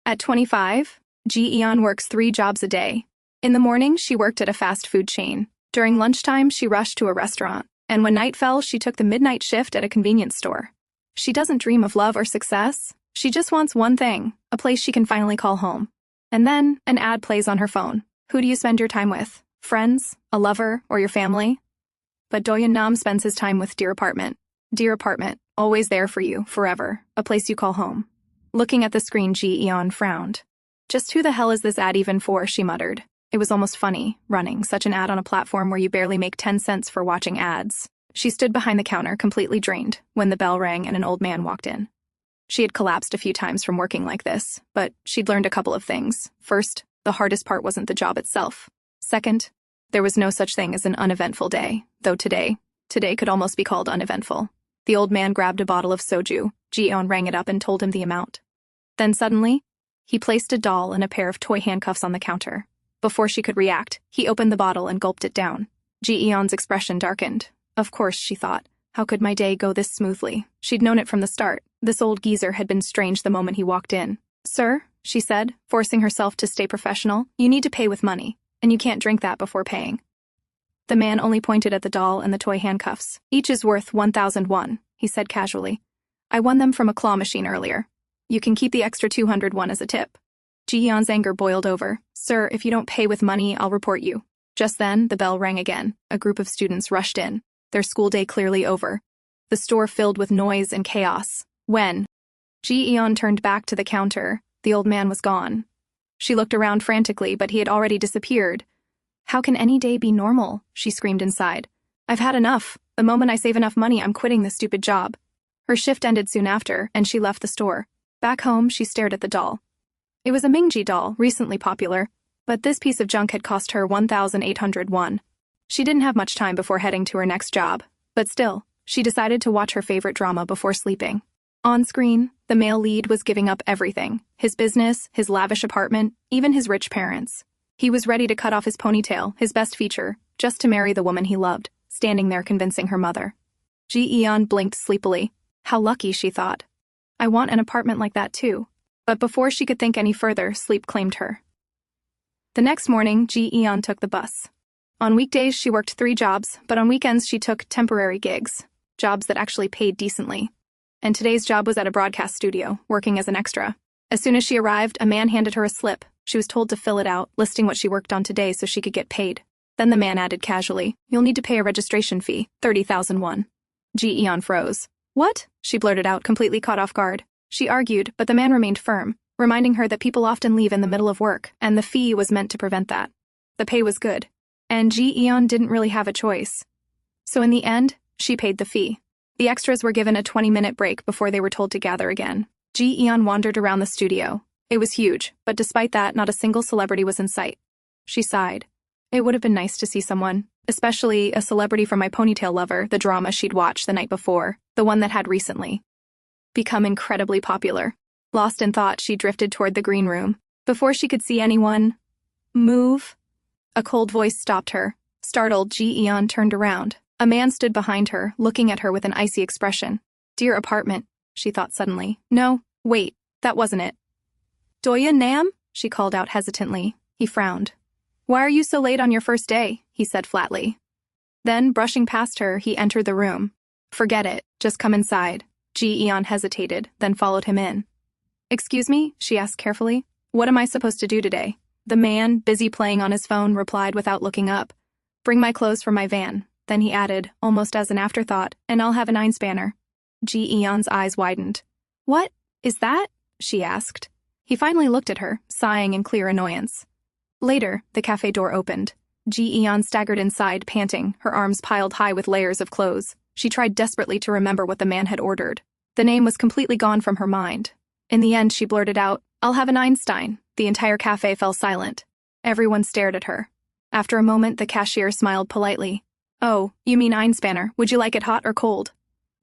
At 25, Ji-eon works 3 jobs a day. In the morning, she worked at a fast food chain. During lunchtime, she rushed to a restaurant. And when night fell, she took the midnight shift at a convenience store. She doesn't dream of love or success. She just wants one thing, a place she can finally call home. And then, an ad plays on her phone. Who do you spend your time with? Friends, a lover, or your family? But Doyun Nam spends his time with Dear Apartment. Dear Apartment, always there for you, forever, a place you call home. Looking at the screen, Ji-eon frowned. Just who the hell is this ad even for, she muttered. It was almost funny, running such an ad on a platform where you barely make 10 cents for watching ads. She stood behind the counter, completely drained, when the bell rang and an old man walked in. She had collapsed a few times from working like this, but she'd learned a couple of things. First, the hardest part wasn't the job itself. Second, there was no such thing as an uneventful day, though today could almost be called uneventful. The old man grabbed a bottle of soju. Ji-eon rang it up and told him the amount. Then suddenly, he placed a doll and a pair of toy handcuffs on the counter. Before she could react, he opened the bottle and gulped it down. Ji-eon's expression darkened. Of course, she thought. How could my day go this smoothly? She'd known it from the start. This old geezer had been strange the moment he walked in. Sir, she said, forcing herself to stay professional, you need to pay with money, and you can't drink that before paying. The man only pointed at the doll and the toy handcuffs. Each is worth 1,000 won, he said casually. I won them from a claw machine earlier. You can keep the extra 200 won as a tip. Ji-eon's anger boiled over. Sir, if you don't pay with money, I'll report you. Just then, the bell rang again. A group of students rushed in, their school day clearly over. The store filled with noise and chaos. When Ji-eon turned back to the counter, the old man was gone. She looked around frantically, but he had already disappeared. How can any day be normal? She screamed inside. I've had enough. The moment I save enough money, I'm quitting this stupid job. Her shift ended soon after, and she left the store. Back home, she stared at the doll. It was a Mingji doll, recently popular, but this piece of junk had cost her 1,800 won. She didn't have much time before heading to her next job, but still, she decided to watch her favorite drama before sleeping. On screen, the male lead was giving up everything. His business, his lavish apartment, even his rich parents. He was ready to cut off his ponytail, his best feature, just to marry the woman he loved, standing there convincing her mother. Ji-eon blinked sleepily. How lucky, she thought. I want an apartment like that too. But before she could think any further, sleep claimed her. The next morning, Ji-eon took the bus. On weekdays, she worked 3 jobs, but on weekends she took temporary gigs, jobs that actually paid decently. And today's job was at a broadcast studio, working as an extra. As soon as she arrived, a man handed her a slip. She was told to fill it out, listing what she worked on today so she could get paid. Then the man added casually, "You'll need to pay a registration fee, 30,000 won." Ji-eon froze. What? She blurted out, completely caught off guard. She argued, but the man remained firm, reminding her that people often leave in the middle of work, and the fee was meant to prevent that. The pay was good, and Ji-eon didn't really have a choice. So in the end, she paid the fee. The extras were given a 20-minute break before they were told to gather again. Ji-eon wandered around the studio. It was huge, but despite that, not a single celebrity was in sight. She sighed. It would have been nice to see someone, especially a celebrity from My Ponytail Lover, the drama she'd watched the night before, the one that had recently become incredibly popular. Lost in thought, she drifted toward the green room. Before she could see anyone move, a cold voice stopped her. Startled, Ji-eon turned around. A man stood behind her, looking at her with an icy expression. Dear Apartment, she thought suddenly. No, wait, that wasn't it. Doyun Nam? She called out hesitantly. He frowned. Why are you so late on your first day? He said flatly. Then, brushing past her, he entered the room. Forget it, just come inside. Ji-eon hesitated, then followed him in. Excuse me? She asked carefully. What am I supposed to do today? The man, busy playing on his phone, replied without looking up. Bring my clothes from my van. Then he added, almost as an afterthought, and I'll have a 9-spanner. Ji-eon's eyes widened. What is that? She asked. He finally looked at her, sighing in clear annoyance. Later, the cafe door opened. Ji-eon staggered inside, panting, her arms piled high with layers of clothes. She tried desperately to remember what the man had ordered. The name was completely gone from her mind. In the end, she blurted out, I'll have an Einstein. The entire cafe fell silent. Everyone stared at her. After a moment, the cashier smiled politely. Oh, you mean Einspanner. Would you like it hot or cold?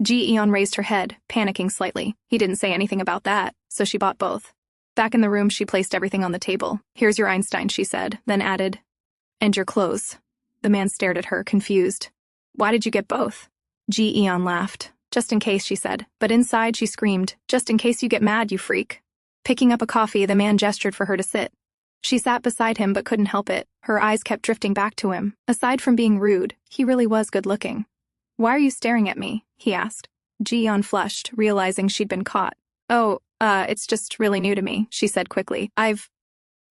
Ji-eon raised her head, panicking slightly. He didn't say anything about that, so she bought both. Back in the room, she placed everything on the table. Here's your Einstein, she said, then added, and your clothes. The man stared at her, confused. Why did you get both? Ji-eon laughed. Just in case, she said, but inside she screamed, just in case you get mad, you freak. Picking up a coffee, the man gestured for her to sit. She sat beside him but couldn't help it. Her eyes kept drifting back to him. Aside from being rude, he really was good-looking. "Why are you staring at me?" he asked. Ji-eon flushed, realizing she'd been caught. "Oh, it's just really new to me," she said quickly. "I've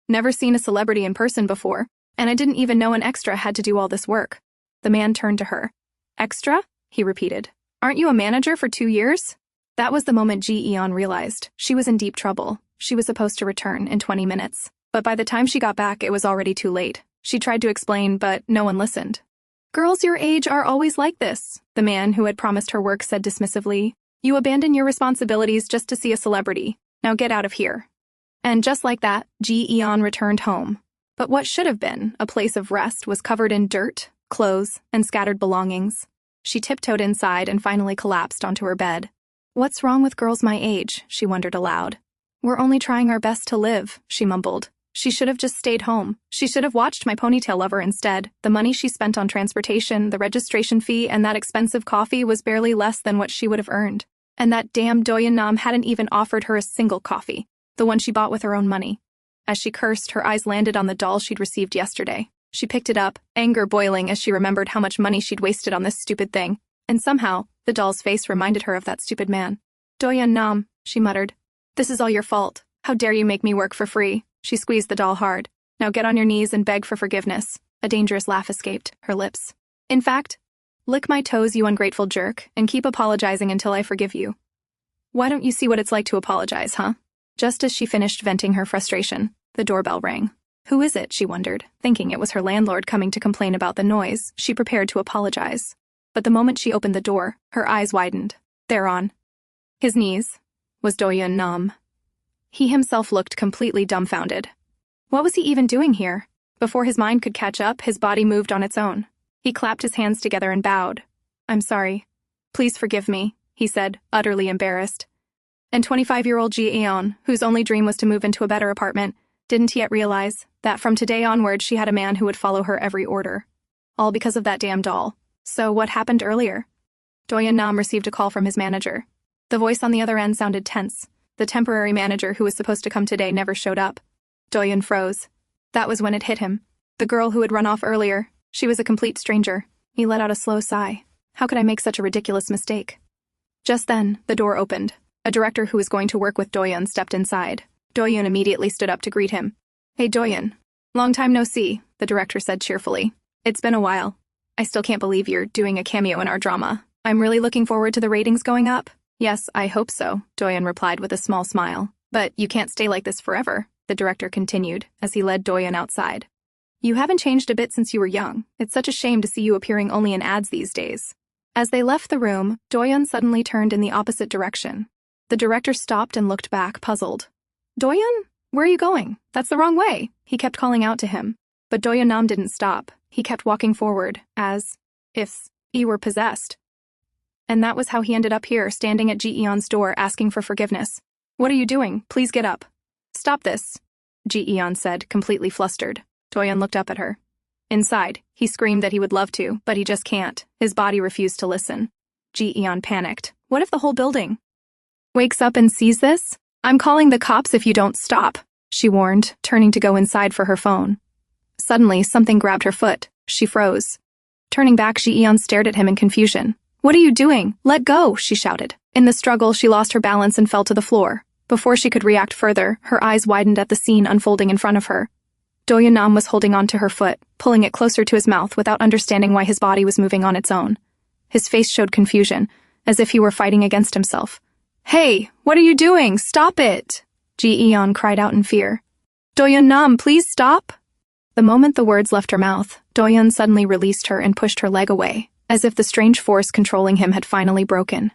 never seen a celebrity in person before, and I didn't even know an extra had to do all this work." The man turned to her. "Extra?" he repeated. "Aren't you a manager for 2 years?" That was the moment Ji-eon realized she was in deep trouble. She was supposed to return in 20 minutes. But by the time she got back, it was already too late. She tried to explain, but no one listened. "Girls your age are always like this," the man who had promised her work said dismissively. "You abandon your responsibilities just to see a celebrity. Now get out of here." And just like that, Ji-eon returned home. But what should have been a place of rest was covered in dirt, clothes, and scattered belongings. She tiptoed inside and finally collapsed onto her bed. "What's wrong with girls my age?" she wondered aloud. "We're only trying our best to live," she mumbled. She should have just stayed home. She should have watched My Ponytail Lover instead. The money she spent on transportation, the registration fee, and that expensive coffee was barely less than what she would have earned. And that damn Doyun Nam hadn't even offered her a single coffee, the one she bought with her own money. As she cursed, her eyes landed on the doll she'd received yesterday. She picked it up, anger boiling as she remembered how much money she'd wasted on this stupid thing. And somehow, the doll's face reminded her of that stupid man. "Doyun Nam," she muttered. "This is all your fault. How dare you make me work for free?" She squeezed the doll hard. "Now get on your knees and beg for forgiveness." A dangerous laugh escaped her lips. "In fact, lick my toes, you ungrateful jerk, and keep apologizing until I forgive you. Why don't you see what it's like to apologize, huh?" Just as she finished venting her frustration, the doorbell rang. Who is it, she wondered, thinking it was her landlord coming to complain about the noise. She prepared to apologize. But the moment she opened the door, her eyes widened. There on his knees was Doyun Nam. He himself looked completely dumbfounded. What was he even doing here? Before his mind could catch up, his body moved on its own. He clapped his hands together and bowed. "I'm sorry. Please forgive me," he said, utterly embarrassed. And 25-year-old Ji-eon, whose only dream was to move into a better apartment, didn't yet realize that from today onward she had a man who would follow her every order. All because of that damn doll. So what happened earlier? Doyun Nam received a call from his manager. The voice on the other end sounded tense. The temporary manager who was supposed to come today never showed up. Doyun froze. That was when it hit him. The girl who had run off earlier, she was a complete stranger. He let out a slow sigh. How could I make such a ridiculous mistake? Just then, the door opened. A director who was going to work with Doyun stepped inside. Doyun immediately stood up to greet him. "Hey Doyun. Long time no see," the director said cheerfully. "It's been a while. I still can't believe you're doing a cameo in our drama. I'm really looking forward to the ratings going up." "Yes, I hope so," Doyun replied with a small smile. "But you can't stay like this forever," the director continued, as he led Doyun outside. "You haven't changed a bit since you were young. It's such a shame to see you appearing only in ads these days." As they left the room, Doyun suddenly turned in the opposite direction. The director stopped and looked back, puzzled. "Doyun? Where are you going? That's the wrong way," he kept calling out to him. But Doyun Nam didn't stop. He kept walking forward, as if he were possessed. And that was how he ended up here, standing at Ji-eon's door, asking for forgiveness. "What are you doing? Please get up." "Stop this," Ji-eon said, completely flustered. Doyun looked up at her. Inside, he screamed that he would love to, but he just can't. His body refused to listen. Ji-eon panicked. What if the whole building wakes up and sees this? "I'm calling the cops if you don't stop," she warned, turning to go inside for her phone. Suddenly, something grabbed her foot. She froze. Turning back, Ji-eon stared at him in confusion. "What are you doing? Let go," she shouted. In the struggle, she lost her balance and fell to the floor. Before she could react further, her eyes widened at the scene unfolding in front of her. Doyun Nam was holding on to her foot, pulling it closer to his mouth without understanding why his body was moving on its own. His face showed confusion, as if he were fighting against himself. "Hey, what are you doing? Stop it!" Ji-eon cried out in fear. "Doyun Nam, please stop!" The moment the words left her mouth, Doyun suddenly released her and pushed her leg away, as if the strange force controlling him had finally broken.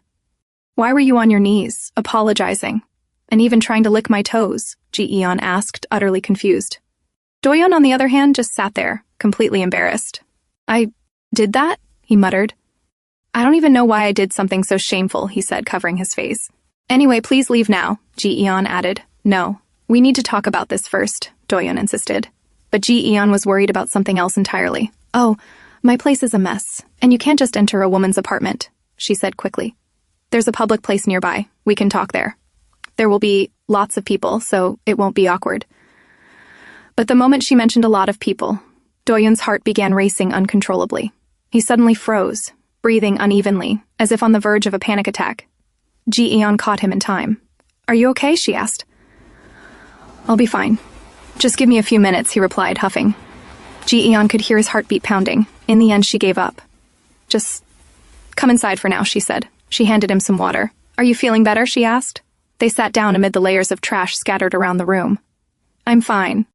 "Why were you on your knees, apologizing, and even trying to lick my toes?" Ji-eon asked, utterly confused. Doyun, on the other hand, just sat there, completely embarrassed. "I did that?" he muttered. "I don't even know why I did something so shameful," he said, covering his face. "Anyway, please leave now," Ji-eon added. "No, we need to talk about this first," Doyun insisted. But Ji-eon was worried about something else entirely. "Oh, my place is a mess, and you can't just enter a woman's apartment," she said quickly. "There's a public place nearby. We can talk there. There will be Lots of people, so it won't be awkward. But the moment she mentioned a lot of people, Doyun's heart began racing uncontrollably. He suddenly froze, breathing unevenly, as if on the verge of a panic attack. Ji-eon caught him in time. "Are you okay?" she asked. "I'll be fine. Just give me a few minutes," he replied, huffing. Ji-eon could hear his heartbeat pounding. In the end, she gave up. "Just come inside for now," she said. She handed him some water. "Are you feeling better?" she asked. They sat down amid the layers of trash scattered around the room. "I'm fine.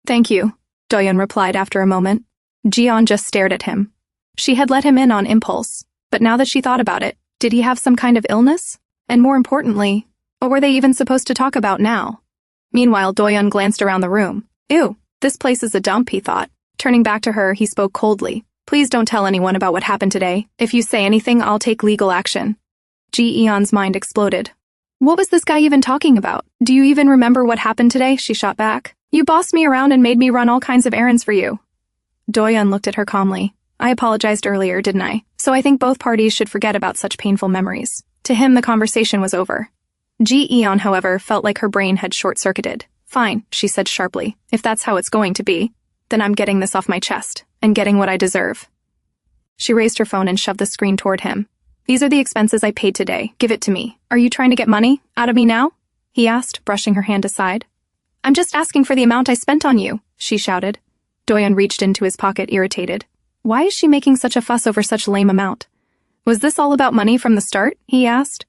Thank you," Doyun replied after a moment. Ji-eon just stared at him. She had let him in on impulse, but now that she thought about it, did he have some kind of illness? And more importantly, what were they even supposed to talk about now? Meanwhile, Doyun glanced around the room. "Ew, this place is a dump," he thought. Turning back to her, he spoke coldly. "Please don't tell anyone about what happened today. If you say anything, I'll take legal action." Ji-eon's mind exploded. "What was this guy even talking about? Do you even remember what happened today?" she shot back. "You bossed me around and made me run all kinds of errands for you." Doyun looked at her calmly. "I apologized earlier, didn't I? So I think both parties should forget about such painful memories." To him, the conversation was over. Ji-eon, however, felt like her brain had short-circuited. "Fine," she said sharply. "If that's how it's going to be, then I'm getting this off my chest, and getting what I deserve." She raised her phone and shoved the screen toward him. "These are the expenses I paid today. Give it to me. Are you trying to get money out of me now?" he asked, brushing her hand aside. "I'm just asking for the amount I spent on you," she shouted. Doyun reached into his pocket, irritated. Why is she making such a fuss over such a lame amount? Was this all about money from the start? He asked.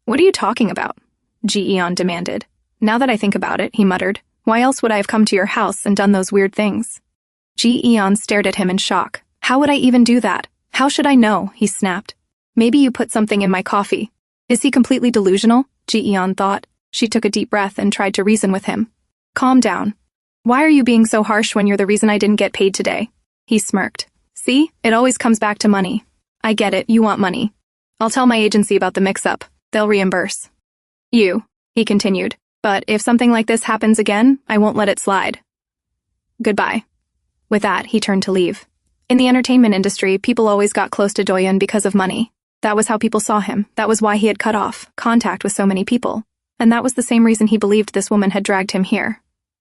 "What are you talking about?" Ji-eon demanded. "Now that I think about it," he muttered, "why else would I have come to your house and done those weird things?" Ji-eon stared at him in shock. "How would I even do that? How should I know?" he snapped. "Maybe you put something in my coffee." Is he completely delusional? Ji-eon thought. She took a deep breath and tried to reason with him. "Calm down. Why are you being so harsh when you're the reason I didn't get paid today?" He smirked. "See, it always comes back to money. I get it, you want money. I'll tell my agency about the mix-up. They'll reimburse you," he continued. "But if something like this happens again, I won't let it slide. Goodbye." With that, he turned to leave. In the entertainment industry, people always got close to Doyun because of money. That was how people saw him. That was why he had cut off contact with so many people. And that was the same reason he believed this woman had dragged him here.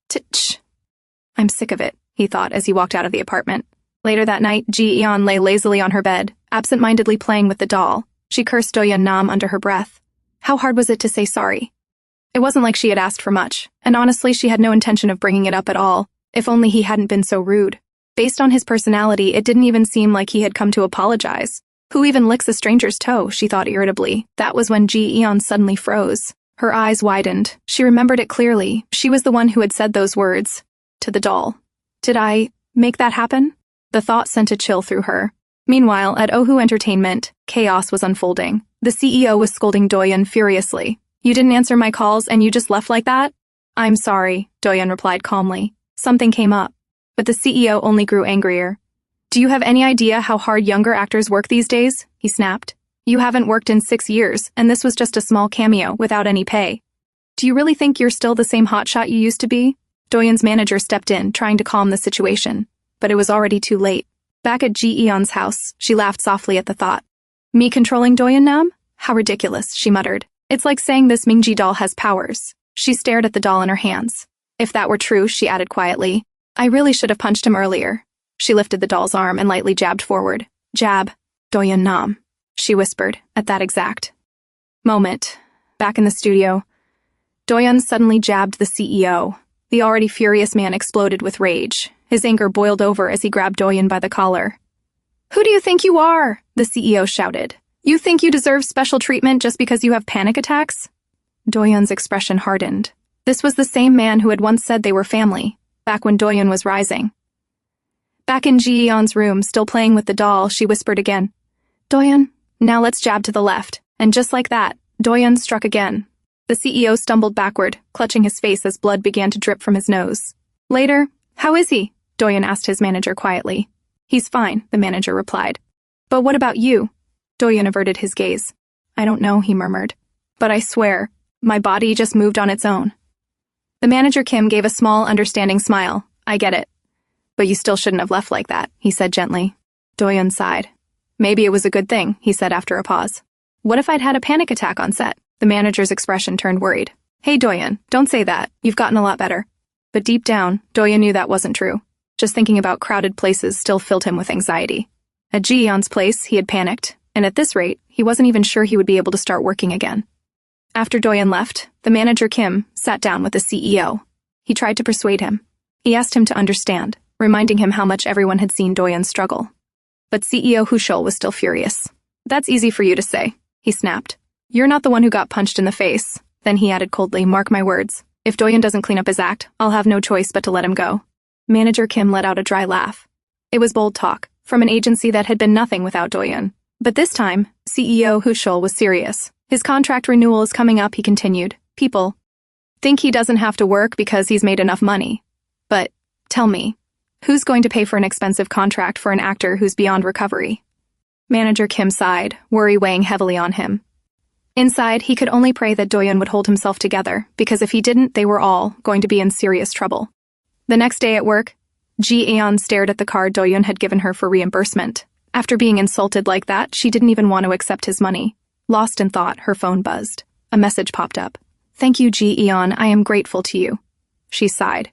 Tch. "I'm sick of it," he thought as he walked out of the apartment. Later that night, Ji-eon lay lazily on her bed, absent-mindedly playing with the doll. She cursed Doyun Nam under her breath. How hard was it to say sorry? It wasn't like she had asked for much, and honestly she had no intention of bringing it up at all, if only he hadn't been so rude. Based on his personality, it didn't even seem like he had come to apologize. Who even licks a stranger's toe, she thought irritably. That was when Ji-eon suddenly froze. Her eyes widened. She remembered it clearly. She was the one who had said those words to the doll. Did I make that happen? The thought sent a chill through her. Meanwhile, at Ohu Entertainment, chaos was unfolding. The CEO was scolding Doyun furiously. "You didn't answer my calls and you just left like that?" "I'm sorry," Doyun replied calmly. "Something came up." But the CEO only grew angrier. "Do you have any idea how hard younger actors work these days?" he snapped. "You haven't worked in 6 years, and this was just a small cameo without any pay. Do you really think you're still the same hotshot you used to be?" Doyun's manager stepped in, trying to calm the situation. But it was already too late. Back at Ji-eon's house, she laughed softly at the thought. "Me controlling Doyun Nam? How ridiculous," she muttered. "It's like saying this Mingji doll has powers." She stared at the doll in her hands. "If that were true," she added quietly, "I really should have punched him earlier." She lifted the doll's arm and lightly jabbed forward. "Jab, Doyun Nam," she whispered at that exact moment. Back in the studio, Doyun suddenly jabbed the CEO. The already furious man exploded with rage. His anger boiled over as he grabbed Doyun by the collar. "Who do you think you are?" the CEO shouted. "You think you deserve special treatment just because you have panic attacks?" Doyun's expression hardened. This was the same man who had once said they were family, back when Doyun was rising. Back in Ji-eon's room, still playing with the doll, she whispered again, "Doyun, now let's jab to the left." And just like that, Doyun struck again. The CEO stumbled backward, clutching his face as blood began to drip from his nose. Later, "How is he?" Doyun asked his manager quietly. "He's fine," the manager replied. "But what about you?" Doyun averted his gaze. "I don't know," he murmured. "But I swear, my body just moved on its own." The manager Kim gave a small, understanding smile. "I get it. But you still shouldn't have left like that," he said gently. Doyun sighed. "Maybe it was a good thing," he said after a pause. "What if I'd had a panic attack on set?" The manager's expression turned worried. Hey Doyun, don't say that. You've gotten a lot better. But deep down, Doyun knew that wasn't true. Just thinking about crowded places still filled him with anxiety. At Ji-eon's place, he had panicked, and at this rate, he wasn't even sure he would be able to start working again. After Doyun left, the manager Kim sat down with the CEO. He tried to persuade him. He asked him to understand, reminding him how much everyone had seen Doyun struggle. But CEO Hushul was still furious. That's easy for you to say, he snapped. You're not the one who got punched in the face. Then he added coldly, mark my words. If Doyun doesn't clean up his act, I'll have no choice but to let him go. Manager Kim let out a dry laugh. It was bold talk, from an agency that had been nothing without Doyun. But this time, CEO Hushul was serious. His contract renewal is coming up, he continued. People think he doesn't have to work because he's made enough money. But, tell me, who's going to pay for an expensive contract for an actor who's beyond recovery? Manager Kim sighed, worry weighing heavily on him. Inside, he could only pray that Doyun would hold himself together, because if he didn't, they were all going to be in serious trouble. The next day at work, Ji-eon stared at the card Doyun had given her for reimbursement. After being insulted like that, she didn't even want to accept his money. Lost in thought, her phone buzzed. A message popped up. Thank you, Ji-eon, I am grateful to you. She sighed.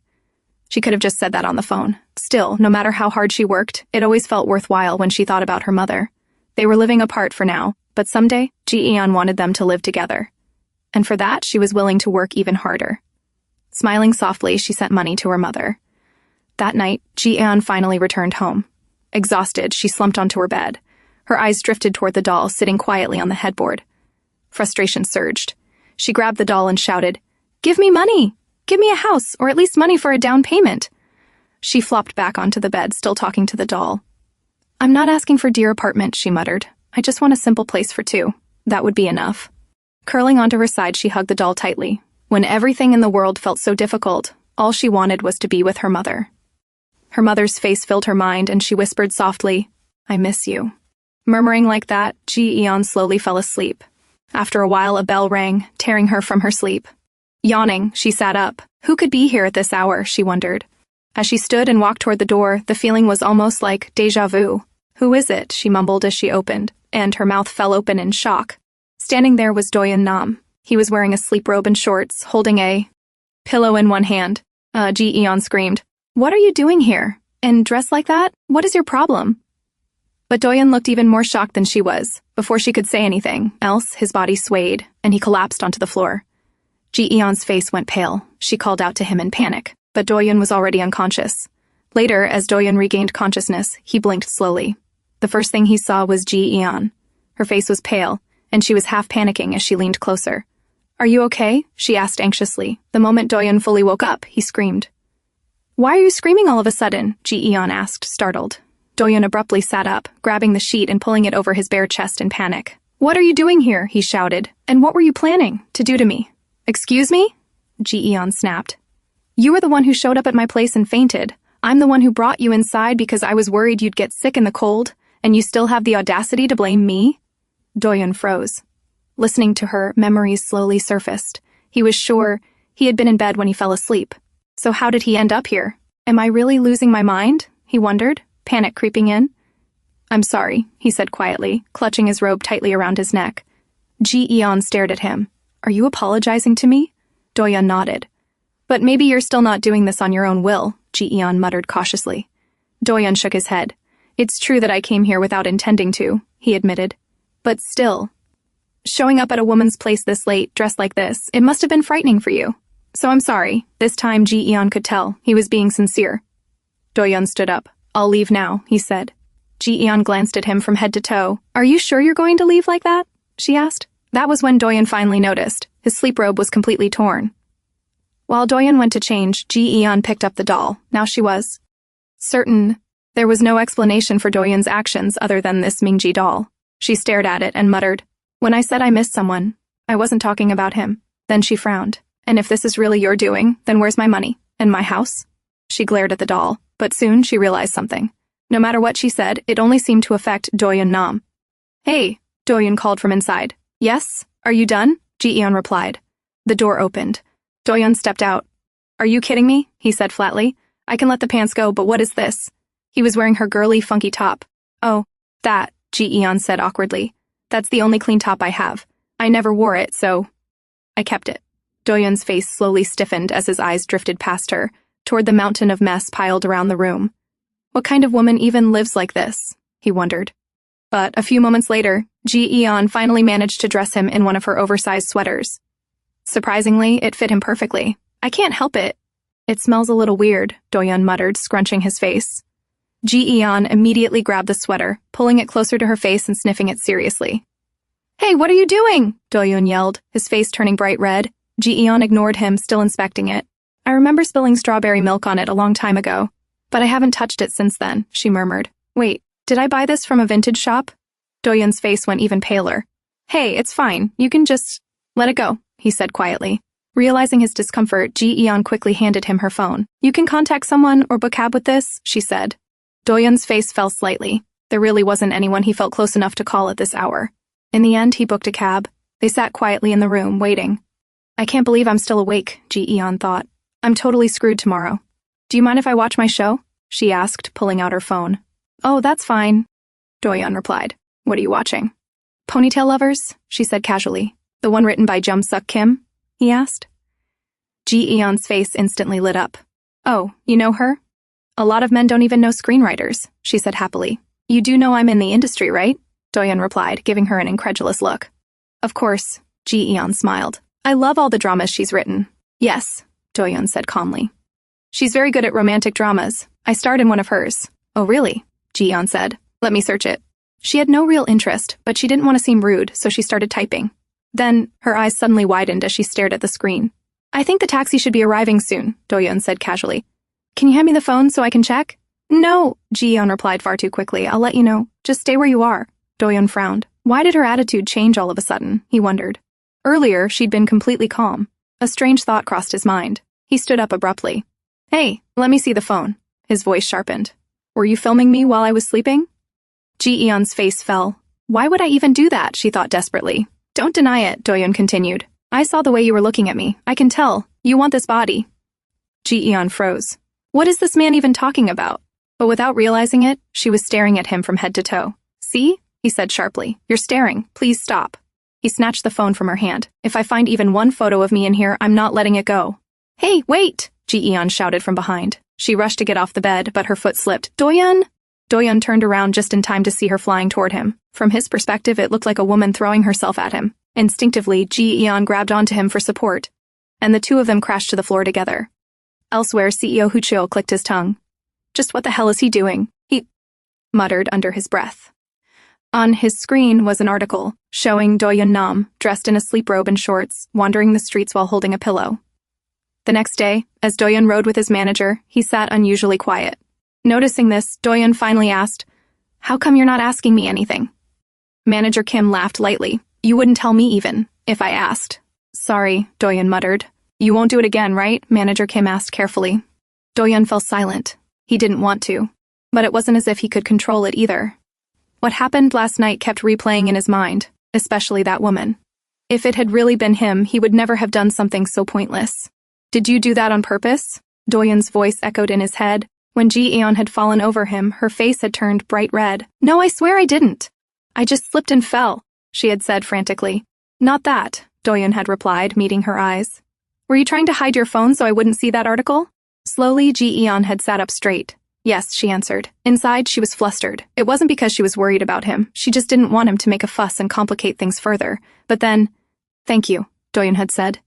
She could have just said that on the phone. Still, no matter how hard she worked, it always felt worthwhile when she thought about her mother. They were living apart for now, but someday, Ji-eon wanted them to live together. And for that, she was willing to work even harder. Smiling softly, she sent money to her mother. That night, Ji-eon finally returned home. Exhausted, she slumped onto her bed. Her eyes drifted toward the doll sitting quietly on the headboard. Frustration surged. She grabbed the doll and shouted, "Give me money! Give me a house, or at least money for a down payment!" She flopped back onto the bed, still talking to the doll. "I'm not asking for dear apartment," she muttered. "I just want a simple place for two. That would be enough." Curling onto her side, she hugged the doll tightly. When everything in the world felt so difficult, all she wanted was to be with her mother. Her mother's face filled her mind, and she whispered softly, "I miss you." Murmuring like that, Ji-eon slowly fell asleep. After a while, a bell rang, tearing her from her sleep. Yawning, she sat up. Who could be here at this hour, she wondered. As she stood and walked toward the door, the feeling was almost like déjà vu. "Who is it?" she mumbled as she opened, and her mouth fell open in shock. Standing there was Doyun Nam. He was wearing a sleep robe and shorts, holding a pillow in one hand. Ji-eon screamed, "What are you doing here? And dressed like that? What is your problem?" But Doyun looked even more shocked than she was. Before she could say anything else, his body swayed, and he collapsed onto the floor. Ji-eon's face went pale. She called out to him in panic, but Doyun was already unconscious. Later, as Doyun regained consciousness, he blinked slowly. The first thing he saw was Ji-eon. Her face was pale, and she was half panicking as she leaned closer. "Are you okay?" she asked anxiously. The moment Doyun fully woke up, he screamed. "Why are you screaming all of a sudden?" Ji-eon asked, startled. Doyun abruptly sat up, grabbing the sheet and pulling it over his bare chest in panic. "What are you doing here?" he shouted. "And what were you planning to do to me?" "Excuse me?" Ji-eon snapped. "You were the one who showed up at my place and fainted. I'm the one who brought you inside because I was worried you'd get sick in the cold, and you still have the audacity to blame me?" Doyun froze. Listening to her, memories slowly surfaced. He was sure he had been in bed when he fell asleep. So how did he end up here? Am I really losing my mind? He wondered, panic creeping in. "I'm sorry," he said quietly, clutching his robe tightly around his neck. Ji-eon stared at him. "Are you apologizing to me?" Doyun nodded. "But maybe you're still not doing this on your own will," Ji-eon muttered cautiously. Doyun shook his head. "It's true that I came here without intending to," he admitted. "But still, showing up at a woman's place this late, dressed like this, it must have been frightening for you. So I'm sorry." This time Ji-eon could tell he was being sincere. Doyun stood up. "I'll leave now," he said. Ji-eon glanced at him from head to toe. "Are you sure you're going to leave like that?" she asked. That was when Doyun finally noticed. His sleep robe was completely torn. While Doyun went to change, Ji-eon picked up the doll. Now she was certain there was no explanation for Doyun's actions other than this Mingji doll. She stared at it and muttered, "When I said I missed someone, I wasn't talking about him." Then she frowned. "And if this is really your doing, then where's my money? And my house?" She glared at the doll, but soon she realized something. No matter what she said, it only seemed to affect Doyun Nam. "Hey," Doyun called from inside. "Yes? Are you done?" Ji-eon replied. The door opened. Doyun stepped out. "Are you kidding me?" he said flatly. "I can let the pants go, but what is this?" He was wearing her girly, funky top. "Oh, that," Ji-eon said awkwardly. "That's the only clean top I have. I never wore it, so I kept it." Doyun's face slowly stiffened as his eyes drifted past her, toward the mountain of mess piled around the room. What kind of woman even lives like this? He wondered. But a few moments later, Ji-eon finally managed to dress him in one of her oversized sweaters. Surprisingly, it fit him perfectly. I can't help it. It smells a little weird, Doyun muttered, scrunching his face. Ji-eon immediately grabbed the sweater, pulling it closer to her face and sniffing it seriously. Hey, what are you doing? Doyun yelled, his face turning bright red. Ji-eon ignored him, still inspecting it. I remember spilling strawberry milk on it a long time ago, but I haven't touched it since then, she murmured. Wait, did I buy this from a vintage shop? Doyun's face went even paler. Hey, it's fine. You can just let it go, he said quietly. Realizing his discomfort, Ji-eon quickly handed him her phone. You can contact someone or book cab with this, she said. Doyun's face fell slightly. There really wasn't anyone he felt close enough to call at this hour. In the end, he booked a cab. They sat quietly in the room, waiting. I can't believe I'm still awake, Ji-eon thought. I'm totally screwed tomorrow. Do you mind if I watch my show? She asked, pulling out her phone. Oh, that's fine, Doyun replied. What are you watching? Ponytail Lovers, she said casually. The one written by Jung-suk Kim? He asked. Ji-eon's face instantly lit up. Oh, you know her? A lot of men don't even know screenwriters, she said happily. You do know I'm in the industry, right? Doyun replied, giving her an incredulous look. Of course, Ji-eon smiled. I love all the dramas she's written. Yes, Doyun said calmly. She's very good at romantic dramas. I starred in one of hers. Oh, really? Ji-eon said. Let me search it. She had no real interest, but she didn't want to seem rude, so she started typing. Then, her eyes suddenly widened as she stared at the screen. I think the taxi should be arriving soon, Doyun said casually. Can you hand me the phone so I can check? No, Ji-eon replied far too quickly. I'll let you know. Just stay where you are. Doyun frowned. Why did her attitude change all of a sudden? He wondered. Earlier, she'd been completely calm. A strange thought crossed his mind. He stood up abruptly. Hey, let me see the phone. His voice sharpened. Were you filming me while I was sleeping? Ji-eon's face fell. Why would I even do that? She thought desperately. Don't deny it, Doyun continued. I saw the way you were looking at me. I can tell. You want this body. Ji-eon froze. What is this man even talking about? But without realizing it, she was staring at him from head to toe. See? He said sharply. You're staring. Please stop. He snatched the phone from her hand. If I find even one photo of me in here, I'm not letting it go. Hey, wait! Ji-eon shouted from behind. She rushed to get off the bed, but her foot slipped. Doyun! Doyun turned around just in time to see her flying toward him. From his perspective, it looked like a woman throwing herself at him. Instinctively, Ji-eon grabbed onto him for support, and the two of them crashed to the floor together. Elsewhere, CEO Huchil clicked his tongue. Just what the hell is he doing? He muttered under his breath. On his screen was an article showing Doyun Nam, dressed in a sleep robe and shorts, wandering the streets while holding a pillow. The next day, as Doyun rode with his manager, he sat unusually quiet. Noticing this, Doyun finally asked, How come you're not asking me anything? Manager Kim laughed lightly. You wouldn't tell me even, if I asked. Sorry, Doyun muttered. You won't do it again, right? Manager Kim asked carefully. Doyun fell silent. He didn't want to, but it wasn't as if he could control it either. What happened last night kept replaying in his mind, especially that woman. If it had really been him, he would never have done something so pointless. Did you do that on purpose? Doyun's voice echoed in his head. When Ji-eon had fallen over him, her face had turned bright red. No, I swear I didn't. I just slipped and fell, she had said frantically. Not that, Doyun had replied, meeting her eyes. Were you trying to hide your phone so I wouldn't see that article? Slowly, Ji-eon had sat up straight. Yes, she answered. Inside, she was flustered. It wasn't because she was worried about him. She just didn't want him to make a fuss and complicate things further. But then, Thank you, Doyun had said.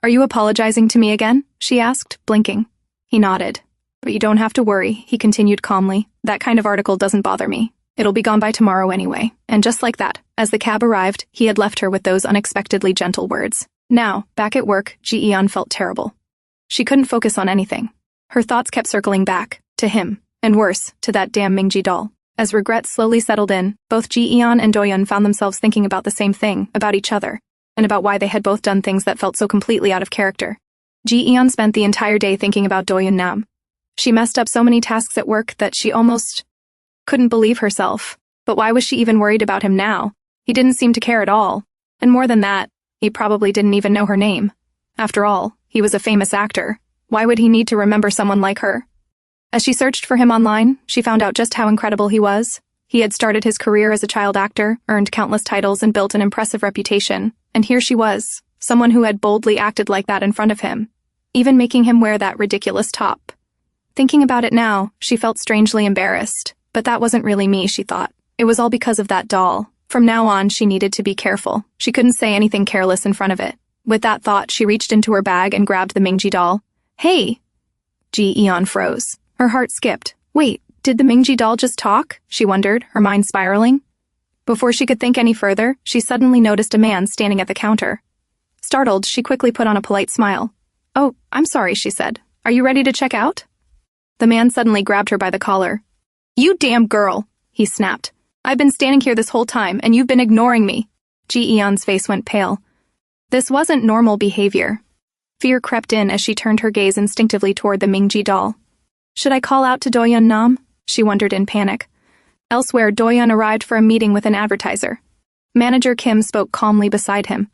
Are you apologizing to me again? She asked, blinking. He nodded. But you don't have to worry, he continued calmly. That kind of article doesn't bother me. It'll be gone by tomorrow anyway. And just like that, as the cab arrived, he had left her with those unexpectedly gentle words. Now, back at work, Ji-eon felt terrible. She couldn't focus on anything. Her thoughts kept circling back, to him, and worse, to that damn Mingji doll. As regret slowly settled in, both Ji-eon and Doyun found themselves thinking about the same thing, about each other, and about why they had both done things that felt so completely out of character. Ji-eon spent the entire day thinking about Doyun Nam. She messed up so many tasks at work that she almost couldn't believe herself. But why was she even worried about him now? He didn't seem to care at all. And more than that, he probably didn't even know her name. After all, he was a famous actor. Why would he need to remember someone like her? As she searched for him online, she found out just how incredible he was. He had started his career as a child actor, earned countless titles, and built an impressive reputation. And here she was, Someone who had boldly acted like that in front of him, even making him wear that ridiculous top. Thinking about it now, she felt strangely embarrassed. But that wasn't really me, she thought. It was all because of that doll. From now on, she needed to be careful. She couldn't say anything careless in front of it. With that thought, she reached into her bag and grabbed the Mingji doll. Hey! Ji-eon froze. Her heart skipped. Wait, did the Mingji doll just talk? She wondered, her mind spiraling. Before she could think any further, she suddenly noticed a man standing at the counter. Startled, she quickly put on a polite smile. Oh, I'm sorry, she said. Are you ready to check out? The man suddenly grabbed her by the collar. You damn girl, he snapped. I've been standing here this whole time, and you've been ignoring me. Ji-eon's face went pale. This wasn't normal behavior. Fear crept in as she turned her gaze instinctively toward the Mingji doll. Should I call out to Doyun Nam? She wondered in panic. Elsewhere, Doyun arrived for a meeting with an advertiser. Manager Kim spoke calmly beside him.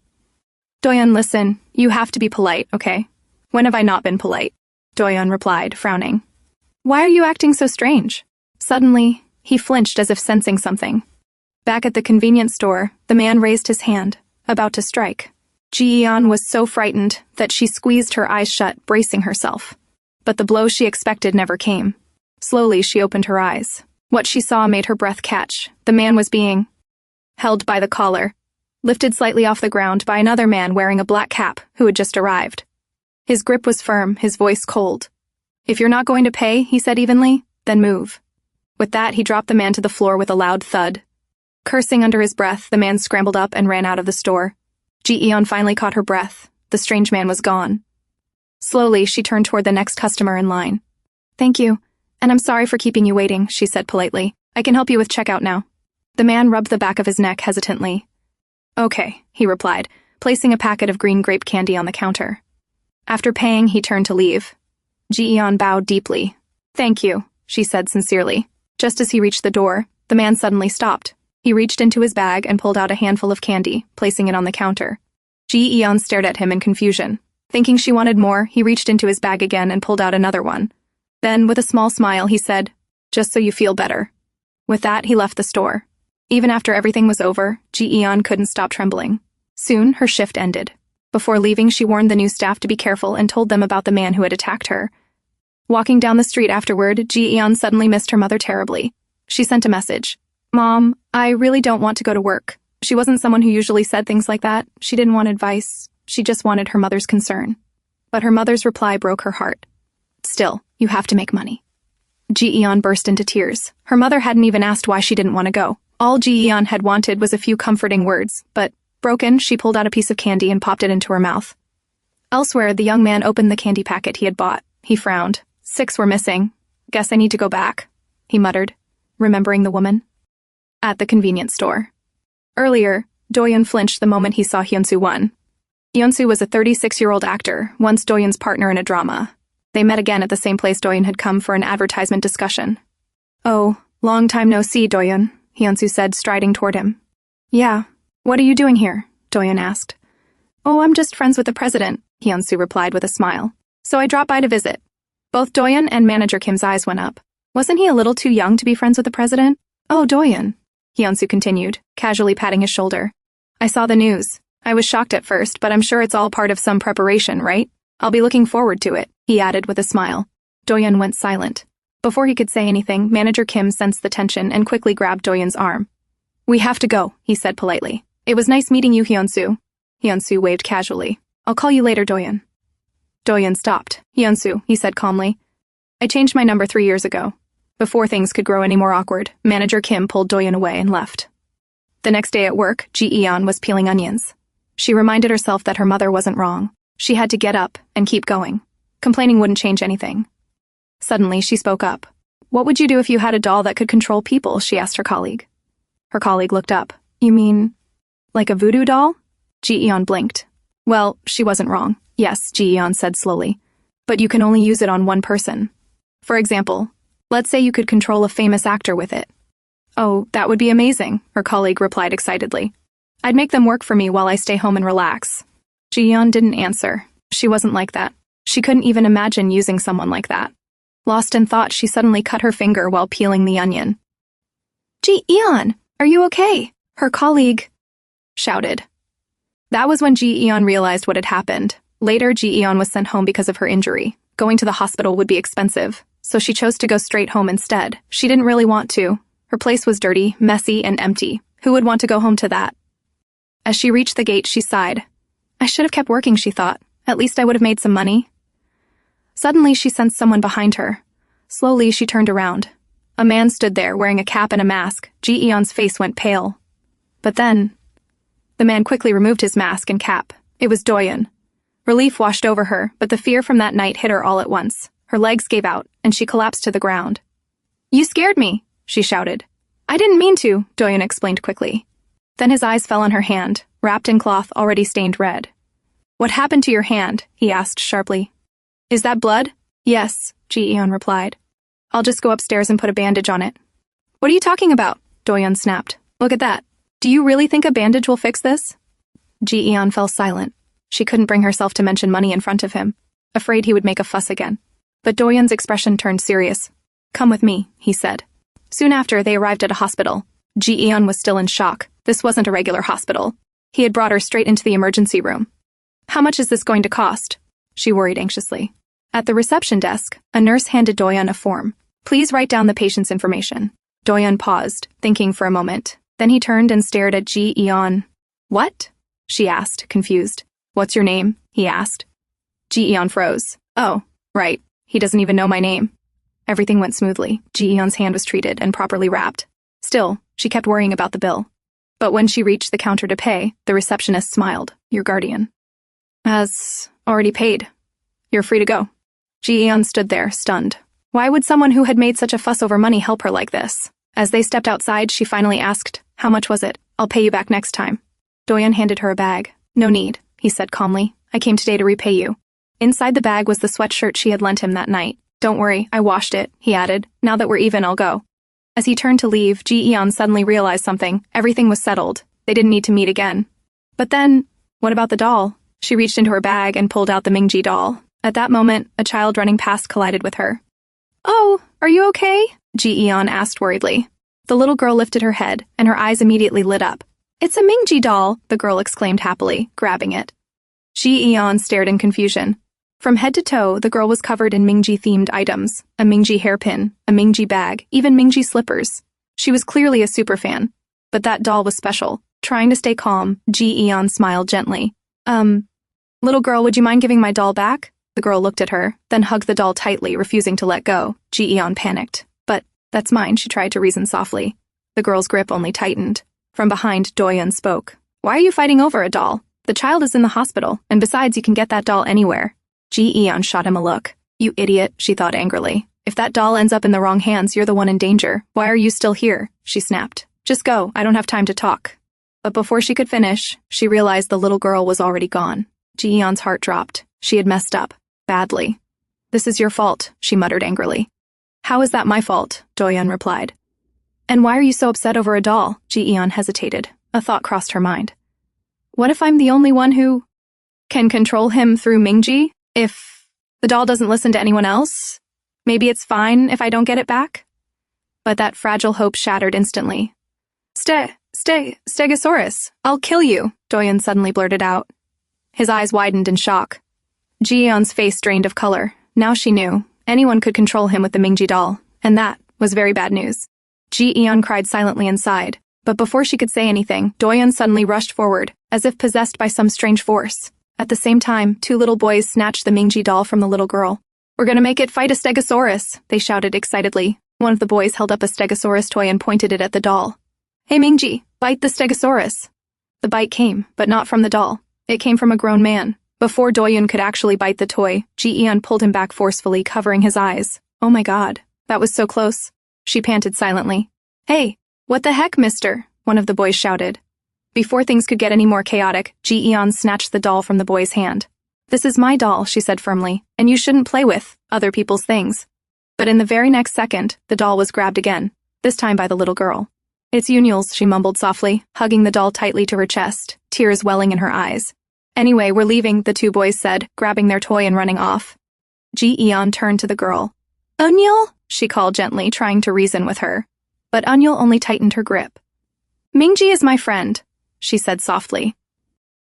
Doyun, listen, you have to be polite, okay? When have I not been polite? Doyun replied, frowning. Why are you acting so strange? Suddenly, he flinched as if sensing something. Back at the convenience store, the man raised his hand, about to strike. Ji-eon was so frightened that she squeezed her eyes shut, bracing herself. But the blow she expected never came. Slowly, she opened her eyes. What she saw made her breath catch. The man was being held by the collar, lifted slightly off the ground by another man wearing a black cap who had just arrived. His grip was firm, his voice cold. If you're not going to pay, he said evenly, then move. With that, he dropped the man to the floor with a loud thud. Cursing under his breath, the man scrambled up and ran out of the store. Ji-eon finally caught her breath. The strange man was gone. Slowly, she turned toward the next customer in line. Thank you, and I'm sorry for keeping you waiting, she said politely. I can help you with checkout now. The man rubbed the back of his neck hesitantly. Okay, he replied, placing a packet of green grape candy on the counter. After paying, he turned to leave. Ji-eon bowed deeply. Thank you, she said sincerely. Just as he reached the door, the man suddenly stopped. He reached into his bag and pulled out a handful of candy, placing it on the counter. Ji-eon stared at him in confusion. Thinking she wanted more, he reached into his bag again and pulled out another one. Then, with a small smile, he said, just so you feel better. With that, he left the store. Even after everything was over, Ji-eon couldn't stop trembling. Soon, her shift ended. Before leaving, she warned the new staff to be careful and told them about the man who had attacked her. Walking down the street afterward, Ji-eon suddenly missed her mother terribly. She sent a message. Mom, I really don't want to go to work. She wasn't someone who usually said things like that. She didn't want advice. She just wanted her mother's concern. But her mother's reply broke her heart. Still, you have to make money. Ji-eon burst into tears. Her mother hadn't even asked why she didn't want to go. All Ji-eon had wanted was a few comforting words, but, broken, she pulled out a piece of candy and popped it into her mouth. Elsewhere, the young man opened the candy packet he had bought. He frowned. 6 were missing. Guess I need to go back, he muttered, remembering the woman. At the convenience store. Earlier, Doyun flinched the moment he saw Hyunsu Won. Hyunsu was a 36-year-old actor, once Doyun's partner in a drama. They met again at the same place Doyun had come for an advertisement discussion. Oh, long time no see, Doyun, Hyunsu said, striding toward him. Yeah, what are you doing here? Doyun asked. Oh, I'm just friends with the president, Hyunsu replied with a smile. So I dropped by to visit. Both Doyun and manager Kim's eyes went up. Wasn't he a little too young to be friends with the president? Oh, Doyun, Hyunsu continued, casually patting his shoulder. I saw the news. I was shocked at first, but I'm sure it's all part of some preparation, right? I'll be looking forward to it, he added with a smile. Doyun went silent. Before he could say anything, manager Kim sensed the tension and quickly grabbed Doyun's arm. We have to go, he said politely. It was nice meeting you, Hyunsu. Hyunsu waved casually. I'll call you later, Doyun. Doyun stopped. Hyunsu, he said calmly. I changed my number 3 years ago. Before things could grow any more awkward, manager Kim pulled Doyun away and left. The next day at work, Ji-eon was peeling onions. She reminded herself that her mother wasn't wrong. She had to get up and keep going. Complaining wouldn't change anything. Suddenly, she spoke up. What would you do if you had a doll that could control people? She asked her colleague. Her colleague looked up. You mean, like a voodoo doll? Ji-eon blinked. Well, she wasn't wrong. Yes, Ji-eon said slowly. But you can only use it on one person. For example, let's say you could control a famous actor with it. Oh, that would be amazing, her colleague replied excitedly. I'd make them work for me while I stay home and relax. Ji-eon didn't answer. She wasn't like that. She couldn't even imagine using someone like that. Lost in thought, she suddenly cut her finger while peeling the onion. Ji-eon, are you okay? Her colleague shouted. That was when Ji-eon realized what had happened. Later, Ji-eon was sent home because of her injury. Going to the hospital would be expensive, so she chose to go straight home instead. She didn't really want to. Her place was dirty, messy, and empty. Who would want to go home to that? As she reached the gate, she sighed. I should have kept working, she thought. At least I would have made some money. Suddenly, she sensed someone behind her. Slowly, she turned around. A man stood there, wearing a cap and a mask. Ji-eon's face went pale. But then, the man quickly removed his mask and cap. It was Doyun. Relief washed over her, but the fear from that night hit her all at once. Her legs gave out, and she collapsed to the ground. You scared me, she shouted. I didn't mean to, Doyun explained quickly. Then his eyes fell on her hand, wrapped in cloth already stained red. What happened to your hand? He asked sharply. Is that blood? Yes, Ji-eon replied. I'll just go upstairs and put a bandage on it. What are you talking about? Doyun snapped. Look at that. Do you really think a bandage will fix this? Ji-eon fell silent. She couldn't bring herself to mention money in front of him, afraid he would make a fuss again. But Doyun's expression turned serious. Come with me, he said. Soon after, they arrived at a hospital. Ji-eon was still in shock. This wasn't a regular hospital. He had brought her straight into the emergency room. How much is this going to cost? She worried anxiously. At the reception desk, a nurse handed Doyun a form. Please write down the patient's information. Doyun paused, thinking for a moment. Then he turned and stared at Ji-eon. What? She asked, confused. What's your name? He asked. Ji-eon froze. Oh, right. He doesn't even know my name. Everything went smoothly. Ji-eon's hand was treated and properly wrapped. Still, she kept worrying about the bill. But when she reached the counter to pay, the receptionist smiled. Your guardian has already paid. You're free to go. Ji-eon stood there, stunned. Why would someone who had made such a fuss over money help her like this? As they stepped outside, she finally asked, How much was it? I'll pay you back next time. Doyun handed her a bag. No need, he said calmly. I came today to repay you. Inside the bag was the sweatshirt she had lent him that night. Don't worry, I washed it, he added. Now that we're even, I'll go. As he turned to leave, Ji-eon suddenly realized something. Everything was settled. They didn't need to meet again. But then, what about the doll? She reached into her bag and pulled out the Mingji doll. At that moment, a child running past collided with her. Oh, are you okay? Ji-eon asked worriedly. The little girl lifted her head, and her eyes immediately lit up. It's a Mingji doll, the girl exclaimed happily, grabbing it. Ji-eon stared in confusion. From head to toe, the girl was covered in Mingji-themed items, a Mingji hairpin, a Mingji bag, even Mingji slippers. She was clearly a superfan. But that doll was special. Trying to stay calm, Ji-eon smiled gently. Little girl, would you mind giving my doll back? The girl looked at her, then hugged the doll tightly, refusing to let go. Ji-eon panicked. But, that's mine, she tried to reason softly. The girl's grip only tightened. From behind, Doyun spoke. Why are you fighting over a doll? The child is in the hospital, and besides, you can get that doll anywhere. Ji-eon shot him a look. You idiot, she thought angrily. If that doll ends up in the wrong hands, you're the one in danger. Why are you still here? She snapped. Just go, I don't have time to talk. But before she could finish, she realized the little girl was already gone. Ji-eon's heart dropped. She had messed up. Badly. This is your fault, she muttered angrily. How is that my fault? Doyun replied. And why are you so upset over a doll? Ji-eon hesitated. A thought crossed her mind. What if I'm the only one who can control him through Mingji? If the doll doesn't listen to anyone else? Maybe it's fine if I don't get it back? But that fragile hope shattered instantly. Stegosaurus, I'll kill you, Doyun suddenly blurted out. His eyes widened in shock. Ji-eon's face drained of color. Now she knew. Anyone could control him with the Mingji doll, and that was very bad news. Ji-eon cried silently inside, but before she could say anything, Doyun suddenly rushed forward, as if possessed by some strange force. At the same time, two little boys snatched the Mingji doll from the little girl. We're gonna make it fight a Stegosaurus, they shouted excitedly. One of the boys held up a Stegosaurus toy and pointed it at the doll. Hey Mingji, bite the Stegosaurus. The bite came, but not from the doll. It came from a grown man. Before Doyun could actually bite the toy, Ji-eon pulled him back forcefully, covering his eyes. Oh my god, that was so close. She panted silently. Hey, what the heck, mister? One of the boys shouted. Before things could get any more chaotic, Ji-eon snatched the doll from the boy's hand. This is my doll, she said firmly, and you shouldn't play with other people's things. But in the very next second, the doll was grabbed again, this time by the little girl. It's Yunul's, she mumbled softly, hugging the doll tightly to her chest, tears welling in her eyes. Anyway, we're leaving, the two boys said, grabbing their toy and running off. Ji-eon turned to the girl. Eunil? She called gently, trying to reason with her. But Eunil only tightened her grip. Mingji is my friend, she said softly.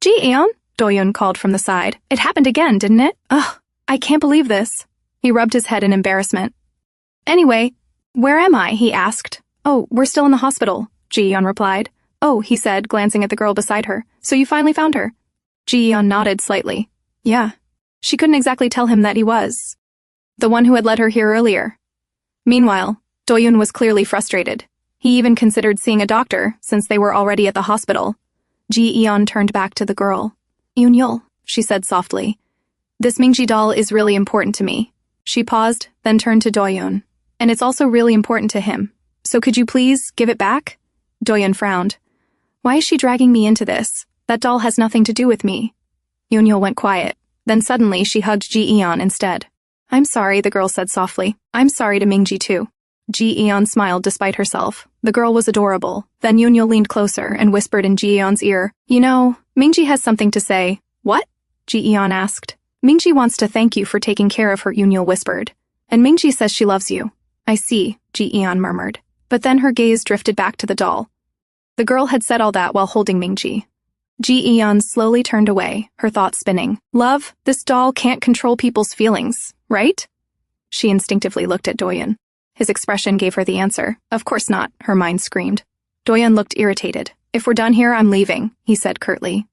Ji-eon? Doyun called from the side. It happened again, didn't it? Ugh, I can't believe this. He rubbed his head in embarrassment. Anyway, where am I? He asked. Oh, we're still in the hospital, Ji-eon replied. Oh, he said, glancing at the girl beside her. So you finally found her? Ji-eon nodded slightly. Yeah. She couldn't exactly tell him that he was the one who had led her here earlier. Meanwhile, Doyun was clearly frustrated. He even considered seeing a doctor, since they were already at the hospital. Ji-eon turned back to the girl. Yoon-yul, she said softly. This Mingji doll is really important to me. She paused, then turned to Doyun. And it's also really important to him. So could you please give it back? Doyun frowned. Why is she dragging me into this? That doll has nothing to do with me. Yoon-yul went quiet. Then suddenly she hugged Ji-eon instead. I'm sorry, the girl said softly. I'm sorry to Mingji too. Ji-eon smiled despite herself. The girl was adorable. Then Yoon-yul leaned closer and whispered in Ji-eon's ear, You know, Mingji has something to say. What? Ji-eon asked. Mingji wants to thank you for taking care of her, Yoon-yul whispered. And Mingji says she loves you. I see, Ji-eon murmured. But then her gaze drifted back to the doll. The girl had said all that while holding Mingji. Ji-eon slowly turned away, her thoughts spinning. Love, this doll can't control people's feelings, right? She instinctively looked at Doyun. His expression gave her the answer. Of course not, her mind screamed. Doyun looked irritated. If we're done here, I'm leaving, he said curtly.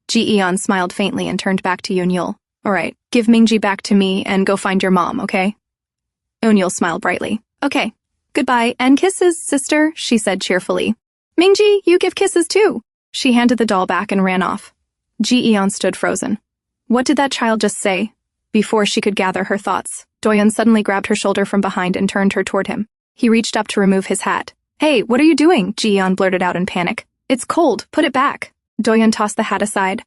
Ji-eon smiled faintly and turned back to Yoon-yul. All right, give Mingji back to me and go find your mom, okay? Yoon-yul smiled brightly. Okay. Goodbye, and kisses, sister, she said cheerfully. Mingji, you give kisses too. She handed the doll back and ran off. Ji-eon stood frozen. What did that child just say? Before she could gather her thoughts, Doyun suddenly grabbed her shoulder from behind and turned her toward him. He reached up to remove his hat. Hey, what are you doing? Ji-eon blurted out in panic. It's cold, put it back. Doyun tossed the hat aside.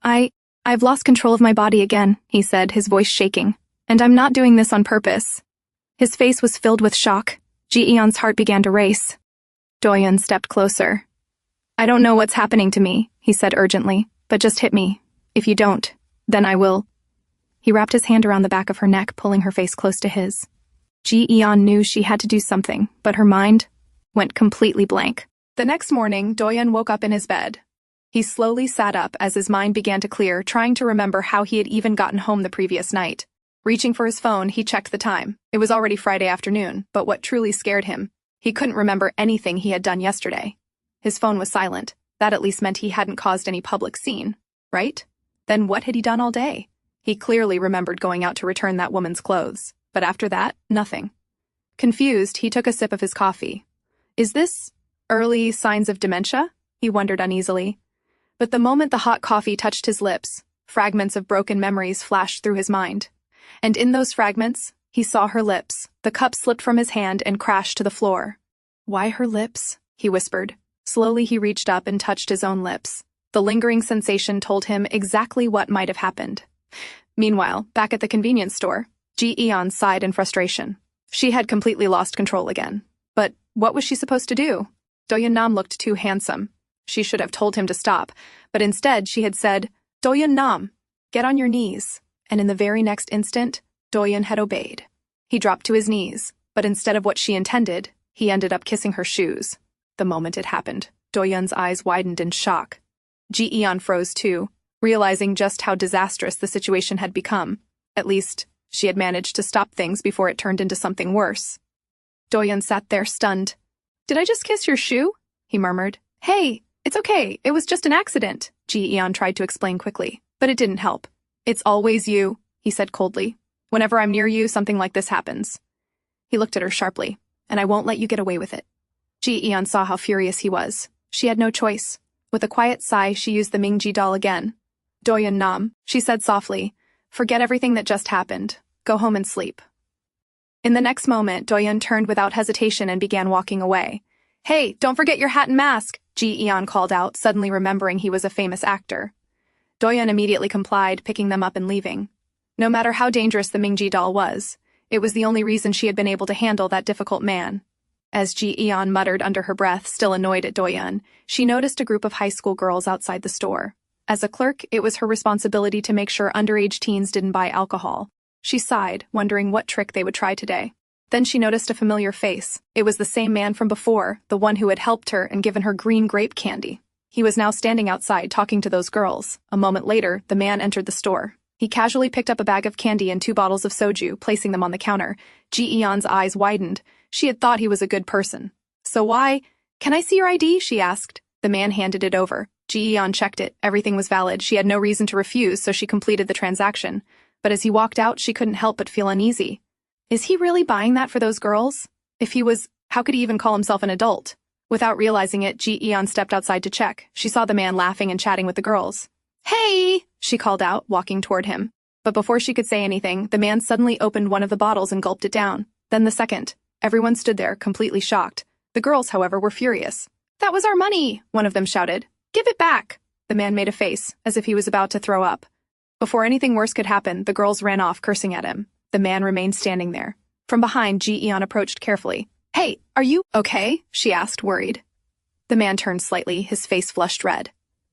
I've lost control of my body again, he said, his voice shaking. And I'm not doing this on purpose. His face was filled with shock. Ji-eon's heart began to race. Doyun stepped closer. I don't know what's happening to me, he said urgently, but just hit me. If you don't, then I will. He wrapped his hand around the back of her neck, pulling her face close to his. Ji-eon knew she had to do something, but her mind went completely blank. The next morning, Doyun woke up in his bed. He slowly sat up as his mind began to clear, trying to remember how he had even gotten home the previous night. Reaching for his phone, he checked the time. It was already Friday afternoon, but what truly scared him, he couldn't remember anything he had done yesterday. His phone was silent. That at least meant he hadn't caused any public scene, right? Then what had he done all day? He clearly remembered going out to return that woman's clothes, but after that, nothing. Confused, he took a sip of his coffee. Is this early signs of dementia? He wondered uneasily. But the moment the hot coffee touched his lips, fragments of broken memories flashed through his mind. And in those fragments, he saw her lips. The cup slipped from his hand and crashed to the floor. Why her lips? He whispered. Slowly he reached up and touched his own lips. The lingering sensation told him exactly what might have happened. Meanwhile, back at the convenience store, Ji-eon sighed in frustration. She had completely lost control again. But what was she supposed to do? Doyun Nam looked too handsome. She should have told him to stop, but instead she had said, Doyun Nam, get on your knees. And in the very next instant, Doyun had obeyed. He dropped to his knees, but instead of what she intended, he ended up kissing her shoes. The moment it happened, Doyun's eyes widened in shock. Ji-eon froze too, realizing just how disastrous the situation had become. At least, she had managed to stop things before it turned into something worse. Doyun sat there stunned. Did I just kiss your shoe? He murmured. Hey, it's okay, it was just an accident, Ji-eon tried to explain quickly, but it didn't help. It's always you, he said coldly. Whenever I'm near you, something like this happens. He looked at her sharply. And I won't let you get away with it. Ji-eon saw how furious he was. She had no choice. With a quiet sigh, she used the Mingji doll again. Doyun Nam, she said softly, forget everything that just happened. Go home and sleep. In the next moment, Doyun turned without hesitation and began walking away. Hey, don't forget your hat and mask, Ji-eon called out, suddenly remembering he was a famous actor. Doyun immediately complied, picking them up and leaving. No matter how dangerous the Mingji doll was, it was the only reason she had been able to handle that difficult man. As Ji-eon muttered under her breath, still annoyed at Doyun, she noticed a group of high school girls outside the store. As a clerk, it was her responsibility to make sure underage teens didn't buy alcohol. She sighed, wondering what trick they would try today. Then she noticed a familiar face. It was the same man from before, the one who had helped her and given her green grape candy. He was now standing outside talking to those girls. A moment later, the man entered the store. He casually picked up a bag of candy and 2 bottles of soju, placing them on the counter. Ji-eon's eyes widened. She had thought he was a good person. So why? Can I see your ID? She asked. The man handed it over. Ji-eon checked it. Everything was valid. She had no reason to refuse, so she completed the transaction. But as he walked out, she couldn't help but feel uneasy. Is he really buying that for those girls? If he was, how could he even call himself an adult? Without realizing it, Ji-eon stepped outside to check. She saw the man laughing and chatting with the girls. Hey! She called out, walking toward him. But before she could say anything, the man suddenly opened one of the bottles and gulped it down. Then the second. Everyone stood there, completely shocked. The girls, however, were furious. That was our money, one of them shouted. Give it back! The man made a face, as if he was about to throw up. Before anything worse could happen, the girls ran off, cursing at him. The man remained standing there. From behind, Ji-eon approached carefully. Hey, are you okay? She asked, worried. The man turned slightly, his face flushed red.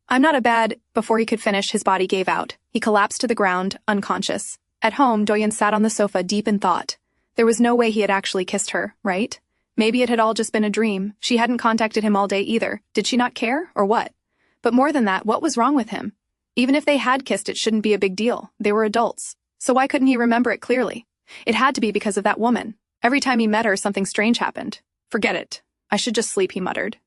I'm not a bad... Before he could finish, his body gave out. He collapsed to the ground, unconscious. At home, Doyun sat on the sofa deep in thought. There was no way he had actually kissed her, right? Maybe it had all just been a dream. She hadn't contacted him all day either. Did she not care, or what? But more than that, what was wrong with him? Even if they had kissed, it shouldn't be a big deal. They were adults. So why couldn't he remember it clearly? It had to be because of that woman. Every time he met her, something strange happened. Forget it. I should just sleep, he muttered.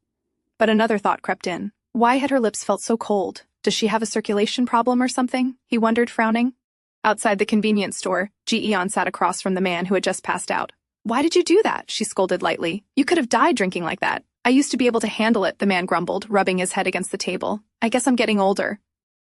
But another thought crept in. Why had her lips felt so cold? Does she have a circulation problem or something? He wondered, frowning. Outside the convenience store, Ji-eon sat across from the man who had just passed out. Why did you do that? She scolded lightly. You could have died drinking like that. I used to be able to handle it, the man grumbled, rubbing his head against the table. I guess I'm getting older.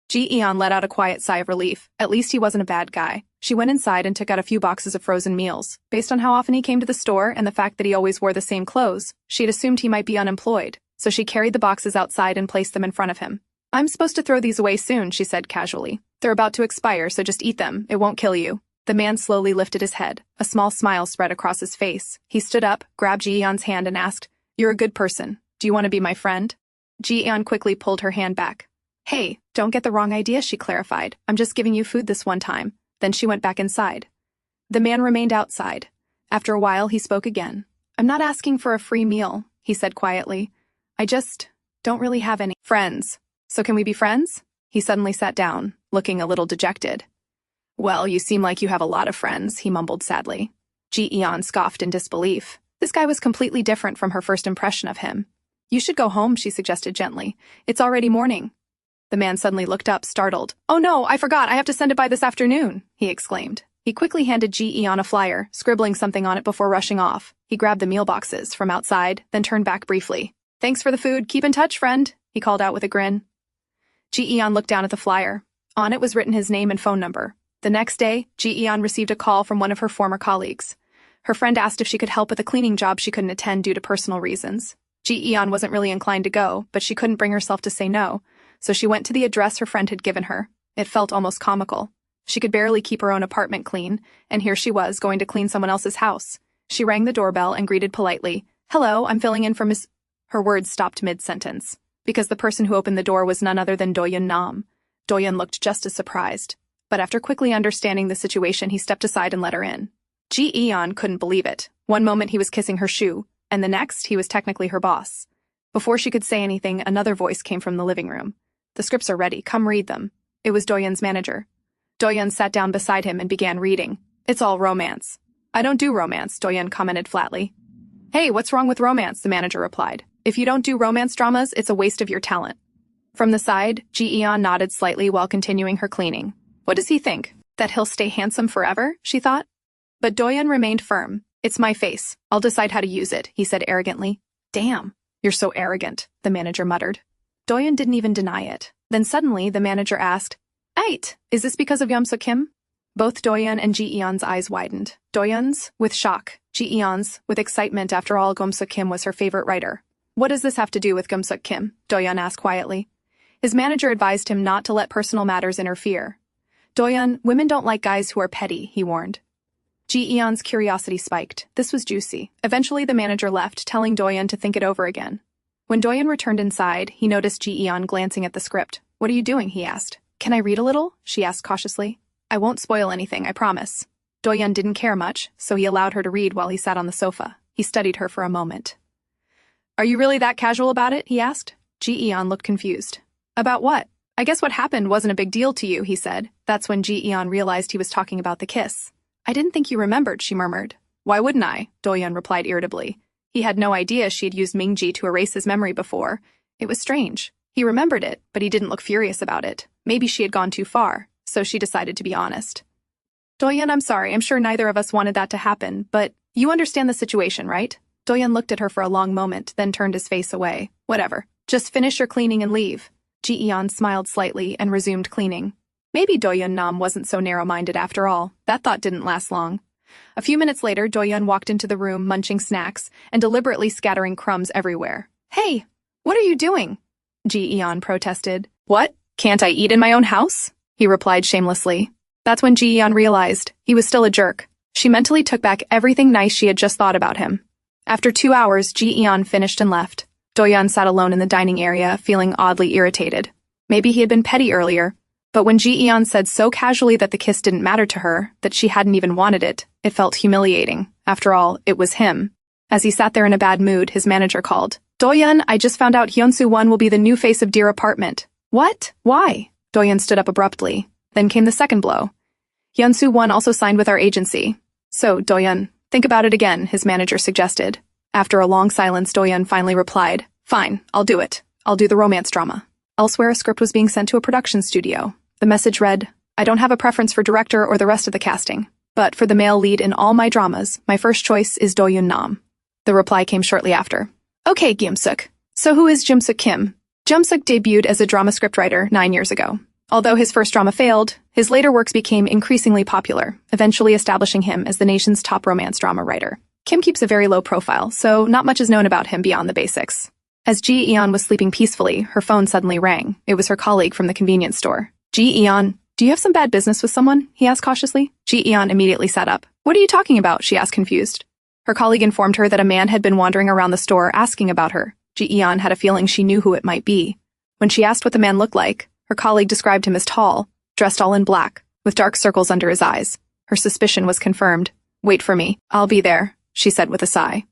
Ji-eon let out a quiet sigh of relief. At least he wasn't a bad guy. She went inside and took out a few boxes of frozen meals. Based on how often he came to the store and the fact that he always wore the same clothes, she had assumed he might be unemployed. So she carried the boxes outside and placed them in front of him. I'm supposed to throw these away soon, she said casually. They're about to expire, so just eat them. It won't kill you. The man slowly lifted his head. A small smile spread across his face. He stood up, grabbed Ji-eon's hand and asked, You're a good person. Do you want to be my friend? Ji-eon quickly pulled her hand back. Hey, don't get the wrong idea, she clarified. I'm just giving you food this one time. Then she went back inside. The man remained outside. After a while, he spoke again. I'm not asking for a free meal, he said quietly. I just don't really have any friends. So can we be friends? He suddenly sat down, looking a little dejected. Well, you seem like you have a lot of friends, he mumbled sadly. Ji-eon scoffed in disbelief. This guy was completely different from her first impression of him. You should go home, she suggested gently. It's already morning. The man suddenly looked up, startled. Oh no, I forgot, I have to send it by this afternoon, he exclaimed. He quickly handed Ji-eon a flyer, scribbling something on it before rushing off. He grabbed the meal boxes from outside, then turned back briefly. Thanks for the food, keep in touch, friend, he called out with a grin. Ji-eon looked down at the flyer. On it was written his name and phone number. The next day, Ji-eon received a call from one of her former colleagues. Her friend asked if she could help with a cleaning job she couldn't attend due to personal reasons. Ji-eon wasn't really inclined to go, but she couldn't bring herself to say no, so she went to the address her friend had given her. It felt almost comical. She could barely keep her own apartment clean, and here she was going to clean someone else's house. She rang the doorbell and greeted politely. Hello, I'm filling in for Miss... Her words stopped mid-sentence, because the person who opened the door was none other than Doyun Nam. Doyun looked just as surprised, but after quickly understanding the situation, he stepped aside and let her in. Ji-eon couldn't believe it. One moment he was kissing her shoe, and the next he was technically her boss. Before she could say anything, another voice came from the living room. The scripts are ready, come read them. It was Doyun's manager. Doyun sat down beside him and began reading. It's all romance. I don't do romance, Doyun commented flatly. Hey, what's wrong with romance, the manager replied. If you don't do romance dramas, it's a waste of your talent. From the side, Ji-eon nodded slightly while continuing her cleaning. What does he think? That he'll stay handsome forever, she thought. But Doyun remained firm. It's my face. I'll decide how to use it, he said arrogantly. Damn, you're so arrogant, the manager muttered. Doyun didn't even deny it. Then suddenly, the manager asked, Ait, is this because of Kim? Both Doyun and Ji-eon's eyes widened. Doyun's, with shock. Ji-eon's, with excitement. After all, Kim was her favorite writer. What does this have to do with Kim? Doyun asked quietly. His manager advised him not to let personal matters interfere. Doyun, women don't like guys who are petty, he warned. Ji-eon's curiosity spiked. This was juicy. Eventually, the manager left, telling Doyun to think it over again. When Doyun returned inside, he noticed Ji-eon glancing at the script. What are you doing? He asked. Can I read a little? She asked cautiously. I won't spoil anything, I promise. Doyun didn't care much, so he allowed her to read while he sat on the sofa. He studied her for a moment. Are you really that casual about it? He asked. Ji-eon looked confused. About what? I guess what happened wasn't a big deal to you, he said. That's when Ji-eon realized he was talking about the kiss. I didn't think you remembered, she murmured. Why wouldn't I? Doyun replied irritably. He had no idea she had used Mingji to erase his memory before. It was strange. He remembered it, but he didn't look furious about it. Maybe she had gone too far, so she decided to be honest. Doyun, I'm sorry, I'm sure neither of us wanted that to happen, but you understand the situation, right? Doyun looked at her for a long moment, then turned his face away. Whatever. Just finish your cleaning and leave. Ji-eon smiled slightly and resumed cleaning. Maybe Doyun Nam wasn't so narrow-minded after all. That thought didn't last long. A few minutes later, Doyun walked into the room munching snacks and deliberately scattering crumbs everywhere. Hey, what are you doing? Ji-eon protested. What? Can't I eat in my own house? He replied shamelessly. That's when Ji-eon realized he was still a jerk. She mentally took back everything nice she had just thought about him. After 2 hours, Ji-eon finished and left. Doyun sat alone in the dining area, feeling oddly irritated. Maybe he had been petty earlier, but when Ji-eon said so casually that the kiss didn't matter to her, that she hadn't even wanted it, it felt humiliating. After all, it was him. As he sat there in a bad mood, his manager called. Doyun, I just found out Hyunsu-won will be the new face of Dear Apartment. What? Why? Doyun stood up abruptly. Then came the second blow. Hyunsu-won also signed with our agency. So, Doyun, think about it again, his manager suggested. After a long silence, Doyun finally replied, Fine, I'll do it. I'll do the romance drama. Elsewhere, a script was being sent to a production studio. The message read, I don't have a preference for director or the rest of the casting, but for the male lead in all my dramas, my first choice is Doyun Nam. The reply came shortly after. Okay, Gimsuk. So who is Jimsuk Kim? Jimsuk debuted as a drama scriptwriter 9 years ago. Although his first drama failed, his later works became increasingly popular, eventually establishing him as the nation's top romance drama writer. Kim keeps a very low profile, so not much is known about him beyond the basics. As Ji-eon was sleeping peacefully, her phone suddenly rang. It was her colleague from the convenience store. Ji-eon, do you have some bad business with someone? He asked cautiously. Ji-eon immediately sat up. What are you talking about? She asked confused. Her colleague informed her that a man had been wandering around the store asking about her. Ji-eon had a feeling she knew who it might be. When she asked what the man looked like, her colleague described him as tall, dressed all in black, with dark circles under his eyes. Her suspicion was confirmed. Wait for me. I'll be there, she said with a sigh.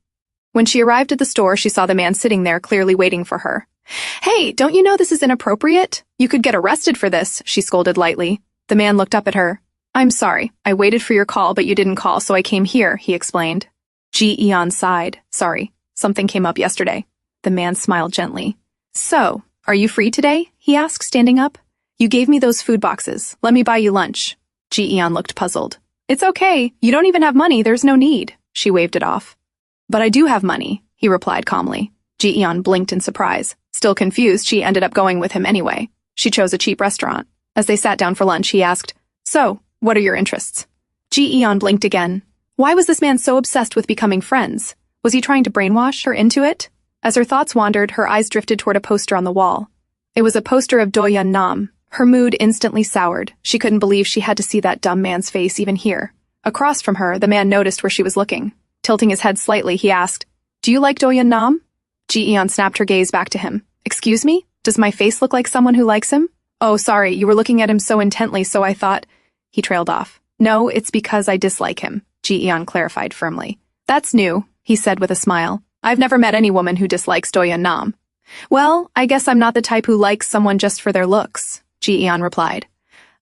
When she arrived at the store, she saw the man sitting there clearly waiting for her. Hey, don't you know this is inappropriate? You could get arrested for this, she scolded lightly. The man looked up at her. I'm sorry. I waited for your call, but you didn't call, so I came here, he explained. Ji-eon sighed. Sorry. Something came up yesterday. The man smiled gently. So, are you free today? He asked, standing up. You gave me those food boxes. Let me buy you lunch. Ji-eon looked puzzled. It's okay. You don't even have money. There's no need. She waved it off. But I do have money, he replied calmly. Ji-eon blinked in surprise. Still confused, she ended up going with him anyway. She chose a cheap restaurant. As they sat down for lunch, he asked, So, what are your interests? Ji-eon blinked again. Why was this man so obsessed with becoming friends? Was he trying to brainwash her into it? As her thoughts wandered, her eyes drifted toward a poster on the wall. It was a poster of Doyun Nam. Her mood instantly soured. She couldn't believe she had to see that dumb man's face even here. Across from her, the man noticed where she was looking. Tilting his head slightly, he asked, Do you like Doyun Nam? Ji-eon snapped her gaze back to him. Excuse me? Does my face look like someone who likes him? Oh, sorry, you were looking at him so intently, so I thought... He trailed off. No, it's because I dislike him, Ji-eon clarified firmly. That's new, he said with a smile. I've never met any woman who dislikes Doyun Nam. Well, I guess I'm not the type who likes someone just for their looks, Ji-eon replied.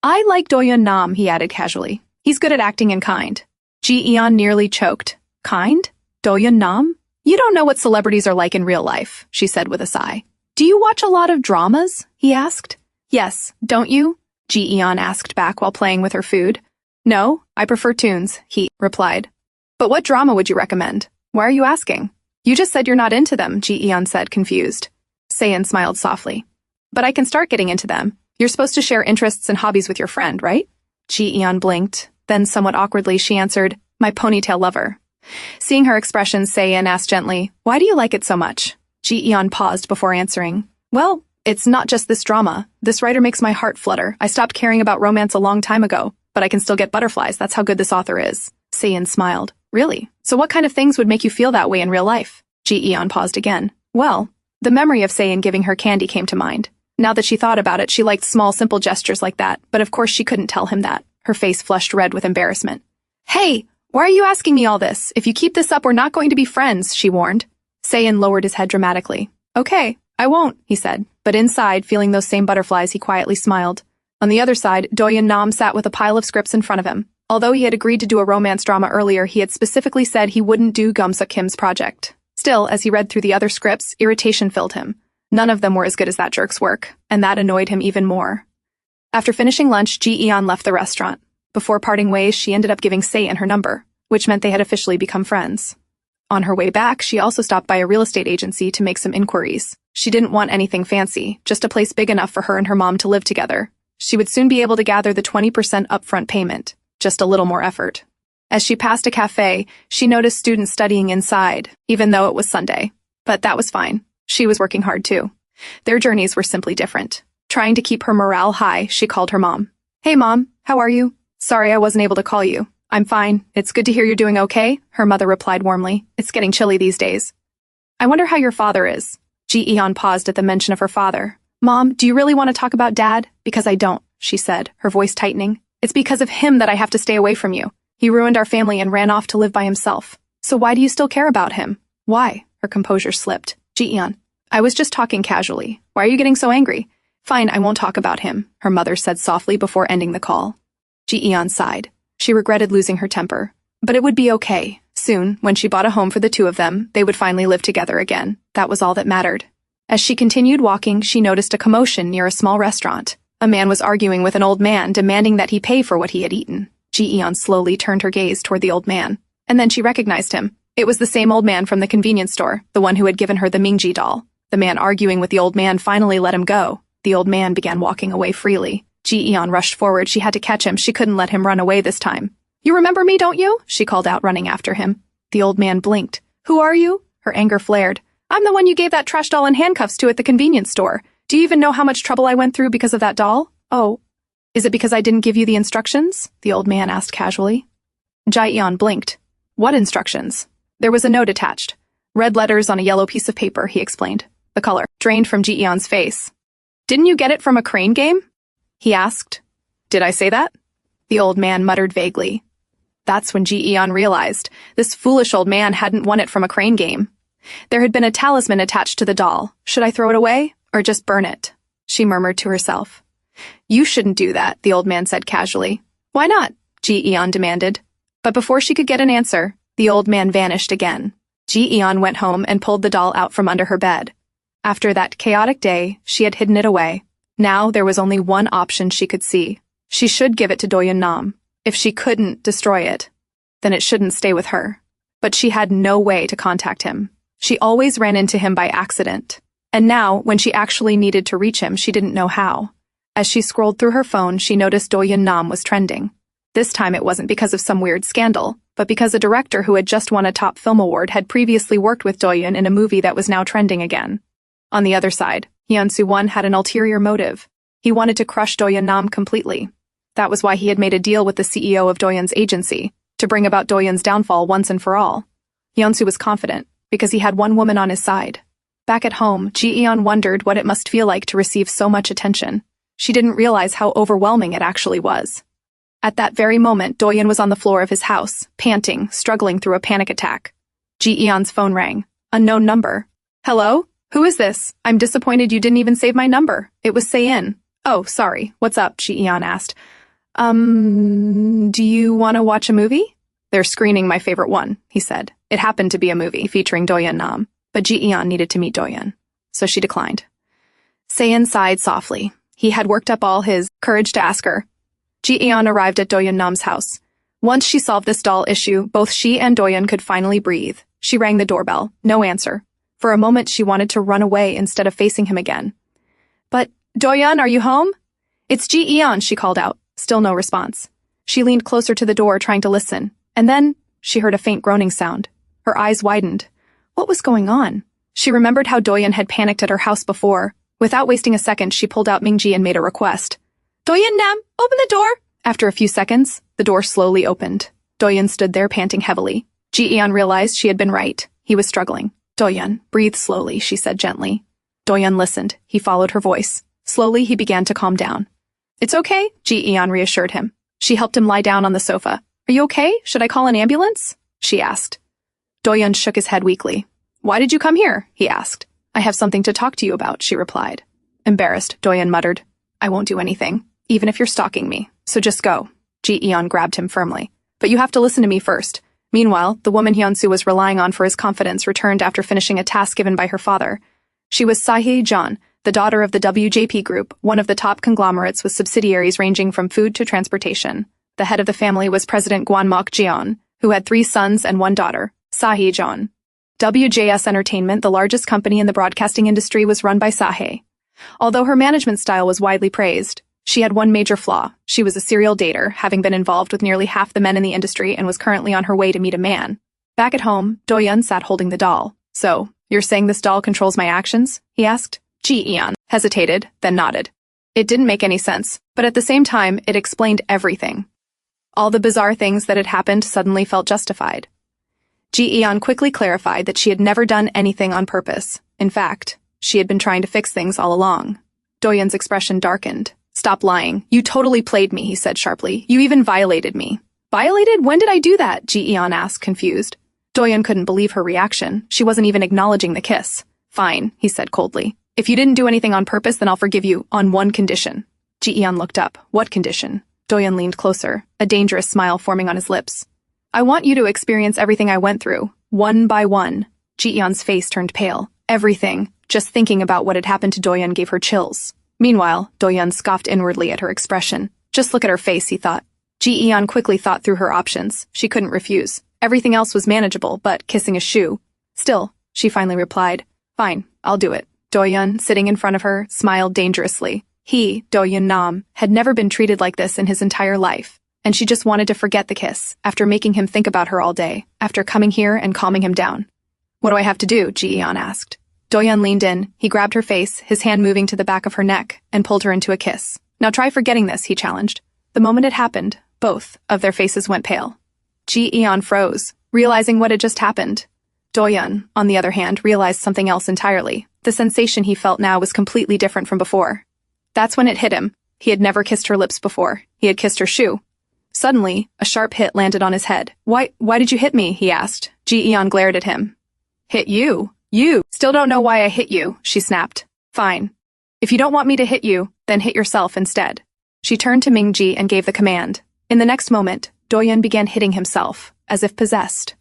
I like Doyun Nam, he added casually. He's good at acting and kind. Ji-eon nearly choked. Kind? Doyun Nam? You don't know what celebrities are like in real life, she said with a sigh. Do you watch a lot of dramas? He asked. Yes, don't you? Ji-eon asked back while playing with her food. No, I prefer tunes, he replied. But what drama would you recommend? Why are you asking? You just said you're not into them, Ji-eon said, confused. Sayin smiled softly. But I can start getting into them. You're supposed to share interests and hobbies with your friend, right? Ji-eon blinked. Then somewhat awkwardly she answered, My ponytail lover. Seeing her expression, Sayin asked gently, Why do you like it so much? Ji-eon paused before answering. Well, it's not just this drama. This writer makes my heart flutter. I stopped caring about romance a long time ago, but I can still get butterflies. That's how good this author is. Sayin smiled. Really? So what kind of things would make you feel that way in real life? Ji-eon paused again. Well, the memory of Sayin giving her candy came to mind. Now that she thought about it, she liked small, simple gestures like that, but of course she couldn't tell him that. Her face flushed red with embarrassment. Hey! Why are you asking me all this? If you keep this up, we're not going to be friends, she warned. Sayin lowered his head dramatically. Okay, I won't, he said, but inside, feeling those same butterflies, he quietly smiled. On the other side, Doyun Nam sat with a pile of scripts in front of him. Although he had agreed to do a romance drama earlier, he had specifically said he wouldn't do Gumsuk Kim's project. Still, as he read through the other scripts, irritation filled him. None of them were as good as that jerk's work, and that annoyed him even more. After finishing lunch, Ji-eon left the restaurant. Before parting ways, she ended up giving Se-in her number, which meant they had officially become friends. On her way back, she also stopped by a real estate agency to make some inquiries. She didn't want anything fancy, just a place big enough for her and her mom to live together. She would soon be able to gather the 20% upfront payment, just a little more effort. As she passed a cafe, she noticed students studying inside, even though it was Sunday. But that was fine. She was working hard too. Their journeys were simply different. Trying to keep her morale high, she called her mom. Hey mom, how are you? Sorry I wasn't able to call you. I'm fine. It's good to hear you're doing okay, her mother replied warmly. It's getting chilly these days. I wonder how your father is. Ji-eon paused at the mention of her father. Mom, do you really want to talk about Dad? Because I don't, she said, her voice tightening. It's because of him that I have to stay away from you. He ruined our family and ran off to live by himself. So why do you still care about him? Why? Her composure slipped. Ji-eon, I was just talking casually. Why are you getting so angry? Fine, I won't talk about him, her mother said softly before ending the call. Ji-eon sighed. She regretted losing her temper. But it would be okay. Soon, when she bought a home for the two of them, they would finally live together again. That was all that mattered. As she continued walking, she noticed a commotion near a small restaurant. A man was arguing with an old man, demanding that he pay for what he had eaten. Ji-eon slowly turned her gaze toward the old man. And then she recognized him. It was the same old man from the convenience store, the one who had given her the Mingji doll. The man arguing with the old man finally let him go. The old man began walking away freely. Ji-eon rushed forward. She had to catch him. She couldn't let him run away this time. You remember me, don't you? She called out, running after him. The old man blinked. Who are you? Her anger flared. I'm the one you gave that trash doll in handcuffs to at the convenience store. Do you even know how much trouble I went through because of that doll? Oh, is it because I didn't give you the instructions? The old man asked casually. Ji-eon blinked. What instructions? There was a note attached. Red letters on a yellow piece of paper, he explained. The color drained from Ji-eon's face. Didn't you get it from a crane game? He asked. Did I say that? The old man muttered vaguely. That's when Ji-eon realized this foolish old man hadn't won it from a crane game. There had been a talisman attached to the doll. Should I throw it away or just burn it? She murmured to herself. You shouldn't do that, the old man said casually. Why not? Ji-eon demanded. But before she could get an answer, the old man vanished again. Ji-eon went home and pulled the doll out from under her bed. After that chaotic day, she had hidden it away. Now there was only one option she could see. She should give it to Doyun Nam. If she couldn't destroy it, then it shouldn't stay with her. But she had no way to contact him. She always ran into him by accident. And now, when she actually needed to reach him, she didn't know how. As she scrolled through her phone, she noticed Doyun Nam was trending. This time it wasn't because of some weird scandal, but because a director who had just won a top film award had previously worked with Doyun in a movie that was now trending again. On the other side, Hyun Soo-won had an ulterior motive. He wanted to crush Doyun Nam completely. That was why he had made a deal with the CEO of Doyun's agency, to bring about Doyun's downfall once and for all. Hyun-soo was confident, because he had one woman on his side. Back at home, Ji-eon wondered what it must feel like to receive so much attention. She didn't realize how overwhelming it actually was. At that very moment, Doyun was on the floor of his house, panting, struggling through a panic attack. Ji-eon's phone rang. Unknown number. Hello? Who is this? I'm disappointed you didn't even save my number. It was Se-in. Oh, sorry. What's up? Ji-eon asked. Do you want to watch a movie? They're screening my favorite one, he said. It happened to be a movie featuring Doyun Nam, but Ji-eon needed to meet Doyun, so she declined. Se-in sighed softly. He had worked up all his courage to ask her. Ji-eon arrived at Doyun Nam's house. Once she solved this doll issue, both she and Doyun could finally breathe. She rang the doorbell. No answer. For a moment, she wanted to run away instead of facing him again. But, Doyun, are you home? It's Ji-eon, she called out. Still no response. She leaned closer to the door, trying to listen. And then, she heard a faint groaning sound. Her eyes widened. What was going on? She remembered how Doyun had panicked at her house before. Without wasting a second, she pulled out Mingji and made a request. Doyun Nam, open the door! After a few seconds, the door slowly opened. Doyun stood there, panting heavily. Ji-eon realized she had been right. He was struggling. Doyun, breathe slowly, she said gently. Doyun listened. He followed her voice. Slowly, he began to calm down. It's okay, Ji-eon reassured him. She helped him lie down on the sofa. Are you okay? Should I call an ambulance? She asked. Doyun shook his head weakly. Why did you come here? He asked. I have something to talk to you about, she replied. Embarrassed, Doyun muttered. I won't do anything, even if you're stalking me, so just go. Ji-eon grabbed him firmly. But you have to listen to me first. Meanwhile, the woman Hyunsu was relying on for his confidence returned after finishing a task given by her father. She was Sae-jeon, the daughter of the WJP Group, one of the top conglomerates with subsidiaries ranging from food to transportation. The head of the family was President Gwanmok Ji-eon, who had 3 sons and 1 daughter, Sae-jeon. WJS Entertainment, the largest company in the broadcasting industry, was run by Sae. Although her management style was widely praised, she had one major flaw. She was a serial dater, having been involved with nearly half the men in the industry and was currently on her way to meet a man. Back at home, Doyun sat holding the doll. So, you're saying this doll controls my actions? He asked. Ji-eon hesitated, then nodded. It didn't make any sense, but at the same time, it explained everything. All the bizarre things that had happened suddenly felt justified. Ji-eon quickly clarified that she had never done anything on purpose. In fact, she had been trying to fix things all along. Doyun's expression darkened. Stop lying. You totally played me, he said sharply. You even violated me. Violated? When did I do that? Ji-eon asked, confused. Doyun couldn't believe her reaction. She wasn't even acknowledging the kiss. Fine, he said coldly. If you didn't do anything on purpose, then I'll forgive you, on one condition. Ji-eon looked up. What condition? Doyun leaned closer, a dangerous smile forming on his lips. I want you to experience everything I went through, one by one. Ji-eon's face turned pale. Everything. Just thinking about what had happened to Doyun gave her chills. Meanwhile, Doyun scoffed inwardly at her expression. Just look at her face, he thought. Ji-eon quickly thought through her options. She couldn't refuse. Everything else was manageable, but kissing a shoe. Still, she finally replied. Fine, I'll do it. Doyun, sitting in front of her, smiled dangerously. He, Doyun Nam, had never been treated like this in his entire life, and she just wanted to forget the kiss, after making him think about her all day, after coming here and calming him down. What do I have to do? Ji-eon asked. Doyun leaned in, he grabbed her face, his hand moving to the back of her neck, and pulled her into a kiss. Now try forgetting this, he challenged. The moment it happened, both of their faces went pale. Ji-eon froze, realizing what had just happened. Doyun, on the other hand, realized something else entirely. The sensation he felt now was completely different from before. That's when it hit him. He had never kissed her lips before. He had kissed her shoe. Suddenly, a sharp hit landed on his head. Why did you hit me? He asked. Ji-eon glared at him. Hit you? You still don't know why I hit you, she snapped. Fine. If you don't want me to hit you, then hit yourself instead. She turned to Ming-ji and gave the command. In the next moment, Doyun began hitting himself, as if possessed.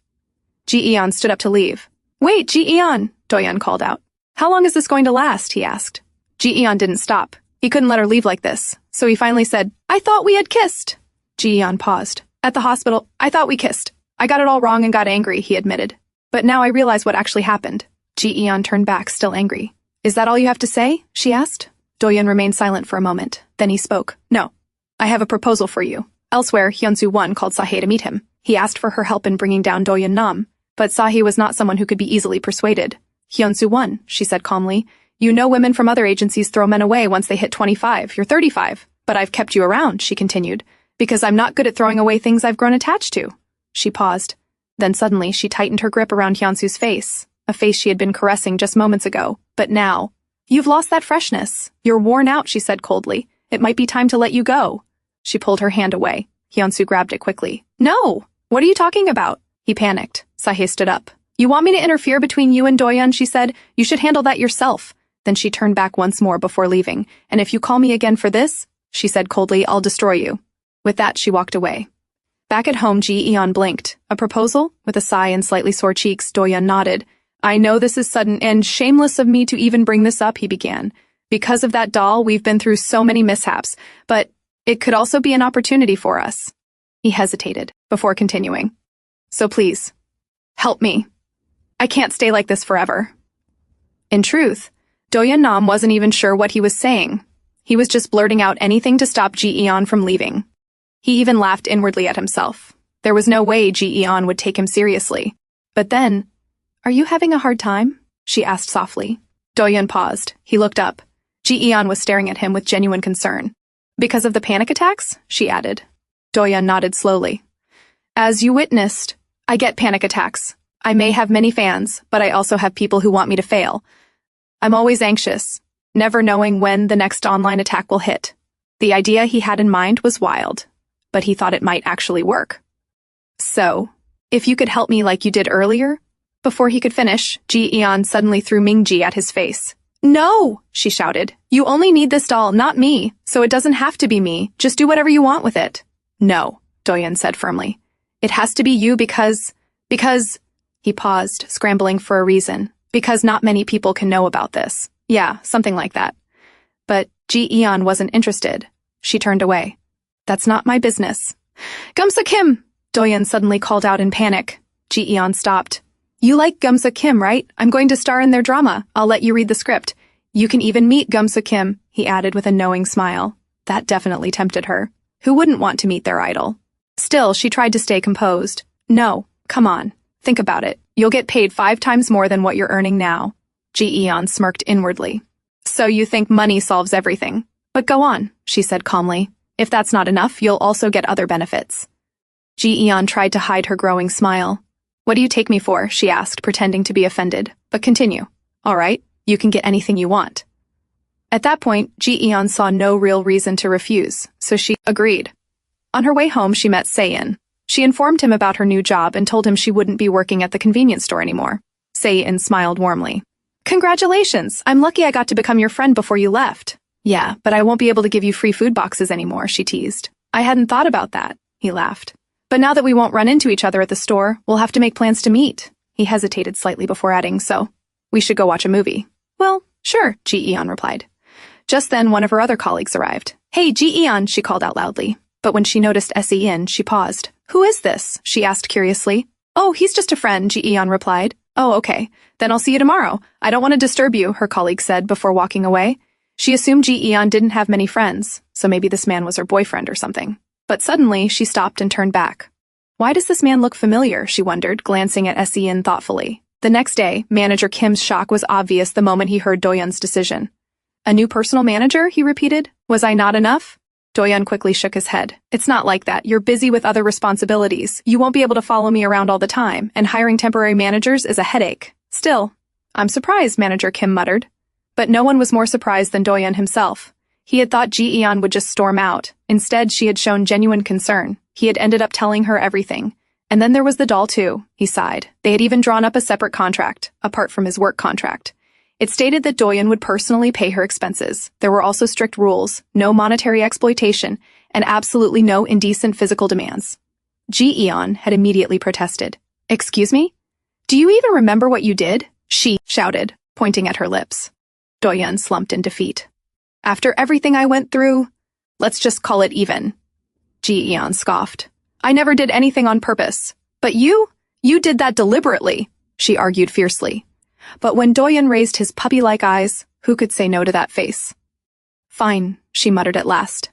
Ji-eon stood up to leave. Wait, Ji-eon, Doyun called out. How long is this going to last? He asked. Ji-eon didn't stop. He couldn't let her leave like this, so he finally said, I thought we had kissed. Ji-eon paused. At the hospital, I thought we kissed. I got it all wrong and got angry, he admitted. But now I realize what actually happened. Ji-eon turned back, still angry. Is that all you have to say? She asked. Doyun remained silent for a moment. Then he spoke. No. I have a proposal for you. Elsewhere, Hyunsu-won called Sae to meet him. He asked for her help in bringing down Doyun Nam, but Sae was not someone who could be easily persuaded. Hyunsu-won, she said calmly. You know women from other agencies throw men away once they hit 25. You're 35. But I've kept you around, she continued, because I'm not good at throwing away things I've grown attached to. She paused. Then suddenly she tightened her grip around Hyunsu's face, a face she had been caressing just moments ago. But now, you've lost that freshness. You're worn out, she said coldly. It might be time to let you go. She pulled her hand away. Hyunsu grabbed it quickly. No! What are you talking about? He panicked. Sae stood up. You want me to interfere between you and Doyun, she said. You should handle that yourself. Then she turned back once more before leaving. And if you call me again for this, she said coldly, I'll destroy you. With that, she walked away. Back at home, Ji-eon blinked. A proposal? With a sigh and slightly sore cheeks, Doyun nodded. I know this is sudden and shameless of me to even bring this up, he began. Because of that doll, we've been through so many mishaps, but it could also be an opportunity for us. He hesitated before continuing. So please, help me. I can't stay like this forever. In truth, Doyun Nam wasn't even sure what he was saying. He was just blurting out anything to stop Ji-eon from leaving. He even laughed inwardly at himself. There was no way Ji-eon would take him seriously. But then, are you having a hard time? She asked softly. Doyun paused. He looked up. Ji-eon was staring at him with genuine concern. Because of the panic attacks? She added. Doyun nodded slowly. As you witnessed, I get panic attacks. I may have many fans, but I also have people who want me to fail. I'm always anxious, never knowing when the next online attack will hit. The idea he had in mind was wild, but he thought it might actually work. So, if you could help me like you did earlier, Before he could finish, Ji-eon suddenly threw Ming-ji at his face. "No!" she shouted. "You only need this doll, not me, so it doesn't have to be me. Just do whatever you want with it." "No," Doyun said firmly. "It has to be you because... He paused, scrambling for a reason. "Because not many people can know about this." Yeah, something like that. But Ji-eon wasn't interested. She turned away. "That's not my business." "Gumsa Kim!" Doyun suddenly called out in panic. Ji-eon stopped. "You like Gumsa Kim, right? I'm going to star in their drama. I'll let you read the script. You can even meet Gumsa Kim," he added with a knowing smile. That definitely tempted her. Who wouldn't want to meet their idol? Still, she tried to stay composed. "No, come on. Think about it. You'll get paid 5 times more than what you're earning now." Ji-eon smirked inwardly. "So you think money solves everything? But go on," she said calmly. "If that's not enough, you'll also get other benefits." Ji-eon tried to hide her growing smile. "What do you take me for?" she asked, pretending to be offended. "But continue." "All right, you can get anything you want." At that point, Ji-eon saw no real reason to refuse, so she agreed. On her way home, she met Se-in. She informed him about her new job and told him she wouldn't be working at the convenience store anymore. Se-in smiled warmly. "Congratulations! I'm lucky I got to become your friend before you left." "Yeah, but I won't be able to give you free food boxes anymore," she teased. "I hadn't thought about that," he laughed. "But now that we won't run into each other at the store, we'll have to make plans to meet." He hesitated slightly before adding, "So, we should go watch a movie." "Well, sure," Ji-eon replied. Just then, one of her other colleagues arrived. "Hey, Ji-eon," she called out loudly. But when she noticed Se-in, she paused. "Who is this?" she asked curiously. "Oh, he's just a friend," Ji-eon replied. "Oh, okay. Then I'll see you tomorrow. I don't want to disturb you," her colleague said before walking away. She assumed Ji-eon didn't have many friends, so maybe this man was her boyfriend or something. But suddenly, she stopped and turned back. Why does this man look familiar, she wondered, glancing at Se-in thoughtfully. The next day, Manager Kim's shock was obvious the moment he heard Doyun's decision. "A new personal manager?" he repeated. "Was I not enough?" Doyun quickly shook his head. "It's not like that. You're busy with other responsibilities. You won't be able to follow me around all the time, and hiring temporary managers is a headache." "Still, I'm surprised," Manager Kim muttered. But no one was more surprised than Doyun himself. He had thought Ji-eon would just storm out. Instead, she had shown genuine concern. He had ended up telling her everything. And then there was the doll too, he sighed. They had even drawn up a separate contract, apart from his work contract. It stated that Doyun would personally pay her expenses. There were also strict rules, no monetary exploitation, and absolutely no indecent physical demands. Ji-eon had immediately protested. "Excuse me? Do you even remember what you did?" she shouted, pointing at her lips. Doyun slumped in defeat. "After everything I went through, let's just call it even." Ji-eon scoffed. "I never did anything on purpose. But you did that deliberately," she argued fiercely. But when Doyun raised his puppy-like eyes, who could say no to that face? "Fine," she muttered at last.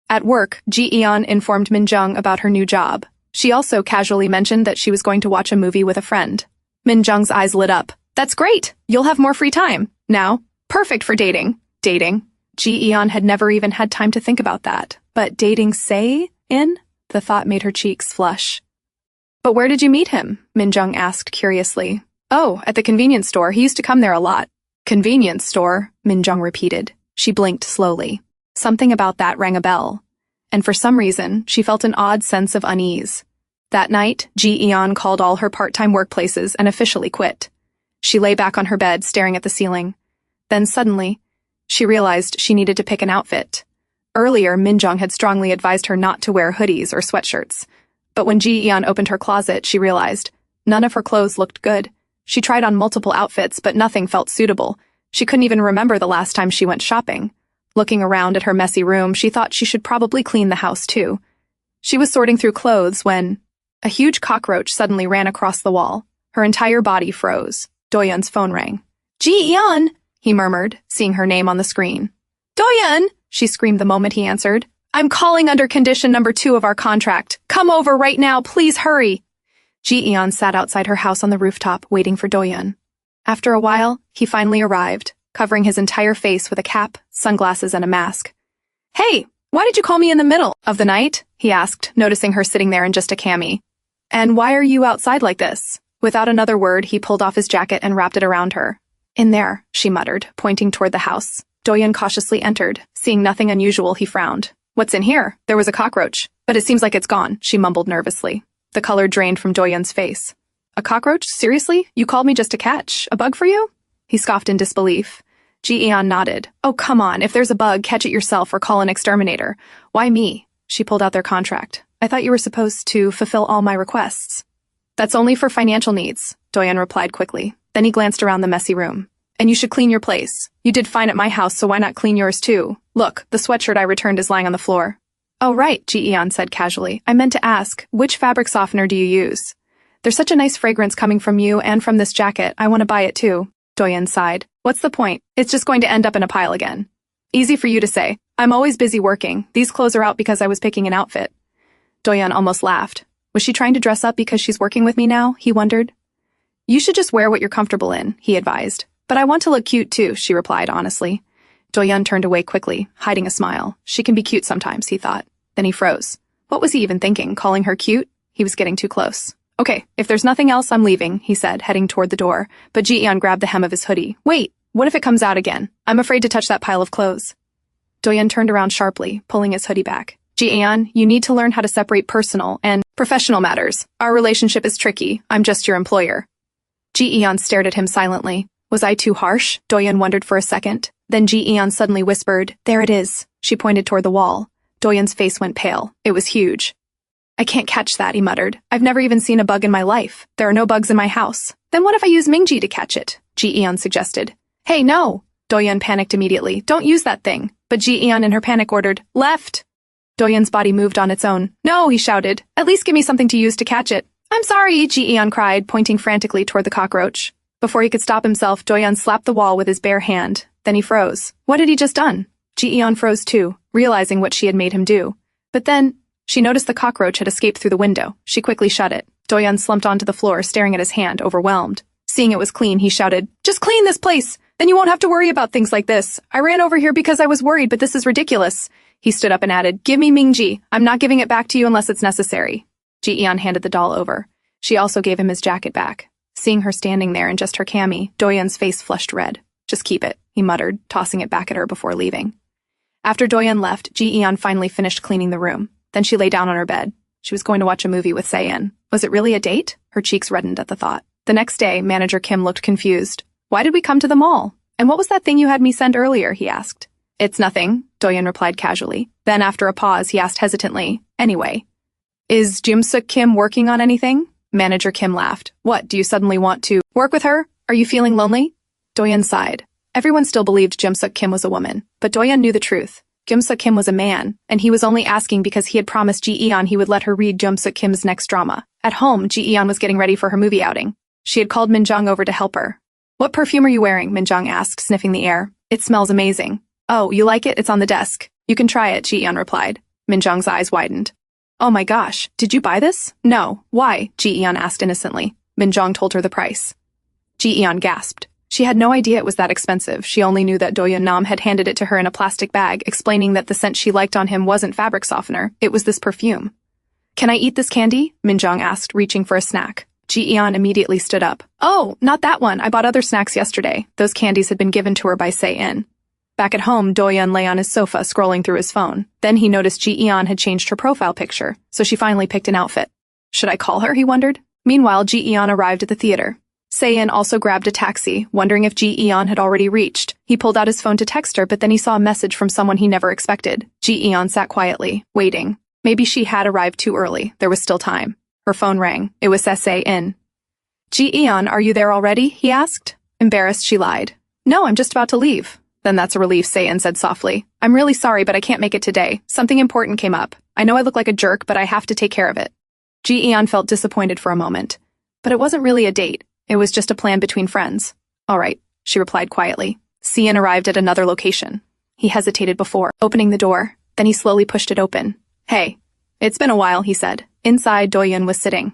At work, Ji-eon informed Min-jung about her new job. She also casually mentioned that she was going to watch a movie with a friend. Min-jung's eyes lit up. "That's great! You'll have more free time. Now, perfect for dating." Dating? Ji-eon had never even had time to think about that. But dating Se-in? The thought made her cheeks flush. "But where did you meet him?" Min-jung asked curiously. "Oh, at the convenience store. He used to come there a lot." "Convenience store?" Min-jung repeated. She blinked slowly. Something about that rang a bell. And for some reason, she felt an odd sense of unease. That night, Ji-eon called all her part-time workplaces and officially quit. She lay back on her bed, staring at the ceiling. Then suddenly, she realized she needed to pick an outfit. Earlier, Min-jung had strongly advised her not to wear hoodies or sweatshirts. But when Ji-eon opened her closet, she realized none of her clothes looked good. She tried on multiple outfits, but nothing felt suitable. She couldn't even remember the last time she went shopping. Looking around at her messy room, she thought she should probably clean the house too. She was sorting through clothes when a huge cockroach suddenly ran across the wall. Her entire body froze. Doyun's phone rang. "Ji-eon!" he murmured, seeing her name on the screen. "Doyun!" she screamed the moment he answered. "I'm calling under condition number 2 of our contract. Come over right now, please hurry." Ji-eon sat outside her house on the rooftop, waiting for Doyun. After a while, he finally arrived, covering his entire face with a cap, sunglasses, and a mask. "Hey, why did you call me in the middle of the night?" he asked, noticing her sitting there in just a cami. "And why are you outside like this?" Without another word, he pulled off his jacket and wrapped it around her. "In there," she muttered, pointing toward the house. Doyun cautiously entered. Seeing nothing unusual, he frowned. "What's in here? There was a cockroach. But it seems like it's gone," she mumbled nervously. The color drained from Doyun's face. A cockroach? Seriously? You called me just to catch a bug for you? He scoffed in disbelief. Ji-eon nodded. Oh, come on. If there's a bug, catch it yourself or call an exterminator. Why me? She pulled out their contract. I thought you were supposed to fulfill all my requests. That's only for financial needs, Doyun replied quickly. Then he glanced around the messy room. And you should clean your place. You did fine at my house, so why not clean yours too? Look, the sweatshirt I returned is lying on the floor. Oh, right, Ji-eon said casually. I meant to ask, which fabric softener do you use? There's such a nice fragrance coming from you and from this jacket. I want to buy it too. Doyun sighed. What's the point? It's just going to end up in a pile again. Easy for you to say. I'm always busy working. These clothes are out because I was picking an outfit. Doyun almost laughed. Was she trying to dress up because she's working with me now? He wondered. You should just wear what you're comfortable in, he advised. But I want to look cute too, she replied honestly. Doyun turned away quickly, hiding a smile. She can be cute sometimes, he thought. Then he froze. What was he even thinking, calling her cute? He was getting too close. Okay, if there's nothing else, I'm leaving, he said, heading toward the door. But Ji-eon grabbed the hem of his hoodie. Wait, what if it comes out again? I'm afraid to touch that pile of clothes. Doyun turned around sharply, pulling his hoodie back. Ji-eon, you need to learn how to separate personal and professional matters. Our relationship is tricky. I'm just your employer. Ji-eon stared at him silently. Was I too harsh? Doyun wondered for a second. Then Ji-eon suddenly whispered, There it is. She pointed toward the wall. Doyun's face went pale. It was huge. I can't catch that, he muttered. I've never even seen a bug in my life. There are no bugs in my house. Then what if I use Mingji to catch it? Ji-eon suggested. Hey, no! Doyun panicked immediately. Don't use that thing. But Ji-eon in her panic ordered, Left! Doyun's body moved on its own. No, he shouted. At least give me something to use to catch it. I'm sorry, Ji-eon cried, pointing frantically toward the cockroach. Before he could stop himself, Doyun slapped the wall with his bare hand. Then he froze. What had he just done? Ji-eon froze too, realizing what she had made him do. But then, she noticed the cockroach had escaped through the window. She quickly shut it. Doyun slumped onto the floor, staring at his hand, overwhelmed. Seeing it was clean, he shouted, Just clean this place! Then you won't have to worry about things like this. I ran over here because I was worried, but this is ridiculous. He stood up and added, Give me Mingji. I'm not giving it back to you unless it's necessary. Ji-eon handed the doll over. She also gave him his jacket back. Seeing her standing there in just her cami, Doyun's face flushed red. Just keep it, he muttered, tossing it back at her before leaving. After Doyun left, Ji-eon finally finished cleaning the room. Then she lay down on her bed. She was going to watch a movie with Se-in. Was it really a date? Her cheeks reddened at the thought. The next day, Manager Kim looked confused. Why did we come to the mall? And what was that thing you had me send earlier? He asked. It's nothing, Doyun replied casually. Then after a pause, he asked hesitantly, Anyway, is Jim-suk Kim working on anything? Manager Kim laughed. What, do you suddenly want to work with her? Are you feeling lonely? Doyun sighed. Everyone still believed Jim-suk Kim was a woman, but Doyun knew the truth. Jim-suk Kim was a man, and he was only asking because he had promised Ji-eon he would let her read Jim-suk Kim's next drama. At home, Ji-eon was getting ready for her movie outing. She had called Min-jung over to help her. What perfume are you wearing? Min-jung asked, sniffing the air. It smells amazing. Oh, you like it? It's on the desk. You can try it, Ji-eon replied. Min-jung's eyes widened. Oh my gosh, did you buy this? No. Why? Ji-eon asked innocently. Min-jung told her the price. Ji-eon gasped. She had no idea it was that expensive. She only knew that Doyun Nam had handed it to her in a plastic bag, explaining that the scent she liked on him wasn't fabric softener, it was this perfume. Can I eat this candy? Min-jung asked, reaching for a snack. Ji-eon immediately stood up. Oh, not that one. I bought other snacks yesterday. Those candies had been given to her by Se-in. Back at home, Doyun lay on his sofa, scrolling through his phone. Then he noticed Ji-eon had changed her profile picture, so she finally picked an outfit. Should I call her, he wondered. Meanwhile, Ji-eon arrived at the theater. Se-in also grabbed a taxi, wondering if Ji-eon had already reached. He pulled out his phone to text her, but then he saw a message from someone he never expected. Ji-eon sat quietly, waiting. Maybe she had arrived too early. There was still time. Her phone rang. It was Se-in. Ji-eon, are you there already? He asked. Embarrassed, she lied. No, I'm just about to leave. Then that's a relief, Se-in said softly. I'm really sorry, but I can't make it today. Something important came up. I know I look like a jerk, but I have to take care of it. Ji-eon felt disappointed for a moment. But it wasn't really a date. It was just a plan between friends. All right, she replied quietly. Se-in arrived at another location. He hesitated before opening the door. Then he slowly pushed it open. Hey, it's been a while, he said. Inside, Doyun was sitting.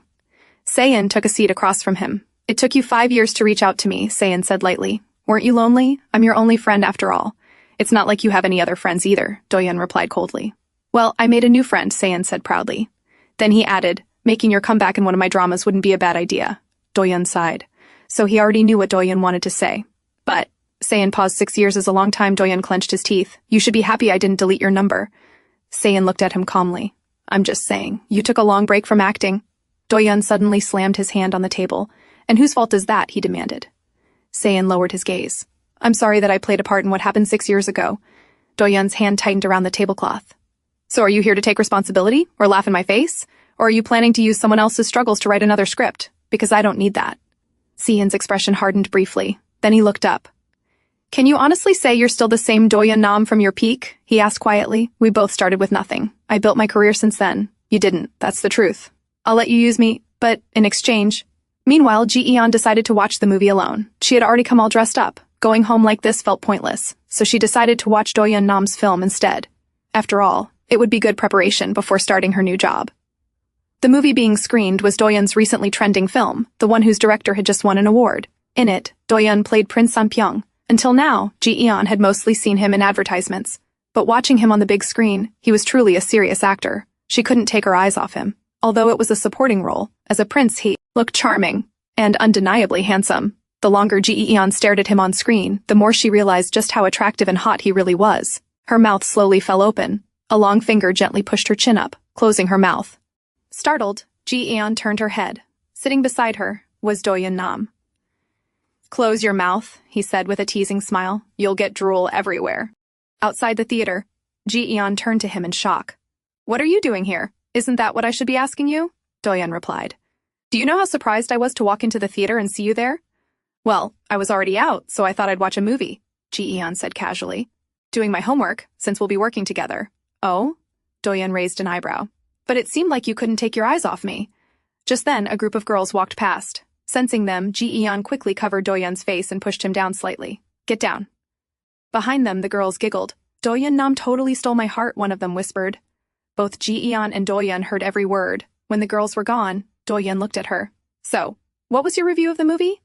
Se-in took a seat across from him. It took you 5 years to reach out to me, Se-in said lightly. Weren't you lonely? I'm your only friend after all. It's not like you have any other friends either, Doyun replied coldly. Well, I made a new friend, Se-in said proudly. Then he added, making your comeback in one of my dramas wouldn't be a bad idea. Doyun sighed. So he already knew what Doyun wanted to say. But, Se-in paused. 6 years is a long time. Doyun clenched his teeth. You should be happy I didn't delete your number. Se-in looked at him calmly. I'm just saying, you took a long break from acting. Doyun suddenly slammed his hand on the table. And whose fault is that, he demanded. Se-in lowered his gaze. I'm sorry that I played a part in what happened 6 years ago. Doyun's hand tightened around the tablecloth. So are you here to take responsibility, or laugh in my face? Or are you planning to use someone else's struggles to write another script? Because I don't need that. Se-in's expression hardened briefly. Then he looked up. Can you honestly say you're still the same Doyun Nam from your peak? He asked quietly. We both started with nothing. I built my career since then. You didn't. That's the truth. I'll let you use me, but in exchange. Meanwhile, Ji-eon decided to watch the movie alone. She had already come all dressed up. Going home like this felt pointless, so she decided to watch Doyun Nam's film instead. After all, it would be good preparation before starting her new job. The movie being screened was Doyun's recently trending film, the one whose director had just won an award. In it, Doyun played Prince Sampyeong. Until now, Ji-eon had mostly seen him in advertisements, but watching him on the big screen, he was truly a serious actor. She couldn't take her eyes off him. Although it was a supporting role, as a prince he looked charming and undeniably handsome. The longer Ji-eon stared at him on screen, the more she realized just how attractive and hot he really was. Her mouth slowly fell open. A long finger gently pushed her chin up, closing her mouth. Startled, Ji-eon turned her head. Sitting beside her was Doyun Nam. Close your mouth, he said with a teasing smile. You'll get drool everywhere. Outside the theater, Ji-eon turned to him in shock. What are you doing here? Isn't that what I should be asking you? Doyun replied. Do you know how surprised I was to walk into the theater and see you there? Well, I was already out, so I thought I'd watch a movie, Ji-eon said casually. Doing my homework, since we'll be working together. Oh? Doyun raised an eyebrow. But it seemed like you couldn't take your eyes off me. Just then, a group of girls walked past. Sensing them, Ji-eon quickly covered Doyun's face and pushed him down slightly. Get down. Behind them, the girls giggled. Doyun Nam totally stole my heart, one of them whispered. Both Ji-eon and Doyun heard every word. When the girls were gone, Doyun looked at her. So, what was your review of the movie?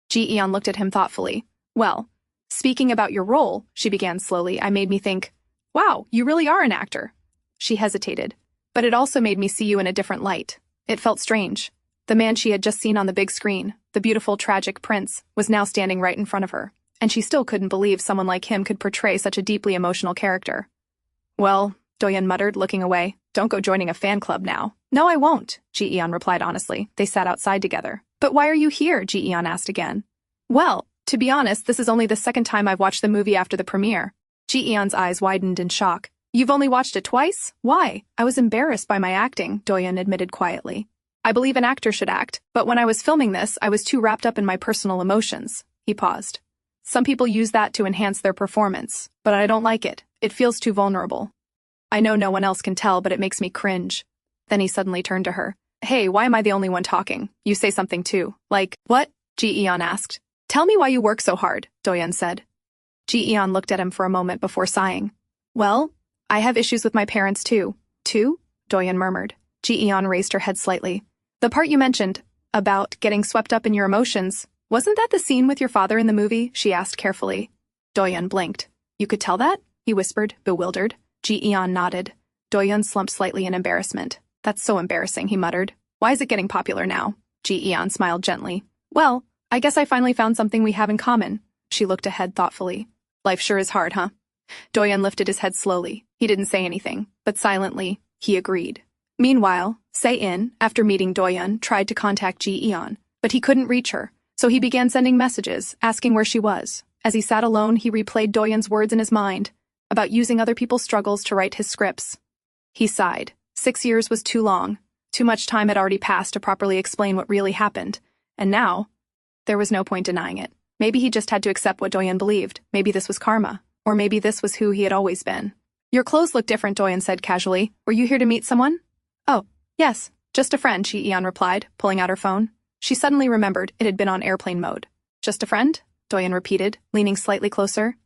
Ji-eon looked at him thoughtfully. Well, speaking about your role, she began slowly, I made me think, wow, you really are an actor. She hesitated. But it also made me see you in a different light. It felt strange. The man she had just seen on the big screen, the beautiful, tragic prince, was now standing right in front of her, and she still couldn't believe someone like him could portray such a deeply emotional character. Well, Doyun muttered, looking away, don't go joining a fan club now. No, I won't, Ji-eon replied honestly. They sat outside together. But why are you here? Ji-eon asked again. Well, to be honest, this is only the second time I've watched the movie after the premiere. Ji-eon's eyes widened in shock. You've only watched it twice? Why? I was embarrassed by my acting, Doyun admitted quietly. I believe an actor should act, but when I was filming this, I was too wrapped up in my personal emotions. He paused. Some people use that to enhance their performance, but I don't like it. It feels too vulnerable. I know no one else can tell, but it makes me cringe. Then he suddenly turned to her. Hey, why am I the only one talking? You say something too. Like, what? Ji-eon asked. Tell me why you work so hard, Doyun said. Ji-eon looked at him for a moment before sighing. Well, I have issues with my parents too. Too? Doyun murmured. Ji-eon raised her head slightly. The part you mentioned, about getting swept up in your emotions, wasn't that the scene with your father in the movie? She asked carefully. Doyun blinked. You could tell that? He whispered, bewildered. Ji-eon nodded. Doyun slumped slightly in embarrassment. That's so embarrassing, he muttered. Why is it getting popular now? Ji-eon smiled gently. Well, I guess I finally found something we have in common. She looked ahead thoughtfully. Life sure is hard, huh? Doyun lifted his head slowly. He didn't say anything, but silently, he agreed. Meanwhile, Se-in, after meeting Doyun, tried to contact Ji-eon, but he couldn't reach her, so he began sending messages, asking where she was. As he sat alone, he replayed Doyun's words in his mind, about using other people's struggles to write his scripts. He sighed. 6 years was too long. Too much time had already passed to properly explain what really happened, and now, there was no point denying it. Maybe he just had to accept what Doyun believed. Maybe this was karma, or maybe this was who he had always been. Your clothes look different, Doyun said casually. Were you here to meet someone? Oh, yes, just a friend, Ji-eon replied, pulling out her phone. She suddenly remembered it had been on airplane mode. Just a friend? Doyun repeated, leaning slightly closer.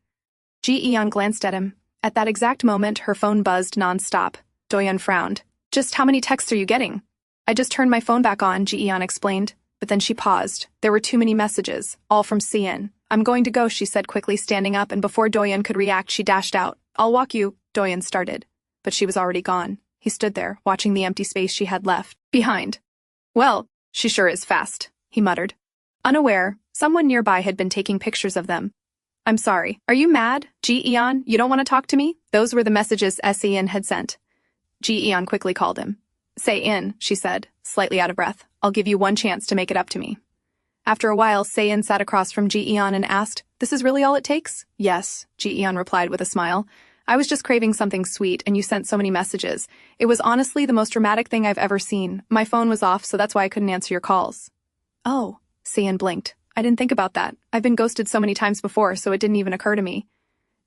Ji-eon glanced at him. At that exact moment, her phone buzzed non-stop. Doyun frowned. Just how many texts are you getting? I just turned my phone back on, Ji-eon explained. But then she paused. There were too many messages, all from Se-in. I'm going to go, she said quickly, standing up, and before Doyun could react, she dashed out. I'll walk you, Doyun started. But she was already gone. He stood there, watching the empty space she had left behind. Well, she sure is fast, he muttered. Unaware, someone nearby had been taking pictures of them. I'm sorry. Are you mad? Ji-eon, you don't want to talk to me? Those were the messages Se-in had sent. Ji-eon quickly called him. Se-in, she said, slightly out of breath. I'll give you one chance to make it up to me. After a while, Se-in sat across from Ji-eon and asked, "This is really all it takes?" "Yes," Ji-eon replied with a smile. "I was just craving something sweet, and you sent so many messages. It was honestly the most dramatic thing I've ever seen. My phone was off, so that's why I couldn't answer your calls." "Oh," Se-in blinked. "I didn't think about that. I've been ghosted so many times before, so it didn't even occur to me."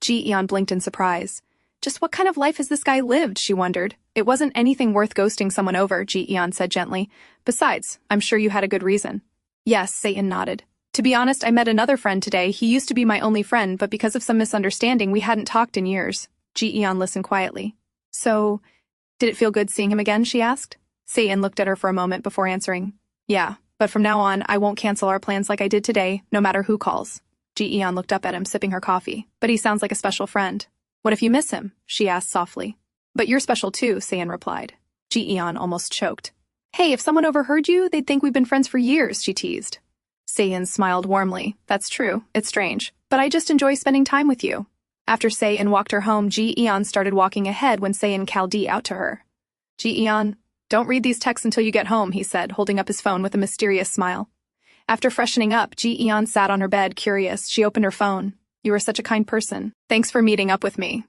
Ji-eon blinked in surprise. Just what kind of life has this guy lived, she wondered. "It wasn't anything worth ghosting someone over," Ji-eon said gently. "Besides, I'm sure you had a good reason." "Yes," Se-in nodded. "To be honest, I met another friend today. He used to be my only friend, but because of some misunderstanding, we hadn't talked in years." Ji-eon listened quietly. "So, did it feel good seeing him again?" she asked. Se-in looked at her for a moment before answering. "Yeah, but from now on, I won't cancel our plans like I did today, no matter who calls." Ji-eon looked up at him, sipping her coffee. "But he sounds like a special friend." "What if you miss him?" she asked softly. "But you're special too," Se-in replied. Ji-eon almost choked. "Hey, if someone overheard you, they'd think we've been friends for years," she teased. Se-in smiled warmly. "That's true. It's strange. But I just enjoy spending time with you." After Se-in walked her home, Ji-eon started walking ahead when Se-in called Dee out to her. "Ji-eon, don't read these texts until you get home," he said, holding up his phone with a mysterious smile. After freshening up, Ji-eon sat on her bed, curious. She opened her phone. "You are such a kind person. Thanks for meeting up with me.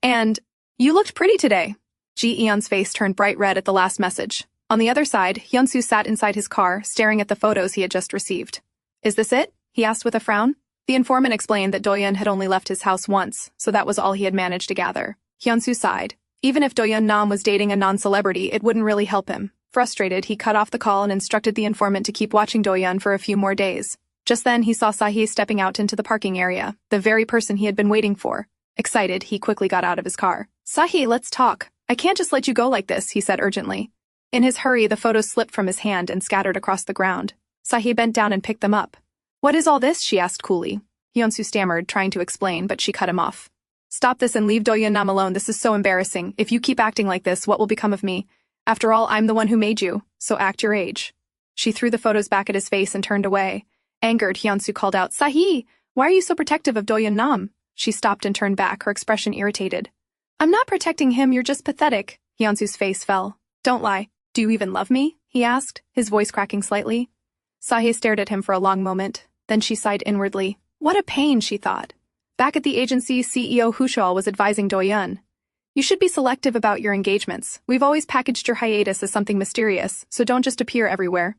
And you looked pretty today." Ji-eon's face turned bright red at the last message. On the other side, Hyunsu sat inside his car, staring at the photos he had just received. "Is this it?" he asked with a frown. The informant explained that Doyun had only left his house once, so that was all he had managed to gather. Hyunsu sighed. Even if Doyun Nam was dating a non-celebrity, it wouldn't really help him. Frustrated, he cut off the call and instructed the informant to keep watching Doyun for a few more days. Just then, he saw Sahi stepping out into the parking area, the very person he had been waiting for. Excited, he quickly got out of his car. "Sahi, let's talk. I can't just let you go like this," he said urgently. In his hurry, the photos slipped from his hand and scattered across the ground. Sahi bent down and picked them up. "What is all this?" she asked coolly. Hyunsu stammered, trying to explain, but she cut him off. "Stop this and leave Doyun Nam alone. This is so embarrassing. If you keep acting like this, what will become of me? After all, I'm the one who made you, so act your age." She threw the photos back at his face and turned away. Angered, Hyunsu called out, "Sahi, why are you so protective of Doyun Nam?" She stopped and turned back, her expression irritated. "I'm not protecting him, you're just pathetic." Hyunsu's face fell. "Don't lie. Do you even love me?" he asked, his voice cracking slightly. Sahi stared at him for a long moment. Then she sighed inwardly. What a pain, she thought. Back at the agency, CEO Hushal was advising Doyun. "You should be selective about your engagements. We've always packaged your hiatus as something mysterious, so don't just appear everywhere."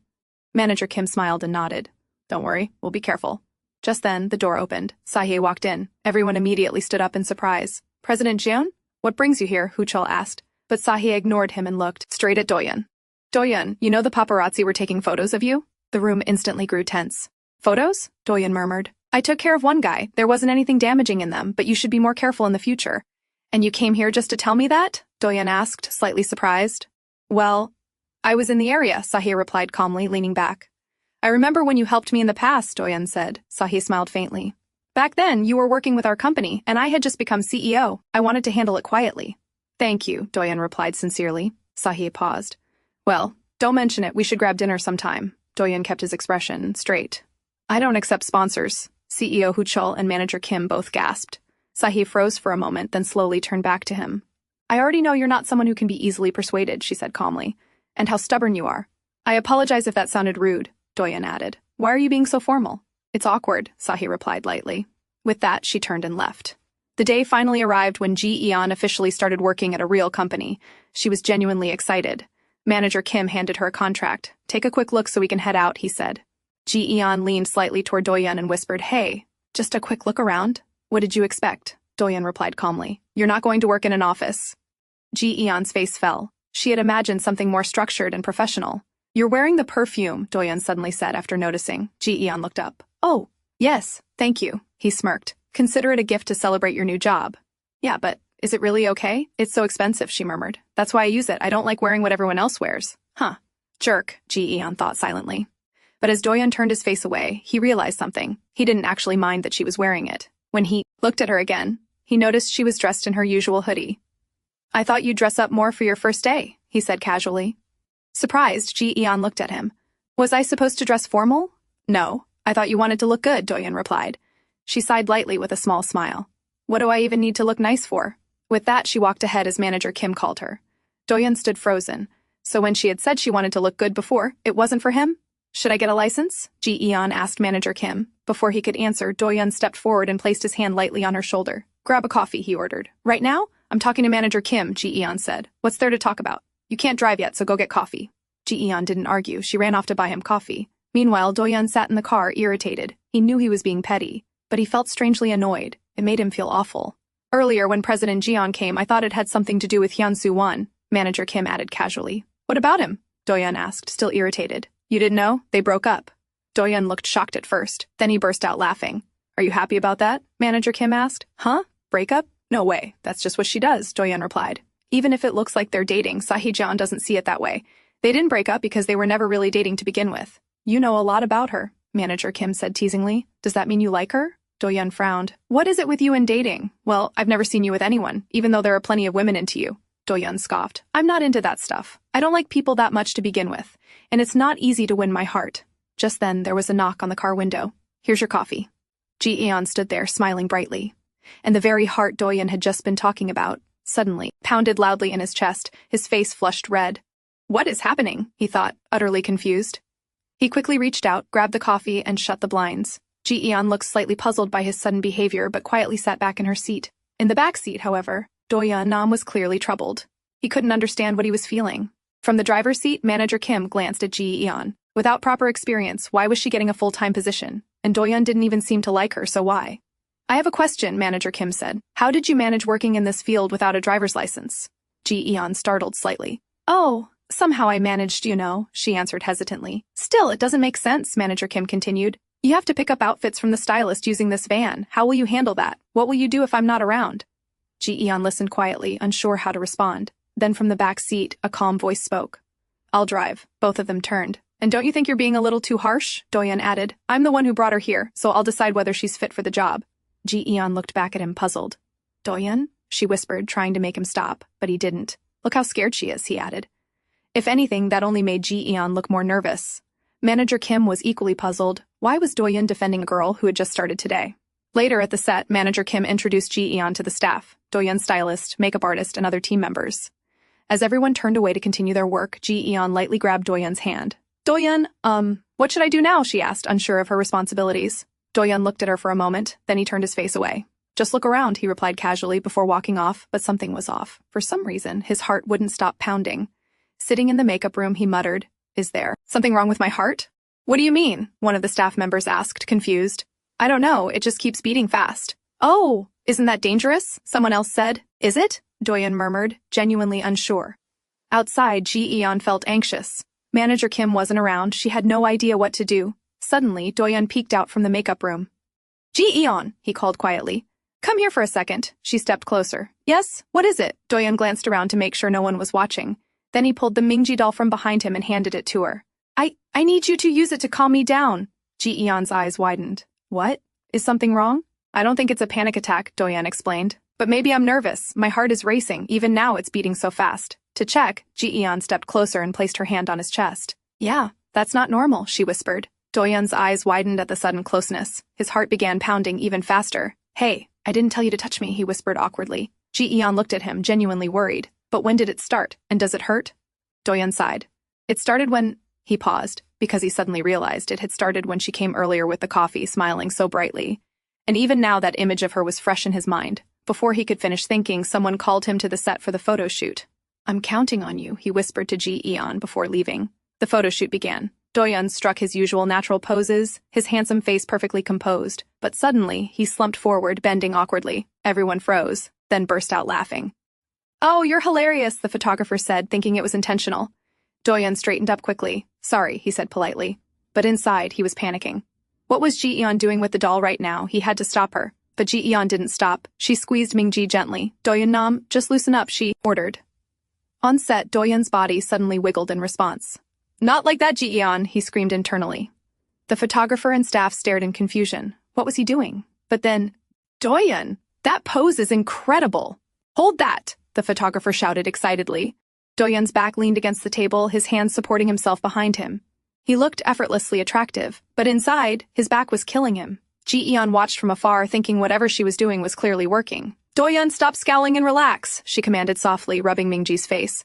Manager Kim smiled and nodded. "Don't worry, we'll be careful." Just then, the door opened. Sahi walked in. Everyone immediately stood up in surprise. "President Ji-eon? What brings you here?" Huchul asked. But Sahi ignored him and looked straight at Doyun. "Doyun, you know the paparazzi were taking photos of you?" The room instantly grew tense. "Photos?" Doyun murmured. "I took care of one guy. There wasn't anything damaging in them, but you should be more careful in the future." "And you came here just to tell me that?" Doyun asked, slightly surprised. "Well, I was in the area," Sahi replied calmly, leaning back. "I remember when you helped me in the past," Doyun said. Sahi smiled faintly. "Back then, you were working with our company, and I had just become CEO. I wanted to handle it quietly." "Thank you," Doyun replied sincerely. Sahi paused. "Well, don't mention it. We should grab dinner sometime." Doyun kept his expression straight. "I don't accept sponsors." CEO Huchul and Manager Kim both gasped. Sahi froze for a moment, then slowly turned back to him. "I already know you're not someone who can be easily persuaded," she said calmly. "And how stubborn you are." "I apologize if that sounded rude," Doyun added. "Why are you being so formal?" "It's awkward," Sahi replied lightly. With that, she turned and left. The day finally arrived when Ji-eon officially started working at a real company. She was genuinely excited. Manager Kim handed her a contract. "Take a quick look so we can head out," he said. Ji-eon leaned slightly toward Doyun and whispered, "Hey, just a quick look around." "What did you expect?" Doyun replied calmly. "You're not going to work in an office." Ji-eon's face fell. She had imagined something more structured and professional. "You're wearing the perfume," Doyun suddenly said after noticing. Ji-eon looked up. "Oh, yes, thank you," he smirked. "Consider it a gift to celebrate your new job." "Yeah, but is it really okay?" "It's so expensive," she murmured. "That's why I use it. I don't like wearing what everyone else wears." "Huh. Jerk," Ji-eon thought silently. But as Doyun turned his face away, he realized something. He didn't actually mind that she was wearing it. When he looked at her again, he noticed she was dressed in her usual hoodie. "I thought you'd dress up more for your first day," he said casually. Surprised, Ji-eon looked at him. "Was I supposed to dress formal?" "No. I thought you wanted to look good," Doyun replied. She sighed lightly with a small smile. "What do I even need to look nice for?" With that, she walked ahead as Manager Kim called her. Doyun stood frozen. So when she had said she wanted to look good before, it wasn't for him? Should I get a license? Ji-eon asked Manager Kim. Before he could answer, Doyun stepped forward and placed his hand lightly on her shoulder. Grab a coffee, he ordered. Right now? I'm talking to Manager Kim, Ji-eon said. What's there to talk about? You can't drive yet, so go get coffee. Ji-eon didn't argue. She ran off to buy him coffee. Meanwhile, Doyun sat in the car, irritated. He knew he was being petty, but he felt strangely annoyed. It made him feel awful. Earlier, when President Ji-eon came, I thought it had something to do with Hyun-soo-won, Manager Kim added casually. What about him? Doyun asked, still irritated. You didn't know? They broke up. Doyun looked shocked at first. Then he burst out laughing. Are you happy about that? Manager Kim asked. Huh? Breakup? No way. That's just what she does, Doyun replied. Even if it looks like they're dating, Sahee-jeon doesn't see it that way. They didn't break up because they were never really dating to begin with. You know a lot about her, Manager Kim said teasingly. Does that mean you like her? Doyun frowned. What is it with you and dating? Well, I've never seen you with anyone, even though there are plenty of women into you. Doyun scoffed. I'm not into that stuff. I don't like people that much to begin with, and it's not easy to win my heart. Just then, there was a knock on the car window. Here's your coffee. Ji-eon stood there, smiling brightly. And the very heart Doyun had just been talking about, suddenly, pounded loudly in his chest, his face flushed red. What is happening? He thought, utterly confused. He quickly reached out, grabbed the coffee, and shut the blinds. Ji-eon looked slightly puzzled by his sudden behavior, but quietly sat back in her seat. In the back seat, however, Doyun Nam was clearly troubled. He couldn't understand what he was feeling. From the driver's seat, Manager Kim glanced at Ji-eon. Without proper experience, why was she getting a full-time position? And Doyun didn't even seem to like her, so why? I have a question, Manager Kim said. How did you manage working in this field without a driver's license? Ji-eon startled slightly. Oh, somehow I managed, you know, she answered hesitantly. Still, it doesn't make sense, Manager Kim continued. You have to pick up outfits from the stylist using this van. How will you handle that? What will you do if I'm not around? Ji-eon listened quietly, unsure how to respond. Then from the back seat, a calm voice spoke. I'll drive. Both of them turned. And don't you think you're being a little too harsh? Doyun added. I'm the one who brought her here, so I'll decide whether she's fit for the job. Ji-eon looked back at him, puzzled. Doyun? She whispered, trying to make him stop, but he didn't. Look how scared she is, he added. If anything, that only made Ji-eon look more nervous. Manager Kim was equally puzzled. Why was Doyun defending a girl who had just started today? Later at the set, Manager Kim introduced Ji-eon to the staff, Doyun's stylist, makeup artist, and other team members. As everyone turned away to continue their work, Ji-eon lightly grabbed Doyun's hand. Doyun, what should I do now? She asked, unsure of her responsibilities. Doyun looked at her for a moment, then he turned his face away. Just look around, he replied casually before walking off, but something was off. For some reason, his heart wouldn't stop pounding. Sitting in the makeup room, he muttered, Is there something wrong with my heart? What do you mean? One of the staff members asked, confused. I don't know, it just keeps beating fast. Oh, isn't that dangerous? Someone else said. Is it? Doyun murmured, genuinely unsure. Outside, Ji-eon felt anxious. Manager Kim wasn't around, she had no idea what to do. Suddenly, Doyun peeked out from the makeup room. Ji-eon, he called quietly. Come here for a second. She stepped closer. Yes, what is it? Doyun glanced around to make sure no one was watching. Then he pulled the Mingji doll from behind him and handed it to her. I need you to use it to calm me down. Ji-eon's eyes widened. What? Is something wrong? I don't think it's a panic attack, Doyun explained. But maybe I'm nervous. My heart is racing. Even now it's beating so fast. To check, Ji-eon stepped closer and placed her hand on his chest. Yeah, that's not normal, she whispered. Doyun's eyes widened at the sudden closeness. His heart began pounding even faster. Hey, I didn't tell you to touch me, he whispered awkwardly. Ji-eon looked at him, genuinely worried. But when did it start, and does it hurt? Doyun sighed. It started when... He paused, because he suddenly realized it had started when she came earlier with the coffee, smiling so brightly. And even now that image of her was fresh in his mind. Before he could finish thinking, someone called him to the set for the photo shoot. I'm counting on you, he whispered to Ji-eon before leaving. The photo shoot began. Doyun struck his usual natural poses, his handsome face perfectly composed. But suddenly, he slumped forward, bending awkwardly. Everyone froze, then burst out laughing. Oh, you're hilarious, the photographer said, thinking it was intentional. Doyun straightened up quickly. Sorry, he said politely. But inside, he was panicking. What was Ji-eon doing with the doll right now? He had to stop her. But Ji-eon didn't stop. She squeezed Mingji gently. Doyun Nam, just loosen up, she ordered. On set, Doyun's body suddenly wiggled in response. Not like that, Ji-eon, he screamed internally. The photographer and staff stared in confusion. What was he doing? But then, Doyun, that pose is incredible. Hold that, the photographer shouted excitedly. Doyun's back leaned against the table, his hands supporting himself behind him. He looked effortlessly attractive, but inside, his back was killing him. Ji-eon watched from afar, thinking whatever she was doing was clearly working. Doyun, stop scowling and relax, she commanded softly, rubbing Mingji's face.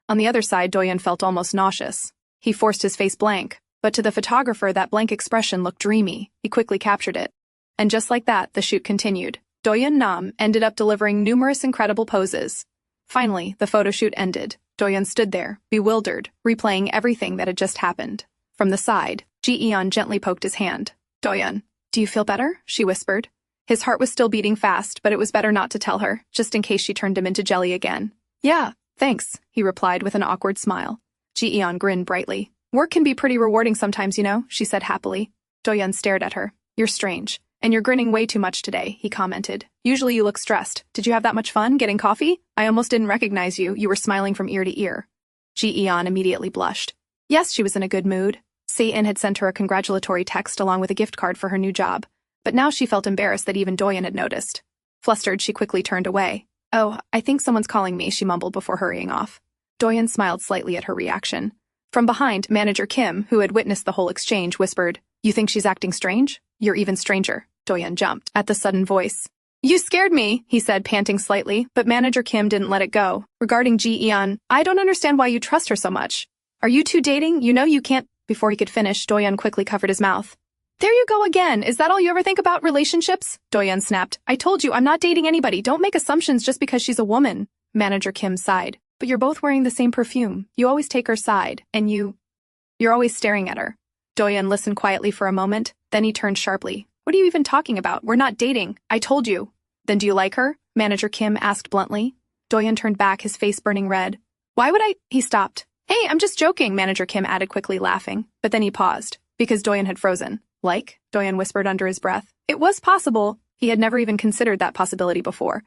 On the other side, Doyun felt almost nauseous. He forced his face blank. But to the photographer, that blank expression looked dreamy. He quickly captured it. And just like that, the shoot continued. Doyun Nam ended up delivering numerous incredible poses. Finally, the photo shoot ended. Doyun stood there, bewildered, replaying everything that had just happened. From the side, Ji-eon gently poked his hand. "Doyun, do you feel better?" she whispered. His heart was still beating fast, but it was better not to tell her, just in case she turned him into jelly again. "Yeah, thanks," he replied with an awkward smile. Ji-eon grinned brightly. "Work can be pretty rewarding sometimes, you know," she said happily. Doyun stared at her. "You're strange. And you're grinning way too much today," he commented. "Usually you look stressed. Did you have that much fun getting coffee? I almost didn't recognize you. You were smiling from ear to ear." Ji-eon immediately blushed. Yes, she was in a good mood. Satan had sent her a congratulatory text along with a gift card for her new job. But now she felt embarrassed that even Doyun had noticed. Flustered, she quickly turned away. "Oh, I think someone's calling me," she mumbled before hurrying off. Doyun smiled slightly at her reaction. From behind, Manager Kim, who had witnessed the whole exchange, whispered, "You think she's acting strange? You're even stranger." Doyun jumped at the sudden voice. "You scared me," he said, panting slightly, but Manager Kim didn't let it go. "Regarding Ji-eon, I don't understand why you trust her so much. Are you two dating? You know you can't—" Before he could finish, Doyun quickly covered his mouth. "There you go again. Is that all you ever think about, relationships?" Doyun snapped. "I told you, I'm not dating anybody. Don't make assumptions just because she's a woman." Manager Kim sighed. "But you're both wearing the same perfume. You always take her side, and you're always staring at her." Doyun listened quietly for a moment, then he turned sharply. "What are you even talking about? We're not dating. I told you." "Then do you like her?" Manager Kim asked bluntly. Doyun turned back, his face burning red. "Why would I—" He stopped. "Hey, I'm just joking," Manager Kim added quickly, laughing. But then he paused, because Doyun had frozen. "Like?" Doyun whispered under his breath. It was possible. He had never even considered that possibility before.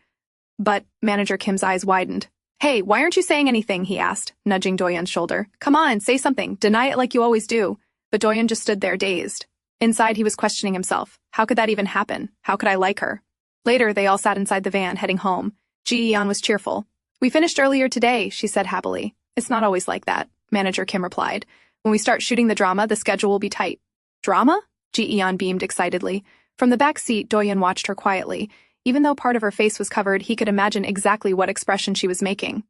But Manager Kim's eyes widened. "Hey, why aren't you saying anything?" he asked, nudging Doyun's shoulder. "Come on, say something. Deny it like you always do." But Doyun just stood there, dazed. Inside, he was questioning himself. How could that even happen? How could I like her? Later, they all sat inside the van, heading home. Ji-eon was cheerful. "We finished earlier today," she said happily. "It's not always like that," Manager Kim replied. "When we start shooting the drama, the schedule will be tight." "Drama?" Ji-eon beamed excitedly. From the back seat, Doyun watched her quietly. Even though part of her face was covered, he could imagine exactly what expression she was making.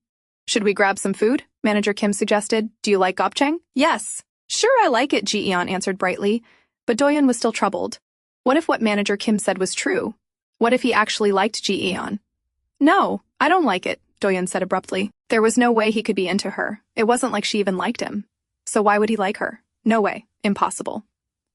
"Should we grab some food?" Manager Kim suggested. "Do you like gopchang?" "Yes." "Sure, I like it," Ji-eon answered brightly. But Doyun was still troubled. What if what Manager Kim said was true? What if he actually liked Ji-eon? "No, I don't like it," Doyun said abruptly. There was no way he could be into her. It wasn't like she even liked him. So why would he like her? No way. Impossible.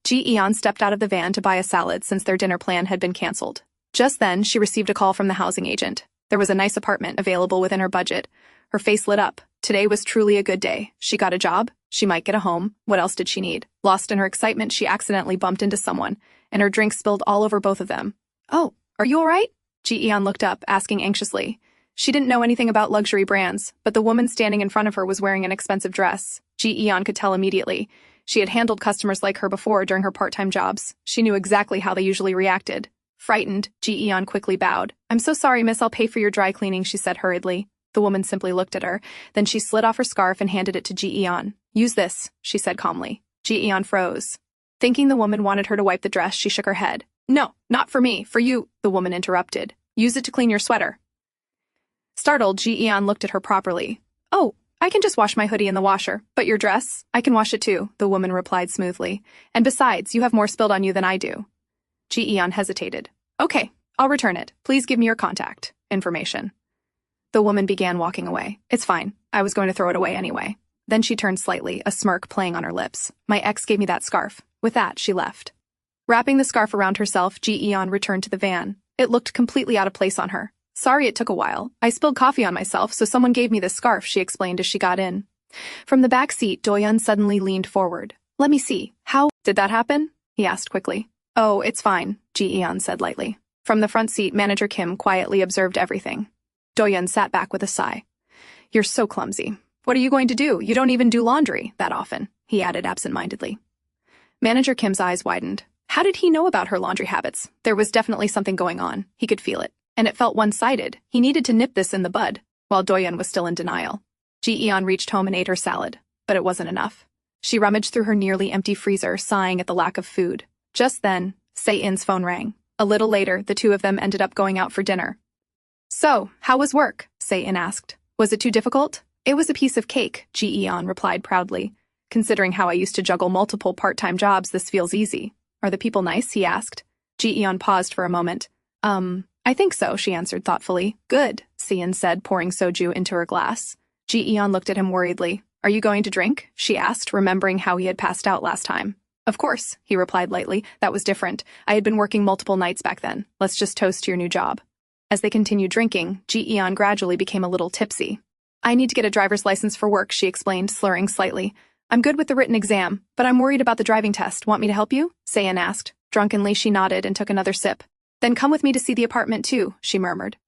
Ji-eon stepped out of the van to buy a salad since their dinner plan had been canceled. Just then, she received a call from the housing agent. There was a nice apartment available within her budget. Her face lit up. Today was truly a good day. She got a job. She might get a home. What else did she need? Lost in her excitement, she accidentally bumped into someone, and her drink spilled all over both of them. "Oh, are you all right?" Ji-eon looked up, asking anxiously. She didn't know anything about luxury brands, but the woman standing in front of her was wearing an expensive dress. Ji-eon could tell immediately. She had handled customers like her before during her part-time jobs. She knew exactly how they usually reacted. Frightened, Ji-eon quickly bowed. "I'm so sorry, miss, I'll pay for your dry cleaning," she said hurriedly. The woman simply looked at her. Then she slid off her scarf and handed it to Ji-eon. "Use this," she said calmly. Ji-eon froze. Thinking the woman wanted her to wipe the dress, she shook her head. "No, not for me, for you," the woman interrupted. "Use it to clean your sweater." Startled, Ji-eon looked at her properly. "Oh, I can just wash my hoodie in the washer, but your dress? I can wash it too," the woman replied smoothly. "And besides, you have more spilled on you than I do." Ji-eon hesitated. "Okay, I'll return it. Please give me your contact information." The woman began walking away. "It's fine. I was going to throw it away anyway." Then she turned slightly, a smirk playing on her lips. "My ex gave me that scarf." With that, she left. Wrapping the scarf around herself, Ji-eon returned to the van. It looked completely out of place on her. "Sorry it took a while. I spilled coffee on myself, so someone gave me this scarf," she explained as she got in. From the back seat, Doyun suddenly leaned forward. "Let me see. How did that happen?" he asked quickly. "Oh, it's fine," Ji-eon said lightly. From the front seat, Manager Kim quietly observed everything. Doyun sat back with a sigh. "You're so clumsy. What are you going to do? You don't even do laundry that often," he added absent-mindedly. Manager Kim's eyes widened. How did he know about her laundry habits? There was definitely something going on. He could feel it. And it felt one-sided. He needed to nip this in the bud, while Doyun was still in denial. Ji-eon reached home and ate her salad, but it wasn't enough. She rummaged through her nearly empty freezer, sighing at the lack of food. Just then, Sae-in's phone rang. A little later, the two of them ended up going out for dinner. "So, how was work?" Sae-in asked. "Was it too difficult?" "It was a piece of cake," Ji-eon replied proudly. Considering how I used to juggle multiple part-time jobs, this feels easy. Are the people nice? He asked. Ji-eon paused for a moment. I think so, she answered thoughtfully. Good, Se-in said, pouring soju into her glass. Ji-eon looked at him worriedly. Are you going to drink? She asked, remembering how he had passed out last time. Of course, he replied lightly. That was different. I had been working multiple nights back then. Let's just toast to your new job. As they continued drinking, Ji-eon gradually became a little tipsy. I need to get a driver's license for work, she explained, slurring slightly. I'm good with the written exam, but I'm worried about the driving test. Want me to help you? Se-in asked. Drunkenly, she nodded and took another sip. Then come with me to see the apartment too, she murmured.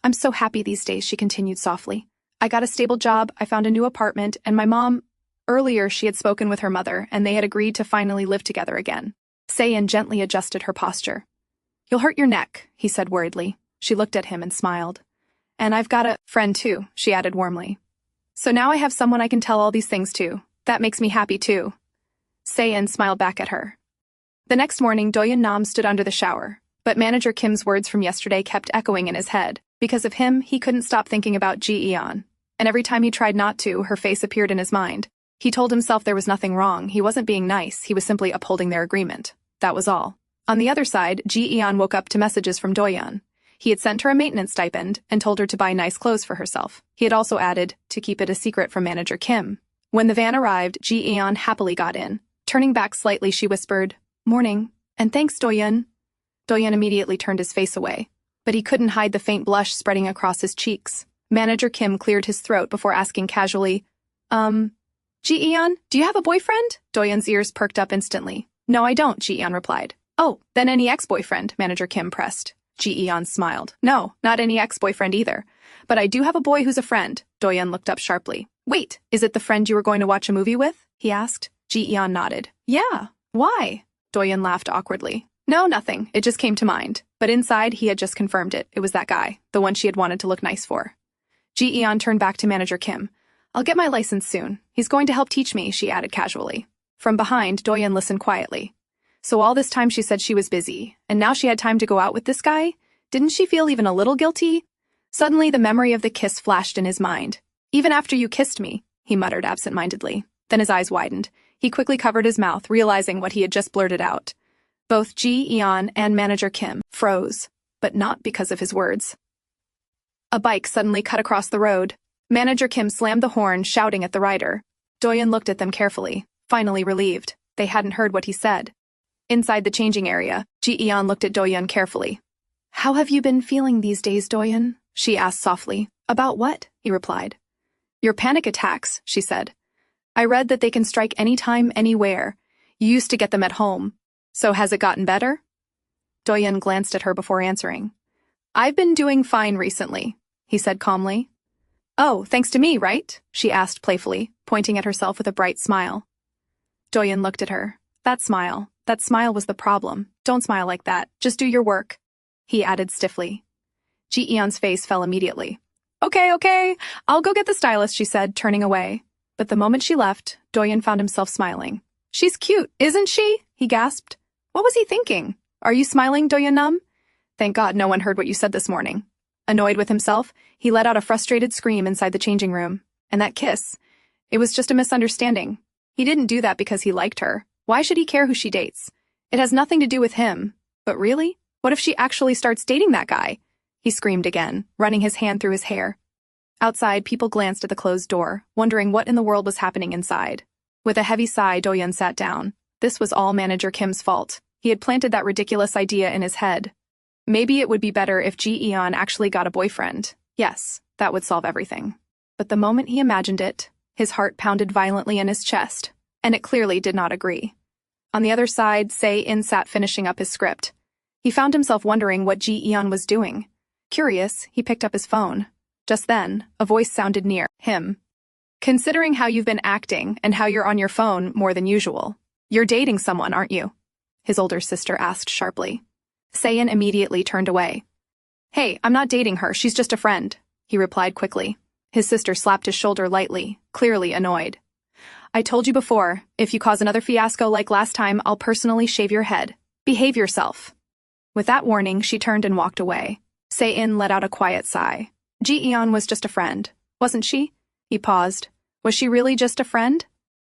I'm so happy these days, she continued softly. I got a stable job, I found a new apartment, and my mom… Earlier, she had spoken with her mother, and they had agreed to finally live together again. Se-in gently adjusted her posture. You'll hurt your neck, he said worriedly. She looked at him and smiled. And I've got a friend too, she added warmly. So now I have someone I can tell all these things to. That makes me happy too. Se-in smiled back at her. The next morning, Doyun Nam stood under the shower, but manager Kim's words from yesterday kept echoing in his head. Because of him, he couldn't stop thinking about Ji-eon. And every time he tried not to, her face appeared in his mind. He told himself there was nothing wrong, he wasn't being nice, he was simply upholding their agreement. That was all. On the other side, Ji-eon woke up to messages from Doyun. He had sent her a maintenance stipend and told her to buy nice clothes for herself. He had also added to keep it a secret from manager Kim. When the van arrived, Ji-eon happily got in. Turning back slightly, she whispered, Morning, and thanks, Doyun. Doyun immediately turned his face away, but he couldn't hide the faint blush spreading across his cheeks. Manager Kim cleared his throat before asking casually, Ji-eon, do you have a boyfriend? Doyun's ears perked up instantly. No, I don't, Ji-eon replied. Oh, then any ex-boyfriend, manager Kim pressed. Ji-eon smiled. No, not any ex-boyfriend either. But I do have a boy who's a friend. Doyun looked up sharply. Wait, is it the friend you were going to watch a movie with? He asked. Ji-eon nodded. Yeah. Why? Doyun laughed awkwardly. No, nothing. It just came to mind. But inside, he had just confirmed it. It was that guy, the one she had wanted to look nice for. Ji-eon turned back to manager Kim. I'll get my license soon. He's going to help teach me, she added casually. From behind, Doyun listened quietly. So all this time she said she was busy, and now she had time to go out with this guy? Didn't she feel even a little guilty? Suddenly, the memory of the kiss flashed in his mind. Even after you kissed me, he muttered absent-mindedly. Then his eyes widened. He quickly covered his mouth, realizing what he had just blurted out. Both Ji-eon and manager Kim froze, but not because of his words. A bike suddenly cut across the road. Manager Kim slammed the horn, shouting at the rider. Doyun looked at them carefully, finally relieved. They hadn't heard what he said. Inside the changing area, Ji-eon looked at Doyun carefully. How have you been feeling these days, Doyun? She asked softly. About what? He replied. Your panic attacks, she said. I read that they can strike anytime, anywhere. You used to get them at home. So has it gotten better? Doyun glanced at her before answering. I've been doing fine recently, he said calmly. Oh, thanks to me, right? She asked playfully, pointing at herself with a bright smile. Doyun looked at her. That smile was the problem. Don't smile like that. Just do your work, he added stiffly. Ji-eon's face fell immediately. Okay, I'll go get the stylist, she said, turning away. But the moment she left, Doyun found himself smiling. She's cute, isn't she? He gasped. What was he thinking? Are you smiling, Doyun Nam? Thank God no one heard what you said this morning. Annoyed with himself, he let out a frustrated scream inside the changing room. And that kiss, it was just a misunderstanding. He didn't do that because he liked her. Why should he care who she dates? It has nothing to do with him. But really? What if she actually starts dating that guy? He screamed again, running his hand through his hair. Outside, people glanced at the closed door, wondering what in the world was happening inside. With a heavy sigh, Doyun sat down. This was all manager Kim's fault. He had planted that ridiculous idea in his head. Maybe it would be better if Ji-eon actually got a boyfriend. Yes, that would solve everything. But the moment he imagined it, his heart pounded violently in his chest, and it clearly did not agree. On the other side, Se-in sat finishing up his script. He found himself wondering what Ji-eon was doing. Curious, he picked up his phone. Just then, a voice sounded near him. Considering how you've been acting and how you're on your phone more than usual, you're dating someone, aren't you? His older sister asked sharply. Se-in immediately turned away. Hey, I'm not dating her, she's just a friend, he replied quickly. His sister slapped his shoulder lightly, clearly annoyed. I told you before, if you cause another fiasco like last time, I'll personally shave your head. Behave yourself. With that warning, she turned and walked away. Se-in let out a quiet sigh. Ji-eon was just a friend, wasn't she? He paused. Was she really just a friend?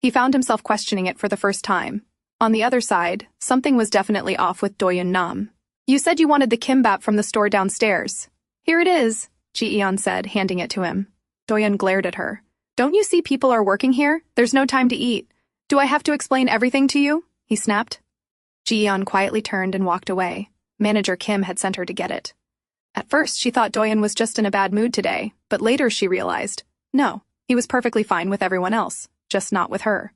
He found himself questioning it for the first time. On the other side, something was definitely off with Doyun Nam. "You said you wanted the kimbap from the store downstairs." "Here it is," Ji-eon said, handing it to him. Doyun glared at her. "Don't you see people are working here? There's no time to eat. Do I have to explain everything to you?" he snapped. Ji-eon quietly turned and walked away. Manager Kim had sent her to get it. At first, she thought Doyun was just in a bad mood today, but later she realized, no, he was perfectly fine with everyone else, just not with her.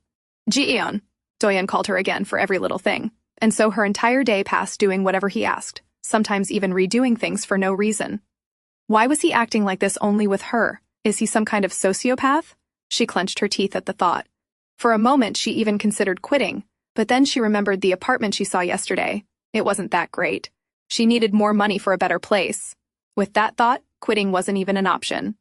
"Ji-eon," Doyun called her again for every little thing, and so her entire day passed doing whatever he asked, sometimes even redoing things for no reason. Why was he acting like this only with her? Is he some kind of sociopath? She clenched her teeth at the thought. For a moment, she even considered quitting, but then she remembered the apartment she saw yesterday. It wasn't that great. She needed more money for a better place. With that thought, quitting wasn't even an option.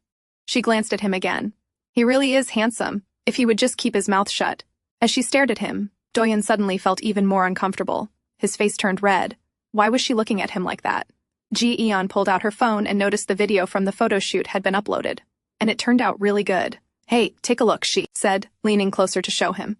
She glanced at him again. He really is handsome, if he would just keep his mouth shut. As she stared at him, Doyun suddenly felt even more uncomfortable. His face turned red. Why was she looking at him like that? Ji-eon pulled out her phone and noticed the video from the photo shoot had been uploaded. And it turned out really good. "Hey, take a look," she said, leaning closer to show him.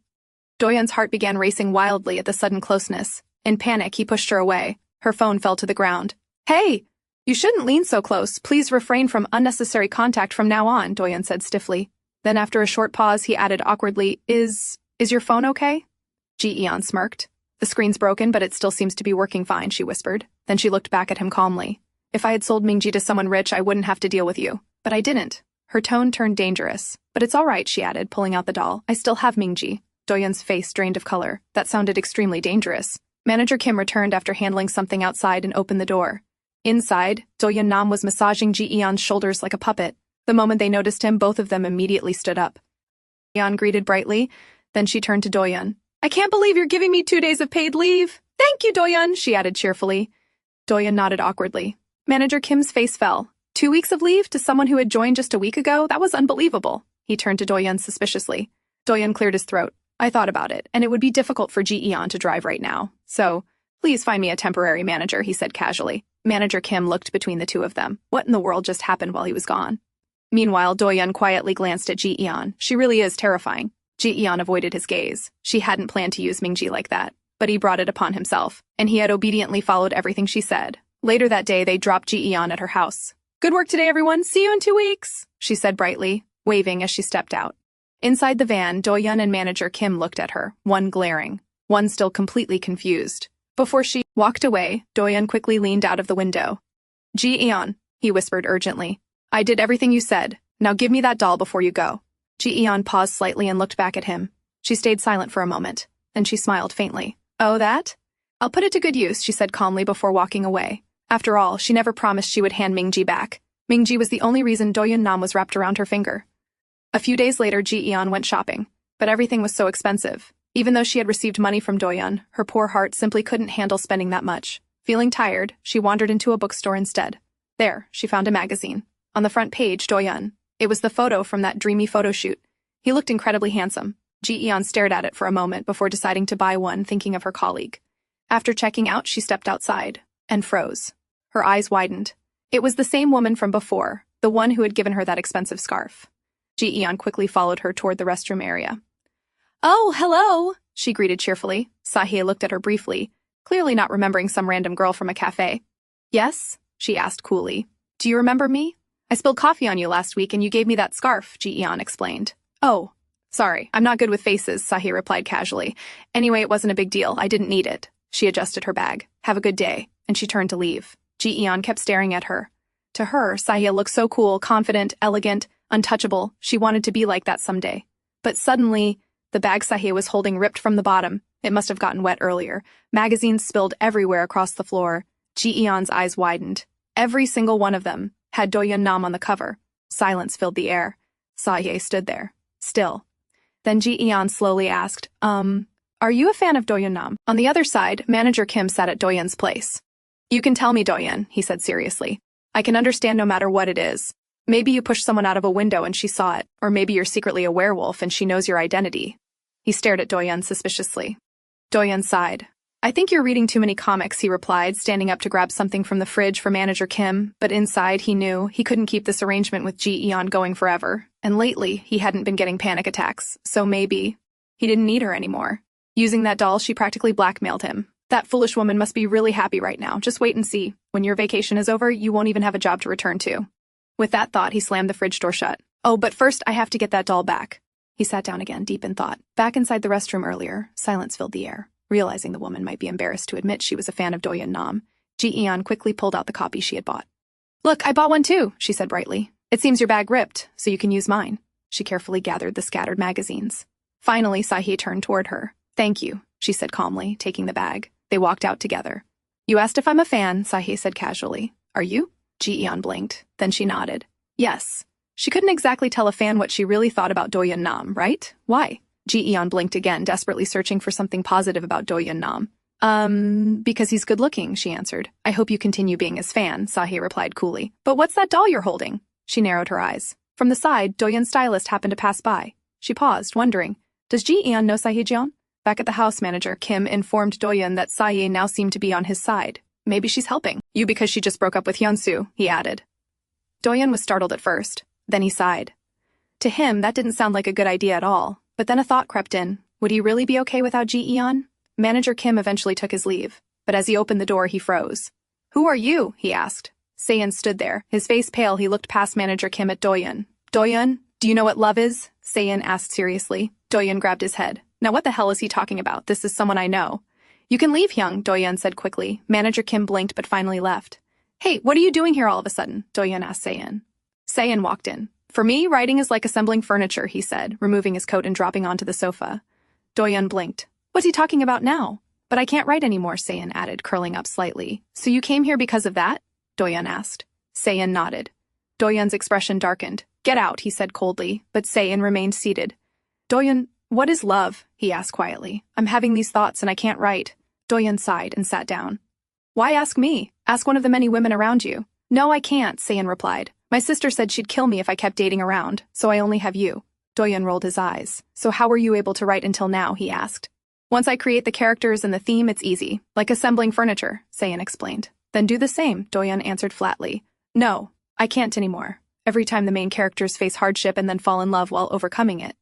Doyun's heart began racing wildly at the sudden closeness. In panic, he pushed her away. Her phone fell to the ground. "Hey! You shouldn't lean so close. Please refrain from unnecessary contact from now on," Doyun said stiffly. Then after a short pause, he added awkwardly, Is your phone okay?" Ji-eon smirked. "The screen's broken, but it still seems to be working fine," she whispered. Then she looked back at him calmly. "If I had sold Mingji to someone rich, I wouldn't have to deal with you. But I didn't." Her tone turned dangerous. "But it's all right," she added, pulling out the doll. "I still have Mingji." Doyun's face drained of color. That sounded extremely dangerous. Manager Kim returned after handling something outside and opened the door. Inside, Doyun Nam was massaging Ji-eon's shoulders like a puppet. The moment they noticed him, both of them immediately stood up. Ji-eon greeted brightly, then she turned to Doyun. "I can't believe you're giving me 2 days of paid leave." "Thank you, Doyun," she added cheerfully. Doyun nodded awkwardly. Manager Kim's face fell. 2 weeks of leave to someone who had joined just a week ago? That was unbelievable. He turned to Doyun suspiciously. Doyun cleared his throat. "I thought about it, and it would be difficult for Ji-eon to drive right now. So, please find me a temporary manager," he said casually. Manager Kim looked between the two of them. What in the world just happened while he was gone? Meanwhile, Doyun quietly glanced at Ji-eon. She really is terrifying. Ji-eon avoided his gaze. She hadn't planned to use Mingji like that, but he brought it upon himself, and he had obediently followed everything she said. Later that day, they dropped Ji-eon at her house. "Good work today, everyone. See you in 2 weeks," she said brightly, waving as she stepped out. Inside the van, Doyun and Manager Kim looked at her, one glaring, one still completely confused. Before she walked away, Doyun quickly leaned out of the window. "Ji-eon," he whispered urgently. "I did everything you said. Now give me that doll before you go." Ji-eon paused slightly and looked back at him. She stayed silent for a moment. Then she smiled faintly. "Oh, that? I'll put it to good use," she said calmly before walking away. After all, she never promised she would hand Mingji back. Mingji was the only reason Doyun Nam was wrapped around her finger. A few days later, Ji-eon went shopping, but everything was so expensive. Even though she had received money from Doyun, her poor heart simply couldn't handle spending that much. Feeling tired, she wandered into a bookstore instead. There, she found a magazine. On the front page, Doyun. It was the photo from that dreamy photo shoot. He looked incredibly handsome. Ji-eon stared at it for a moment before deciding to buy one, thinking of her colleague. After checking out, she stepped outside and froze. Her eyes widened. It was the same woman from before, the one who had given her that expensive scarf. Ji-eon quickly followed her toward the restroom area. "Oh, hello," she greeted cheerfully. Sahie looked at her briefly, clearly not remembering some random girl from a cafe. "Yes?" she asked coolly. "Do you remember me? I spilled coffee on you last week and you gave me that scarf," Ji-eon explained. "Oh, sorry, I'm not good with faces," Sahie replied casually. "Anyway, it wasn't a big deal. I didn't need it." She adjusted her bag. "Have a good day," and she turned to leave. Ji-eon kept staring at her. To her, Sahie looked so cool, confident, elegant, untouchable. She wanted to be like that someday. But suddenly, the bag Sahie was holding ripped from the bottom. It must have gotten wet earlier. Magazines spilled everywhere across the floor. Ji-eon's eyes widened. Every single one of them had Doyun Nam on the cover. Silence filled the air. Sahie stood there, still. Then Ji-eon slowly asked, "Are you a fan of Doyun Nam?" On the other side, Manager Kim sat at Doyun's place. "You can tell me, Doyun," he said seriously. "I can understand no matter what it is. Maybe you pushed someone out of a window and she saw it, or maybe you're secretly a werewolf and she knows your identity." He stared at Doyun suspiciously. Doyun sighed. "I think you're reading too many comics," he replied, standing up to grab something from the fridge for Manager Kim, but inside he knew he couldn't keep this arrangement with Ji-eon going forever, and lately he hadn't been getting panic attacks, so maybe. He didn't need her anymore. Using that doll, she practically blackmailed him. That foolish woman must be really happy right now. Just wait and see. When your vacation is over, you won't even have a job to return to. With that thought, he slammed the fridge door shut. Oh, but first I have to get that doll back. He sat down again, deep in thought. Back inside the restroom earlier, silence filled the air. Realizing the woman might be embarrassed to admit she was a fan of Doyun Nam, Ji-eon quickly pulled out the copy she had bought. Look, I bought one too, she said brightly. It seems your bag ripped, so you can use mine. She carefully gathered the scattered magazines. Finally, Sahi turned toward her. Thank you, she said calmly, taking the bag. They walked out together. You asked if I'm a fan, Sahi said casually. Are you? Ji-eon blinked. Then she nodded. Yes. She couldn't exactly tell a fan what she really thought about Doyun Nam, right? Why? Ji-eon blinked again, desperately searching for something positive about Doyun Nam. Because he's good-looking, she answered. I hope you continue being his fan, Sahi replied coolly. But what's that doll you're holding? She narrowed her eyes. From the side, Doyun's stylist happened to pass by. She paused, wondering, does Ji-eon know Sahi-jeon? Back at the house, manager Kim informed Doyun that Sahi now seemed to be on his side. Maybe she's helping. You because she just broke up with Hyunsu, he added. Doyun was startled at first. Then he sighed. To him, that didn't sound like a good idea at all. But then a thought crept in. Would he really be okay without Ji-eon? Manager Kim eventually took his leave. But as he opened the door, he froze. Who are you? He asked. Saein stood there. His face pale, he looked past Manager Kim at Doyun. Doyun, do you know what love is? Saein asked seriously. Doyun grabbed his head. Now what the hell is he talking about? This is someone I know. You can leave, Hyung, Doyun said quickly. Manager Kim blinked but finally left. Hey, what are you doing here all of a sudden? Doyun asked Saein. Saein walked in. For me, writing is like assembling furniture, he said, removing his coat and dropping onto the sofa. Doyun blinked. What's he talking about now? But I can't write anymore, Saein added, curling up slightly. So you came here because of that? Doyun asked. Saein nodded. Doyun's expression darkened. Get out, he said coldly, but Saein remained seated. Doyun, what is love? He asked quietly. I'm having these thoughts and I can't write. Doyun sighed and sat down. Why ask me? Ask one of the many women around you. No, I can't, Saein replied. My sister said she'd kill me if I kept dating around, so I only have you. Doyun rolled his eyes. So how were you able to write until now, he asked. Once I create the characters and the theme, it's easy. Like assembling furniture, Saein explained. Then do the same, Doyun answered flatly. No, I can't anymore. Every time the main characters face hardship and then fall in love while overcoming it.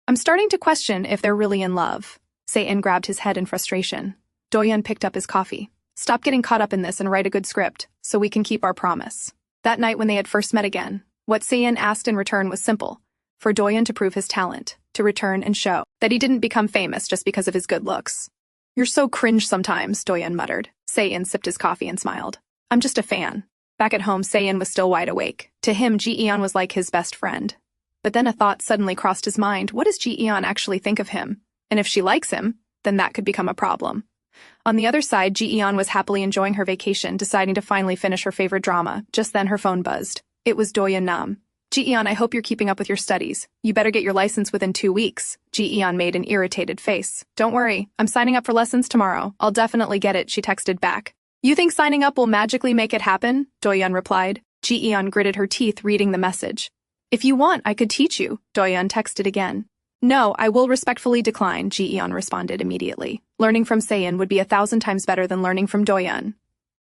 I'm starting to question if they're really in love. Saein grabbed his head in frustration. Doyun picked up his coffee. Stop getting caught up in this and write a good script, so we can keep our promise. That night when they had first met again, what Saein asked in return was simple. For Doyun to prove his talent, to return and show that he didn't become famous just because of his good looks. You're so cringe sometimes, Doyun muttered. Saein sipped his coffee and smiled. I'm just a fan. Back at home, Saein was still wide awake. To him, Ji-eon was like his best friend. But then a thought suddenly crossed his mind. What does Ji-eon actually think of him? And if she likes him, then that could become a problem. On the other side, Ji-eon was happily enjoying her vacation, deciding to finally finish her favorite drama. Just then her phone buzzed. It was Doyun Nam. Ji-eon, I hope you're keeping up with your studies. You better get your license within 2 weeks. Ji-eon made an irritated face. Don't worry, I'm signing up for lessons tomorrow. I'll definitely get it, she texted back. You think signing up will magically make it happen? Doyun replied. Ji-eon gritted her teeth reading the message. If you want, I could teach you, Doyun texted again. No, I will respectfully decline, Ji-eon responded immediately. Learning from Saein would be 1,000 times better than learning from Doyun.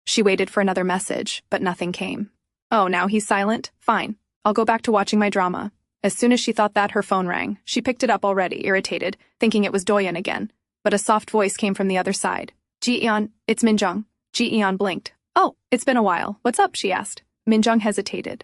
She waited for another message, but nothing came. Oh, now he's silent? Fine. I'll go back to watching my drama. As soon as she thought that, her phone rang. She picked it up already, irritated, thinking it was Doyun again. But a soft voice came from the other side. Ji-eon, it's Minjung. Ji-eon blinked. Oh, it's been a while. What's up? She asked. Minjung hesitated.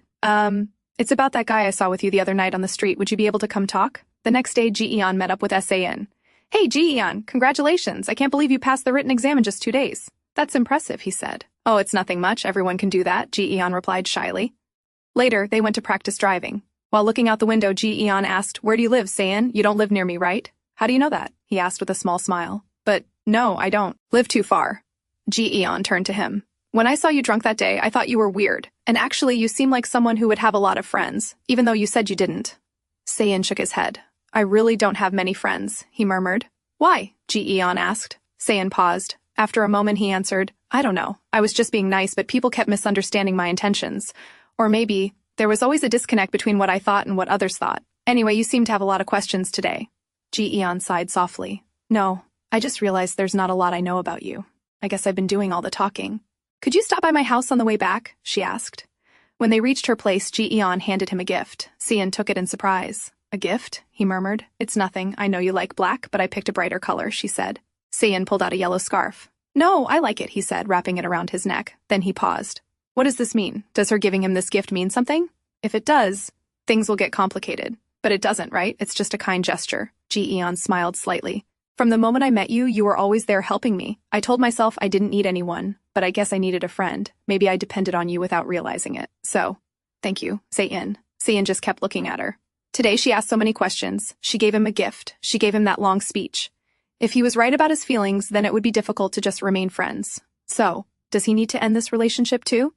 It's about that guy I saw with you the other night on the street. Would you be able to come talk? The next day, Ji-eon met up with Saein. Hey, Ji-eon, congratulations. I can't believe you passed the written exam in just 2 days. That's impressive, he said. Oh, it's nothing much. Everyone can do that, Ji-eon replied shyly. Later, they went to practice driving. While looking out the window, Ji-eon asked, Where do you live, Saein? You don't live near me, right? How do you know that? He asked with a small smile. But, no, I don't. Live too far. Ji-eon turned to him. When I saw you drunk that day, I thought you were weird. And actually, you seem like someone who would have a lot of friends, even though you said you didn't. Saein shook his head. I really don't have many friends, he murmured. Why? Ji-eon asked. Saein paused. After a moment, he answered, I don't know. I was just being nice, but people kept misunderstanding my intentions. Or maybe, there was always a disconnect between what I thought and what others thought. Anyway, you seem to have a lot of questions today. Ji-eon sighed softly. No, I just realized there's not a lot I know about you. I guess I've been doing all the talking. Could you stop by my house on the way back? She asked. When they reached her place, Ji-eon handed him a gift. Saein took it in surprise. A gift? He murmured. It's nothing. I know you like black, but I picked a brighter color, she said. Se-in pulled out a yellow scarf. No, I like it, he said, wrapping it around his neck. Then he paused. What does this mean? Does her giving him this gift mean something? If it does, things will get complicated. But it doesn't, right? It's just a kind gesture. Ji-eon smiled slightly. From the moment I met you, you were always there helping me. I told myself I didn't need anyone, but I guess I needed a friend. Maybe I depended on you without realizing it. So, thank you, Se-in. Se-in just kept looking at her. Today she asked so many questions. She gave him a gift. She gave him that long speech. If he was right about his feelings, then it would be difficult to just remain friends. So, does he need to end this relationship too?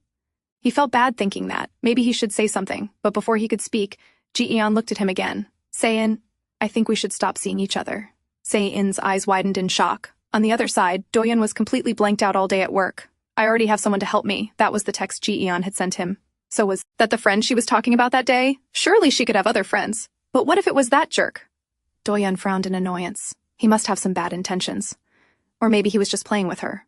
He felt bad thinking that. Maybe he should say something, but before he could speak, Ji-eon looked at him again. Se-in, I think we should stop seeing each other. Se-in's eyes widened in shock. On the other side, Doyun was completely blanked out all day at work. I already have someone to help me. That was the text Ji-eon had sent him. So was that the friend she was talking about that day? Surely she could have other friends. But what if it was that jerk? Doyun frowned in annoyance. He must have some bad intentions. Or maybe he was just playing with her.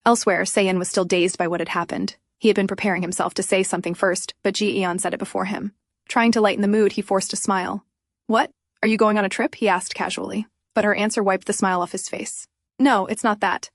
Elsewhere, Se-in was still dazed by what had happened. He had been preparing himself to say something first, but Ji-eon said it before him. Trying to lighten the mood, he forced a smile. What? Are you going on a trip? He asked casually. But her answer wiped the smile off his face. No, it's not that.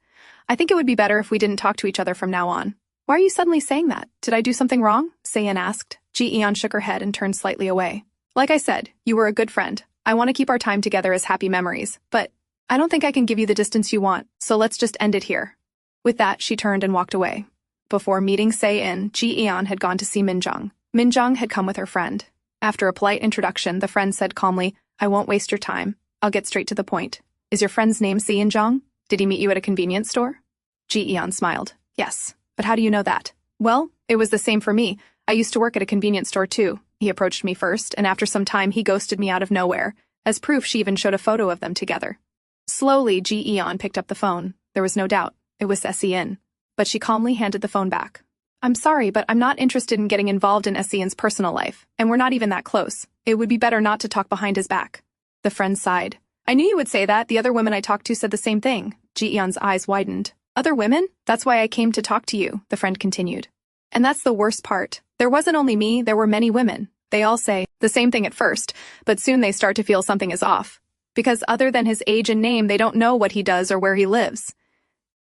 I think it would be better if we didn't talk to each other from now on. Why are you suddenly saying that? Did I do something wrong? Se-in asked. Ji-eon shook her head and turned slightly away. Like I said, you were a good friend. I want to keep our time together as happy memories, but I don't think I can give you the distance you want, so let's just end it here. With that, she turned and walked away. Before meeting Se-in, Ji-eon had gone to see Min-jung. Min-jung had come with her friend. After a polite introduction, the friend said calmly, I won't waste your time. I'll get straight to the point. Is your friend's name Se-in-jung? Did he meet you at a convenience store? Ji-eon smiled. Yes. But how do you know that? Well, it was the same for me. I used to work at a convenience store too. He approached me first, and after some time he ghosted me out of nowhere. As proof, she even showed a photo of them together. Slowly, Ji-eon picked up the phone. There was no doubt. It was Se-in. But she calmly handed the phone back. I'm sorry, but I'm not interested in getting involved in Se-in's personal life, and we're not even that close. It would be better not to talk behind his back. The friend sighed. I knew you would say that. The other women I talked to said the same thing. Ji-eon's eyes widened. Other women? That's why I came to talk to you, the friend continued. And that's the worst part. There wasn't only me, there were many women. They all say the same thing at first, but soon they start to feel something is off. Because other than his age and name, they don't know what he does or where he lives.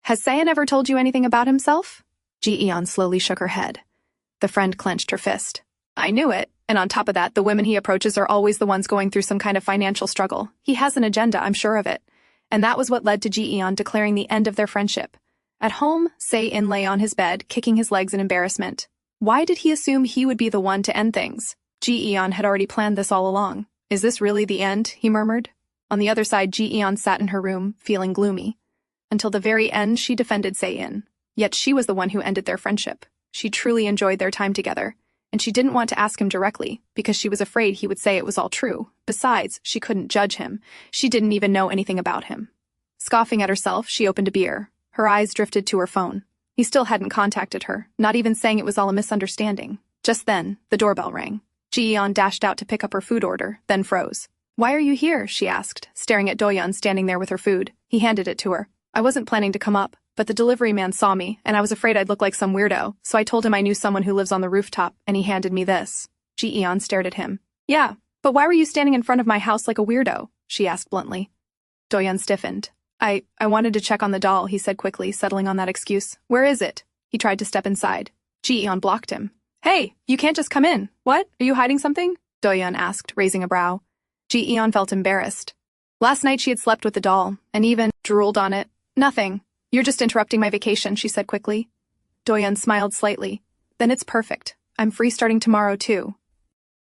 Has Se-in ever told you anything about himself? Ji-eon slowly shook her head. The friend clenched her fist. I knew it. And on top of that, the women he approaches are always the ones going through some kind of financial struggle. He has an agenda, I'm sure of it. And that was what led to Ji-eon declaring the end of their friendship. At home, Se-in lay on his bed, kicking his legs in embarrassment. Why did he assume he would be the one to end things? Ji-eon had already planned this all along. Is this really the end? He murmured. On the other side, Ji-eon sat in her room, feeling gloomy. Until the very end, she defended Se-in. Yet she was the one who ended their friendship. She truly enjoyed their time together. And she didn't want to ask him directly, because she was afraid he would say it was all true. Besides, she couldn't judge him. She didn't even know anything about him. Scoffing at herself, she opened a beer. Her eyes drifted to her phone. He still hadn't contacted her, not even saying it was all a misunderstanding. Just then, the doorbell rang. Ji-eon dashed out to pick up her food order, then froze. Why are you here? She asked, staring at Doyun standing there with her food. He handed it to her. I wasn't planning to come up, but the delivery man saw me, and I was afraid I'd look like some weirdo, so I told him I knew someone who lives on the rooftop, and he handed me this. Ji-eon stared at him. Yeah, but why were you standing in front of my house like a weirdo? She asked bluntly. Doyun stiffened. I wanted to check on the doll, he said quickly, settling on that excuse. Where is it? He tried to step inside. Ji-eon blocked him. Hey, you can't just come in. What? Are you hiding something? Doyun asked, raising a brow. Ji-eon felt embarrassed. Last night she had slept with the doll, and even drooled on it. Nothing. You're just interrupting my vacation, she said quickly. Doyun smiled slightly. Then it's perfect. I'm free starting tomorrow, too.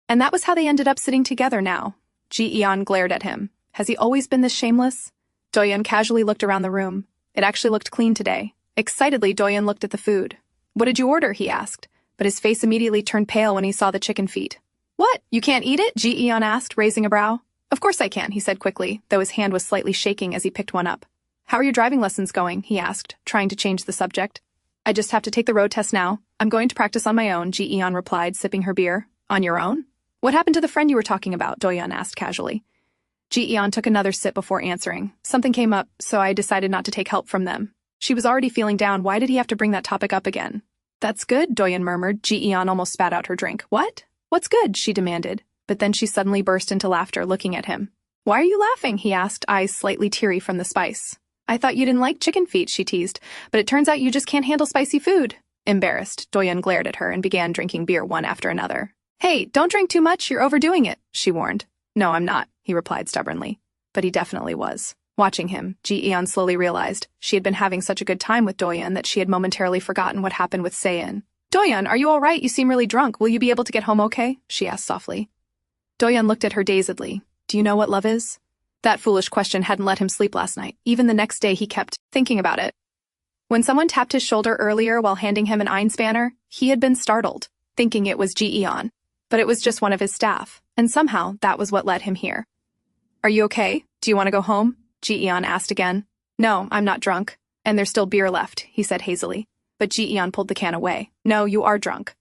And that was how they ended up sitting together now. Ji-eon glared at him. Has he always been this shameless? Doyun casually looked around the room. It actually looked clean today. Excitedly, Doyun looked at the food. What did you order? He asked, but his face immediately turned pale when he saw the chicken feet. What? You can't eat it? Ji-eon asked, raising a brow. Of course I can, he said quickly, though his hand was slightly shaking as he picked one up. How are your driving lessons going? He asked, trying to change the subject. I just have to take the road test now. I'm going to practice on my own, Ji-eon replied, sipping her beer. On your own? What happened to the friend you were talking about? Doyun asked casually. Ji-eon took another sip before answering. Something came up, so I decided not to take help from them. She was already feeling down. Why did he have to bring that topic up again? That's good, Doyun murmured. Ji-eon almost spat out her drink. What? What's good? She demanded. but then she suddenly burst into laughter, looking at him. "Why are you laughing?" he asked, eyes slightly teary from the spice. "I thought you didn't like chicken feet," she teased, "but it turns out you just can't handle spicy food." Embarrassed, Doyun glared at her and began drinking beer one after another. "Hey, don't drink too much, you're overdoing it," she warned. "No, I'm not," he replied stubbornly. But he definitely was. Watching him, Ji-eon slowly realized she had been having such a good time with Doyun that she had momentarily forgotten what happened with Se-in. "Doyun, are you all right? You seem really drunk. Will you be able to get home okay?" she asked softly. Doyun looked at her dazedly. "Do you know what love is?" That foolish question hadn't let him sleep last night. Even the next day he kept thinking about it. When someone tapped his shoulder earlier while handing him an einspanner, he had been startled, thinking it was Ji-eon. But it was just one of his staff, and somehow that was what led him here. "Are you okay? Do you want to go home?" Ji-eon asked again. "No, I'm not drunk. And there's still beer left," he said hazily. But Ji-eon pulled the can away. "No, you are drunk.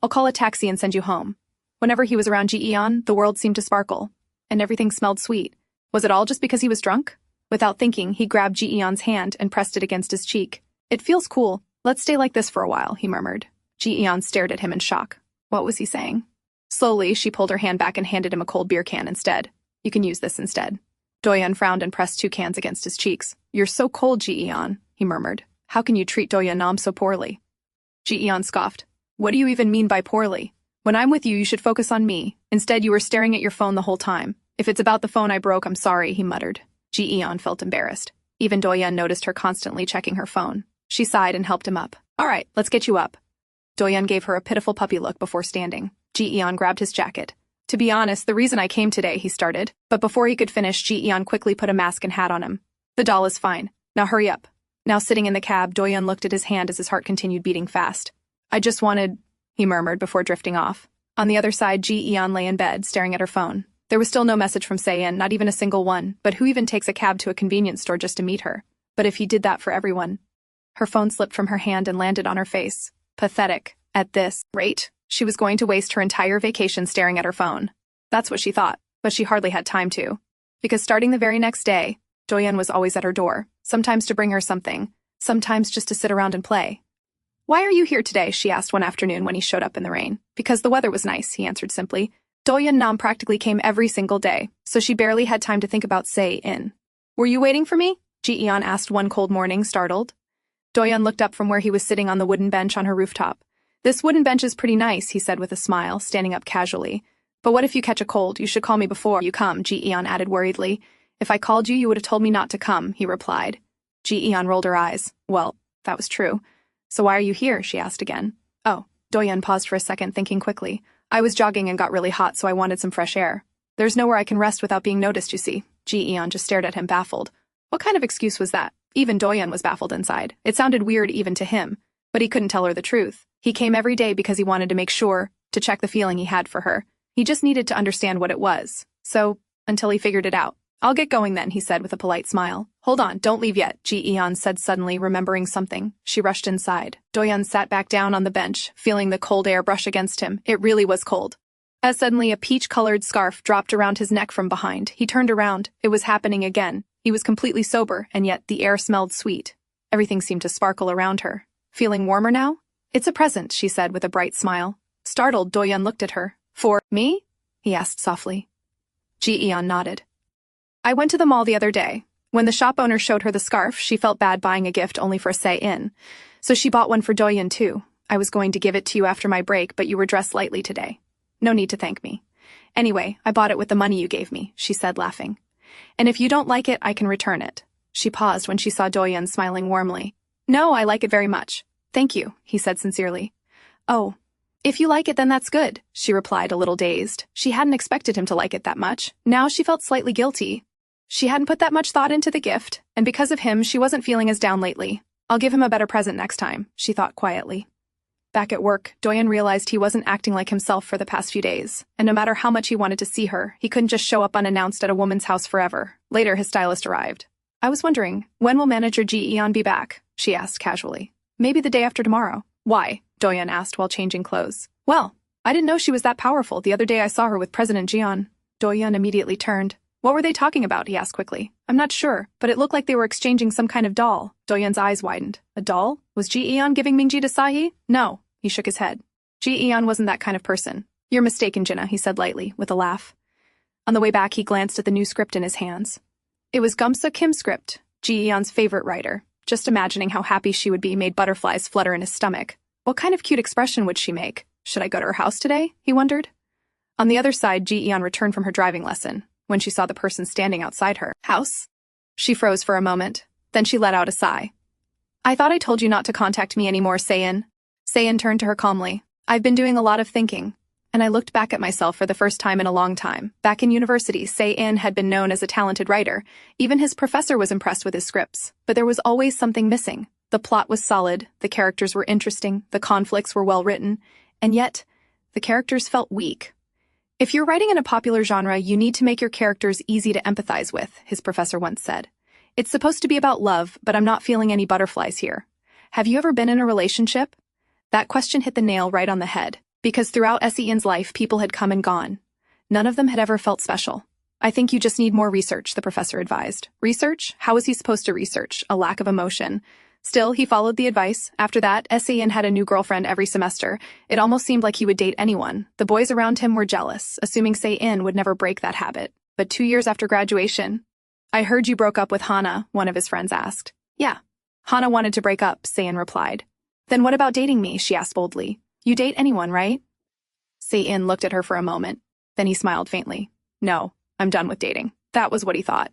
I'll call a taxi and send you home." Whenever he was around Ji-eon, the world seemed to sparkle, and everything smelled sweet. Was it all just because he was drunk? Without thinking, he grabbed Ji-eon's hand and pressed it against his cheek. "It feels cool. Let's stay like this for a while," he murmured. Ji-eon stared at him in shock. What was he saying? Slowly, she pulled her hand back and handed him a cold beer can instead. "You can use this instead." Doyun frowned and pressed 2 cans against his cheeks. "You're so cold, Ji-eon," he murmured. "How can you treat Doyun Nam so poorly?" Ji-eon scoffed. "What do you even mean by poorly? When I'm with you, you should focus on me. Instead, you were staring at your phone the whole time. If it's about the phone I broke, I'm sorry," he muttered. Ji-eon felt embarrassed. Even Doyun noticed her constantly checking her phone. She sighed and helped him up. "All right, let's get you up." Doyun gave her a pitiful puppy look before standing. Ji-eon grabbed his jacket. "To be honest, the reason I came today," he started. But before he could finish, Ji-eon quickly put a mask and hat on him. "The doll is fine. Now hurry up." Now sitting in the cab, Doyun looked at his hand as his heart continued beating fast. "I just wanted," he murmured before drifting off. On the other side, Ji-eon lay in bed, staring at her phone. There was still no message from Se-in, not even a single one, but who even takes a cab to a convenience store just to meet her? But if he did that for everyone? Her phone slipped from her hand and landed on her face. Pathetic. At this rate, she was going to waste her entire vacation staring at her phone. That's what she thought, but she hardly had time to. Because starting the very next day, Doyun was always at her door, sometimes to bring her something, sometimes just to sit around and play. "Why are you here today?" she asked one afternoon when he showed up in the rain. "Because the weather was nice," he answered simply. Doyun Nam practically came every single day, so she barely had time to think about Se-in. "Were you waiting for me?" Ji-eon asked one cold morning, startled. Doyun looked up from where he was sitting on the wooden bench on her rooftop. "This wooden bench is pretty nice," he said with a smile, standing up casually. "But what if you catch a cold? You should call me before you come," Ji-eon added worriedly. "If I called you, you would have told me not to come," he replied. Ji-eon rolled her eyes. Well, that was true. "So why are you here?" she asked again. "Oh," Doyun paused for a second, thinking quickly. "I was jogging and got really hot, so I wanted some fresh air. There's nowhere I can rest without being noticed, you see." Ji-eon just stared at him, baffled. What kind of excuse was that? Even Doyun was baffled inside. It sounded weird even to him, but he couldn't tell her the truth. He came every day because he wanted to make sure, to check the feeling he had for her. He just needed to understand what it was. So, until he figured it out. "I'll get going then," he said with a polite smile. "Hold on, don't leave yet," Ji-eon said suddenly, remembering something. She rushed inside. Doyun sat back down on the bench, feeling the cold air brush against him. It really was cold. As suddenly a peach-colored scarf dropped around his neck from behind, he turned around. It was happening again. He was completely sober, and yet the air smelled sweet. Everything seemed to sparkle around her. "Feeling warmer now?" "It's a present," she said with a bright smile. Startled, Doyun looked at her. "For me?" he asked softly. Ji-eon nodded. "I went to the mall the other day. When the shop owner showed her the scarf, she felt bad buying a gift only for Se-in. So she bought one for Doyun too. I was going to give it to you after my break, but you were dressed lightly today. No need to thank me. Anyway, I bought it with the money you gave me," she said, laughing. "And if you don't like it, I can return it." She paused when she saw Doyun smiling warmly. "No, I like it very much. Thank you," he said sincerely. "Oh, if you like it, then that's good," she replied, a little dazed. She hadn't expected him to like it that much. Now she felt slightly guilty. She hadn't put that much thought into the gift, and because of him, she wasn't feeling as down lately. "I'll give him a better present next time," she thought quietly. Back at work, Doyun realized he wasn't acting like himself for the past few days, and no matter how much he wanted to see her, he couldn't just show up unannounced at a woman's house forever. Later, his stylist arrived. "I was wondering, when will manager Ji-eon be back?" she asked casually. "Maybe the day after tomorrow." "Why?" Doyun asked while changing clothes. "Well, I didn't know she was that powerful. The other day I saw her with President Ji-eon." Doyun immediately turned. "What were they talking about?" he asked quickly. "I'm not sure, but it looked like they were exchanging some kind of doll." Doyun's eyes widened. "A doll? Was Ji-eon giving Mingji to Sahi?" "No." He shook his head. Ji-eon wasn't that kind of person. You're mistaken, Jinna, he said lightly, with a laugh. On the way back, he glanced at the new script in his hands. It was Gumsa Kim's script, Ji-eon's favorite writer. Just imagining how happy she would be made butterflies flutter in his stomach. What kind of cute expression would she make? Should I go to her house today? He wondered. On the other side, Ji-eon returned from her driving lesson. When she saw the person standing outside her house, she froze for a moment. Then she let out a sigh. I thought I told you not to contact me anymore, Se-in. Se-in turned to her calmly. I've been doing a lot of thinking. And I looked back at myself for the first time in a long time. Back in university, Se-in had been known as a talented writer. Even his professor was impressed with his scripts. But there was always something missing. The plot was solid, the characters were interesting, the conflicts were well written, and yet, the characters felt weak. If you're writing in a popular genre, you need to make your characters easy to empathize with, his professor once said. It's supposed to be about love, but I'm not feeling any butterflies here. Have you ever been in a relationship? That question hit the nail right on the head, because throughout Se-in's life, people had come and gone. None of them had ever felt special. I think you just need more research, the professor advised. Research? How was he supposed to research? A lack of emotion. Still, he followed the advice. After that, Se-in had a new girlfriend every semester. It almost seemed like he would date anyone. The boys around him were jealous, assuming Se-in would never break that habit. But 2 years after graduation, I heard you broke up with Hana, one of his friends asked. Yeah. Hana wanted to break up, Se-in replied. Then what about dating me, she asked boldly. You date anyone, right? Se-in looked at her for a moment. Then he smiled faintly. No, I'm done with dating. That was what he thought.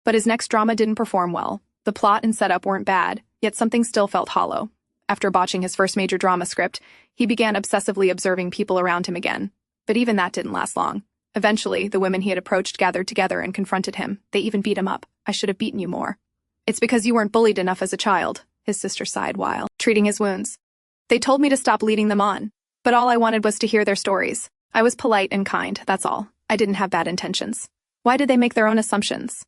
But his next drama didn't perform well. The plot and setup weren't bad, yet something still felt hollow. After botching his first major drama script, he began obsessively observing people around him again. But even that didn't last long. Eventually, the women he had approached gathered together and confronted him. They even beat him up. I should have beaten you more. It's because you weren't bullied enough as a child, his sister sighed while treating his wounds. They told me to stop leading them on. But all I wanted was to hear their stories. I was polite and kind, that's all. I didn't have bad intentions. Why did they make their own assumptions?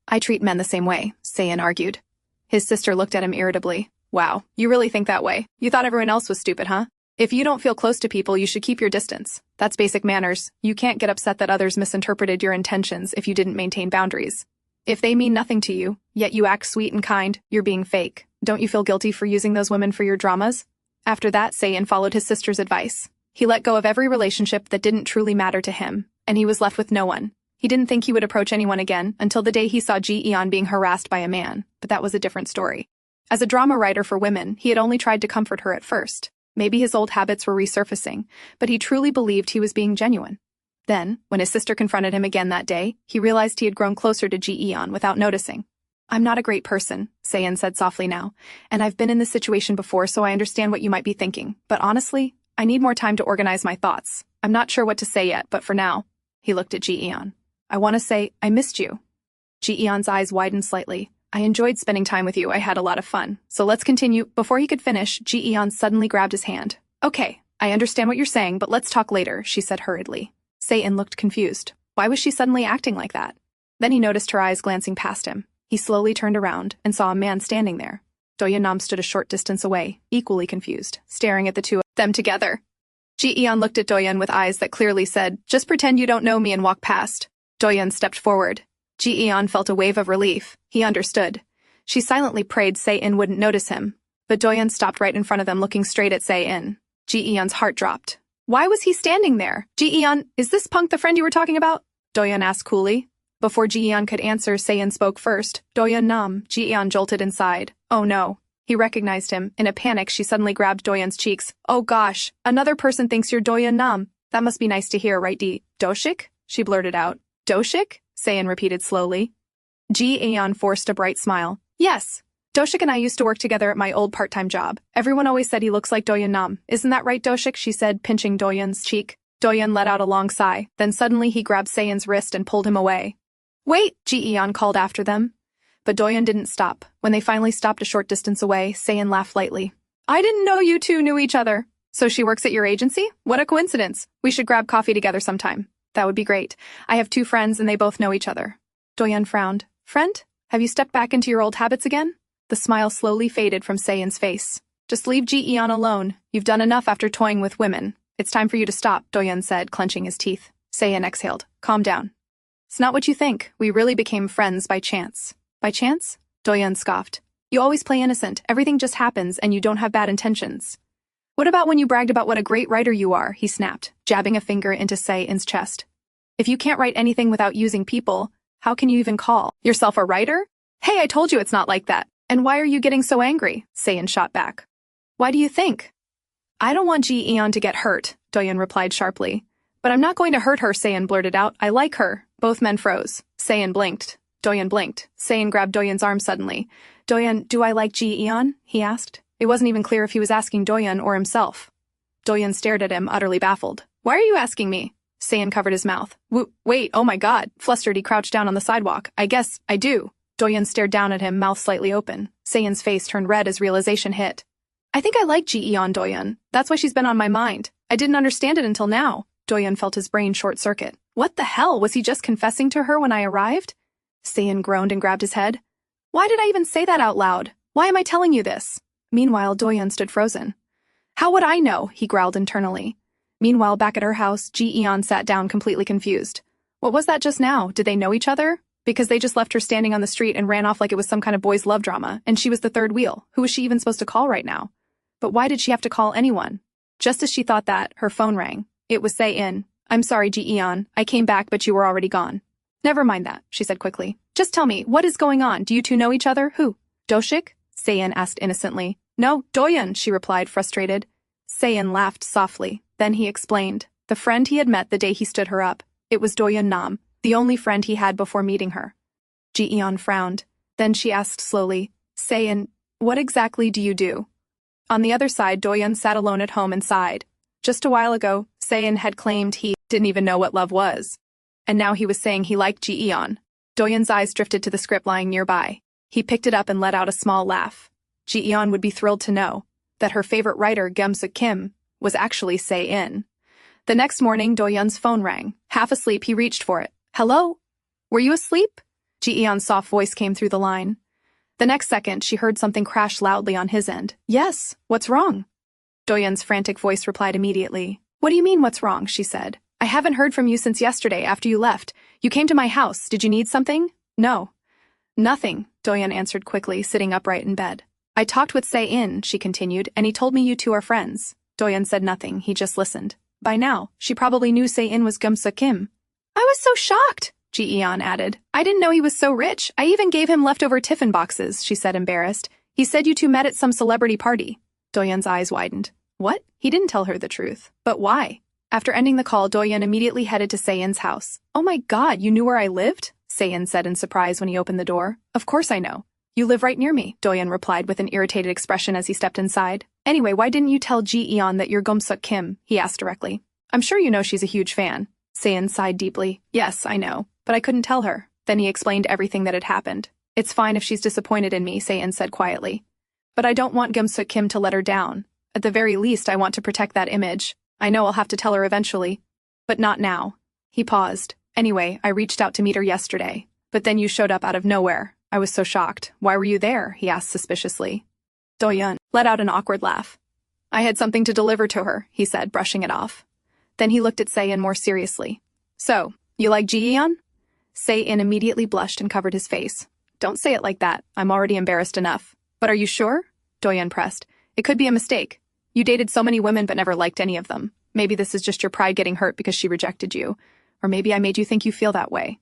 I treat men the same way, Se-in argued. His sister looked at him irritably. Wow, you really think that way? You thought everyone else was stupid, huh? If you don't feel close to people, you should keep your distance. That's basic manners. You can't get upset that others misinterpreted your intentions if you didn't maintain boundaries. If they mean nothing to you, yet you act sweet and kind, you're being fake. Don't you feel guilty for using those women for your dramas? After that, Se-in followed his sister's advice. He let go of every relationship that didn't truly matter to him, and he was left with no one. He didn't think he would approach anyone again until the day he saw Ji-eon being harassed by a man, but that was a different story. As a drama writer for women, he had only tried to comfort her at first. Maybe his old habits were resurfacing, but he truly believed he was being genuine. Then, when his sister confronted him again that day, he realized he had grown closer to Ji-eon without noticing. I'm not a great person, Se-in said softly now, and I've been in this situation before, so I understand what you might be thinking. But honestly, I need more time to organize my thoughts. I'm not sure what to say yet, but for now, he looked at Ji-eon. I want to say, I missed you. Ji-eon's eyes widened slightly. I enjoyed spending time with you. I had a lot of fun. So let's continue. Before he could finish, Ji-eon suddenly grabbed his hand. Okay, I understand what you're saying, but let's talk later, she said hurriedly. Se-in looked confused. Why was she suddenly acting like that? Then he noticed her eyes glancing past him. He slowly turned around and saw a man standing there. Doyun Nam stood a short distance away, equally confused, staring at the two of them together. Ji-eon looked at Doyun with eyes that clearly said, just pretend you don't know me and walk past. Doyun stepped forward. Ji-eon felt a wave of relief. He understood. She silently prayed Se-in wouldn't notice him. But Doyun stopped right in front of them, looking straight at Se-in. Ji-eon's heart dropped. Why was he standing there? Ji-eon, is this punk the friend you were talking about? Doyun asked coolly. Before Ji-eon could answer, Se-in spoke first. Doyun Nam. Ji-eon jolted inside. Oh no. He recognized him. In a panic, she suddenly grabbed Doyun's cheeks. Oh gosh, another person thinks you're Doyun Nam. That must be nice to hear, right, Doshik? She blurted out. Doshik? Se-in repeated slowly. Ji-eon forced a bright smile. Yes. Doshik and I used to work together at my old part-time job. Everyone always said he looks like Doyun Nam. Isn't that right, Doshik? She said, pinching Doyun's cheek. Doyun let out a long sigh. Then suddenly he grabbed Se-in's wrist and pulled him away. Wait, Ji-eon called after them. But Doyun didn't stop. When they finally stopped a short distance away, Se-in laughed lightly. I didn't know you two knew each other. So she works at your agency? What a coincidence. We should grab coffee together sometime. That would be great. I have 2 friends and they both know each other. Doyun frowned. Friend? Have you stepped back into your old habits again? The smile slowly faded from Se-in's face. Just leave Ji-eon alone. You've done enough after toying with women. It's time for you to stop, Doyun said, clenching his teeth. Se-in exhaled. Calm down. It's not what you think. We really became friends by chance. By chance? Doyun scoffed. You always play innocent. Everything just happens and you don't have bad intentions. What about when you bragged about what a great writer you are, he snapped, jabbing a finger into Se-in's chest. If you can't write anything without using people, how can you even call yourself a writer? Hey, I told you it's not like that. And why are you getting so angry? Se-in shot back. Why do you think? I don't want Ji-eon to get hurt, Doyun replied sharply. But I'm not going to hurt her, Se-in blurted out. I like her. Both men froze. Se-in blinked. Doyun blinked. Se-in grabbed Doyun's arm suddenly. Doyun, do I like Ji-eon? He asked. It wasn't even clear if he was asking Doyun or himself. Doyun stared at him, utterly baffled. Why are you asking me? Se-in covered his mouth. Wait, oh my god. Flustered, he crouched down on the sidewalk. I guess I do. Doyun stared down at him, mouth slightly open. Se-in's face turned red as realization hit. I think I like Ji-eon, Doyun. That's why she's been on my mind. I didn't understand it until now. Doyun felt his brain short-circuit. What the hell? Was he just confessing to her when I arrived? Se-in groaned and grabbed his head. Why did I even say that out loud? Why am I telling you this? Meanwhile, Doyun stood frozen. How would I know? He growled internally. Meanwhile, back at her house, Ji-eon sat down completely confused. What was that just now? Did they know each other? Because they just left her standing on the street and ran off like it was some kind of boys' love drama, and she was the third wheel. Who was she even supposed to call right now? But why did she have to call anyone? Just as she thought that, her phone rang. It was Se-in. I'm sorry, Ji-eon. I came back, but you were already gone. Never mind that, she said quickly. Just tell me, what is going on? Do you two know each other? Who? Doshik? Se-in asked innocently. No, Doyun, she replied, frustrated. Se-in laughed softly. Then he explained. The friend he had met the day he stood her up. It was Doyun Nam, the only friend he had before meeting her. Ji-eon frowned. Then she asked slowly, Se-in, what exactly do you do? On the other side, Doyun sat alone at home and sighed. Just a while ago, Se-in had claimed he didn't even know what love was. And now he was saying he liked Ji-eon. Doyun's eyes drifted to the script lying nearby. He picked it up and let out a small laugh. Ji-eon would be thrilled to know that her favorite writer, Gyeom-suk Kim, was actually Se-in. The next morning, Doyun's phone rang. Half asleep, he reached for it. Hello? Were you asleep? Ji-eon's soft voice came through the line. The next second, she heard something crash loudly on his end. Yes, what's wrong? Doyun's frantic voice replied immediately. What do you mean, what's wrong? She said. I haven't heard from you since yesterday after you left. You came to my house. Did you need something? No. Nothing, Doyun answered quickly, sitting upright in bed. I talked with Se-in, she continued, and he told me you two are friends. Doyun said nothing, he just listened. By now, she probably knew Se-in was Gyeom-suk Kim. I was so shocked, Ji-eon added. I didn't know he was so rich. I even gave him leftover tiffin boxes, she said, embarrassed. He said you two met at some celebrity party. Doyun's eyes widened. What? He didn't tell her the truth. But why? After ending the call, Doyun immediately headed to Se-in's house. Oh my god, you knew where I lived? Se-in said in surprise when he opened the door. Of course I know. You live right near me, Doyun replied with an irritated expression as he stepped inside. Anyway, why didn't you tell Ji-eon that you're Gyeom-suk Kim? He asked directly. I'm sure you know she's a huge fan. Se-in sighed deeply. Yes, I know. But I couldn't tell her. Then he explained everything that had happened. It's fine if she's disappointed in me, Se-in said quietly. But I don't want Gyeom-suk Kim to let her down. At the very least, I want to protect that image. I know I'll have to tell her eventually. But not now. He paused. Anyway, I reached out to meet her yesterday. But then you showed up out of nowhere. I was so shocked. Why were you there? He asked suspiciously. Doyun let out an awkward laugh. I had something to deliver to her, he said, brushing it off. Then he looked at Se-in more seriously. So, you like Ji-eon? Se-in immediately blushed and covered his face. Don't say it like that. I'm already embarrassed enough. But are you sure? Doyun pressed. It could be a mistake. You dated so many women but never liked any of them. Maybe this is just your pride getting hurt because she rejected you. Or maybe I made you think you feel that way.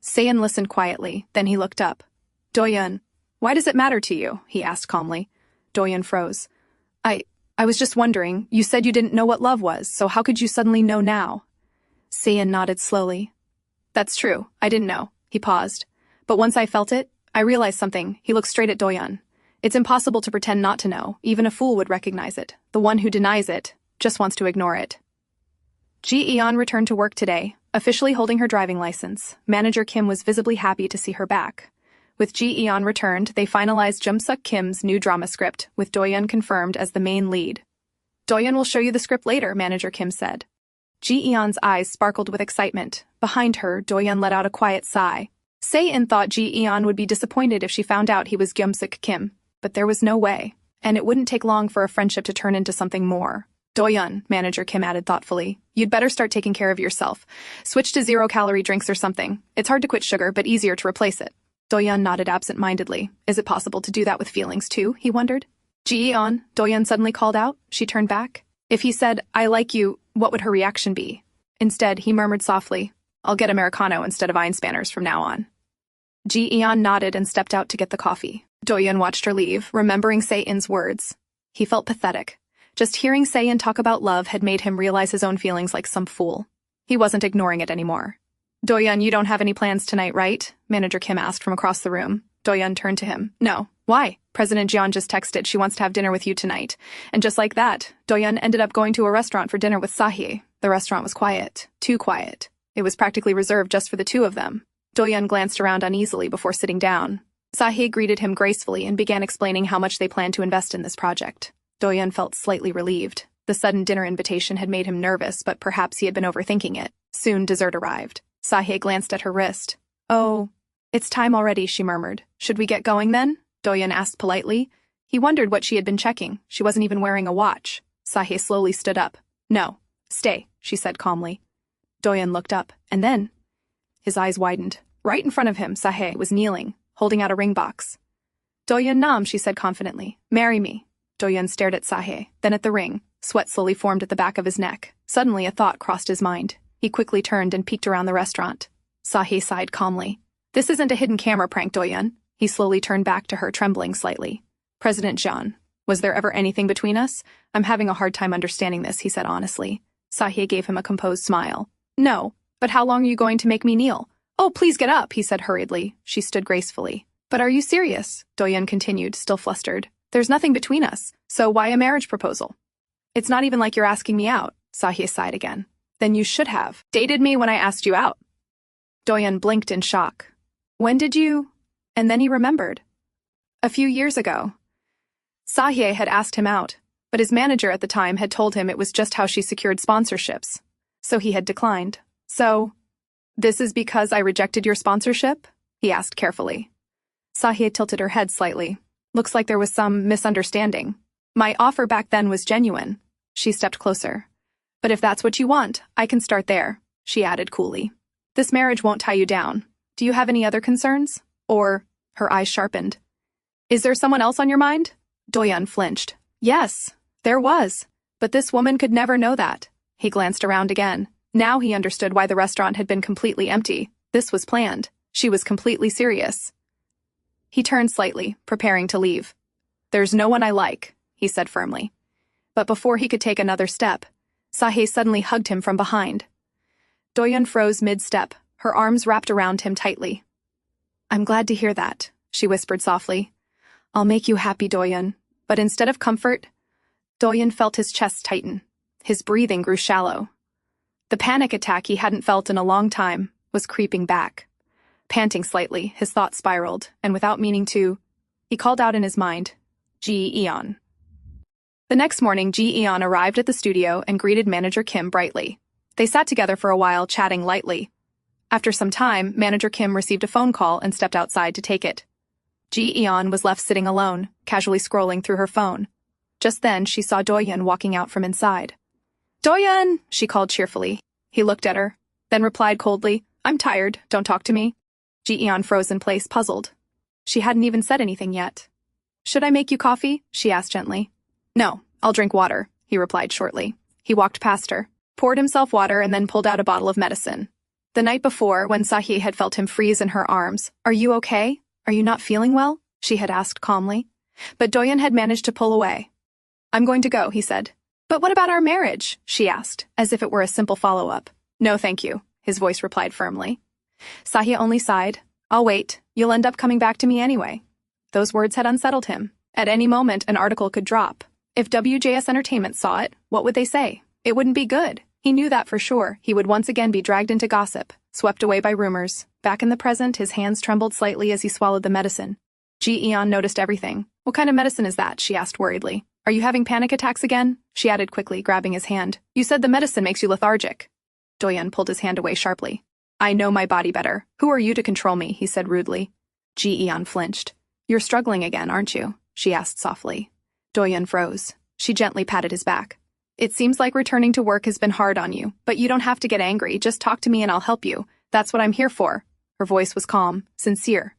Se-in listened quietly, then he looked up. Doyun, why does it matter to you? He asked calmly. Doyun froze. I was just wondering, you said you didn't know what love was, so how could you suddenly know now? Se-in nodded slowly. That's true, I didn't know. He paused. But once I felt it, I realized something. He looked straight at Doyun. It's impossible to pretend not to know. Even a fool would recognize it. The one who denies it just wants to ignore it. Ji-eon returned to work today, officially holding her driving license. Manager Kim was visibly happy to see her back. With Ji-eon returned, they finalized Gyeom-suk Kim's new drama script, with Doyun confirmed as the main lead. Doyun will show you the script later, Manager Kim said. Ji-eon's eyes sparkled with excitement. Behind her, Doyun let out a quiet sigh. Se-in thought Ji-eon would be disappointed if she found out he was Gyeom-suk Kim, but there was no way, and it wouldn't take long for a friendship to turn into something more. Doyun, Manager Kim added thoughtfully, you'd better start taking care of yourself. Switch to zero-calorie drinks or something. It's hard to quit sugar, but easier to replace it. Doyun nodded absent-mindedly. Is it possible to do that with feelings too? He wondered. Ji-eon, Doyun suddenly called out. She turned back. If he said, I like you, what would her reaction be? Instead, he murmured softly, I'll get Americano instead of Einspanners from now on. Ji-eon nodded and stepped out to get the coffee. Doyun watched her leave, remembering Se-in's words. He felt pathetic. Just hearing Se-in talk about love had made him realize his own feelings like some fool. He wasn't ignoring it anymore. Doyun, you don't have any plans tonight, right? Manager Kim asked from across the room. Doyun turned to him. No. Why? President Ji-eon just texted she wants to have dinner with you tonight. And just like that, Doyun ended up going to a restaurant for dinner with Sahi. The restaurant was quiet. Too quiet. It was practically reserved just for the two of them. Doyun glanced around uneasily before sitting down. Sahi greeted him gracefully and began explaining how much they planned to invest in this project. Doyun felt slightly relieved. The sudden dinner invitation had made him nervous, but perhaps he had been overthinking it. Soon dessert arrived. Sahi glanced at her wrist. Oh, it's time already, she murmured. Should we get going then? Doyun asked politely. He wondered what she had been checking. She wasn't even wearing a watch. Sahi slowly stood up. No, stay, she said calmly. Doyun looked up, and then his eyes widened. Right in front of him, Sahi was kneeling, holding out a ring box. Doyun Nam, she said confidently. Marry me. Doyun stared at Sahi, then at the ring. Sweat slowly formed at the back of his neck. Suddenly a thought crossed his mind. He quickly turned and peeked around the restaurant. Sahi sighed calmly. This isn't a hidden camera prank, Doyun. He slowly turned back to her, trembling slightly. President Ji-eon, was there ever anything between us? I'm having a hard time understanding this, he said honestly. Sahi gave him a composed smile. No, but how long are you going to make me kneel? Oh, please get up, he said hurriedly. She stood gracefully. But are you serious? Doyun continued, still flustered. There's nothing between us, so why a marriage proposal? It's not even like you're asking me out, Sahi sighed again. Then you should have dated me when I asked you out. Doyun blinked in shock. When did you? And then he remembered. A few years ago. Sahi had asked him out, but his manager at the time had told him it was just how she secured sponsorships. So he had declined. So, this is because I rejected your sponsorship? He asked carefully. Sahi tilted her head slightly. Looks like there was some misunderstanding. My offer back then was genuine. She stepped closer. But if that's what you want, I can start there, she added coolly. This marriage won't tie you down. Do you have any other concerns? Or, her eyes sharpened. Is there someone else on your mind? Doyun flinched. Yes, there was. But this woman could never know that. He glanced around again. Now he understood why the restaurant had been completely empty. This was planned. She was completely serious. He turned slightly, preparing to leave. There's no one I like, he said firmly. But before he could take another step, Sahi suddenly hugged him from behind. Doyun froze mid-step, her arms wrapped around him tightly. I'm glad to hear that, she whispered softly. I'll make you happy, Doyun. But instead of comfort, Doyun felt his chest tighten. His breathing grew shallow. The panic attack he hadn't felt in a long time was creeping back. Panting slightly, his thoughts spiraled, and without meaning to, he called out in his mind, Ji-eon. The next morning, Ji-eon arrived at the studio and greeted manager Kim brightly. They sat together for a while, chatting lightly. After some time, manager Kim received a phone call and stepped outside to take it. Ji-eon was left sitting alone, casually scrolling through her phone. Just then, she saw Doyun walking out from inside. Doyun, she called cheerfully. He looked at her, then replied coldly, I'm tired, don't talk to me. Ji-eon froze in place, puzzled. She hadn't even said anything yet. Should I make you coffee? She asked gently. No, I'll drink water, he replied shortly. He walked past her, poured himself water, and then pulled out a bottle of medicine. The night before, when Sahi had felt him freeze in her arms, Are you okay? Are you not feeling well? She had asked calmly. But Doyun had managed to pull away. I'm going to go, he said. But what about our marriage? She asked, as if it were a simple follow-up. No, thank you, his voice replied firmly. Sahi only sighed. I'll wait. You'll end up coming back to me anyway. Those words had unsettled him. At any moment, an article could drop. If WJS Entertainment saw it, what would they say? It wouldn't be good. He knew that for sure. He would once again be dragged into gossip, swept away by rumors. Back in the present, his hands trembled slightly as he swallowed the medicine. Ji-eon noticed everything. What kind of medicine is that? She asked worriedly. Are you having panic attacks again? She added quickly, grabbing his hand. You said the medicine makes you lethargic. Doyun pulled his hand away sharply. I know my body better. Who are you to control me? He said rudely. Ji-eon flinched. You're struggling again, aren't you? She asked softly. Doyun froze. She gently patted his back. It seems like returning to work has been hard on you, but you don't have to get angry. Just talk to me and I'll help you. That's what I'm here for. Her voice was calm, sincere.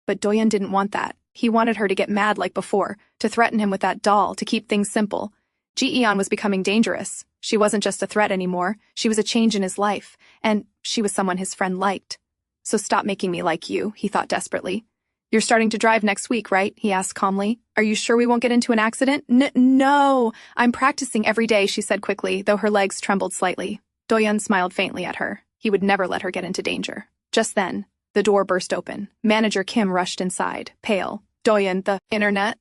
But Doyun didn't want that. He wanted her to get mad like before, to threaten him with that doll, to keep things simple. Ji-eon was becoming dangerous. She wasn't just a threat anymore, she was a change in his life, and she was someone his friend liked. So stop making me like you, he thought desperately. You're starting to drive next week, right? He asked calmly. Are you sure we won't get into an accident? No, I'm practicing every day, she said quickly, though her legs trembled slightly. Doyun smiled faintly at her. He would never let her get into danger. Just then, the door burst open. Manager Kim rushed inside, pale. Doyun, the internet?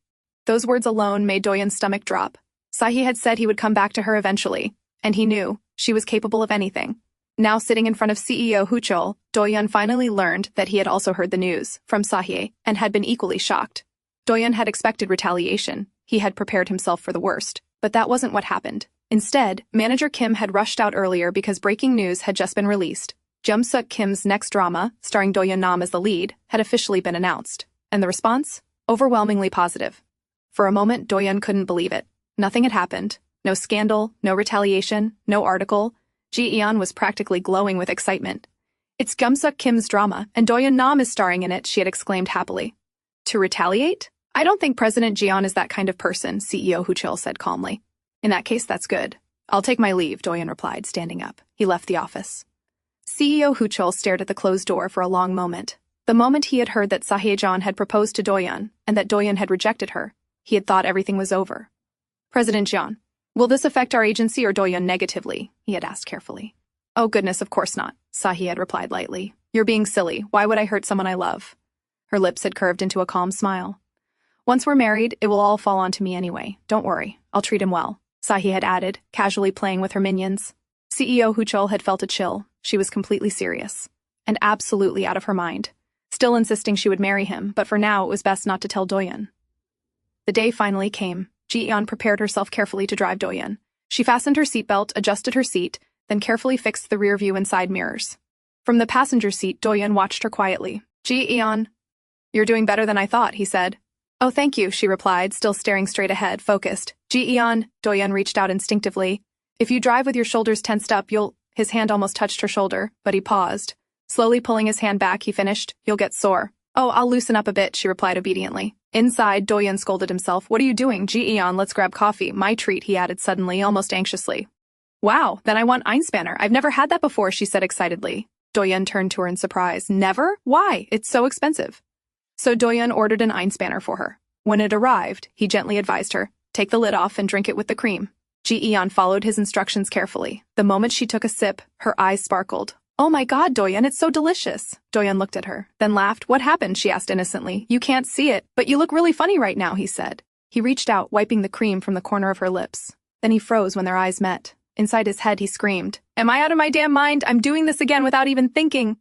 Those words alone made Doyun's stomach drop. Sahi had said he would come back to her eventually, and he knew she was capable of anything. Now sitting in front of CEO Huchol, Doyun finally learned that he had also heard the news from Sahi and had been equally shocked. Doyun had expected retaliation. He had prepared himself for the worst. But that wasn't what happened. Instead, Manager Kim had rushed out earlier because breaking news had just been released. Jung-suk Kim's next drama, starring Doyun Nam as the lead, had officially been announced. And the response? Overwhelmingly positive. For a moment, Doyun couldn't believe it. Nothing had happened. No scandal, no retaliation, no article. Ji-eon was practically glowing with excitement. It's Jung-suk Kim's drama, and Doyun Nam is starring in it, she had exclaimed happily. To retaliate? I don't think President Ji-eon is that kind of person, CEO Huchil said calmly. In that case, that's good. I'll take my leave, Doyun replied, standing up. He left the office. CEO Huchil stared at the closed door for a long moment. The moment he had heard that Sahye-jeon had proposed to Doyun, and that Doyun had rejected her, he had thought everything was over. President Jeon, will this affect our agency or Doyun negatively? He had asked carefully. Oh goodness, of course not, Sahi had replied lightly. You're being silly. Why would I hurt someone I love? Her lips had curved into a calm smile. Once we're married, it will all fall onto me anyway. Don't worry. I'll treat him well, Sahi had added, casually playing with her minions. CEO Huchol had felt a chill. She was completely serious. And absolutely out of her mind. Still insisting she would marry him, but for now it was best not to tell Doyun. The day finally came. Ji-eon prepared herself carefully to drive Doyun. She fastened her seatbelt, adjusted her seat, then carefully fixed the rear view and side mirrors. From the passenger seat, Doyun watched her quietly. Ji-eon, you're doing better than I thought, he said. Oh, thank you, she replied, still staring straight ahead, focused. Ji-eon, Doyun reached out instinctively. If you drive with your shoulders tensed up, you'll... His hand almost touched her shoulder, but he paused. Slowly pulling his hand back, he finished. You'll get sore. Oh, I'll loosen up a bit, she replied obediently. Inside, Doyun scolded himself. What are you doing? Ji-eon, let's grab coffee. My treat, he added suddenly, almost anxiously. Wow, then I want Einspanner. I've never had that before, she said excitedly. Doyun turned to her in surprise. Never? Why? It's so expensive. So Doyun ordered an Einspanner for her. When it arrived, he gently advised her, take the lid off and drink it with the cream. Ji-eon followed his instructions carefully. The moment she took a sip, her eyes sparkled. Oh my god, Doyun, it's so delicious. Doyun looked at her, then laughed. What happened? She asked innocently. You can't see it, but you look really funny right now, he said. He reached out, wiping the cream from the corner of her lips. Then he froze when their eyes met. Inside his head, he screamed, Am I out of my damn mind? I'm doing this again without even thinking.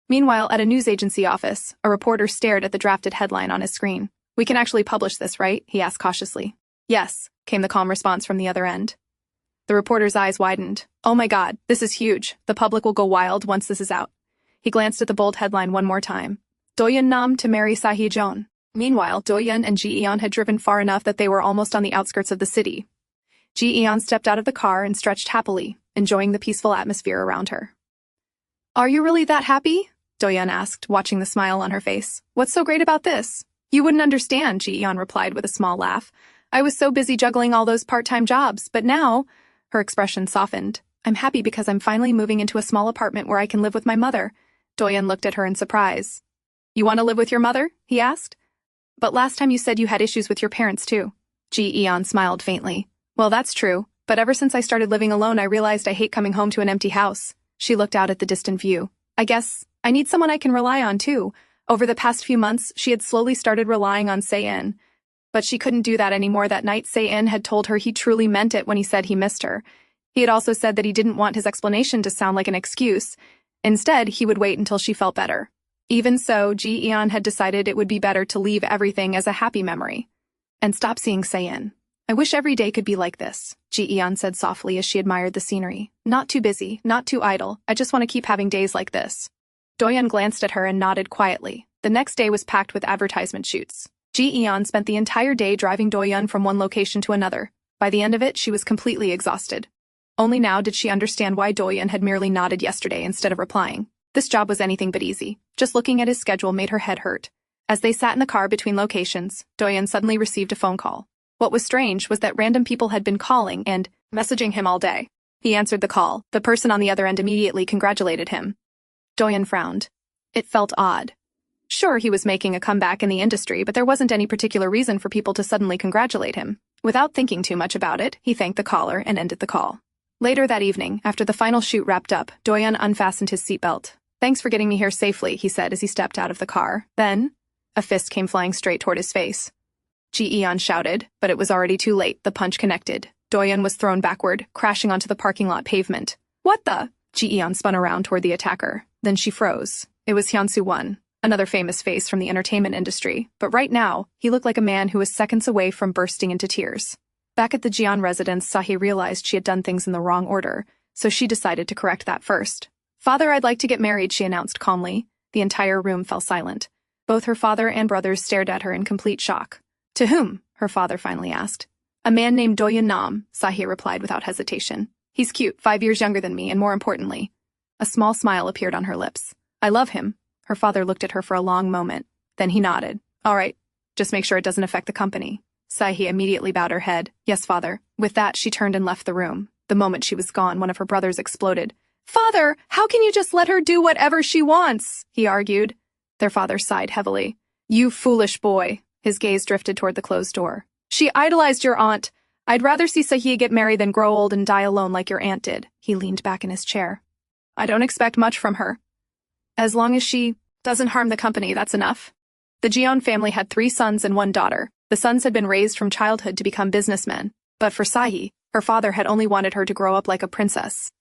Meanwhile, at a news agency office, a reporter stared at the drafted headline on his screen. We can actually publish this, right? He asked cautiously. Yes, came the calm response from the other end. The reporter's eyes widened. Oh my god, this is huge. The public will go wild once this is out. He glanced at the bold headline one more time. Doyun Nam to marry Sahye-jeon. Meanwhile, Doyun and Ji-eon had driven far enough that they were almost on the outskirts of the city. Ji-eon stepped out of the car and stretched happily, enjoying the peaceful atmosphere around her. Are you really that happy? Doyun asked, watching the smile on her face. What's so great about this? You wouldn't understand, Ji-eon replied with a small laugh. I was so busy juggling all those part-time jobs, but now... Her expression softened. I'm happy because I'm finally moving into a small apartment where I can live with my mother. Doyun looked at her in surprise. You want to live with your mother? He asked. But last time you said you had issues with your parents too. Ji-eon smiled faintly. Well, that's true, but ever since I started living alone I realized I hate coming home to an empty house. She looked out at the distant view. I guess I need someone I can rely on too. Over the past few months, she had slowly started relying on Se-in. But she couldn't do that anymore. That night, Se-in had told her he truly meant it when he said he missed her. He had also said that he didn't want his explanation to sound like an excuse. Instead, he would wait until she felt better. Even so, Ji-eon had decided it would be better to leave everything as a happy memory. And stop seeing Se-in. I wish every day could be like this, Ji-eon said softly as she admired the scenery. Not too busy, not too idle. I just want to keep having days like this. Doyun glanced at her and nodded quietly. The next day was packed with advertisement shoots. Ji-eon spent the entire day driving Doyun from one location to another. By the end of it, she was completely exhausted. Only now did she understand why Doyun had merely nodded yesterday instead of replying. This job was anything but easy. Just looking at his schedule made her head hurt. As they sat in the car between locations, Doyun suddenly received a phone call. What was strange was that random people had been calling and messaging him all day. He answered the call. The person on the other end immediately congratulated him. Doyun frowned. It felt odd. Sure, he was making a comeback in the industry, but there wasn't any particular reason for people to suddenly congratulate him. Without thinking too much about it, he thanked the caller and ended the call. Later that evening, after the final shoot wrapped up, Doyun unfastened his seatbelt. "Thanks for getting me here safely," he said as he stepped out of the car. Then, a fist came flying straight toward his face. Ji-eon shouted, but it was already too late. The punch connected. Doyun was thrown backward, crashing onto the parking lot pavement. "What the?" Ji-eon spun around toward the attacker. Then she froze. It was Hyun-soo-won, another famous face from the entertainment industry, but right now, he looked like a man who was seconds away from bursting into tears. Back at the Ji-eon residence, Sahi realized she had done things in the wrong order, so she decided to correct that first. "Father, I'd like to get married," she announced calmly. The entire room fell silent. Both her father and brothers stared at her in complete shock. "To whom?" her father finally asked. "A man named Doyun Nam," Sahi replied without hesitation. "He's cute, 5 years younger than me, and more importantly." A small smile appeared on her lips. "I love him." Her father looked at her for a long moment. Then he nodded. "All right, just make sure it doesn't affect the company." Sahi immediately bowed her head. "Yes, father." With that, she turned and left the room. The moment she was gone, one of her brothers exploded. "Father, how can you just let her do whatever she wants?" he argued. Their father sighed heavily. "You foolish boy." His gaze drifted toward the closed door. "She idolized your aunt. I'd rather see Sahi get married than grow old and die alone like your aunt did." He leaned back in his chair. "I don't expect much from her. As long as she doesn't harm the company, that's enough." The Ji-eon family had 3 sons and 1 daughter. The sons had been raised from childhood to become businessmen. But for Sahi, her father had only wanted her to grow up like a princess.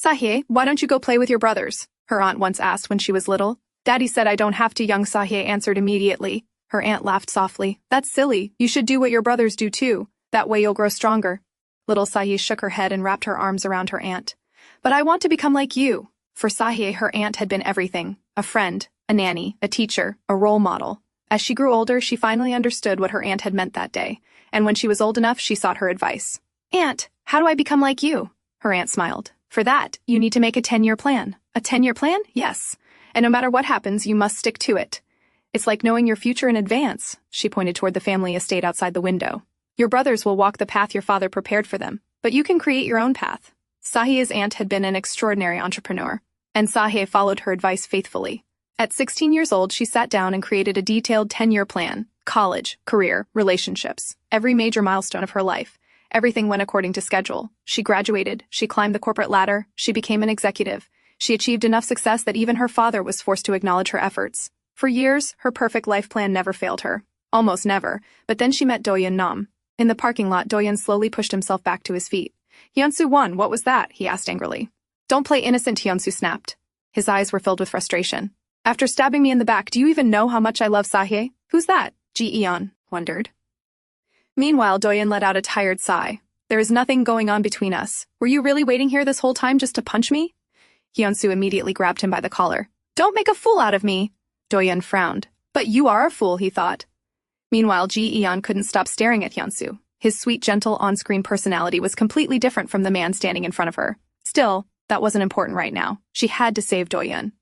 "Sahi, why don't you go play with your brothers?" her aunt once asked when she was little. "Daddy said I don't have to," young Sahi answered immediately. Her aunt laughed softly. "That's silly. You should do what your brothers do too. That way you'll grow stronger." Little Sahi shook her head and wrapped her arms around her aunt. "But I want to become like you." For Sahi, her aunt had been everything. A friend, a nanny, a teacher, a role model. As she grew older, she finally understood what her aunt had meant that day, and when she was old enough, she sought her advice. "Aunt, how do I become like you?" Her aunt smiled. "For that, you need to make a 10-year plan." "A 10-year plan?" "Yes. And no matter what happens, you must stick to it. It's like knowing your future in advance." She pointed toward the family estate outside the window. "Your brothers will walk the path your father prepared for them, but you can create your own path." Sahi's aunt had been an extraordinary entrepreneur, and Sahi followed her advice faithfully. At 16 years old, she sat down and created a detailed 10-year plan: college, career, relationships, every major milestone of her life. Everything went according to schedule. She graduated, she climbed the corporate ladder, she became an executive. She achieved enough success that even her father was forced to acknowledge her efforts. For years, her perfect life plan never failed her. Almost never, but then she met Doyun Nam. In the parking lot, Doyun slowly pushed himself back to his feet. "Hyun-soo-won, what was that?" he asked angrily. "Don't play innocent," Hyun-soo snapped. His eyes were filled with frustration. "After stabbing me in the back, do you even know how much I love Sahi?" "Who's that?" Ji-eon wondered. Meanwhile, Doyun let out a tired sigh. "There is nothing going on between us. Were you really waiting here this whole time just to punch me?" Hyun-soo immediately grabbed him by the collar. "Don't make a fool out of me." Doyun frowned. "But you are a fool," he thought. Meanwhile, Ji-eon couldn't stop staring at Hyun-soo. His sweet, gentle, on-screen personality was completely different from the man standing in front of her. Still, that wasn't important right now. She had to save Doyun.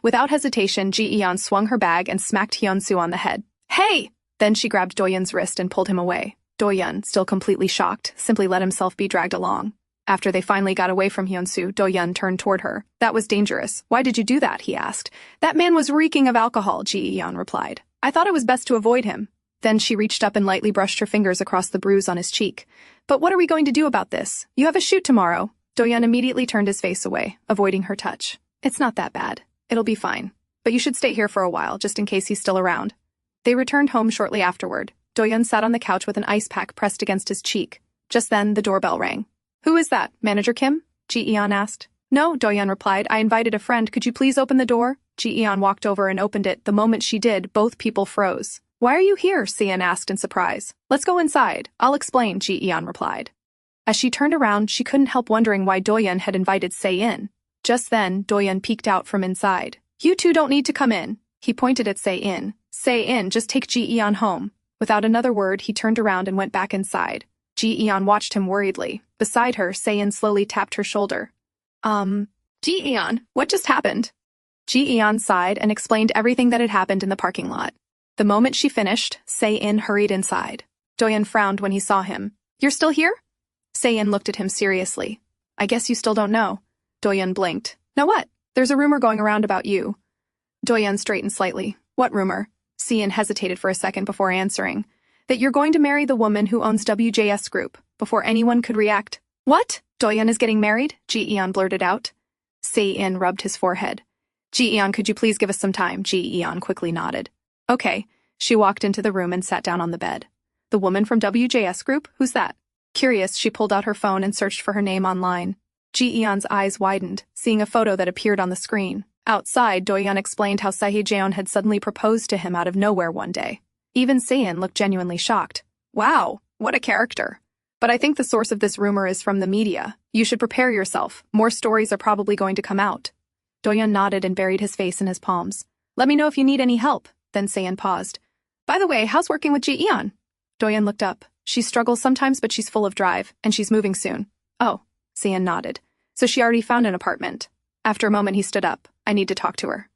Without hesitation, Ji-eon swung her bag and smacked Hyun-soo on the head. "Hey!" Then she grabbed Doyun's wrist and pulled him away. Doyun, still completely shocked, simply let himself be dragged along. After they finally got away from Hyun-soo, Doyun turned toward her. "That was dangerous. Why did you do that?" he asked. "That man was reeking of alcohol," Ji-eon replied. "I thought it was best to avoid him." Then she reached up and lightly brushed her fingers across the bruise on his cheek. "But what are we going to do about this? You have a shoot tomorrow." Doyun immediately turned his face away, avoiding her touch. "It's not that bad. It'll be fine. But you should stay here for a while, just in case he's still around." They returned home shortly afterward. Doyun sat on the couch with an ice pack pressed against his cheek. Just then, the doorbell rang. "Who is that, Manager Kim?" Ji-eon asked. "No," Doyun replied. "I invited a friend. Could you please open the door?" Ji-eon walked over and opened it. The moment she did, both people froze. "Why are you here?" Se-in asked in surprise. "Let's go inside. I'll explain," Ji-eon replied. As she turned around, she couldn't help wondering why Doyun had invited Se-in. Just then, Doyun peeked out from inside. "You two don't need to come in." He pointed at Se-in. "Se-in, just take Ji-eon home." Without another word, he turned around and went back inside. Ji-eon watched him worriedly. Beside her, Se-in slowly tapped her shoulder. Ji-eon, what just happened?" Ji-eon sighed and explained everything that had happened in the parking lot. The moment she finished, Se-in hurried inside. Doyun frowned when he saw him. You're still here? Se-in looked at him seriously. I guess you still don't know. Doyun blinked. Know what? There's a rumor going around about you. Doyun straightened slightly. What rumor? Se-in hesitated for a second before answering. That you're going to marry the woman who owns WJS Group, before anyone could react. What? Doyun is getting married? Ji-eon blurted out. Se-in rubbed his forehead. Ji-eon, could you please give us some time? Ji-eon quickly nodded. Okay. She walked into the room and sat down on the bed. The woman from WJS Group? Who's that? Curious, she pulled out her phone and searched for her name online. Ji-eon's eyes widened, seeing a photo that appeared on the screen. Outside, Doyun explained how Ji-eon had suddenly proposed to him out of nowhere one day. Even Se-in looked genuinely shocked. Wow, what a character. But I think the source of this rumor is from the media. You should prepare yourself. More stories are probably going to come out. Doyun nodded and buried his face in his palms. Let me know if you need any help. Then Se-in paused. By the way, how's working with Ji-eon? Doyun looked up. She struggles sometimes, but she's full of drive, and she's moving soon. Oh, Se-in nodded. So she already found an apartment. After a moment, he stood up. I need to talk to her.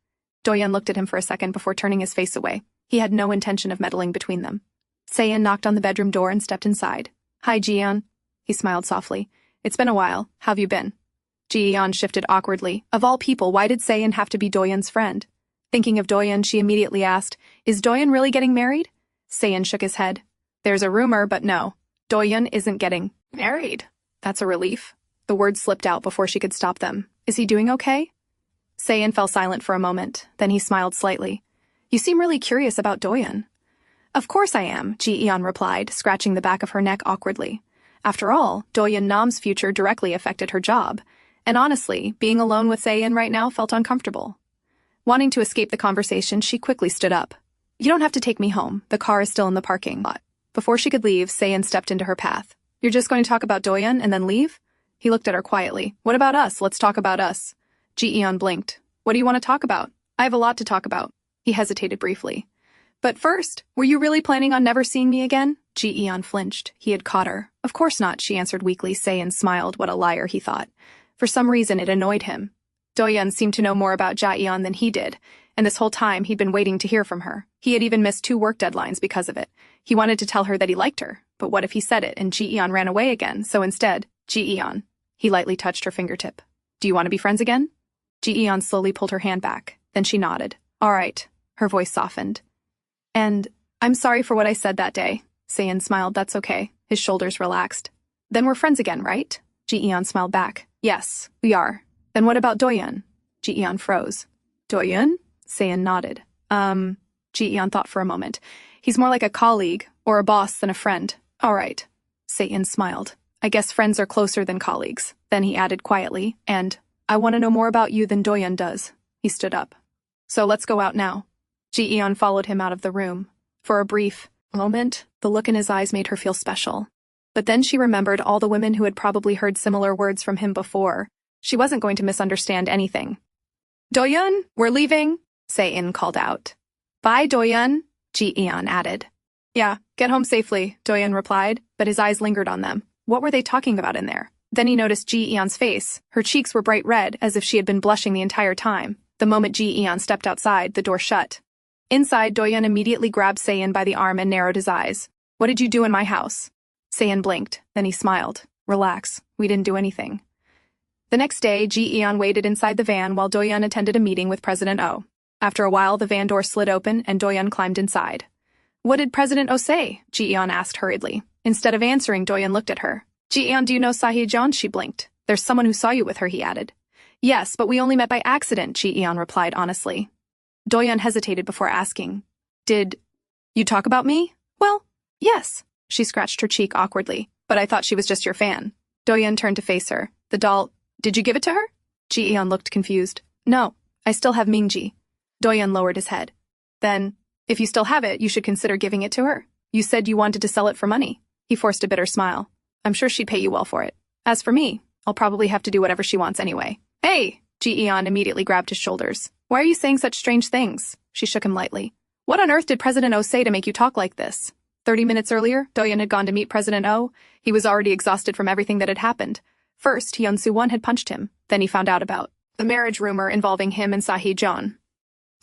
Doyun looked at him for a second before turning his face away. He had no intention of meddling between them. Se-in knocked on the bedroom door and stepped inside. Hi, Ji-eon. He smiled softly. It's been a while. How've you been? Ji-eon shifted awkwardly. Of all people, why did Se-in have to be Doyun's friend? Thinking of Doyun, she immediately asked, Is Doyun really getting married? Se-in shook his head. There's a rumor, but no. Doyun isn't getting married. That's a relief. The words slipped out before she could stop them. Is he doing okay? Se-in fell silent for a moment. Then he smiled slightly. You seem really curious about Doyun. Of course I am, Ji-eon replied, scratching the back of her neck awkwardly. After all, Doyun Nam's future directly affected her job. And honestly, being alone with Se-in right now felt uncomfortable. Wanting to escape the conversation, she quickly stood up. You don't have to take me home. The car is still in the parking lot. Before she could leave, Se-in stepped into her path. You're just going to talk about Doyun and then leave? He looked at her quietly. What about us? Let's talk about us. Ji-eon blinked. What do you want to talk about? I have a lot to talk about. He hesitated briefly. But first, were you really planning on never seeing me again? Ji-eon flinched. He had caught her. Of course not, she answered weakly. Se-in smiled. What a liar, he thought. For some reason, it annoyed him. Doyun seemed to know more about Ji-eon than he did, and this whole time he'd been waiting to hear from her. He had even missed 2 work deadlines because of it. He wanted to tell her that he liked her, but what if he said it and Ji-eon ran away again? So instead, Ji-eon. He lightly touched her fingertip. Do you want to be friends again? Ji-eon slowly pulled her hand back. Then she nodded. All right. Her voice softened. And I'm sorry for what I said that day. Se-in smiled. That's okay. His shoulders relaxed. Then we're friends again, right? Ji-eon smiled back. Yes, we are. Then what about Doyun? Ji-eon froze. Doyun? Se-in nodded. Ji-eon thought for a moment. He's more like a colleague or a boss than a friend. All right. Se-in smiled. I guess friends are closer than colleagues. Then he added quietly, and I want to know more about you than Doyun does. He stood up. So let's go out now. Ji-eon followed him out of the room. For a brief moment, the look in his eyes made her feel special. But then she remembered all the women who had probably heard similar words from him before. She wasn't going to misunderstand anything. Doyun, we're leaving, Se-in called out. Bye, Doyun, Ji-eon added. Yeah, get home safely, Doyun replied, but his eyes lingered on them. What were they talking about in there? Then he noticed Ji-eon's face. Her cheeks were bright red, as if she had been blushing the entire time. The moment Ji-eon stepped outside, the door shut. Inside, Doyun immediately grabbed Se-in by the arm and narrowed his eyes. What did you do in my house? Se-in blinked. Then he smiled. Relax. We didn't do anything. The next day, Ji-eon waited inside the van while Doyun attended a meeting with President Oh. After a while, the van door slid open and Doyun climbed inside. What did President Oh say? Ji-eon asked hurriedly. Instead of answering, Doyun looked at her. Ji-eon, do you know Ji-eon? She blinked. There's someone who saw you with her, he added. Yes, but we only met by accident, Ji-eon replied honestly. Doyun hesitated before asking. Did you talk about me? Well, yes. She scratched her cheek awkwardly. But I thought she was just your fan. Doyun turned to face her. The doll, did you give it to her? Ji-eon looked confused. No, I still have Mingji. Doyun lowered his head. Then, if you still have it, you should consider giving it to her. You said you wanted to sell it for money. He forced a bitter smile. I'm sure she'd pay you well for it. As for me, I'll probably have to do whatever she wants anyway. Hey! Ji-eon immediately grabbed his shoulders. Why are you saying such strange things? She shook him lightly. What on earth did President Oh say to make you talk like this? 30 minutes earlier, Doyun had gone to meet President Oh. He was already exhausted from everything that had happened. First, Hyun-soo-won had punched him. Then he found out about the marriage rumor involving him and Ji-eon.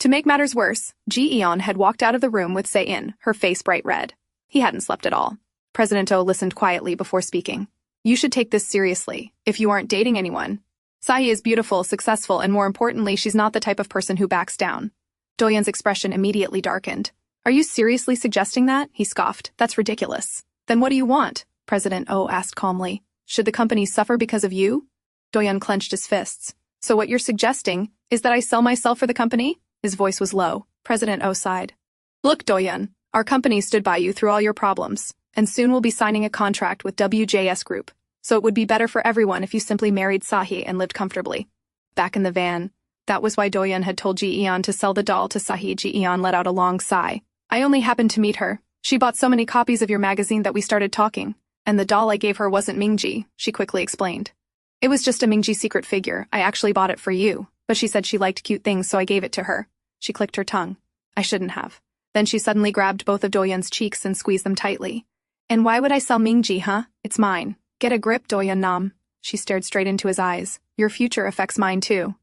To make matters worse, Ji-eon had walked out of the room with Se-in, her face bright red. He hadn't slept at all. President Oh listened quietly before speaking. You should take this seriously, if you aren't dating anyone. Sahi is beautiful, successful, and more importantly, she's not the type of person who backs down. Doyun's expression immediately darkened. Are you seriously suggesting that? He scoffed. That's ridiculous. Then what do you want? President Oh asked calmly. Should the company suffer because of you? Doyun clenched his fists. So what you're suggesting is that I sell myself for the company? His voice was low. President Oh sighed. Look, Doyun, our company stood by you through all your problems, and soon we'll be signing a contract with WJS Group, so it would be better for everyone if you simply married Sahi and lived comfortably. Back in the van, that was why Doyun had told Ji-eon to sell the doll to Sahi. Ji-eon let out a long sigh. I only happened to meet her. She bought so many copies of your magazine that we started talking, and the doll I gave her wasn't Mingji, she quickly explained. It was just a Mingji secret figure. I actually bought it for you, but she said she liked cute things, so I gave it to her. She clicked her tongue. I shouldn't have. Then she suddenly grabbed both of Doyun's cheeks and squeezed them tightly. And why would I sell Mingji, huh? It's mine. Get a grip, Doyun Nam. She stared straight into his eyes. Your future affects mine too.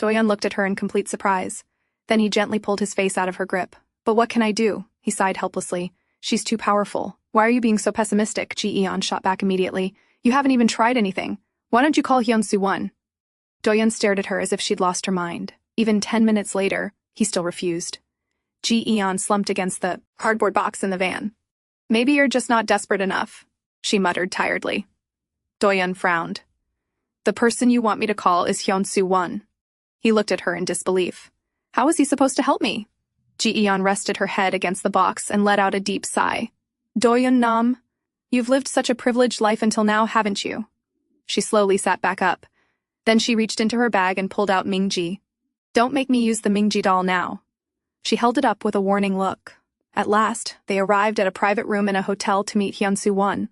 Doyun looked at her in complete surprise. Then he gently pulled his face out of her grip. But what can I do? He sighed helplessly. She's too powerful. Why are you being so pessimistic? Ji-eon shot back immediately. You haven't even tried anything. Why don't you call Hyun-soo one? Doyun stared at her as if she'd lost her mind. Even 10 minutes later, he still refused. Ji-eon slumped against the cardboard box in the van. Maybe you're just not desperate enough, she muttered tiredly. Doyun frowned. The person you want me to call is Hyun-soo one. He looked at her in disbelief. How is he supposed to help me? Ji-eon rested her head against the box and let out a deep sigh. Doyun Nam, you've lived such a privileged life until now, haven't you? She slowly sat back up. Then she reached into her bag and pulled out Mingji. Don't make me use the Mingji doll now. She held it up with a warning look. At last, they arrived at a private room in a hotel to meet Hyun-soo one.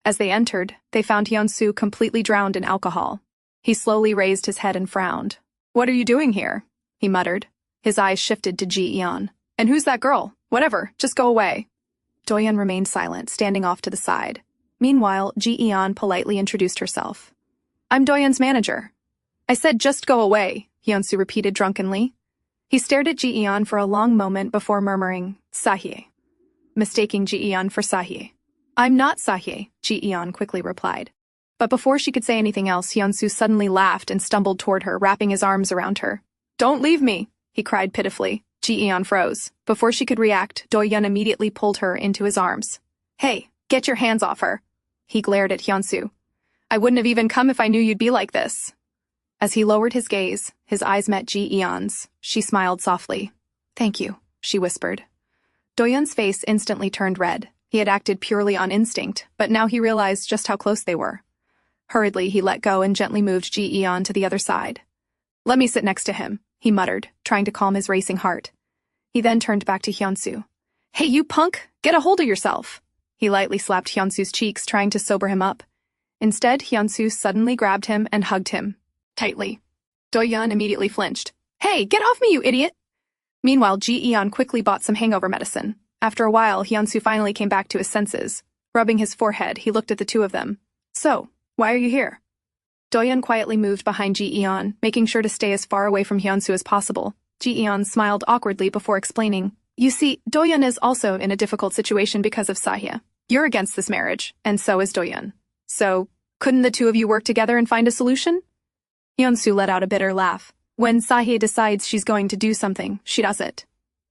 As they entered, they found Hyun-soo completely drowned in alcohol. He slowly raised his head and frowned. What are you doing here? He muttered. His eyes shifted to Ji-eon. And who's that girl? Whatever, just go away. Doyun remained silent, standing off to the side. Meanwhile, Ji-eon politely introduced herself. I'm Doyun's manager. I said just go away, Hyun-soo repeated drunkenly. He stared at Ji-eon for a long moment before murmuring, Sahi. Mistaking Ji-eon for Sahi. I'm not Sahi, Ji-eon quickly replied. But before she could say anything else, Hyun-soo suddenly laughed and stumbled toward her, wrapping his arms around her. Don't leave me, he cried pitifully. Ji-eon froze. Before she could react, Doyun immediately pulled her into his arms. Hey, get your hands off her. He glared at Hyun-soo. I wouldn't have even come if I knew you'd be like this. As he lowered his gaze, his eyes met Ji-eon's. She smiled softly. Thank you, she whispered. Doyun's face instantly turned red. He had acted purely on instinct, but now he realized just how close they were. Hurriedly, he let go and gently moved Ji-eon to the other side. Let me sit next to him, he muttered, trying to calm his racing heart. He then turned back to Hyun-soo. Hey, you punk! Get a hold of yourself! He lightly slapped Hyun-soo's cheeks, trying to sober him up. Instead, Hyun-soo suddenly grabbed him and hugged him tightly. Doyun immediately flinched. Hey, get off me, you idiot! Meanwhile, Ji-eon quickly bought some hangover medicine. After a while, Hyun-soo finally came back to his senses. Rubbing his forehead, he looked at the two of them. So, why are you here? Doyun quietly moved behind Ji-eon, making sure to stay as far away from Hyun-soo as possible. Ji-eon smiled awkwardly before explaining. You see, Doyun is also in a difficult situation because of Sahye. You're against this marriage, and so is Doyun. So, couldn't the two of you work together and find a solution? Hyun-soo let out a bitter laugh. When Sahye decides she's going to do something, she does it.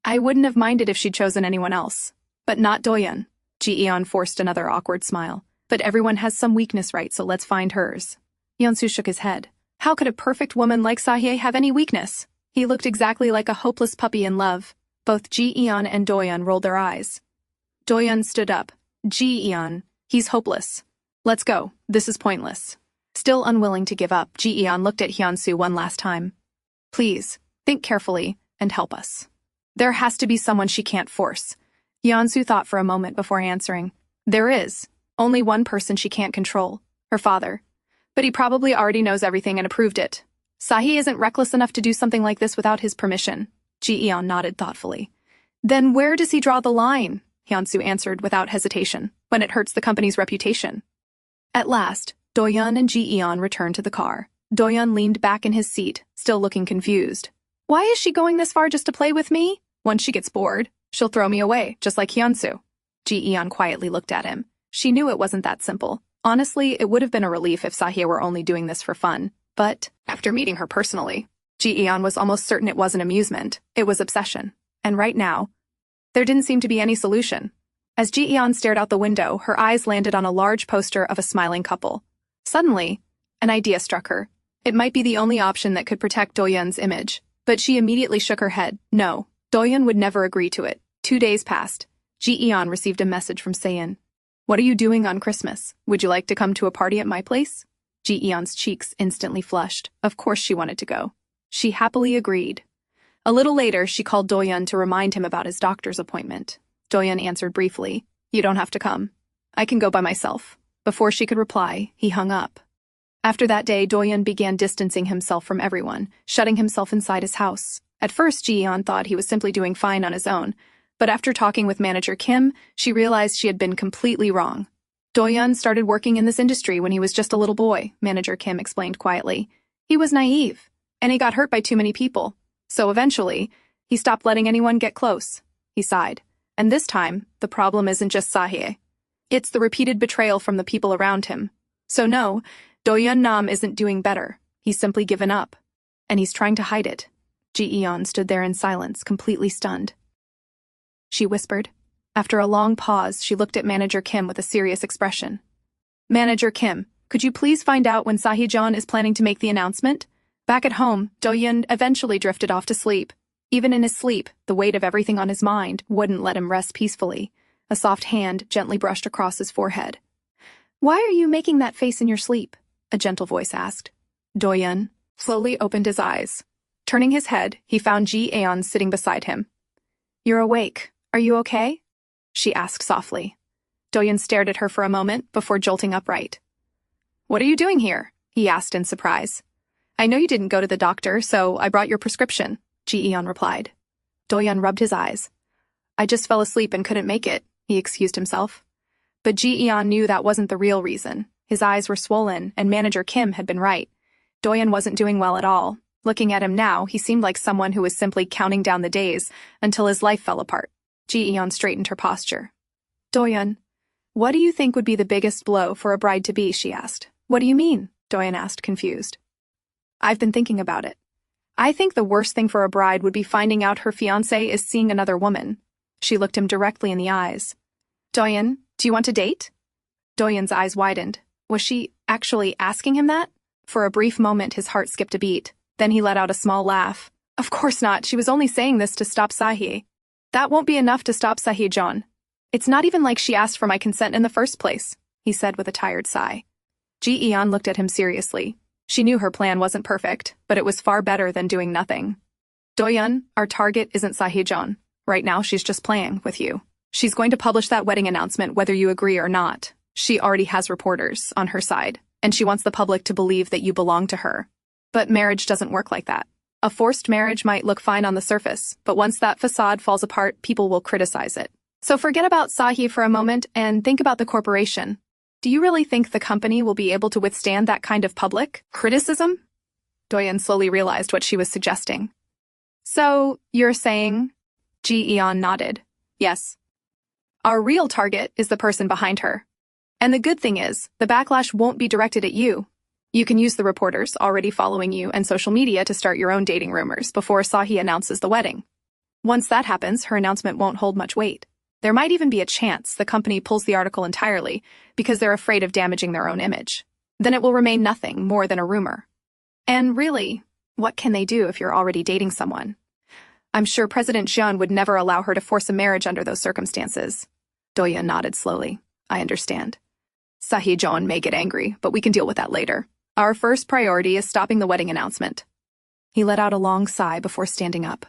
I wouldn't have minded if she'd chosen anyone else. But not Doyun. Ji-eon forced another awkward smile. But everyone has some weakness, right, so let's find hers. Hyun-soo shook his head. How could a perfect woman like Sahye have any weakness? He looked exactly like a hopeless puppy in love. Both Ji-eon and Doyun rolled their eyes. Doyun stood up. Ji-eon, he's hopeless. Let's go, this is pointless. Still unwilling to give up, Ji-eon looked at Hyun-soo one last time. Please, think carefully, and help us. There has to be someone she can't force. Hyun-soo thought for a moment before answering. There is. Only one person she can't control. Her father. But he probably already knows everything and approved it. Sahye isn't reckless enough to do something like this without his permission. Ji-eon nodded thoughtfully. Then where does he draw the line? Hyun-soo answered without hesitation. When it hurts the company's reputation. At last, Doyun and Ji-eon returned to the car. Doyun leaned back in his seat, still looking confused. Why is she going this far just to play with me? Once she gets bored, she'll throw me away, just like Hyunsu. Ji-eon quietly looked at him. She knew it wasn't that simple. Honestly, it would have been a relief if Sahye were only doing this for fun. But, after meeting her personally, Ji-eon was almost certain it wasn't amusement. It was obsession. And right now, there didn't seem to be any solution. As Ji-eon stared out the window, her eyes landed on a large poster of a smiling couple. Suddenly, an idea struck her. It might be the only option that could protect Doyun's image. But she immediately shook her head. No, Doyun would never agree to it. 2 days passed. Ji-eon received a message from Saein. What are you doing on Christmas? Would you like to come to a party at my place? Ji-eon's cheeks instantly flushed. Of course she wanted to go. She happily agreed. A little later, she called Doyun to remind him about his doctor's appointment. Doyun answered briefly, You don't have to come. I can go by myself. Before she could reply, he hung up. After that day, Doyun began distancing himself from everyone, shutting himself inside his house. At first, Ji-eon thought he was simply doing fine on his own, but after talking with manager Kim, she realized she had been completely wrong. Doyun started working in this industry when he was just a little boy, manager Kim explained quietly. He was naive, and he got hurt by too many people. So eventually, he stopped letting anyone get close. He sighed. And this time, the problem isn't just Sahye. It's the repeated betrayal from the people around him. So no, Doyun Nam isn't doing better. He's simply given up. And he's trying to hide it. Ji-eon stood there in silence, completely stunned. She whispered. After a long pause, she looked at Manager Kim with a serious expression. Manager Kim, could you please find out when Sahye-jeon is planning to make the announcement? Back at home, Doyun eventually drifted off to sleep. Even in his sleep, the weight of everything on his mind wouldn't let him rest peacefully. A soft hand gently brushed across his forehead. Why are you making that face in your sleep? A gentle voice asked. Doyun slowly opened his eyes. Turning his head, he found Ji-eon sitting beside him. You're awake. Are you okay? She asked softly. Doyun stared at her for a moment before jolting upright. What are you doing here? He asked in surprise. I know you didn't go to the doctor, so I brought your prescription, Ji-eon replied. Doyun rubbed his eyes. I just fell asleep and couldn't make it, he excused himself. But Ji-eon knew that wasn't the real reason. His eyes were swollen, and Manager Kim had been right. Doyun wasn't doing well at all. Looking at him now, he seemed like someone who was simply counting down the days until his life fell apart. Ji-eon straightened her posture. Doyun, what do you think would be the biggest blow for a bride-to-be, she asked. What do you mean? Doyun asked, confused. I've been thinking about it. I think the worst thing for a bride would be finding out her fiancé is seeing another woman. She looked him directly in the eyes. Doyun, do you want to date? Doyun's eyes widened. Was she actually asking him that? For a brief moment, his heart skipped a beat. Then he let out a small laugh. Of course not. She was only saying this to stop Sahye. That won't be enough to stop Sahye-jeon. It's not even like she asked for my consent in the first place, he said with a tired sigh. Ji-eon looked at him seriously. She knew her plan wasn't perfect, but it was far better than doing nothing. Doyun, our target isn't Sahye-jeon. Right now, she's just playing with you. She's going to publish that wedding announcement whether you agree or not. She already has reporters on her side, and she wants the public to believe that you belong to her. But marriage doesn't work like that. A forced marriage might look fine on the surface, but once that facade falls apart, people will criticize it. So forget about Sahye for a moment and think about the corporation. Do you really think the company will be able to withstand that kind of public criticism? Doyun slowly realized what she was suggesting. So, you're saying? Ji-eon nodded. Yes. Our real target is the person behind her. And the good thing is, the backlash won't be directed at you. You can use the reporters already following you and social media to start your own dating rumors before Sahye announces the wedding. Once that happens, her announcement won't hold much weight. There might even be a chance the company pulls the article entirely because they're afraid of damaging their own image. Then it will remain nothing more than a rumor. And really, what can they do if you're already dating someone? I'm sure President Ji-eon would never allow her to force a marriage under those circumstances. Doyun nodded slowly. I understand. Sahye-jeon may get angry, but we can deal with that later. Our first priority is stopping the wedding announcement. He let out a long sigh before standing up.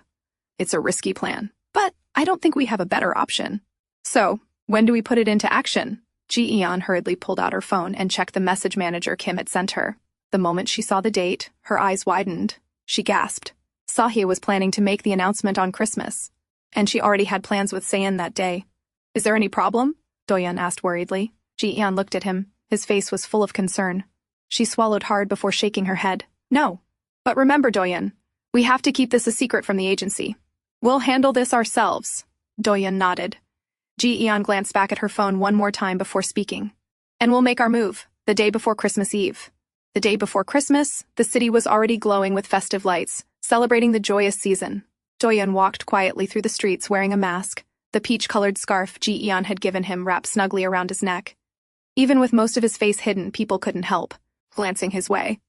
It's a risky plan, but I don't think we have a better option. So, when do we put it into action? Ji-eon hurriedly pulled out her phone and checked the message manager Kim had sent her. The moment she saw the date, her eyes widened. She gasped. Sahye was planning to make the announcement on Christmas, and she already had plans with Saein that day. Is there any problem? Doyun asked worriedly. Ji-eon looked at him. His face was full of concern. She swallowed hard before shaking her head. No. But remember, Doyun, We have to keep this a secret from the agency. We'll handle this ourselves. Doyun nodded. Ji-eon glanced back at her phone one more time before speaking. And we'll make our move, the day before Christmas Eve. The day before Christmas, the city was already glowing with festive lights, celebrating the joyous season. Doyun walked quietly through the streets wearing a mask, the peach-colored scarf Ji-eon had given him wrapped snugly around his neck. Even with most of his face hidden, people couldn't help glancing his way.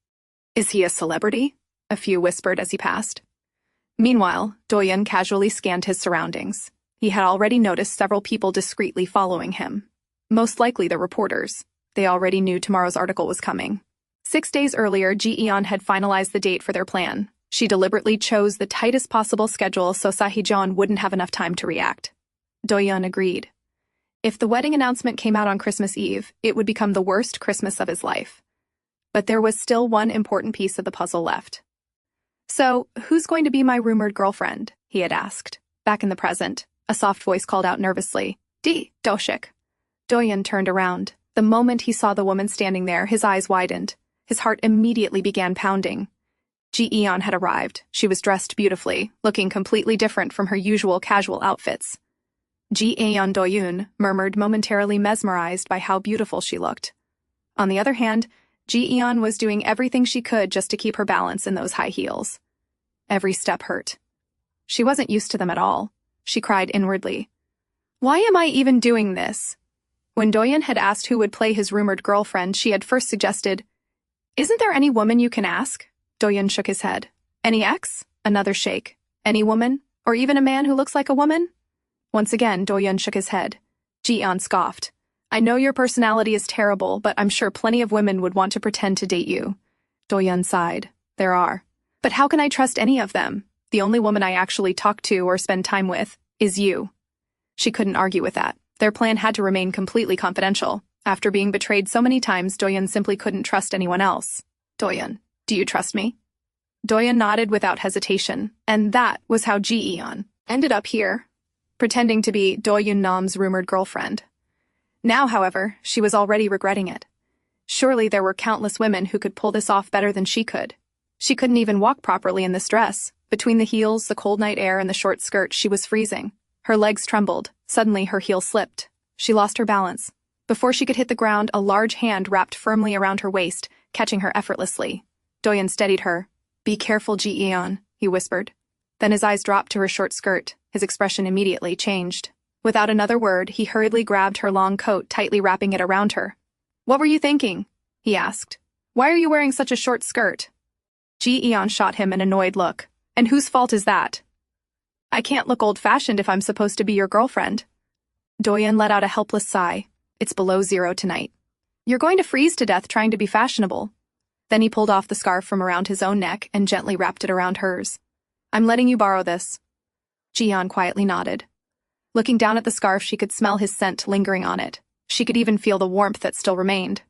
Is he a celebrity? A few whispered as he passed. Meanwhile, Doyun casually scanned his surroundings. He had already noticed several people discreetly following him. Most likely the reporters. They already knew tomorrow's article was coming. 6 days earlier, Ji-eon had finalized the date for their plan. She deliberately chose the tightest possible schedule so Sahee-jeon wouldn't have enough time to react. Doyun agreed. If the wedding announcement came out on Christmas Eve, it would become the worst Christmas of his life. But there was still one important piece of the puzzle left. So, who's going to be my rumored girlfriend? He had asked. Back in the present, a soft voice called out nervously, Doshik. Doyun turned around. The moment he saw the woman standing there, his eyes widened. His heart immediately began pounding. Ji-eon had arrived. She was dressed beautifully, looking completely different from her usual casual outfits. Ji-eon Doyun murmured, momentarily mesmerized by how beautiful she looked. On the other hand, Ji-eon was doing everything she could just to keep her balance in those high heels. Every step hurt. She wasn't used to them at all. She cried inwardly. Why am I even doing this? When Doyun had asked who would play his rumored girlfriend, she had first suggested, Isn't there any woman you can ask? Doyun shook his head. Any ex? Another shake. Any woman? Or even a man who looks like a woman? Once again, Doyun shook his head. Ji-eon scoffed. I know your personality is terrible, but I'm sure plenty of women would want to pretend to date you. Doyun sighed. There are. But how can I trust any of them? The only woman I actually talk to or spend time with is you. She couldn't argue with that. Their plan had to remain completely confidential. After being betrayed so many times, Doyun simply couldn't trust anyone else. Doyun, do you trust me? Doyun nodded without hesitation, and that was how Ji-eon ended up here, pretending to be Doyun Nam's rumored girlfriend. Now, however, she was already regretting it. Surely there were countless women who could pull this off better than she could. She couldn't even walk properly in this dress. Between the heels, the cold night air, and the short skirt, she was freezing. Her legs trembled. Suddenly, her heel slipped. She lost her balance. Before she could hit the ground, a large hand wrapped firmly around her waist, catching her effortlessly. Doyun steadied her. Be careful, Ji-eon, he whispered. Then his eyes dropped to her short skirt. His expression immediately changed. Without another word, he hurriedly grabbed her long coat, tightly wrapping it around her. What were you thinking? He asked. Why are you wearing such a short skirt? Ji-eon shot him an annoyed look. And whose fault is that? I can't look old-fashioned if I'm supposed to be your girlfriend. Doyun let out a helpless sigh. It's below zero tonight. You're going to freeze to death trying to be fashionable. Then he pulled off the scarf from around his own neck and gently wrapped it around hers. I'm letting you borrow this. Ji-eon quietly nodded. Looking down at the scarf, she could smell his scent lingering on it. She could even feel the warmth that still remained.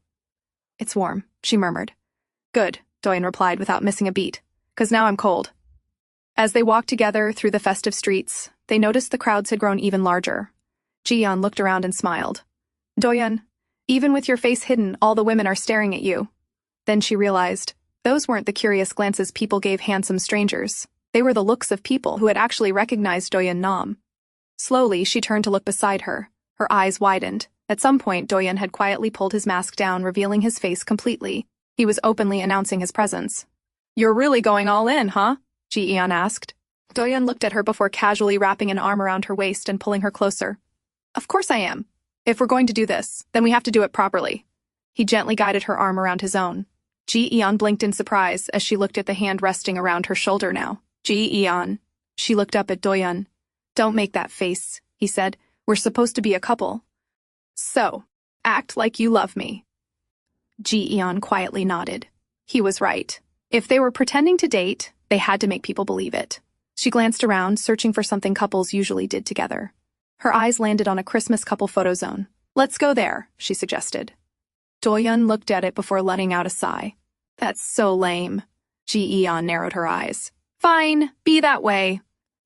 It's warm, she murmured. Good, Doyun replied without missing a beat. 'Cause now I'm cold. As they walked together through the festive streets, they noticed the crowds had grown even larger. Ji-eon looked around and smiled. Doyun, even with your face hidden, all the women are staring at you. Then she realized, those weren't the curious glances people gave handsome strangers. They were the looks of people who had actually recognized Doyun Nam. Slowly, she turned to look beside her. Her eyes widened. At some point, Doyun had quietly pulled his mask down, revealing his face completely. He was openly announcing his presence. You're really going all in, huh? Ji-eon asked. Doyun looked at her before casually wrapping an arm around her waist and pulling her closer. Of course I am. If we're going to do this, then we have to do it properly. He gently guided her arm around his own. Ji-eon blinked in surprise as she looked at the hand resting around her shoulder now. Ji-eon. She looked up at Doyun. Don't make that face, he said. We're supposed to be a couple. So, act like you love me. Ji-eon quietly nodded. He was right. If they were pretending to date, they had to make people believe it. She glanced around, searching for something couples usually did together. Her eyes landed on a Christmas couple photo zone. Let's go there, she suggested. Doyun looked at it before letting out a sigh. That's so lame. Ji-eon narrowed her eyes. Fine, be that way.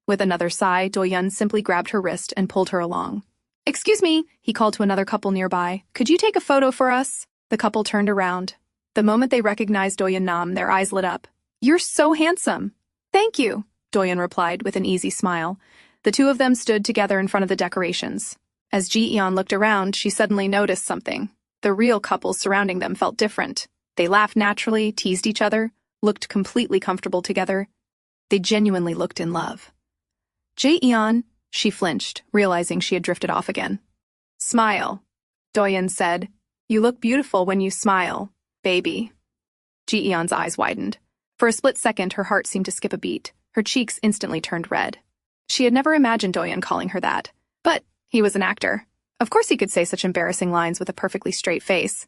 With another sigh, Doyun simply grabbed her wrist and pulled her along. Excuse me, he called to another couple nearby. Could you take a photo for us? The couple turned around. The moment they recognized Doyun Nam, their eyes lit up. You're so handsome. Thank you, Doyun replied with an easy smile. The two of them stood together in front of the decorations. As Ji-eon looked around, she suddenly noticed something. The real couples surrounding them felt different. They laughed naturally, teased each other, looked completely comfortable together. They genuinely looked in love. Ji-eon, she flinched, realizing she had drifted off again. Smile, Doyun said. You look beautiful when you smile, baby. Ji-eon's eyes widened. For a split second, her heart seemed to skip a beat. Her cheeks instantly turned red. She had never imagined Doyun calling her that. But he was an actor. Of course he could say such embarrassing lines with a perfectly straight face.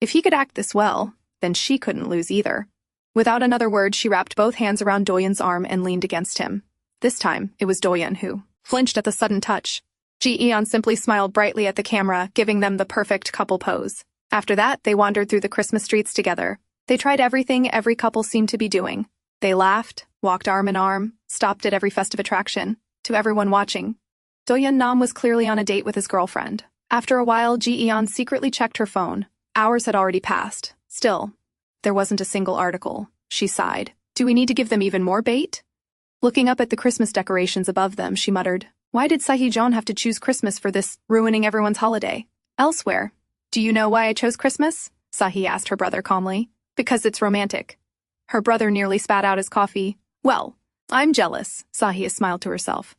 If he could act this well, then she couldn't lose either. Without another word, she wrapped both hands around Doyun's arm and leaned against him. This time, it was Doyun who flinched at the sudden touch. Ji-eon simply smiled brightly at the camera, giving them the perfect couple pose. After that, they wandered through the Christmas streets together. They tried everything every couple seemed to be doing. They laughed, walked arm in arm, stopped at every festive attraction. To everyone watching, Doyun Nam was clearly on a date with his girlfriend. After a while, Ji-eon secretly checked her phone. Hours had already passed. Still, there wasn't a single article. She sighed. Do we need to give them even more bait? Looking up at the Christmas decorations above them, she muttered, why did Sahi-jeon have to choose Christmas for this, ruining everyone's holiday? Elsewhere. Do you know why I chose Christmas? Sahi asked her brother calmly. Because it's romantic. Her brother nearly spat out his coffee. Well, I'm jealous, Sahi smiled to herself.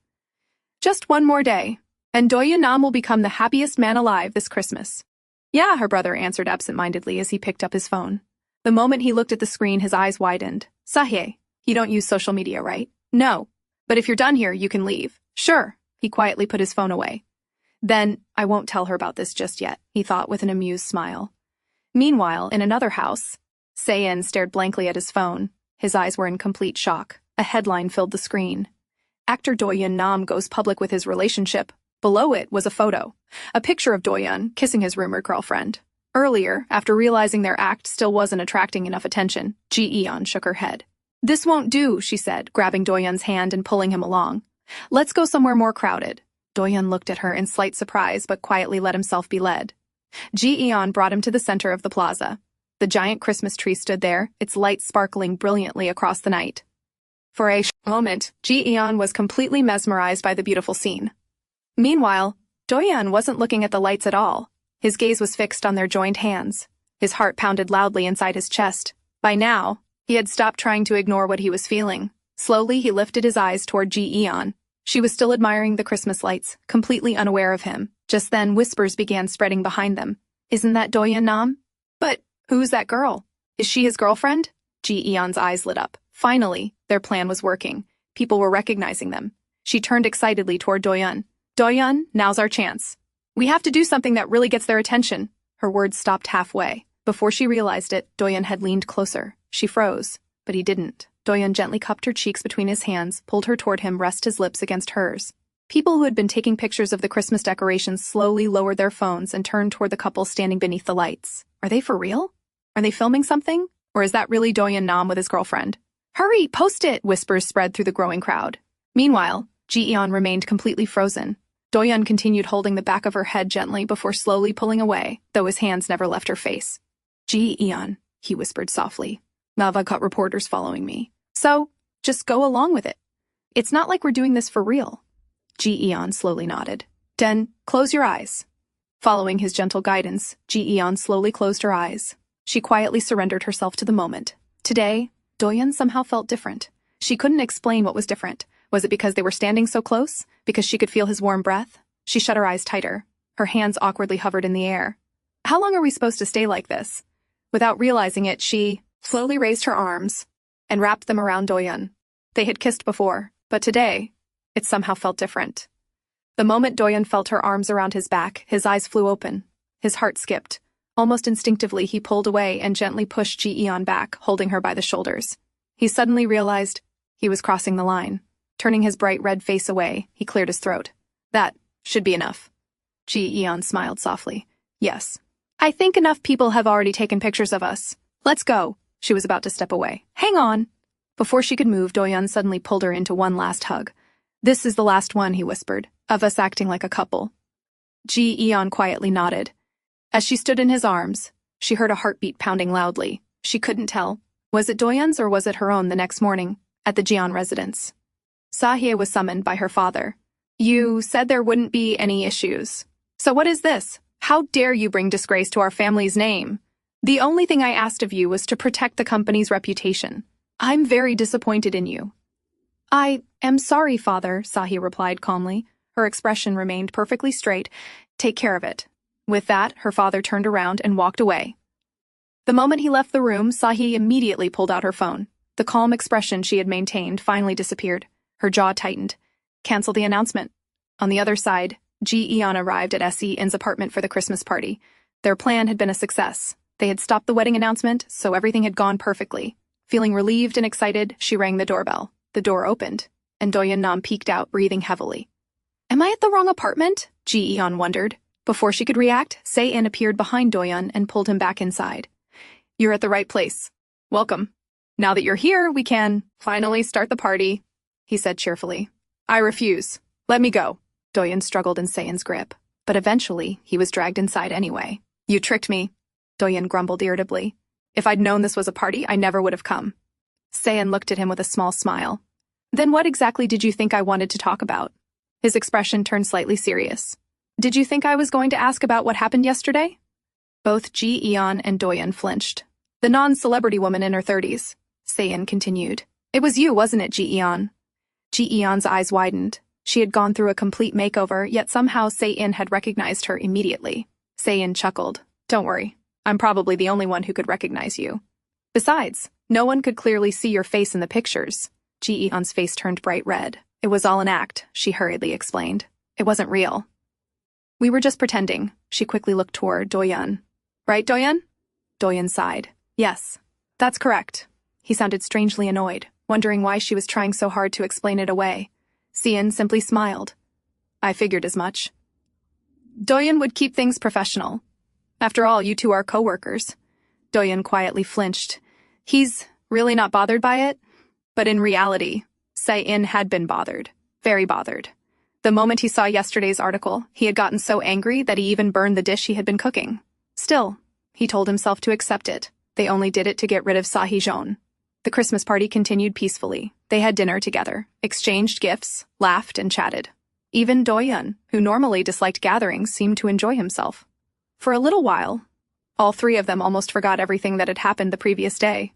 Just one more day, and Doyun Nam will become the happiest man alive this Christmas. Yeah, her brother answered absent-mindedly as he picked up his phone. The moment he looked at the screen, his eyes widened. Sahi, you don't use social media, right? No. But if you're done here, you can leave. Sure. He quietly put his phone away. Then, I won't tell her about this just yet, he thought with an amused smile. Meanwhile, in another house, Se-in stared blankly at his phone. His eyes were in complete shock. A headline filled the screen. Actor Doyun Nam goes public with his relationship. Below it was a photo. A picture of Doyun kissing his rumored girlfriend. Earlier, after realizing their act still wasn't attracting enough attention, Ji-eon shook her head. This won't do, she said, grabbing Doyun's hand and pulling him along. Let's go somewhere more crowded. Doyun looked at her in slight surprise but quietly let himself be led. Ji-eon brought him to the center of the plaza. The giant Christmas tree stood there, its lights sparkling brilliantly across the night. For a moment, Ji-eon was completely mesmerized by the beautiful scene. Meanwhile, Doyun wasn't looking at the lights at all. His gaze was fixed on their joined hands. His heart pounded loudly inside his chest. By now, he had stopped trying to ignore what he was feeling. Slowly, he lifted his eyes toward Ji-eon. She was still admiring the Christmas lights, completely unaware of him. Just then, whispers began spreading behind them. Isn't that Doyun Nam? But who's that girl? Is she his girlfriend? Ji-eon's eyes lit up. Finally, their plan was working. People were recognizing them. She turned excitedly toward Doyun. Doyun, now's our chance. We have to do something that really gets their attention. Her words stopped halfway. Before she realized it, Doyun had leaned closer. She froze, but he didn't. Doyun gently cupped her cheeks between his hands, pulled her toward him, rested his lips against hers. People who had been taking pictures of the Christmas decorations slowly lowered their phones and turned toward the couple standing beneath the lights. Are they for real? Are they filming something? Or is that really Doyun Nam with his girlfriend? Hurry, post it! Whispers spread through the growing crowd. Meanwhile, Ji-eon remained completely frozen. Doyun continued holding the back of her head gently before slowly pulling away, though his hands never left her face. Ji-eon, he whispered softly. I've got reporters following me. So, just go along with it. It's not like we're doing this for real. Ji-eon slowly nodded. Den, close your eyes. Following his gentle guidance, Ji-eon slowly closed her eyes. She quietly surrendered herself to the moment. Today, Doyun somehow felt different. She couldn't explain what was different. Was it because they were standing so close? Because she could feel his warm breath? She shut her eyes tighter. Her hands awkwardly hovered in the air. How long are we supposed to stay like this? Without realizing it, she slowly raised her arms and wrapped them around Doyun. They had kissed before, but today, it somehow felt different. The moment Doyun felt her arms around his back, his eyes flew open. His heart skipped. Almost instinctively, he pulled away and gently pushed Ji-eon back, holding her by the shoulders. He suddenly realized he was crossing the line. Turning his bright red face away, he cleared his throat. That should be enough. Ji-eon smiled softly. Yes. I think enough people have already taken pictures of us. Let's go. She was about to step away. Hang on. Before she could move, Doyun suddenly pulled her into one last hug. This is the last one, he whispered, of us acting like a couple. Ji-eon quietly nodded. As she stood in his arms, she heard a heartbeat pounding loudly. She couldn't tell. Was it Doyun's or was it her own the next morning? at the Ji-eon residence. Sahye was summoned by her father. You said there wouldn't be any issues. So what is this? How dare you bring disgrace to our family's name? The only thing I asked of you was to protect the company's reputation. I'm very disappointed in you. I am sorry, father, Sahye replied calmly. Her expression remained perfectly straight. Take care of it. With that, her father turned around and walked away. The moment he left the room, Sahye immediately pulled out her phone. The calm expression she had maintained finally disappeared. Her jaw tightened. Cancel the announcement. On the other side, Ji-eon arrived at Se-in's apartment for the Christmas party. Their plan had been a success. They had stopped the wedding announcement, so everything had gone perfectly. Feeling relieved and excited, she rang the doorbell. The door opened, and Doyun Nam peeked out, breathing heavily. Am I at the wrong apartment? Ji-eon wondered. Before she could react, Se-in appeared behind Doyun and pulled him back inside. You're at the right place. Welcome. Now that you're here, we can finally start the party, he said cheerfully. I refuse. Let me go. Doyun struggled in Se-in's grip, but eventually he was dragged inside anyway. You tricked me, Doyun grumbled irritably. If I'd known this was a party, I never would have come. Se-in looked at him with a small smile. Then what exactly did you think I wanted to talk about? His expression turned slightly serious. Did you think I was going to ask about what happened yesterday? Both Ji-eon and Doyun flinched. The non-celebrity woman in her 30s. Se-in continued. It was you, wasn't it, Ji-eon? Ji-eon's eyes widened. She had gone through a complete makeover, yet somehow Se-in had recognized her immediately. Se-in chuckled. Don't worry. I'm probably the only one who could recognize you. Besides, no one could clearly see your face in the pictures. Ji-eon's face turned bright red. It was all an act, she hurriedly explained. It wasn't real. We were just pretending. She quickly looked toward Doyun. Right, Doyun? Doyun sighed. Yes, that's correct. He sounded strangely annoyed, wondering why she was trying so hard to explain it away. Se-in simply smiled. I figured as much. Doyun would keep things professional. After all, you two are co-workers. Doyun quietly flinched. He's really not bothered by it? But in reality, Se-in had been bothered. Very bothered. The moment he saw yesterday's article, he had gotten so angry that he even burned the dish he had been cooking. Still, he told himself to accept it. They only did it to get rid of Sahye-jeon. The Christmas party continued peacefully. They had dinner together, exchanged gifts, laughed, and chatted. Even Doyun, who normally disliked gatherings, seemed to enjoy himself. For a little while, all three of them almost forgot everything that had happened the previous day.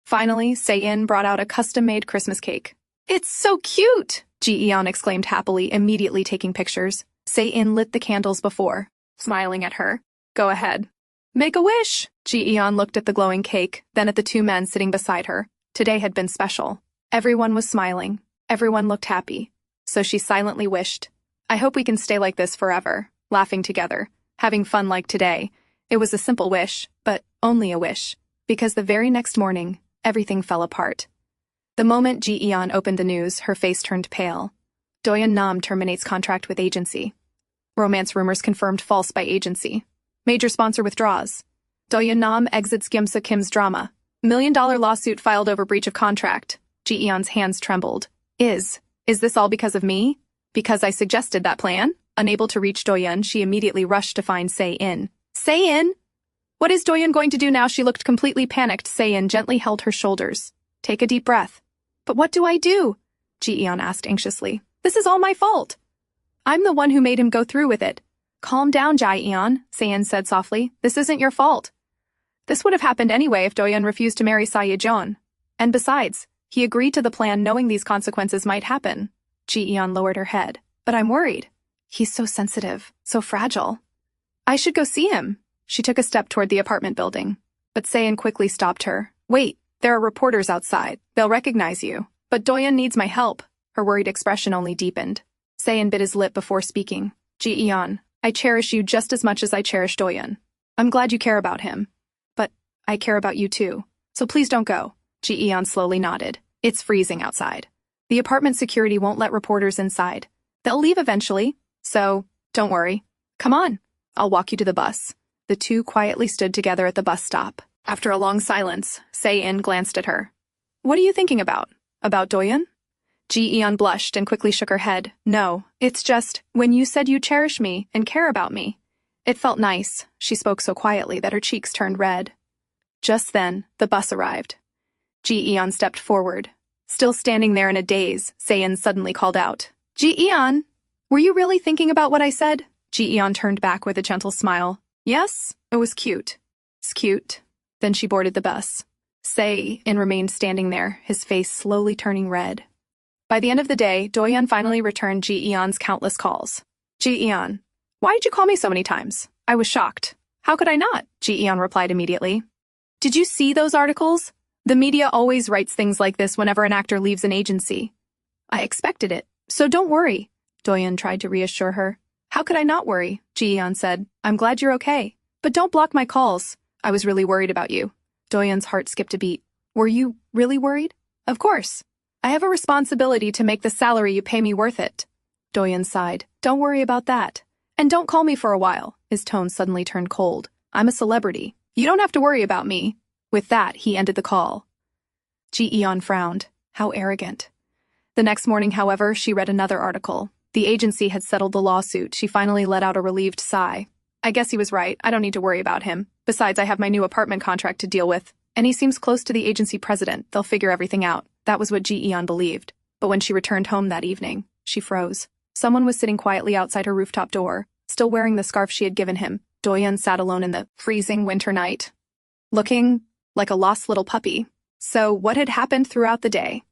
Finally, Se-in brought out a custom-made Christmas cake. It's so cute! Ji-eon exclaimed happily, immediately taking pictures. Se-in lit the candles before, smiling at her. Go ahead. Make a wish! Ji-eon looked at the glowing cake, then at the two men sitting beside her. Today had been special. Everyone was smiling. Everyone looked happy. So she silently wished. I hope we can stay like this forever, laughing together, having fun like today. It was a simple wish, but only a wish, because the very next morning, everything fell apart. The moment Ji-eon opened the news, her face turned pale. Doyun Nam terminates contract with agency. Romance rumors confirmed false by agency. Major sponsor withdraws. Doyun Nam exits Gimsa Kim's drama. $1 million lawsuit filed over breach of contract. Ji-eon's hands trembled. Is this all because of me? Because I suggested that plan? Unable to reach Doyun, she immediately rushed to find Se-in. Se-in? What is Doyun going to do now? She looked completely panicked. Se-in gently held her shoulders. Take a deep breath. But what do I do? Ji-eon asked anxiously. This is all my fault. I'm the one who made him go through with it. Calm down, Ji-eon, Se-in said softly. This isn't your fault. This would have happened anyway if Doyun refused to marry Sahye-jeon. And besides, he agreed to the plan knowing these consequences might happen. Ji-eon lowered her head. But I'm worried. He's so sensitive, so fragile. I should go see him. She took a step toward the apartment building. But Se-in quickly stopped her. Wait, there are reporters outside. They'll recognize you. But Doyun needs my help. Her worried expression only deepened. Se-in bit his lip before speaking. Ji-eon, I cherish you just as much as I cherish Doyun. I'm glad you care about him. But I care about you too. So please don't go. Ji-eon slowly nodded. It's freezing outside. The apartment security won't let reporters inside. They'll leave eventually. So, don't worry. Come on. I'll walk you to the bus. The two quietly stood together at the bus stop. After a long silence, Se-in glanced at her. What are you thinking about? About Doyun? Ji-eon blushed and quickly shook her head. No, it's just, when you said you cherish me and care about me. It felt nice. She spoke so quietly that her cheeks turned red. Just then, the bus arrived. Ji-eon stepped forward. Still standing there in a daze, Se-eon suddenly called out, Ji-eon, were you really thinking about what I said? Ji-eon turned back with a gentle smile. Yes, it was cute. It's cute. Then she boarded the bus. Se-eon remained standing there, his face slowly turning red. By the end of the day, Doyun finally returned Ji-eon's countless calls. Ji-eon, why did you call me so many times? I was shocked. How could I not? Ji-eon replied immediately. Did you see those articles? The media always writes things like this whenever an actor leaves an agency. I expected it, so don't worry. Doyun tried to reassure her. How could I not worry? Ji-eon said. I'm glad you're okay. But don't block my calls. I was really worried about you. Doyun's heart skipped a beat. Were you really worried? Of course. I have a responsibility to make the salary you pay me worth it. Doyun sighed. Don't worry about that. And don't call me for a while. His tone suddenly turned cold. I'm a celebrity. You don't have to worry about me. With that, he ended the call. Ji-eon frowned. How arrogant. The next morning, however, she read another article. The agency had settled the lawsuit. She finally let out a relieved sigh. I guess he was right. I don't need to worry about him. Besides, I have my new apartment contract to deal with. And he seems close to the agency president. They'll figure everything out. That was what Ji-eon believed. But when she returned home that evening, she froze. Someone was sitting quietly outside her rooftop door, still wearing the scarf she had given him. Doyun sat alone in the freezing winter night, looking like a lost little puppy. So what had happened throughout the day?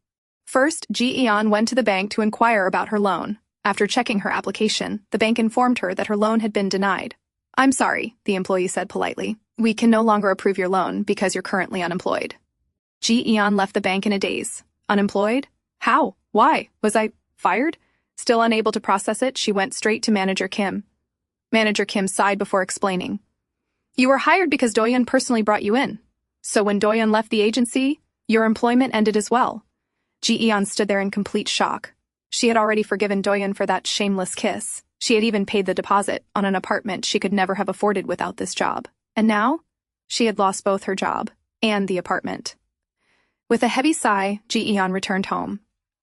First, Ji-eon went to the bank to inquire about her loan. After checking her application, the bank informed her that her loan had been denied. I'm sorry, the employee said politely. We can no longer approve your loan because you're currently unemployed. Ji-eon left the bank in a daze. Unemployed? How? Why? Was I fired? Still unable to process it, she went straight to Manager Kim. Manager Kim sighed before explaining. You were hired because Doyun personally brought you in. So when Doyun left the agency, your employment ended as well. Ji-eon stood there in complete shock. She had already forgiven Doyun for that shameless kiss. She had even paid the deposit on an apartment she could never have afforded without this job. And now, she had lost both her job and the apartment. With a heavy sigh, Ji-eon returned home.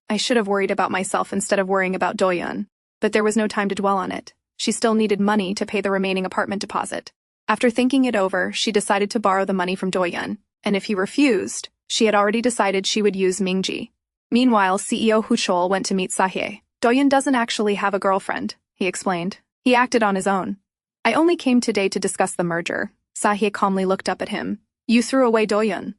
I should have worried about myself instead of worrying about Doyun, but there was no time to dwell on it. She still needed money to pay the remaining apartment deposit. After thinking it over, she decided to borrow the money from Doyun, and if he refused, she had already decided she would use Mingji. Meanwhile, CEO Hu-chol went to meet Sae. Doyun doesn't actually have a girlfriend, he explained. He acted on his own. I only came today to discuss the merger. Sae calmly looked up at him. You threw away Doyun.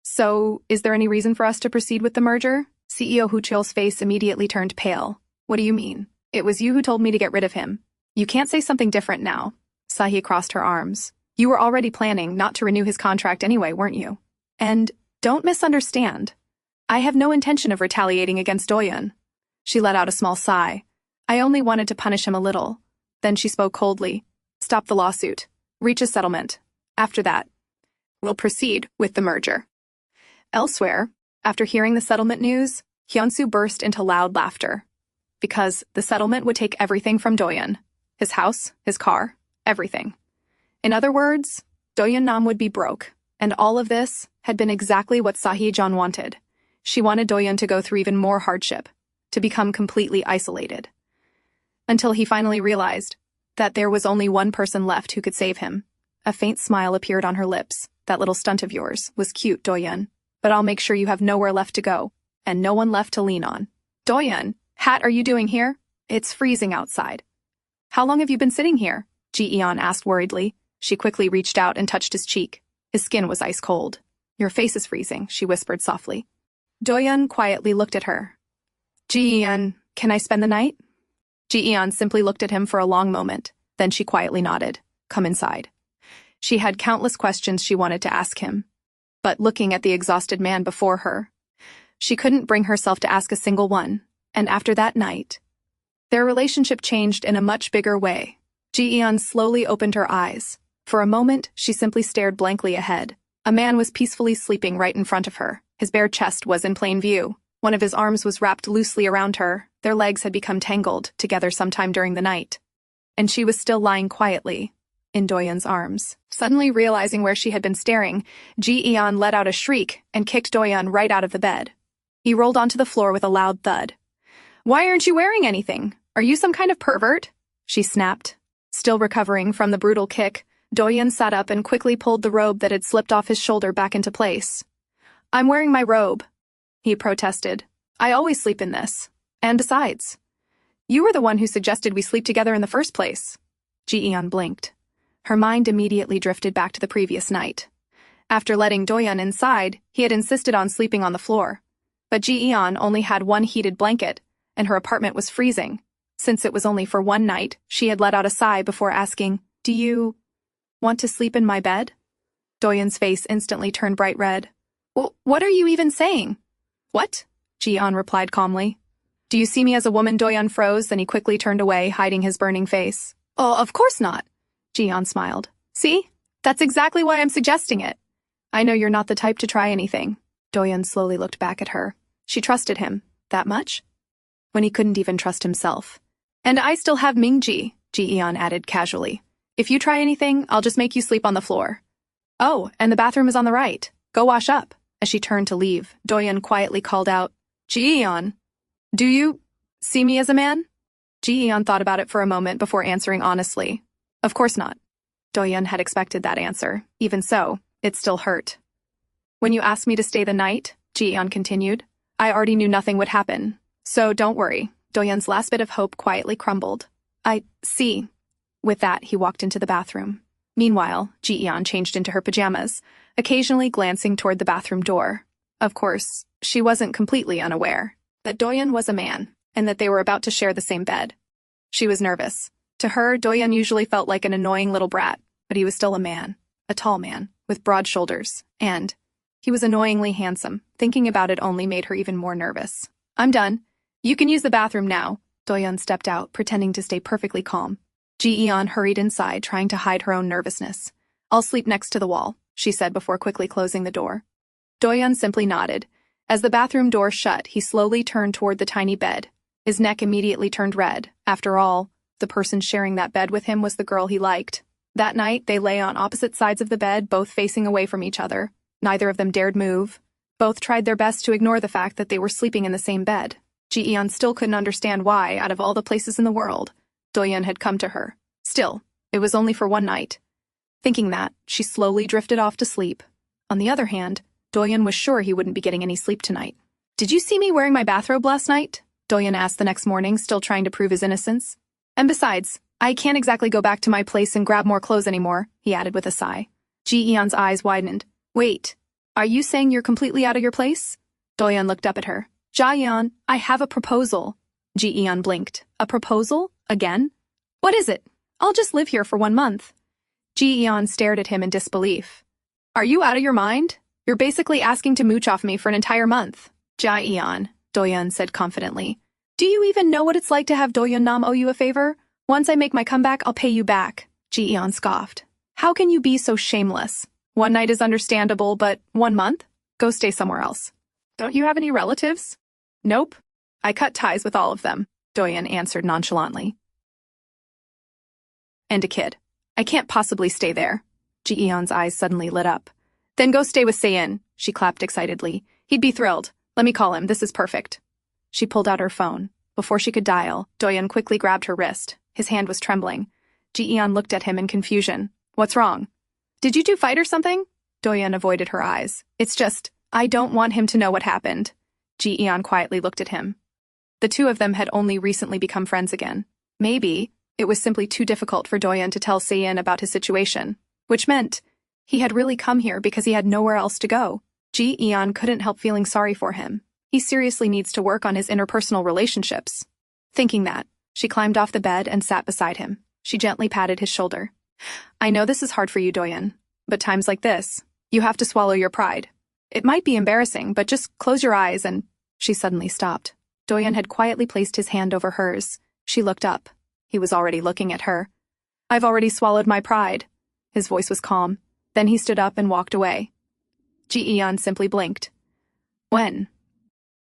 So, is there any reason for us to proceed with the merger? CEO Hu-chol's face immediately turned pale. What do you mean? It was you who told me to get rid of him. You can't say something different now. Sae crossed her arms. You were already planning not to renew his contract anyway, weren't you? And don't misunderstand. I have no intention of retaliating against Doyun. She let out a small sigh. I only wanted to punish him a little. Then she spoke coldly. Stop the lawsuit. Reach a settlement. After that, we'll proceed with the merger. Elsewhere, after hearing the settlement news, Hyunsu burst into loud laughter. Because the settlement would take everything from Doyun. His house, his car, everything. In other words, Doyun Nam would be broke. And all of this had been exactly what Sae-jeon wanted. She wanted Doyun to go through even more hardship, to become completely isolated. Until he finally realized that there was only one person left who could save him. A faint smile appeared on her lips. That little stunt of yours was cute, Doyun. But I'll make sure you have nowhere left to go, and no one left to lean on. Doyun, Hat, are you doing here? It's freezing outside. How long have you been sitting here? Ji-eon asked worriedly. She quickly reached out and touched his cheek. His skin was ice cold. Your face is freezing, she whispered softly. Doyun quietly looked at her. Ji-eon, can I spend the night? Ji-eon simply looked at him for a long moment. Then she quietly nodded. Come inside. She had countless questions she wanted to ask him. But looking at the exhausted man before her, she couldn't bring herself to ask a single one. And after that night, their relationship changed in a much bigger way. Ji-eon slowly opened her eyes. For a moment, she simply stared blankly ahead. A man was peacefully sleeping right in front of her. His bare chest was in plain view. One of his arms was wrapped loosely around her. Their legs had become tangled together sometime during the night. And she was still lying quietly in Doyun's arms. Suddenly realizing where she had been staring, Ji-eon let out a shriek and kicked Doyun right out of the bed. He rolled onto the floor with a loud thud. Why aren't you wearing anything? Are you some kind of pervert? She snapped. Still recovering from the brutal kick, Doyun sat up and quickly pulled the robe that had slipped off his shoulder back into place. I'm wearing my robe. he protested. I always sleep in this. And besides, you were the one who suggested we sleep together in the first place. Ji-eon blinked. Her mind immediately drifted back to the previous night. After letting Doyun inside, he had insisted on sleeping on the floor. But Ji-eon only had one heated blanket, and her apartment was freezing. Since it was only for one night, she had let out a sigh before asking, Do you want to sleep in my bed? Doyun's face instantly turned bright red. What are you even saying? What? Ji-eon replied calmly. Do you see me as a woman? Doyun froze, then he quickly turned away, hiding his burning face. Oh, of course not. Ji-eon smiled. See? That's exactly why I'm suggesting it. I know you're not the type to try anything. Doyun slowly looked back at her. She trusted him. That much? When he couldn't even trust himself. And I still have Mingji, Ji-eon added casually. If you try anything, I'll just make you sleep on the floor. Oh, and the bathroom is on the right. Go wash up. As she turned to leave, Doyun quietly called out, Ji-eon, do you see me as a man? Ji-eon thought about it for a moment before answering honestly. Of course not. Doyun had expected that answer. Even so, it still hurt. When you asked me to stay the night, Ji-eon continued, I already knew nothing would happen. So don't worry. Doyun's last bit of hope quietly crumbled. I see. With that, he walked into the bathroom. Meanwhile, Ji-eon changed into her pajamas, occasionally glancing toward the bathroom door. Of course, she wasn't completely unaware that Doyun was a man, and that they were about to share the same bed. She was nervous. To her, Doyun usually felt like an annoying little brat, but he was still a man, a tall man, with broad shoulders, and he was annoyingly handsome. Thinking about it only made her even more nervous. I'm done. You can use the bathroom now. Doyun stepped out, pretending to stay perfectly calm. Ji-eon hurried inside, trying to hide her own nervousness. I'll sleep next to the wall, she said before quickly closing the door. Doyun simply nodded. As the bathroom door shut, he slowly turned toward the tiny bed. His neck immediately turned red. After all, the person sharing that bed with him was the girl he liked. That night, they lay on opposite sides of the bed, both facing away from each other. Neither of them dared move. Both tried their best to ignore the fact that they were sleeping in the same bed. Ji-eon still couldn't understand why, out of all the places in the world, Doyun had come to her. Still, it was only for one night. Thinking that, she slowly drifted off to sleep. On the other hand, Doyun was sure he wouldn't be getting any sleep tonight. Did you see me wearing my bathrobe last night? Doyun asked the next morning, still trying to prove his innocence. And besides, I can't exactly go back to my place and grab more clothes anymore, he added with a sigh. Ji-eon's eyes widened. Wait, are you saying you're completely out of your place? Doyun looked up at her. Ji-eon, I have a proposal. Ji-eon blinked. A proposal? Again? What is it? I'll just live here for 1 month. Ji-eon stared at him in disbelief. Are you out of your mind? You're basically asking to mooch off me for an entire month. Ji-eon, Doyun said confidently. Do you even know what it's like to have Doyun Nam owe you a favor? Once I make my comeback, I'll pay you back. Ji-eon scoffed. How can you be so shameless? 1 night is understandable, but 1 month? Go stay somewhere else. Don't you have any relatives? Nope. I cut ties with all of them, Doyun answered nonchalantly. And a kid. I can't possibly stay there. Ji-eon's eyes suddenly lit up. Then go stay with Se-in, she clapped excitedly. He'd be thrilled. Let me call him. This is perfect. She pulled out her phone. Before she could dial, Doyun quickly grabbed her wrist. His hand was trembling. Ji-eon looked at him in confusion. What's wrong? Did you two fight or something? Doyun avoided her eyes. It's just, I don't want him to know what happened. Ji-eon quietly looked at him. The two of them had only recently become friends again. Maybe it was simply too difficult for Doyun to tell Se-in about his situation, which meant he had really come here because he had nowhere else to go. Ji-eon couldn't help feeling sorry for him. He seriously needs to work on his interpersonal relationships. Thinking that, she climbed off the bed and sat beside him. She gently patted his shoulder. I know this is hard for you, Doyun, but times like this, you have to swallow your pride. It might be embarrassing, but just close your eyes and... She suddenly stopped. Doyun had quietly placed his hand over hers. She looked up. He was already looking at her. I've already swallowed my pride. His voice was calm. Then he stood up and walked away. Ji-eon simply blinked. When?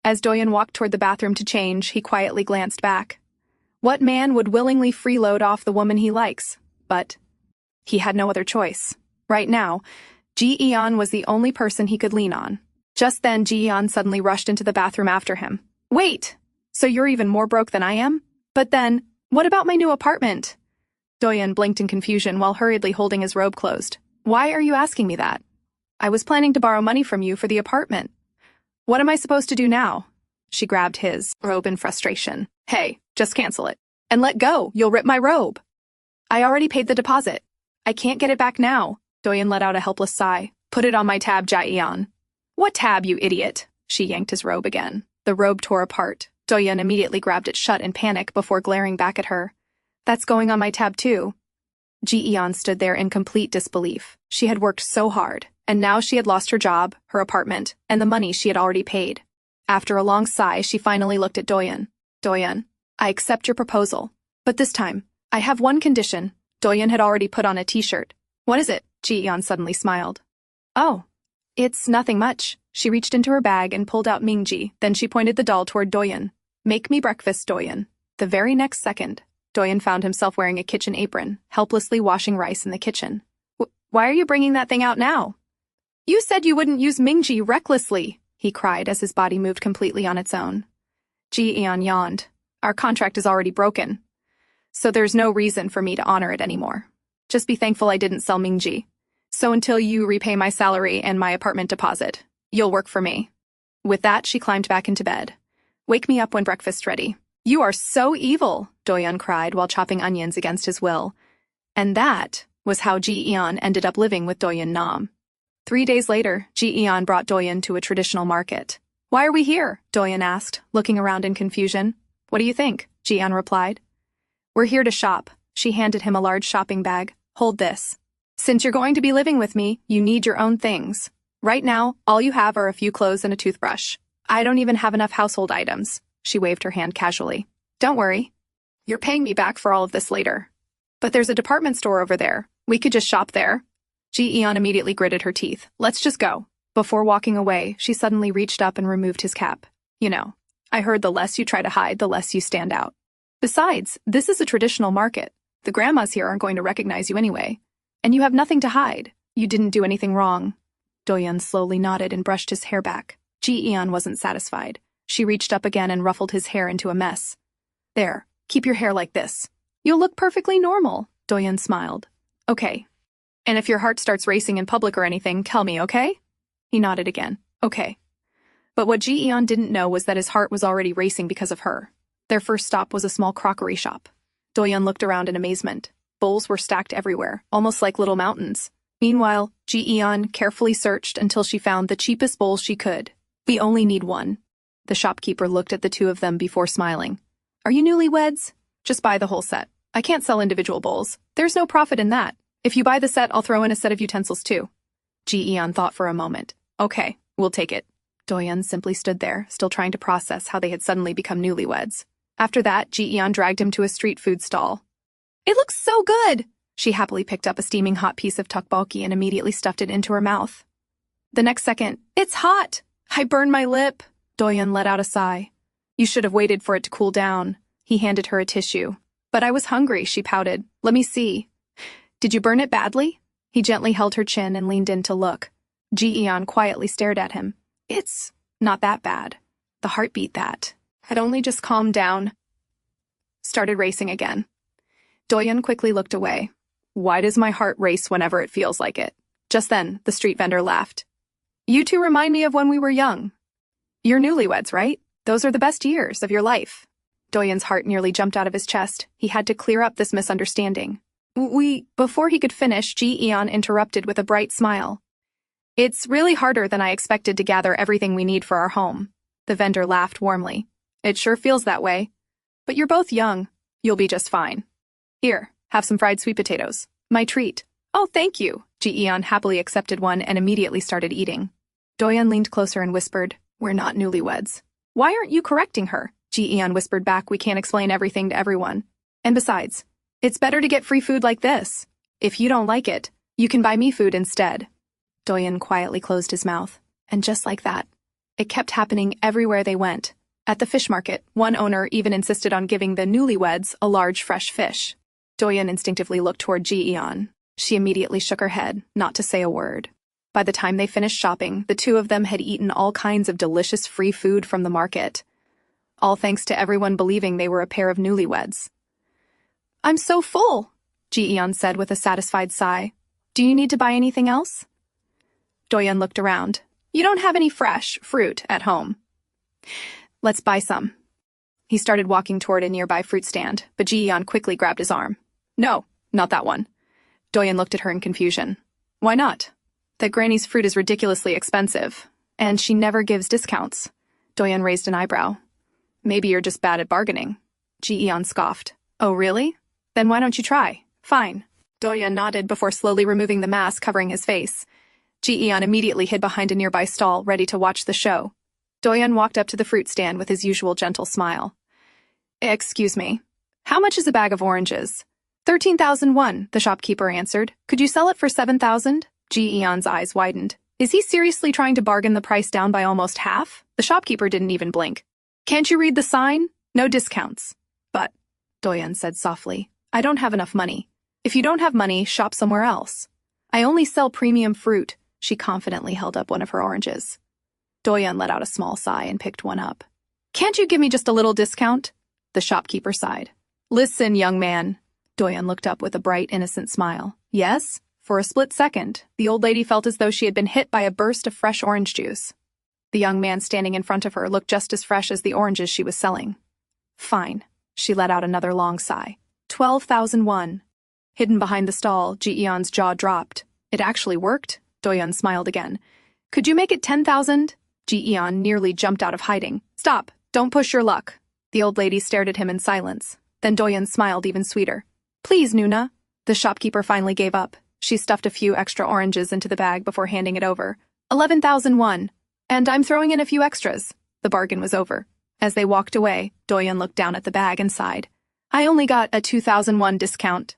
As Doyun walked toward the bathroom to change, he quietly glanced back. What man would willingly freeload off the woman he likes? But he had no other choice. Right now, Ji-eon was the only person he could lean on. Just then, Ji-eon suddenly rushed into the bathroom after him. Wait! So you're even more broke than I am? But then, what about my new apartment? Doyun blinked in confusion while hurriedly holding his robe closed. Why are you asking me that? I was planning to borrow money from you for the apartment. What am I supposed to do now? She grabbed his robe in frustration. Hey, just cancel it. And let go, you'll rip my robe. I already paid the deposit. I can't get it back now. Doyun let out a helpless sigh. Put it on my tab, Ji-eon. What tab, you idiot? She yanked his robe again. The robe tore apart. Doyun immediately grabbed it shut in panic before glaring back at her. That's going on my tab too. Ji-eon stood there in complete disbelief. She had worked so hard, and now she had lost her job, her apartment, and the money she had already paid. After a long sigh, she finally looked at Doyun. Doyun, I accept your proposal. But this time, I have one condition. Doyun had already put on a t-shirt. What is it? Ji-eon suddenly smiled. Oh, it's nothing much. She reached into her bag and pulled out Mingji, then she pointed the doll toward Doyun. Make me breakfast, Doyun. The very next second, Doyun found himself wearing a kitchen apron, helplessly washing rice in the kitchen. Why are you bringing that thing out now? You said you wouldn't use Mingji recklessly, he cried as his body moved completely on its own. Ji-eon yawned. Our contract is already broken, so there's no reason for me to honor it anymore. Just be thankful I didn't sell Mingji. So until you repay my salary and my apartment deposit, you'll work for me. With that, she climbed back into bed. Wake me up when breakfast's ready. You are so evil, Doyun cried while chopping onions against his will. And that was how Ji-eon ended up living with Doyun Nam. 3 days later, Ji-eon brought Doyun to a traditional market. Why are we here? Doyun asked, looking around in confusion. What do you think? Ji-eon replied. We're here to shop. She handed him a large shopping bag. Hold this. Since you're going to be living with me, you need your own things. Right now, all you have are a few clothes and a toothbrush. I don't even have enough household items. She waved her hand casually. Don't worry. You're paying me back for all of this later. But there's a department store over there. We could just shop there. Ji-eon immediately gritted her teeth. Let's just go. Before walking away, she suddenly reached up and removed his cap. You know, I heard the less you try to hide, the less you stand out. Besides, this is a traditional market. The grandmas here aren't going to recognize you anyway. And you have nothing to hide. You didn't do anything wrong. Doyun slowly nodded and brushed his hair back. Ji-eon wasn't satisfied. She reached up again and ruffled his hair into a mess. There, keep your hair like this. You'll look perfectly normal, Doyun smiled. Okay. And if your heart starts racing in public or anything, tell me, okay? He nodded again. Okay. But what Ji-eon didn't know was that his heart was already racing because of her. Their first stop was a small crockery shop. Doyun looked around in amazement. Bowls were stacked everywhere, almost like little mountains. Meanwhile, Ji-eon carefully searched until she found the cheapest bowl she could. We only need one. The shopkeeper looked at the two of them before smiling. Are you newlyweds? Just buy the whole set. I can't sell individual bowls. There's no profit in that. If you buy the set, I'll throw in a set of utensils too. Ji-eon thought for a moment. Okay, we'll take it. Doyun simply stood there, still trying to process how they had suddenly become newlyweds. After that, Ji-eon dragged him to a street food stall. It looks so good! She happily picked up a steaming hot piece of tteokbokki and immediately stuffed it into her mouth. The next second, it's hot! I burned my lip. Doyun let out a sigh. You should have waited for it to cool down. He handed her a tissue. But I was hungry, she pouted. Let me see. Did you burn it badly? He gently held her chin and leaned in to look. Ji-eon quietly stared at him. It's not that bad. The heartbeat that had only just calmed down started racing again. Doyun quickly looked away. Why does my heart race whenever it feels like it? Just then, the street vendor laughed. You two remind me of when we were young. You're newlyweds, right? Those are the best years of your life. Doyun's heart nearly jumped out of his chest. He had to clear up this misunderstanding. Before he could finish, Ji-eon interrupted with a bright smile. It's really harder than I expected to gather everything we need for our home. The vendor laughed warmly. It sure feels that way. But you're both young. You'll be just fine. Here, have some fried sweet potatoes. My treat. Oh, thank you. Ji-eon happily accepted one and immediately started eating. Doyun leaned closer and whispered, We're not newlyweds. Why aren't you correcting her? Ji-eon whispered back, We can't explain everything to everyone. And besides, it's better to get free food like this. If you don't like it, you can buy me food instead. Doyun quietly closed his mouth. And just like that, it kept happening everywhere they went. At the fish market, one owner even insisted on giving the newlyweds a large fresh fish. Doyun instinctively looked toward Ji-eon. She immediately shook her head, not to say a word. By the time they finished shopping, the two of them had eaten all kinds of delicious free food from the market. All thanks to everyone believing they were a pair of newlyweds. I'm so full, Ji-eon said with a satisfied sigh. Do you need to buy anything else? Doyun looked around. You don't have any fresh fruit at home. Let's buy some. He started walking toward a nearby fruit stand, but Ji-eon quickly grabbed his arm. No, not that one. Doyun looked at her in confusion. Why not? That granny's fruit is ridiculously expensive, and she never gives discounts. Doyun raised an eyebrow. Maybe you're just bad at bargaining. Ji-eon scoffed. Oh, really? Then why don't you try? Fine. Doyun nodded before slowly removing the mask covering his face. Ji-eon immediately hid behind a nearby stall, ready to watch the show. Doyun walked up to the fruit stand with his usual gentle smile. Excuse me. How much is a bag of oranges? 13,001, the shopkeeper answered. Could you sell it for 7,000? Ji-eon's eyes widened. Is he seriously trying to bargain the price down by almost half? The shopkeeper didn't even blink. Can't you read the sign? No discounts. But, Doyun said softly, I don't have enough money. If you don't have money, shop somewhere else. I only sell premium fruit. She confidently held up one of her oranges. Doyun let out a small sigh and picked one up. Can't you give me just a little discount? The shopkeeper sighed. Listen, young man. Doyun looked up with a bright, innocent smile. Yes? For a split second, the old lady felt as though she had been hit by a burst of fresh orange juice. The young man standing in front of her looked just as fresh as the oranges she was selling. Fine. She let out another long sigh. 12,001. Hidden behind the stall, Ji-eon's jaw dropped. It actually worked. Doyun smiled again. Could you make it 10,000? Ji-eon nearly jumped out of hiding. Stop. Don't push your luck. The old lady stared at him in silence. Then Doyun smiled even sweeter. Please, Nuna. The shopkeeper finally gave up. She stuffed a few extra oranges into the bag before handing it over. 11,001. And I'm throwing in a few extras. The bargain was over. As they walked away, Doyun looked down at the bag and sighed. I only got a 2001 discount.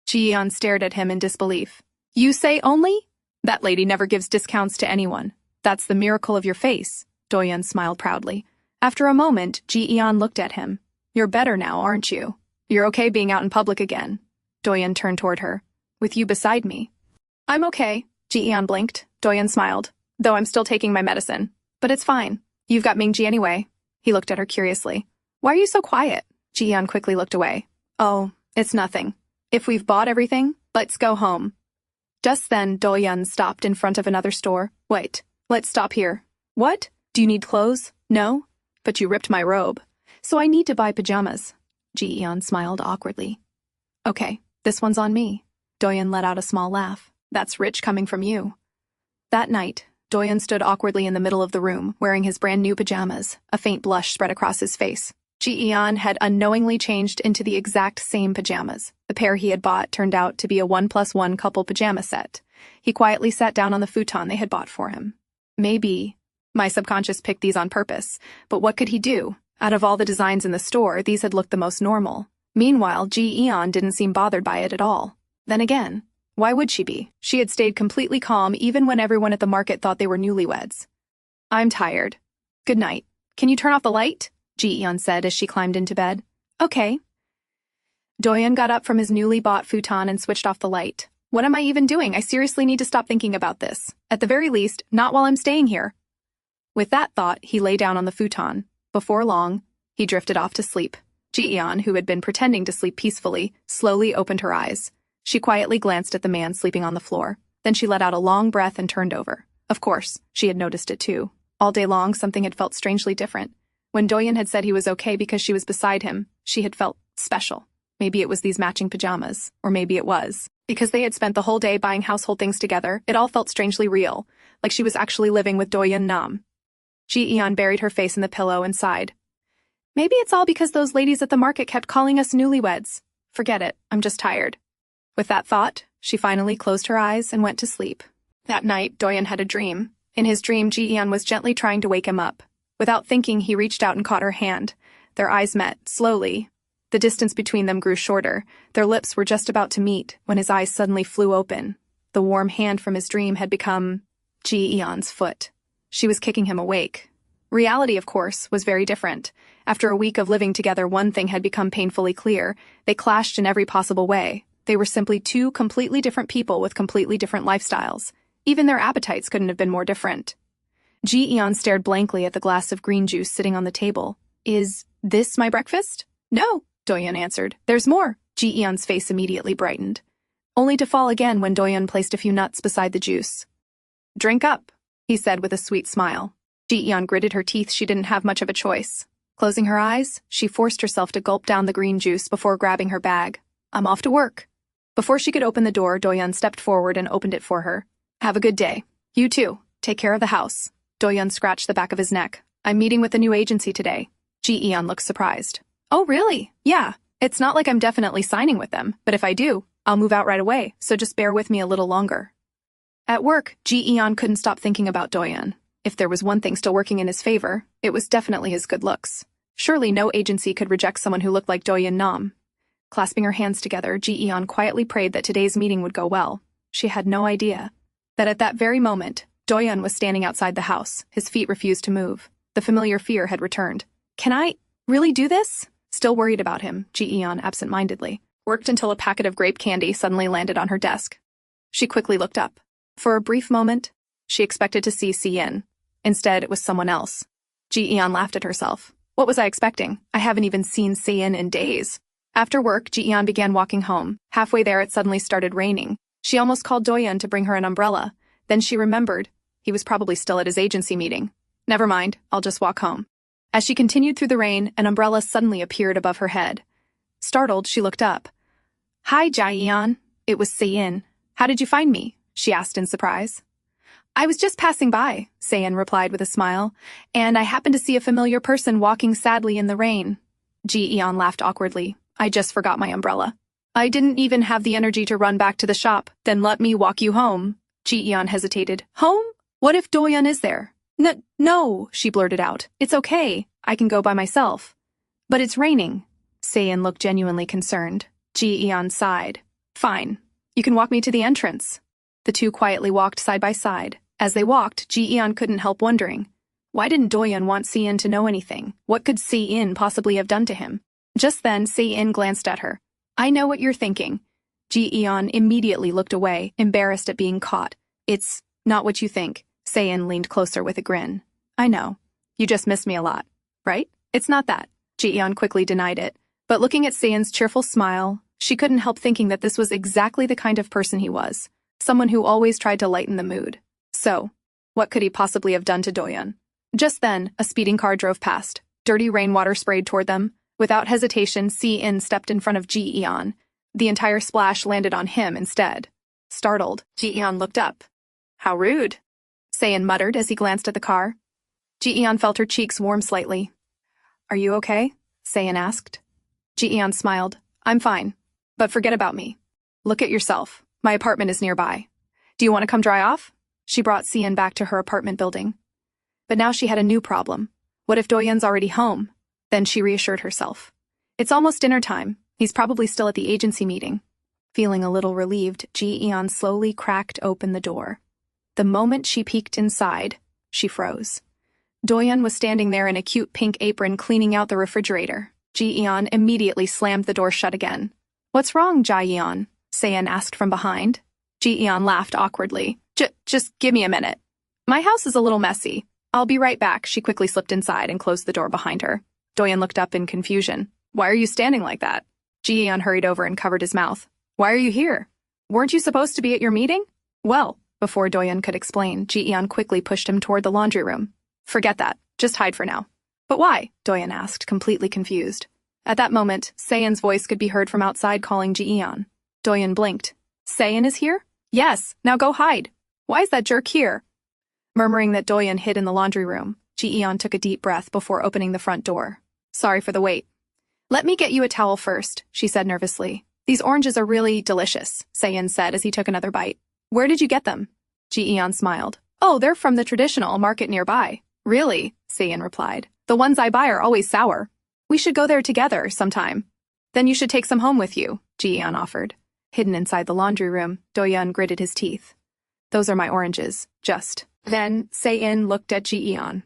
Ji-eon stared at him in disbelief. You say only? That lady never gives discounts to anyone. That's the miracle of your face. Doyun smiled proudly. After a moment, Ji-eon looked at him. You're better now, aren't you? You're okay being out in public again. Doyun turned toward her. With you beside me. I'm okay. Ji-eon blinked. Doyun smiled. Though I'm still taking my medicine. But it's fine. You've got Mingji anyway. He looked at her curiously. Why are you so quiet? Ji-eon quickly looked away. Oh, it's nothing. If we've bought everything, let's go home. Just then, Doyun stopped in front of another store. Wait, let's stop here. What? Do you need clothes? No? But you ripped my robe. So I need to buy pajamas. Ji-eon smiled awkwardly. Okay, this one's on me. Doyun let out a small laugh. That's rich coming from you. That night, Doyun stood awkwardly in the middle of the room, wearing his brand new pajamas. A faint blush spread across his face. Ji-eon had unknowingly changed into the exact same pajamas. The pair he had bought turned out to be a 1+1 couple pajama set. He quietly sat down on the futon they had bought for him. Maybe my subconscious picked these on purpose, but what could he do? Out of all the designs in the store, these had looked the most normal. Meanwhile, Ji-eon didn't seem bothered by it at all. Then again, why would she be? She had stayed completely calm even when everyone at the market thought they were newlyweds. I'm tired. Good night. Can you turn off the light? Ji-eon said as she climbed into bed. Okay. Doyun got up from his newly bought futon and switched off the light. What am I even doing? I seriously need to stop thinking about this. At the very least, not while I'm staying here. With that thought, he lay down on the futon. Before long, he drifted off to sleep. Ji-eon, who had been pretending to sleep peacefully, slowly opened her eyes. She quietly glanced at the man sleeping on the floor. Then she let out a long breath and turned over. Of course, she had noticed it too. All day long, something had felt strangely different. When Doyun had said he was okay because she was beside him, she had felt special. Maybe it was these matching pajamas, or maybe it was because they had spent the whole day buying household things together. It all felt strangely real, like she was actually living with Doyun Nam. Ji-eon buried her face in the pillow and sighed. Maybe it's all because those ladies at the market kept calling us newlyweds. Forget it, I'm just tired. With that thought, she finally closed her eyes and went to sleep. That night, Doyun had a dream. In his dream, Ji-eon was gently trying to wake him up. Without thinking, he reached out and caught her hand. Their eyes met, slowly. The distance between them grew shorter. Their lips were just about to meet when his eyes suddenly flew open. The warm hand from his dream had become Ji-eon's foot. She was kicking him awake. Reality, of course, was very different. After a week of living together, one thing had become painfully clear. They clashed in every possible way. They were simply two completely different people with completely different lifestyles. Even their appetites couldn't have been more different. Ji-eon stared blankly at the glass of green juice sitting on the table. Is this my breakfast? No, Doyun answered. There's more. Ji-eon's face immediately brightened, only to fall again when Doyun placed a few nuts beside the juice. Drink up. he said with a sweet smile. Ji-eon gritted her teeth. She didn't have much of a choice. Closing her eyes, she forced herself to gulp down the green juice before grabbing her bag. I'm off to work. Before she could open the door, Doyun stepped forward and opened it for her. Have a good day. You too. Take care of the house. Doyun scratched the back of his neck. I'm meeting with the new agency today. Ji-eon looked surprised. Oh, really? Yeah. It's not like I'm definitely signing with them, but if I do, I'll move out right away, so just bear with me a little longer. At work, Ji-eon couldn't stop thinking about Doyun. If there was one thing still working in his favor, it was definitely his good looks. Surely no agency could reject someone who looked like Doyun Nam. Clasping her hands together, Ji-eon quietly prayed that today's meeting would go well. She had no idea that at that very moment, Doyun was standing outside the house. His feet refused to move. The familiar fear had returned. Can I really do this? Still worried about him, Ji-eon absent-mindedly worked until a packet of grape candy suddenly landed on her desk. She quickly looked up. For a brief moment, she expected to see Si-in. Instead, it was someone else. Ji-eon laughed at herself. What was I expecting? I haven't even seen Si-in in days. After work, Ji-eon began walking home. Halfway there, it suddenly started raining. She almost called Doyun to bring her an umbrella. Then she remembered he was probably still at his agency meeting. Never mind, I'll just walk home. As she continued through the rain, an umbrella suddenly appeared above her head. Startled, she looked up. Hi, Ji-eon. It was Si-in. How did you find me? She asked in surprise. I was just passing by, Si-in replied with a smile, and I happened to see a familiar person walking sadly in the rain. Ji-eon laughed awkwardly. I just forgot my umbrella. I didn't even have the energy to run back to the shop. Then let me walk you home. Ji-eon hesitated. Home? What if Doyun is there? No, she blurted out. It's okay. I can go by myself. But it's raining. Si-in looked genuinely concerned. Ji-eon sighed. Fine. You can walk me to the entrance. The two quietly walked side by side. As they walked, Ji-eon couldn't help wondering. Why didn't Doyun want Si-in to know anything? What could Si-in possibly have done to him? Just then, Si-in glanced at her. I know what you're thinking. Ji-eon immediately looked away, embarrassed at being caught. It's not what you think. Si-in leaned closer with a grin. I know. You just miss me a lot, right? It's not that. Ji-eon quickly denied it. But looking at Si-in's cheerful smile, she couldn't help thinking that this was exactly the kind of person he was. Someone who always tried to lighten the mood. So, what could he possibly have done to Doyun? Just then, a speeding car drove past. Dirty rainwater sprayed toward them. Without hesitation, Si-in stepped in front of Ji-eon. The entire splash landed on him instead. Startled, Ji-eon looked up. How rude, Si-in muttered as he glanced at the car. Ji-eon felt her cheeks warm slightly. Are you okay? Si-in asked. Ji-eon smiled. I'm fine. But forget about me. Look at yourself. My apartment is nearby. Do you want to come dry off? She brought Si-in back to her apartment building. But now she had a new problem. What if Doyun's already home? Then she reassured herself. It's almost dinner time. He's probably still at the agency meeting. Feeling a little relieved, Ji-eon slowly cracked open the door. The moment she peeked inside, she froze. Doyun was standing there in a cute pink apron cleaning out the refrigerator. Ji-eon immediately slammed the door shut again. What's wrong, Ji-eon? Si-in asked from behind. Ji-eon laughed awkwardly. Just give me a minute. My house is a little messy. I'll be right back. She quickly slipped inside and closed the door behind her. Doyun looked up in confusion. Why are you standing like that? Ji-eon hurried over and covered his mouth. Why are you here? Weren't you supposed to be at your meeting? Well, before Doyun could explain, Ji-eon quickly pushed him toward the laundry room. Forget that. Just hide for now. But why? Doyun asked, completely confused. At that moment, Si-in's voice could be heard from outside calling Ji-eon. Doyun blinked. Si-in is here? Yes, now go hide. Why is that jerk here? Murmuring that Doyun hid in the laundry room, Ji-eon took a deep breath before opening the front door. Sorry for the wait. Let me get you a towel first, she said nervously. These oranges are really delicious, Si-in said as he took another bite. Where did you get them? Ji-eon smiled. Oh, they're from the traditional market nearby. Really? Si-in replied. The ones I buy are always sour. We should go there together sometime. Then you should take some home with you, Ji-eon offered. Hidden inside the laundry room, Doyun gritted his teeth. Those are my oranges, just. Then, Si-in looked at Ji-eon.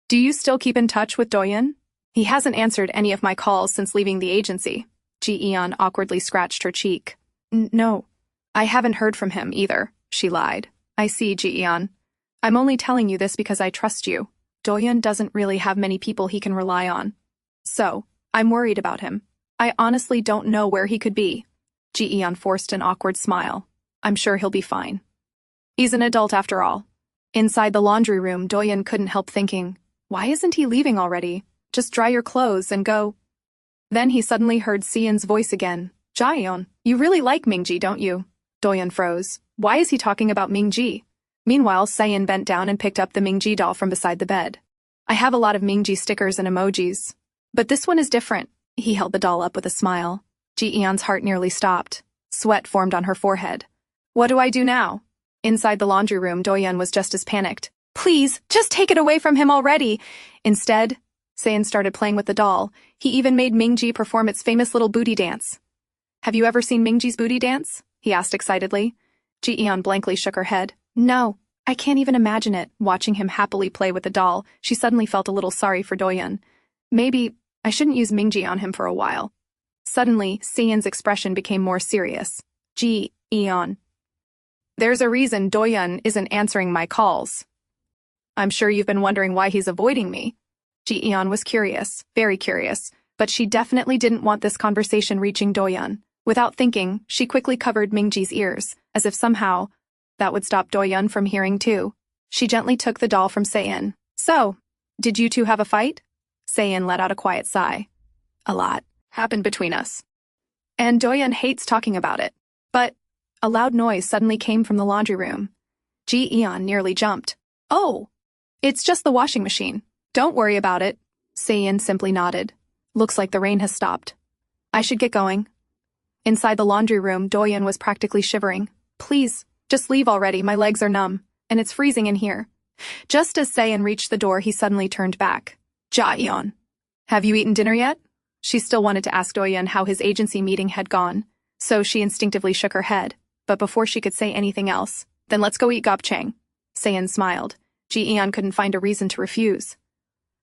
Do you still keep in touch with Doyun? He hasn't answered any of my calls since leaving the agency. Ji-eon awkwardly scratched her cheek. No. I haven't heard from him either, she lied. I see, Ji-eon. I'm only telling you this because I trust you. Doyun doesn't really have many people he can rely on. So, I'm worried about him. I honestly don't know where he could be. Ji-eon forced an awkward smile. I'm sure he'll be fine. He's an adult after all. Inside the laundry room, Doyun couldn't help thinking, why isn't he leaving already? Just dry your clothes and go. Then he suddenly heard Seon's voice again. Ji-eon, you really like Mingji, don't you? Doyun froze. Why is he talking about Mingji? Meanwhile, Seon bent down and picked up the Mingji doll from beside the bed. I have a lot of Mingji stickers and emojis. But this one is different. He held the doll up with a smile. Ji-eon's heart nearly stopped. Sweat formed on her forehead. What do I do now? Inside the laundry room, Doyun was just as panicked. Please, just take it away from him already. Instead, Seon started playing with the doll. He even made Mingji perform its famous little booty dance. Have you ever seen Mingji's booty dance? He asked excitedly. Ji-eon blankly shook her head. No, I can't even imagine it. Watching him happily play with the doll, she suddenly felt a little sorry for Doyun. Maybe I shouldn't use Mingji on him for a while. Suddenly, Seon's expression became more serious. Ji-eon. There's a reason Doyun isn't answering my calls. I'm sure you've been wondering why he's avoiding me. Ji-eon was curious, very curious, but she definitely didn't want this conversation reaching Doyun. Without thinking, she quickly covered Mingji's ears, as if somehow that would stop Doyun from hearing too. She gently took the doll from Seon. So, did you two have a fight? Seon let out a quiet sigh. A lot happened between us. And Doyun hates talking about it. But a loud noise suddenly came from the laundry room. Ji-eon nearly jumped. Oh, it's just the washing machine. Don't worry about it. Seon simply nodded. Looks like the rain has stopped. I should get going. Inside the laundry room, Doyun was practically shivering. Please, just leave already, my legs are numb, and it's freezing in here. Just as Seon reached the door, he suddenly turned back. Ji-eon, have you eaten dinner yet? She still wanted to ask Doyun how his agency meeting had gone, so she instinctively shook her head. But before she could say anything else, then let's go eat gopchang. Seon smiled. Ji-eon couldn't find a reason to refuse.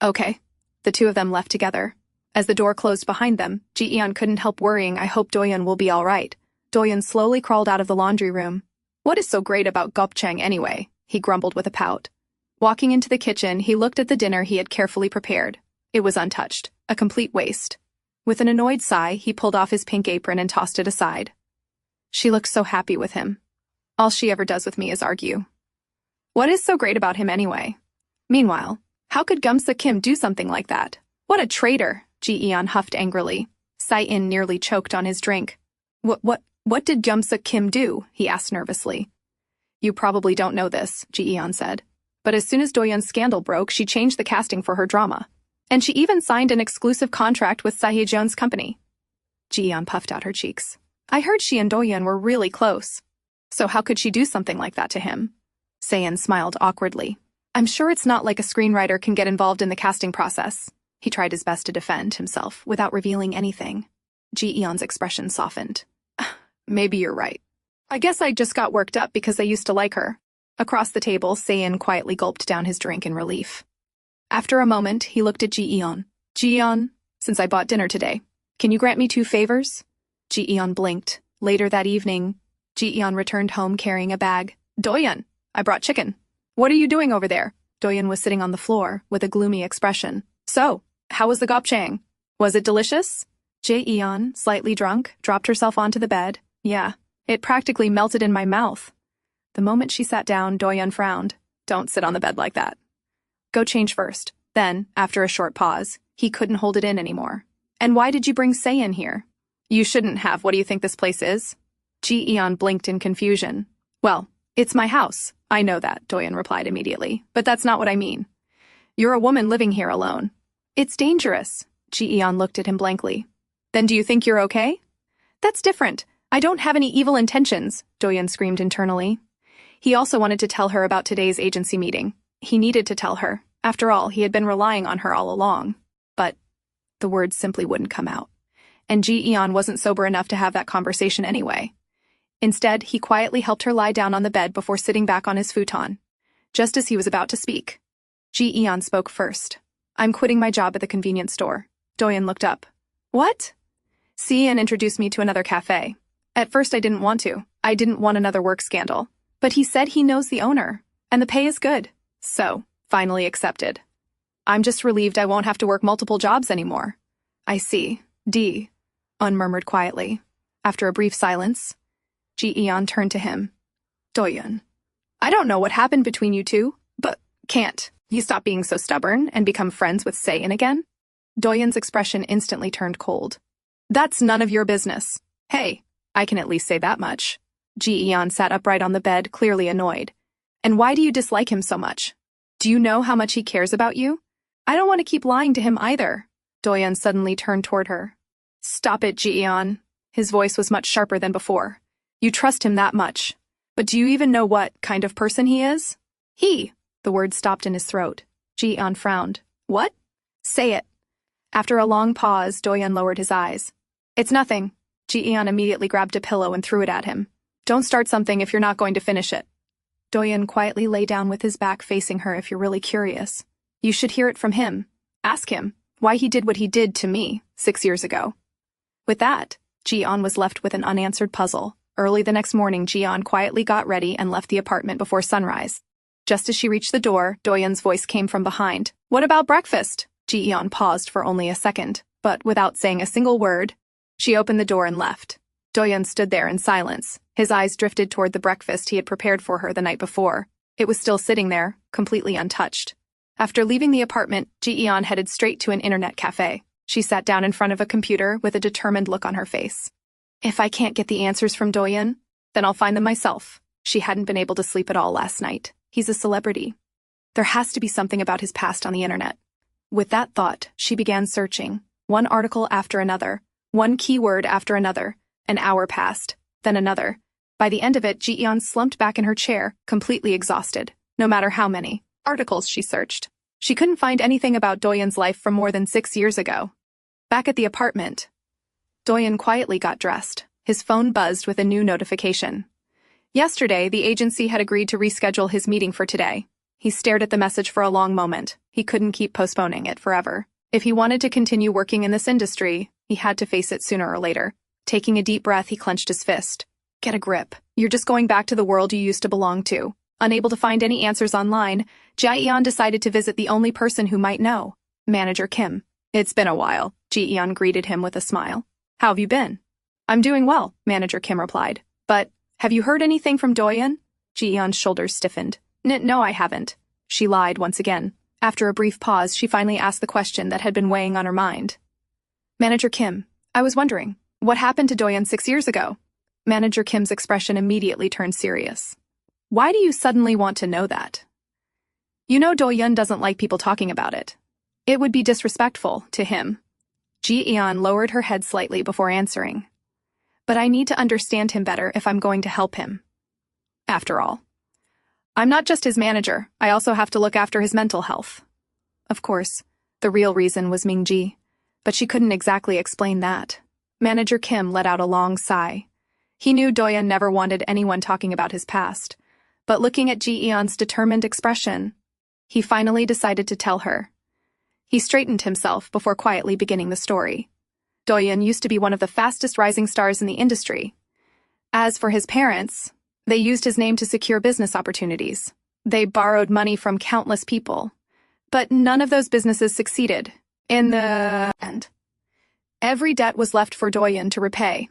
Okay. The two of them left together. As the door closed behind them, Ji-eon couldn't help worrying. I hope Doyun will be all right. Doyun slowly crawled out of the laundry room. What is so great about gopchang anyway? He grumbled with a pout. Walking into the kitchen, he looked at the dinner he had carefully prepared. It was untouched, a complete waste. With an annoyed sigh, he pulled off his pink apron and tossed it aside. She looks so happy with him. All she ever does with me is argue. What is so great about him anyway? Meanwhile, how could Gumsa Kim do something like that? What a traitor, Ji-eon huffed angrily. Seon nearly choked on his drink. What did Gumsa Kim do? He asked nervously. You probably don't know this, Ji-eon said. But as soon as Doyun's scandal broke, she changed the casting for her drama. And she even signed an exclusive contract with Sehyeon's company. Ji-eon puffed out her cheeks. I heard she and Doyun were really close. So how could she do something like that to him? Seon smiled awkwardly. I'm sure it's not like a screenwriter can get involved in the casting process. He tried his best to defend himself without revealing anything. Ji-eon's expression softened. Maybe you're right. I guess I just got worked up because I used to like her. Across the table, Seon quietly gulped down his drink in relief. After a moment, he looked at Ji-eon. Ji-eon, since I bought dinner today, can you grant me 2 favors? Ji-eon blinked. Later that evening, Ji-eon returned home carrying a bag. Doyun, I brought chicken. What are you doing over there? Doyun was sitting on the floor with a gloomy expression. So, how was the gopchang? Was it delicious? Ji-eon, slightly drunk, dropped herself onto the bed. Yeah, it practically melted in my mouth. The moment she sat down, Doyun frowned. Don't sit on the bed like that. Go change first. Then, after a short pause, he couldn't hold it in anymore. And why did you bring Seon here? You shouldn't have. What do you think this place is? Ji-eon blinked in confusion. Well, it's my house. I know that, Doyun replied immediately. But that's not what I mean. You're a woman living here alone. It's dangerous. Ji-eon looked at him blankly. Then do you think you're okay? That's different. I don't have any evil intentions, Doyun screamed internally. He also wanted to tell her about today's agency meeting. He needed to tell her. After all, he had been relying on her all along. But the words simply wouldn't come out. And Ji-eon wasn't sober enough to have that conversation anyway. Instead, he quietly helped her lie down on the bed before sitting back on his futon. Just as he was about to speak, Ji-eon spoke first. I'm quitting my job at the convenience store. Doyun looked up. What? Seon introduced me to another cafe. At first I didn't want to. I didn't want another work scandal. But he said he knows the owner, and the pay is good. So, finally accepted. I'm just relieved I won't have to work multiple jobs anymore. I see. Ji-eon murmured quietly. After a brief silence, Ji-eon turned to him. Doyun, I don't know what happened between you two. Can't you stop being so stubborn and become friends with Sayin again? Doyun's expression instantly turned cold. That's none of your business. Hey, I can at least say that much. Ji-eon sat upright on the bed, clearly annoyed. And why do you dislike him so much? Do you know how much he cares about you? I don't want to keep lying to him either. Doyun suddenly turned toward her. Stop it, Ji-eon. His voice was much sharper than before. You trust him that much. But do you even know what kind of person he is? He. The word stopped in his throat. Ji-eon frowned. What? Say it. After a long pause, Doyun lowered his eyes. It's nothing. Ji-eon immediately grabbed a pillow and threw it at him. Don't start something if you're not going to finish it. Doyun quietly lay down with his back facing her if you're really curious. You should hear it from him. Ask him why he did what he did to me 6 years ago. With that, Ji-eon was left with an unanswered puzzle. Early the next morning, Ji-eon quietly got ready and left the apartment before sunrise. Just as she reached the door, Doyun's voice came from behind. What about breakfast? Ji-eon paused for only a second, but without saying a single word, she opened the door and left. Doyun stood there in silence. His eyes drifted toward the breakfast he had prepared for her the night before. It was still sitting there, completely untouched. After leaving the apartment, Ji-eon headed straight to an internet cafe. She sat down in front of a computer with a determined look on her face. If I can't get the answers from Doyun, then I'll find them myself. She hadn't been able to sleep at all last night. He's a celebrity. There has to be something about his past on the internet. With that thought, she began searching. One article after another. One keyword after another. An hour passed, then another. By the end of it, Ji-eon slumped back in her chair, completely exhausted. No matter how many articles she searched, she couldn't find anything about Doyun's life from more than 6 years ago. Back at the apartment, Doyun quietly got dressed. His phone buzzed with a new notification. Yesterday, the agency had agreed to reschedule his meeting for today. He stared at the message for a long moment. He couldn't keep postponing it forever. If he wanted to continue working in this industry, he had to face it sooner or later. Taking a deep breath, he clenched his fist. Get a grip. You're just going back to the world you used to belong to. Unable to find any answers online, Ji-eon decided to visit the only person who might know, Manager Kim. It's been a while, Ji-eon greeted him with a smile. How have you been? I'm doing well, Manager Kim replied. But, have you heard anything from Doyun? Ji-eon's shoulders stiffened. No, I haven't. She lied once again. After a brief pause, she finally asked the question that had been weighing on her mind. Manager Kim, I was wondering, what happened to Doyun 6 years ago? Manager Kim's expression immediately turned serious. Why do you suddenly want to know that? You know Doyun doesn't like people talking about it. It would be disrespectful to him. Ji-eon lowered her head slightly before answering. But I need to understand him better if I'm going to help him. After all, I'm not just his manager, I also have to look after his mental health. Of course, the real reason was Ming-ji, but she couldn't exactly explain that. Manager Kim let out a long sigh. He knew Doyun never wanted anyone talking about his past, but looking at Ji-eon's determined expression, he finally decided to tell her. He straightened himself before quietly beginning the story. Doyun used to be one of the fastest rising stars in the industry. As for his parents, they used his name to secure business opportunities. They borrowed money from countless people, but none of those businesses succeeded. In the end, every debt was left for Doyun to repay.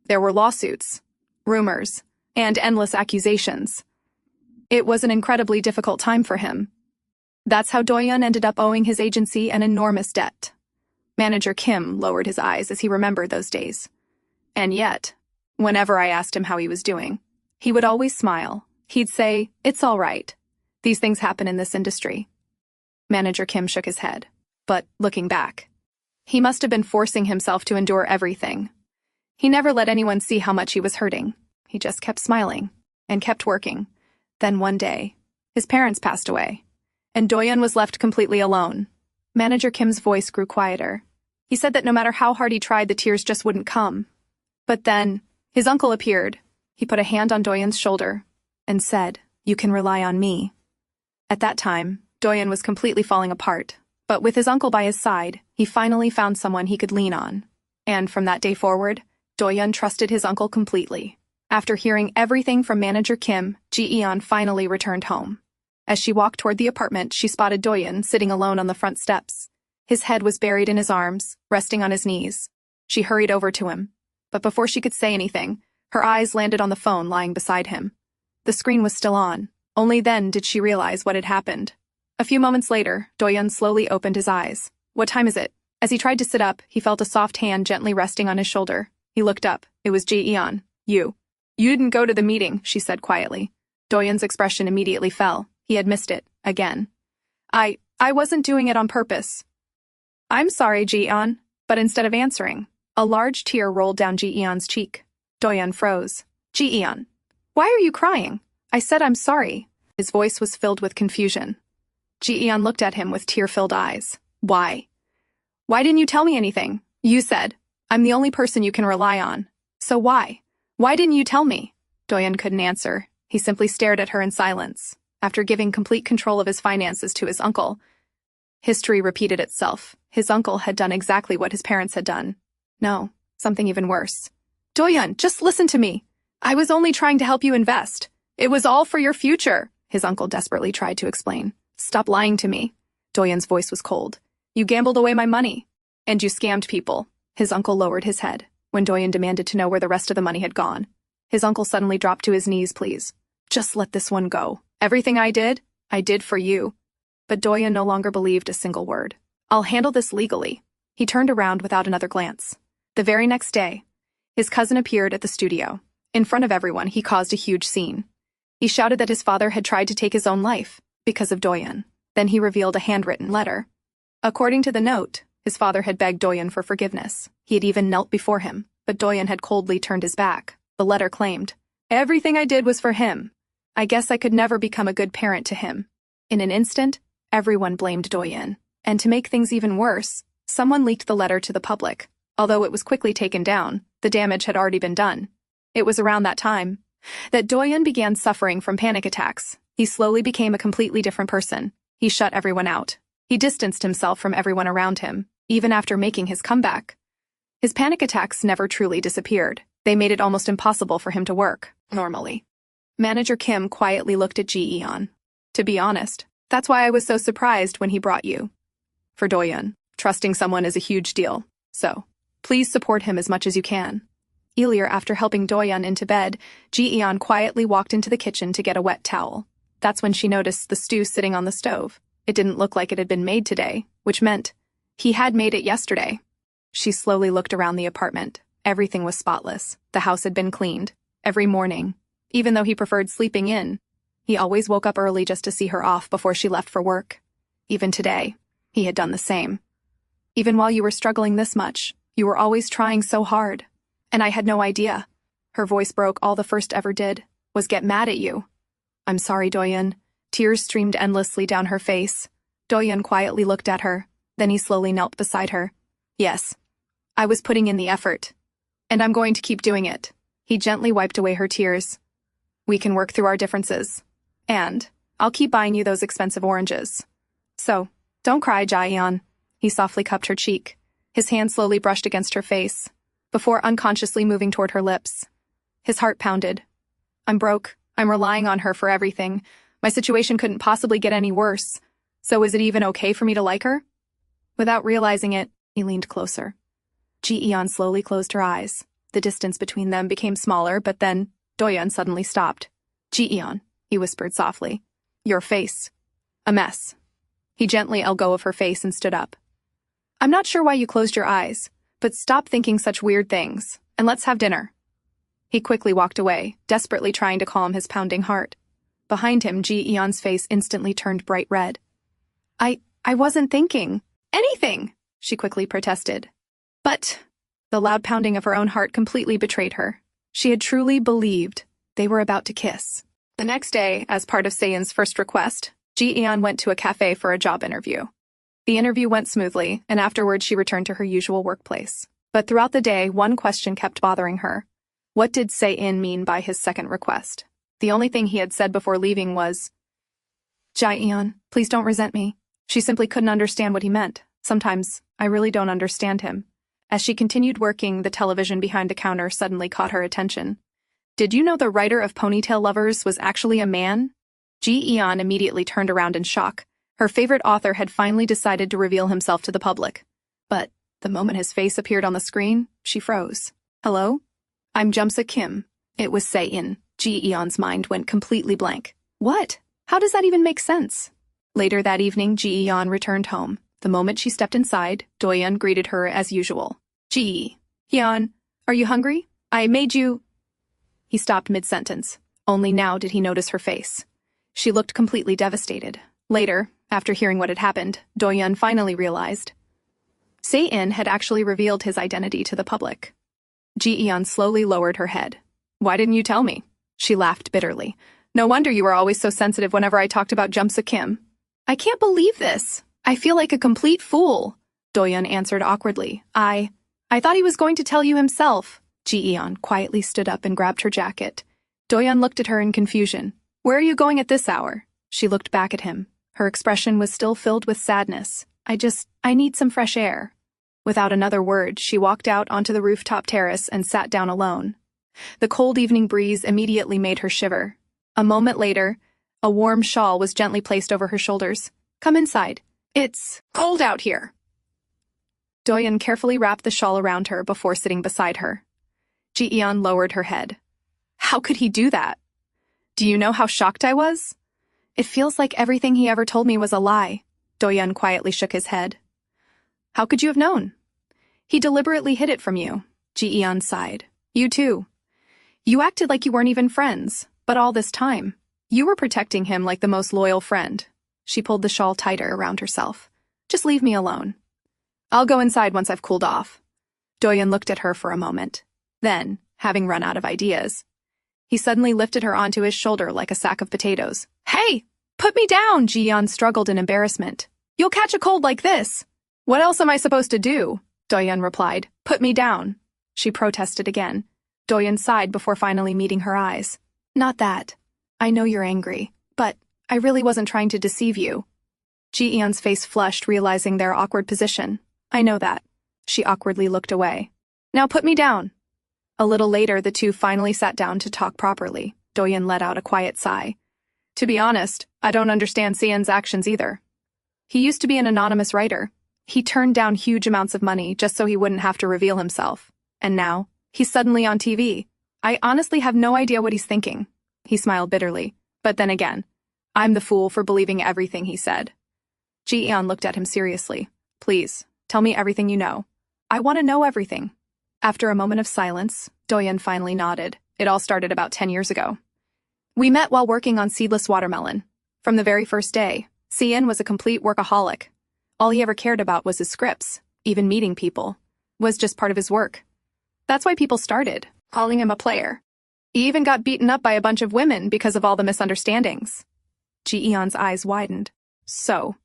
There were lawsuits, rumors, and endless accusations. It was an incredibly difficult time for him. That's how Doyun ended up owing his agency an enormous debt. Manager Kim lowered his eyes as he remembered those days. And yet, whenever I asked him how he was doing, he would always smile. He'd say, "It's all right. These things happen in this industry." Manager Kim shook his head. But, looking back, he must have been forcing himself to endure everything. He never let anyone see how much he was hurting. He just kept smiling and kept working. Then one day, his parents passed away, and Doyun was left completely alone. Manager Kim's voice grew quieter. He said that no matter how hard he tried, the tears just wouldn't come. But then, his uncle appeared. He put a hand on Doyun's shoulder and said, "You can rely on me." At that time, Doyun was completely falling apart. But with his uncle by his side, he finally found someone he could lean on. And from that day forward, Doyun trusted his uncle completely. After hearing everything from Manager Kim, Ji-eon finally returned home. As she walked toward the apartment, she spotted Doyun sitting alone on the front steps. His head was buried in his arms, resting on his knees. She hurried over to him. But before she could say anything, her eyes landed on the phone lying beside him. The screen was still on. Only then did she realize what had happened. A few moments later, Doyun slowly opened his eyes. What time is it? As he tried to sit up, he felt a soft hand gently resting on his shoulder. He looked up. It was Ji-eon. You didn't go to the meeting, she said quietly. Doyun's expression immediately fell. He had missed it. Again. I wasn't doing it on purpose. I'm sorry, Ji-eon. But instead of answering, a large tear rolled down Ji-eon's cheek. Doyun froze. Ji-eon. Why are you crying? I said I'm sorry. His voice was filled with confusion. Ji-eon looked at him with tear-filled eyes. Why? Why didn't you tell me anything? You said, I'm the only person you can rely on. So why? Why didn't you tell me? Doyun couldn't answer. He simply stared at her in silence. After giving complete control of his finances to his uncle, history repeated itself. His uncle had done exactly what his parents had done. No, something even worse. Doyun, just listen to me. I was only trying to help you invest. It was all for your future, his uncle desperately tried to explain. Stop lying to me. Doyun's voice was cold. You gambled away my money. And you scammed people. His uncle lowered his head when Doyun demanded to know where the rest of the money had gone. His uncle suddenly dropped to his knees. Please. Just let this one go. Everything I did for you. But Doyun no longer believed a single word. I'll handle this legally. He turned around without another glance. The very next day, his cousin appeared at the studio. In front of everyone, he caused a huge scene. He shouted that his father had tried to take his own life because of Doyun. Then he revealed a handwritten letter. According to the note, his father had begged Doyun for forgiveness. He had even knelt before him, but Doyun had coldly turned his back. The letter claimed, everything I did was for him. I guess I could never become a good parent to him. In an instant, everyone blamed Doyun. And to make things even worse, someone leaked the letter to the public. Although it was quickly taken down, the damage had already been done. It was around that time that Doyun began suffering from panic attacks. He slowly became a completely different person. He shut everyone out. He distanced himself from everyone around him, even after making his comeback. His panic attacks never truly disappeared. They made it almost impossible for him to work normally. Manager Kim quietly looked at Ji-eon. To be honest, that's why I was so surprised when he brought you. For Doyun, trusting someone is a huge deal. So, please support him as much as you can. Earlier, after helping Doyun into bed, Ji-eon quietly walked into the kitchen to get a wet towel. That's when she noticed the stew sitting on the stove. It didn't look like it had been made today, which meant he had made it yesterday. She slowly looked around the apartment. Everything was spotless. The house had been cleaned. Every morning. Even though he preferred sleeping in, he always woke up early just to see her off before she left for work. Even today, he had done the same. Even while you were struggling this much, you were always trying so hard. And I had no idea. Her voice broke. All the first ever did was get mad at you. I'm sorry, Doyun. Tears streamed endlessly down her face. Doyun quietly looked at her. Then he slowly knelt beside her. Yes, I was putting in the effort. And I'm going to keep doing it. He gently wiped away her tears. We can work through our differences. And I'll keep buying you those expensive oranges. So, don't cry, Ji-eon. He softly cupped her cheek. His hand slowly brushed against her face, before unconsciously moving toward her lips. His heart pounded. I'm broke. I'm relying on her for everything. My situation couldn't possibly get any worse. So is it even okay for me to like her? Without realizing it, he leaned closer. Ji-eon slowly closed her eyes. The distance between them became smaller, but then Doyun suddenly stopped. Ji-eon, he whispered softly. Your face. A mess. He gently let go of her face and stood up. I'm not sure why you closed your eyes, but stop thinking such weird things, and let's have dinner. He quickly walked away, desperately trying to calm his pounding heart. Behind him, Ji-eon's face instantly turned bright red. I wasn't thinking anything, she quickly protested. But the loud pounding of her own heart completely betrayed her. She had truly believed they were about to kiss. The next day, as part of Se-in's first request, Ji-eon went to a cafe for a job interview. The interview went smoothly, and afterwards she returned to her usual workplace. But throughout the day, one question kept bothering her. What did Se-in mean by his second request? The only thing he had said before leaving was, Ji-eon, please don't resent me. She simply couldn't understand what he meant. Sometimes, I really don't understand him. As she continued working, the television behind the counter suddenly caught her attention. Did you know the writer of Ponytail Lovers was actually a man? Ji-eon immediately turned around in shock. Her favorite author had finally decided to reveal himself to the public. But the moment his face appeared on the screen, she froze. Hello? I'm Jumsa Kim. It was Se-in. Ji-eon's mind went completely blank. What? How does that even make sense? Later that evening, Ji-eon returned home. The moment she stepped inside, Doyun greeted her as usual. Ji-eon, are you hungry? I made you... He stopped mid-sentence. Only now did he notice her face. She looked completely devastated. Later, after hearing what had happened, Doyun finally realized Se-in had actually revealed his identity to the public. Ji-eon slowly lowered her head. Why didn't you tell me? She laughed bitterly. No wonder you were always so sensitive whenever I talked about Jumsa Kim. I can't believe this. I feel like a complete fool. Doyun answered awkwardly. I thought he was going to tell you himself. Ji-eon quietly stood up and grabbed her jacket. Doyun looked at her in confusion. Where are you going at this hour? She looked back at him. Her expression was still filled with sadness. I need some fresh air. Without another word, she walked out onto the rooftop terrace and sat down alone. The cold evening breeze immediately made her shiver. A moment later, a warm shawl was gently placed over her shoulders. Come inside. It's cold out here. Doyun carefully wrapped the shawl around her before sitting beside her. Ji-eon lowered her head. How could he do that? Do you know how shocked I was? It feels like everything he ever told me was a lie. Doyun quietly shook his head. How could you have known? He deliberately hid it from you. Ji-eon sighed. You too. You acted like you weren't even friends, but all this time, you were protecting him like the most loyal friend. She pulled the shawl tighter around herself. Just leave me alone. I'll go inside once I've cooled off. Doyun looked at her for a moment. Then, having run out of ideas, he suddenly lifted her onto his shoulder like a sack of potatoes. Hey! Put me down! Ji-eon struggled in embarrassment. You'll catch a cold like this. What else am I supposed to do? Doyun replied. Put me down. She protested again. Doyun sighed before finally meeting her eyes. Not that. I know you're angry, but I really wasn't trying to deceive you. Ji-eon's face flushed, realizing their awkward position. I know that. She awkwardly looked away. Now put me down. A little later, the two finally sat down to talk properly. Doyun let out a quiet sigh. To be honest, I don't understand Se-in's actions either. He used to be an anonymous writer. He turned down huge amounts of money just so he wouldn't have to reveal himself. And now, he's suddenly on TV. I honestly have no idea what he's thinking. He smiled bitterly. But then again, I'm the fool for believing everything he said. Ji-eon looked at him seriously. Please, tell me everything you know. I want to know everything. After a moment of silence, Doyun finally nodded. It all started about 10 years ago. We met while working on Seedless Watermelon. From the very first day, Se-in was a complete workaholic. All he ever cared about was his scripts. Even meeting people was just part of his work. That's why people started calling him a player. He even got beaten up by a bunch of women because of all the misunderstandings. Ji-eon's eyes widened. So,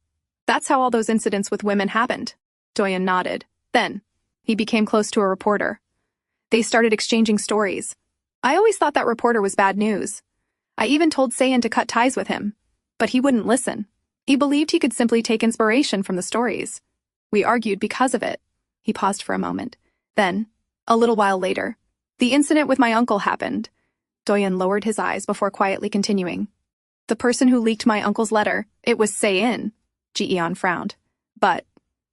that's how all those incidents with women happened. Doyun nodded. Then, he became close to a reporter. They started exchanging stories. I always thought that reporter was bad news. I even told Se-in to cut ties with him. But he wouldn't listen. He believed he could simply take inspiration from the stories. We argued because of it. He paused for a moment. Then, a little while later, the incident with my uncle happened. Doyun lowered his eyes before quietly continuing. The person who leaked my uncle's letter, it was Se-in. Ji-eon frowned. But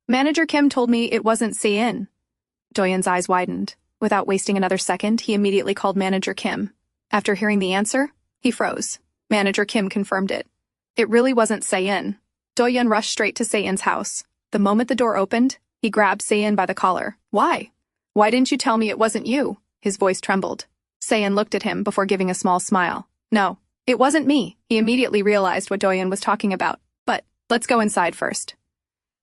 Manager Kim told me it wasn't Se-in. Doyun's eyes widened. Without wasting another second, he immediately called Manager Kim. After hearing the answer, he froze. Manager Kim confirmed it. It really wasn't Se-in. Doyun rushed straight to Se-in's house. The moment the door opened, he grabbed Se-in by the collar. Why? Why didn't you tell me it wasn't you? His voice trembled. Se-in looked at him before giving a small smile. No, it wasn't me. He immediately realized what Doyun was talking about. But let's go inside first.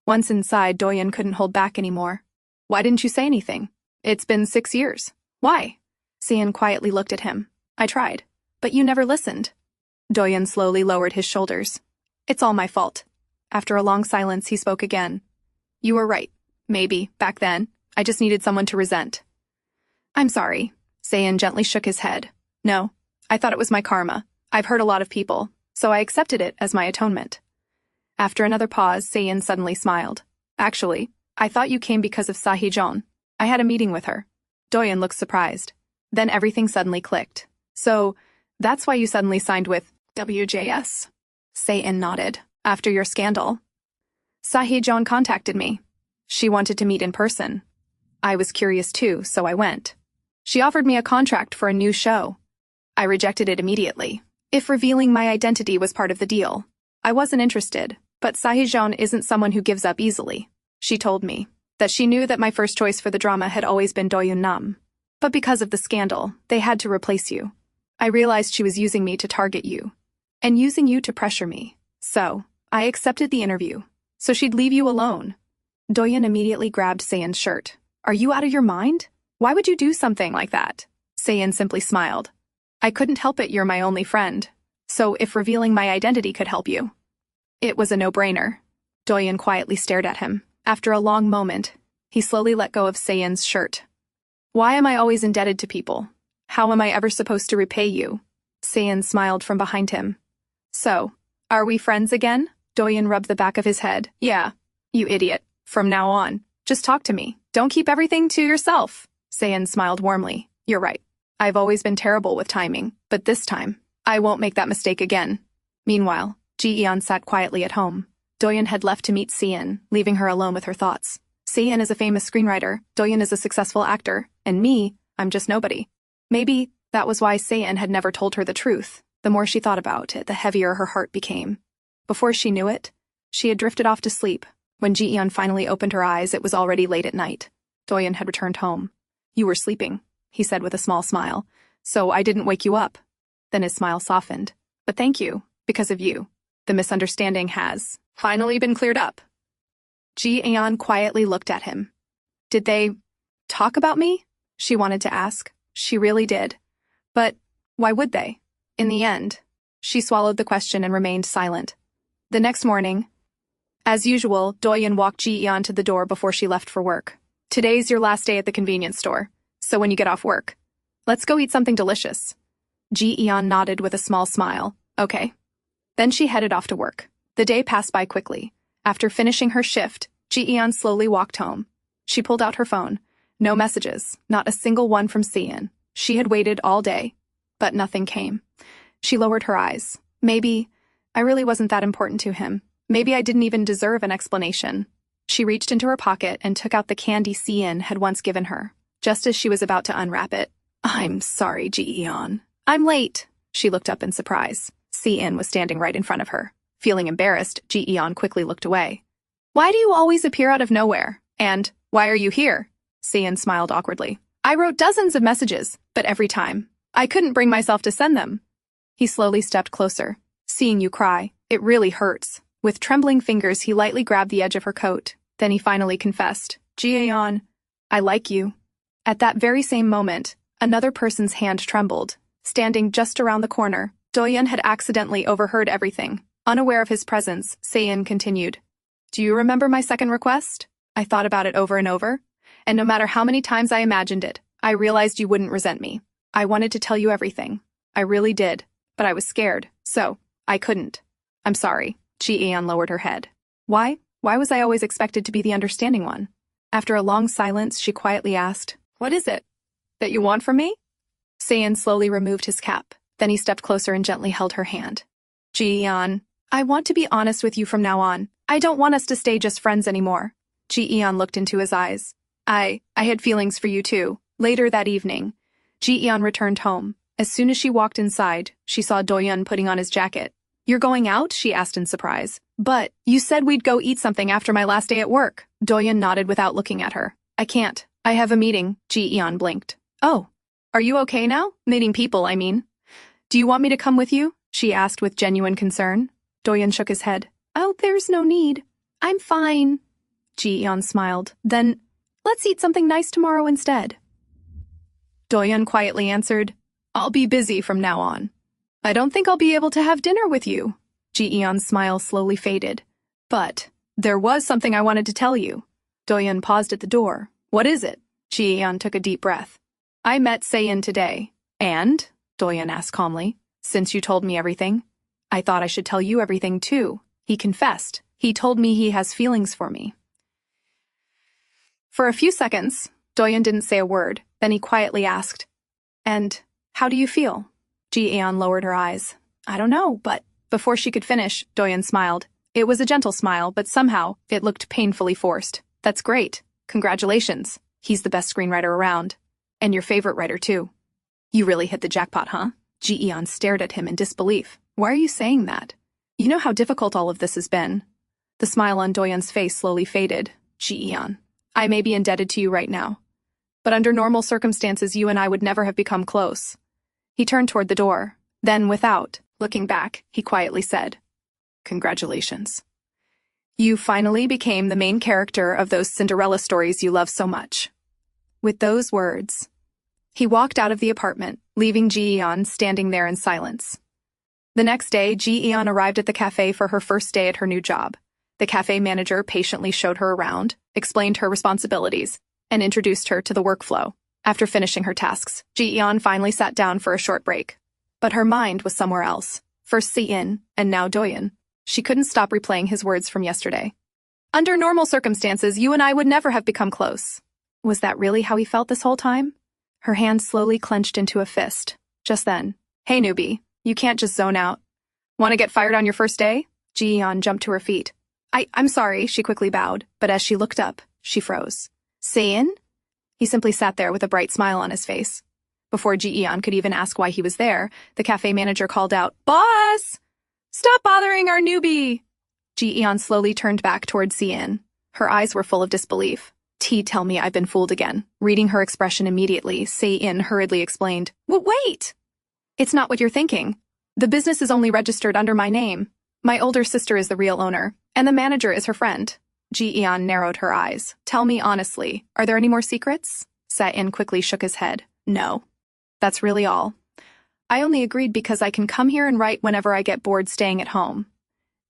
Once inside, Doyun couldn't hold back anymore. Why didn't you say anything? It's been 6 years. Why? Se-in quietly looked at him. I tried, but you never listened. Doyun slowly lowered his shoulders. It's all my fault. After a long silence, he spoke again. You were right. Maybe, back then, I just needed someone to resent. I'm sorry. Se-in gently shook his head. No, I thought it was my karma. I've hurt a lot of people, so I accepted it as my atonement. After another pause, Se-in suddenly smiled. Actually, I thought you came because of Sahee-jeon. I had a meeting with her. Doyun looked surprised. Then everything suddenly clicked. So, that's why you suddenly signed with WJS. Se-in nodded. After your scandal. Sahee-jeon contacted me. She wanted to meet in person. I was curious too, so I went. She offered me a contract for a new show. I rejected it immediately. If revealing my identity was part of the deal, I wasn't interested. But Sahee-jeon isn't someone who gives up easily. She told me that she knew that my first choice for the drama had always been Doyun Nam. But because of the scandal, they had to replace you. I realized she was using me to target you. And using you to pressure me. So, I accepted the interview. So she'd leave you alone. Doyun immediately grabbed Saeun's shirt. Are you out of your mind? Why would you do something like that? Saeun simply smiled. I couldn't help it, you're my only friend. So if revealing my identity could help you. It was a no-brainer. Doyun quietly stared at him. After a long moment, he slowly let go of Saeun's shirt. Why am I always indebted to people? How am I ever supposed to repay you? Saeun smiled from behind him. So, are we friends again? Doyun rubbed the back of his head. Yeah, you idiot. From now on, just talk to me. Don't keep everything to yourself. Saeun smiled warmly. You're right. I've always been terrible with timing, but this time, I won't make that mistake again. Meanwhile, Ji-eon sat quietly at home. Doyun had left to meet Saeun, leaving her alone with her thoughts. Saeun is a famous screenwriter, Doyun is a successful actor, and me, I'm just nobody. Maybe that was why Saeun had never told her the truth. The more she thought about it, the heavier her heart became. Before she knew it, she had drifted off to sleep. When Ji-eon finally opened her eyes, it was already late at night. Doyun had returned home. You were sleeping, he said with a small smile, so I didn't wake you up. Then his smile softened. But thank you, because of you. The misunderstanding has finally been cleared up. Ji-eon quietly looked at him. Did they talk about me? She wanted to ask. She really did. But why would they? In the end, she swallowed the question and remained silent. The next morning, as usual, Doyun walked Ji-eon to the door before she left for work. Today's your last day at the convenience store, so when you get off work, let's go eat something delicious. Ji-eon nodded with a small smile. Okay. Then she headed off to work. The day passed by quickly. After finishing her shift, Ji-eon slowly walked home. She pulled out her phone. No messages, not a single one from Saeun. She had waited all day, but nothing came. She lowered her eyes. Maybe I really wasn't that important to him. Maybe I didn't even deserve an explanation. She reached into her pocket and took out the candy Saeun had once given her, just as she was about to unwrap it. I'm sorry, Ji-eon. I'm late. She looked up in surprise. Saeun was standing right in front of her. Feeling embarrassed, Ji-eon quickly looked away. Why do you always appear out of nowhere? And why are you here? Saeun smiled awkwardly. I wrote dozens of messages, but every time, I couldn't bring myself to send them. He slowly stepped closer. Seeing you cry, it really hurts. With trembling fingers, he lightly grabbed the edge of her coat. Then he finally confessed. Ji-eon, I like you. At that very same moment, another person's hand trembled. Standing just around the corner, Doyun had accidentally overheard everything. Unaware of his presence, Saeun continued. Do you remember my second request? I thought about it over and over, and no matter how many times I imagined it, I realized you wouldn't resent me. I wanted to tell you everything. I really did, but I was scared, so I couldn't. I'm sorry. Ji-eon lowered her head. Why? Why was I always expected to be the understanding one? After a long silence, she quietly asked, What is it that you want from me? Saeun slowly removed his cap. Then he stepped closer and gently held her hand. Ji-eon, I want to be honest with you from now on. I don't want us to stay just friends anymore. Ji-eon looked into his eyes. I had feelings for you too. Later that evening, Ji-eon returned home. As soon as she walked inside, she saw Doyun putting on his jacket. You're going out? She asked in surprise. But you said we'd go eat something after my last day at work. Doyun nodded without looking at her. I can't. I have a meeting. Ji-eon blinked. Oh, are you okay now? Meeting people, I mean. Do you want me to come with you? She asked with genuine concern. Doyun shook his head. Oh, there's no need. I'm fine. Ji-eon smiled. Then, let's eat something nice tomorrow instead. Doyun quietly answered, I'll be busy from now on. I don't think I'll be able to have dinner with you. Ji-eon's smile slowly faded. But there was something I wanted to tell you. Doyun paused at the door. What is it? Ji-eon took a deep breath. I met Saeun today. And? Doyun asked calmly. Since you told me everything, I thought I should tell you everything too. He confessed. He told me he has feelings for me. For a few seconds, Doyun didn't say a word. Then he quietly asked, And how do you feel? Ji-eon lowered her eyes. I don't know, but before she could finish, Doyun smiled. It was a gentle smile, but somehow it looked painfully forced. That's great. Congratulations. He's the best screenwriter around. And your favorite writer, too. You really hit the jackpot, huh? Ji-eon stared at him in disbelief. Why are you saying that? You know how difficult all of this has been. The smile on Doyun's face slowly faded. Ji-eon, I may be indebted to you right now, but under normal circumstances you and I would never have become close. He turned toward the door. Then, without looking back, he quietly said, Congratulations. You finally became the main character of those Cinderella stories you love so much. With those words, he walked out of the apartment, leaving Ji-eon standing there in silence. The next day, Ji-eon arrived at the cafe for her first day at her new job. The cafe manager patiently showed her around, explained her responsibilities, and introduced her to the workflow. After finishing her tasks, Ji-eon finally sat down for a short break. But her mind was somewhere else. First Si-in, and now Doyun. She couldn't stop replaying his words from yesterday. Under normal circumstances, you and I would never have become close. Was that really how he felt this whole time? Her hand slowly clenched into a fist. Just then, Hey newbie, you can't just zone out. Want to get fired on your first day? Ji-eon jumped to her feet. I'm sorry, she quickly bowed, but as she looked up, she froze. Si-in? He simply sat there with a bright smile on his face. Before Ji-eon could even ask why he was there, the cafe manager called out, Boss! Stop bothering our newbie! Ji-eon slowly turned back toward Si-in. Her eyes were full of disbelief. Tell me I've been fooled again. Reading her expression immediately, Si-in hurriedly explained, Wait! It's not what you're thinking. The business is only registered under my name. My older sister is the real owner, and the manager is her friend. Ji-eon narrowed her eyes. Tell me honestly, are there any more secrets? Si-in quickly shook his head. No. That's really all. I only agreed because I can come here and write whenever I get bored staying at home.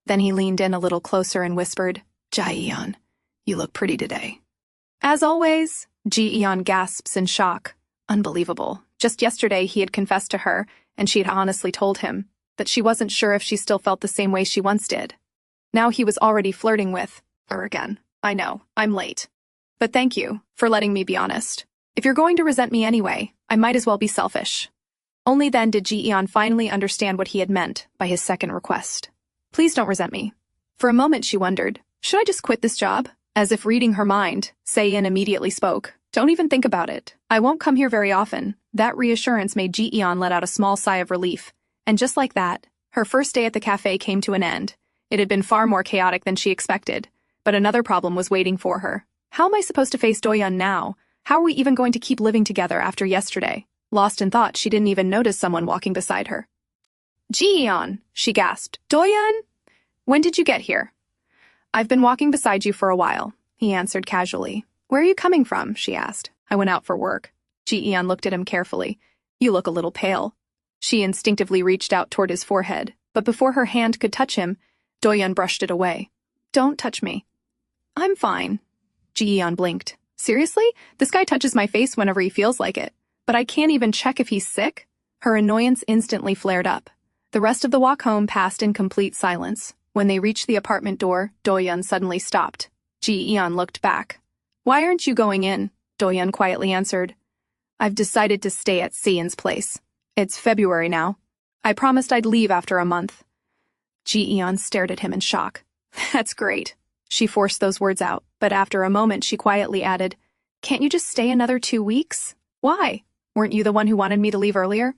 Then he leaned in a little closer and whispered, Ji-eon, you look pretty today. As always, Ji-eon gasps in shock. Unbelievable. Just yesterday he had confessed to her, and she had honestly told him that she wasn't sure if she still felt the same way she once did. Now he was already flirting with her again. I know, I'm late. But thank you for letting me be honest. If you're going to resent me anyway, I might as well be selfish. Only then did Ji-eon finally understand what he had meant by his second request. Please don't resent me. For a moment she wondered, should I just quit this job? As if reading her mind, Si-in immediately spoke. Don't even think about it. I won't come here very often. That reassurance made Ji-eon let out a small sigh of relief. And just like that, her first day at the cafe came to an end. It had been far more chaotic than she expected, but another problem was waiting for her. How am I supposed to face Doyun now? How are we even going to keep living together after yesterday? Lost in thought, she didn't even notice someone walking beside her. Ji-eon, she gasped. Doyun? When did you get here? I've been walking beside you for a while, he answered casually. Where are you coming from? She asked. I went out for work. Ji-eon looked at him carefully. You look a little pale. She instinctively reached out toward his forehead, but before her hand could touch him, Doyun brushed it away. Don't touch me. I'm fine. Ji-eon blinked. Seriously? This guy touches my face whenever he feels like it. But I can't even check if he's sick? Her annoyance instantly flared up. The rest of the walk home passed in complete silence. When they reached the apartment door, Doyun suddenly stopped. Ji-eon looked back. Why aren't you going in? Doyun quietly answered. I've decided to stay at Si-in's place. It's February now. I promised I'd leave after a month. Ji-eon stared at him in shock. That's great. She forced those words out, but after a moment she quietly added, Can't you just stay another 2 weeks? Why? Weren't you the one who wanted me to leave earlier?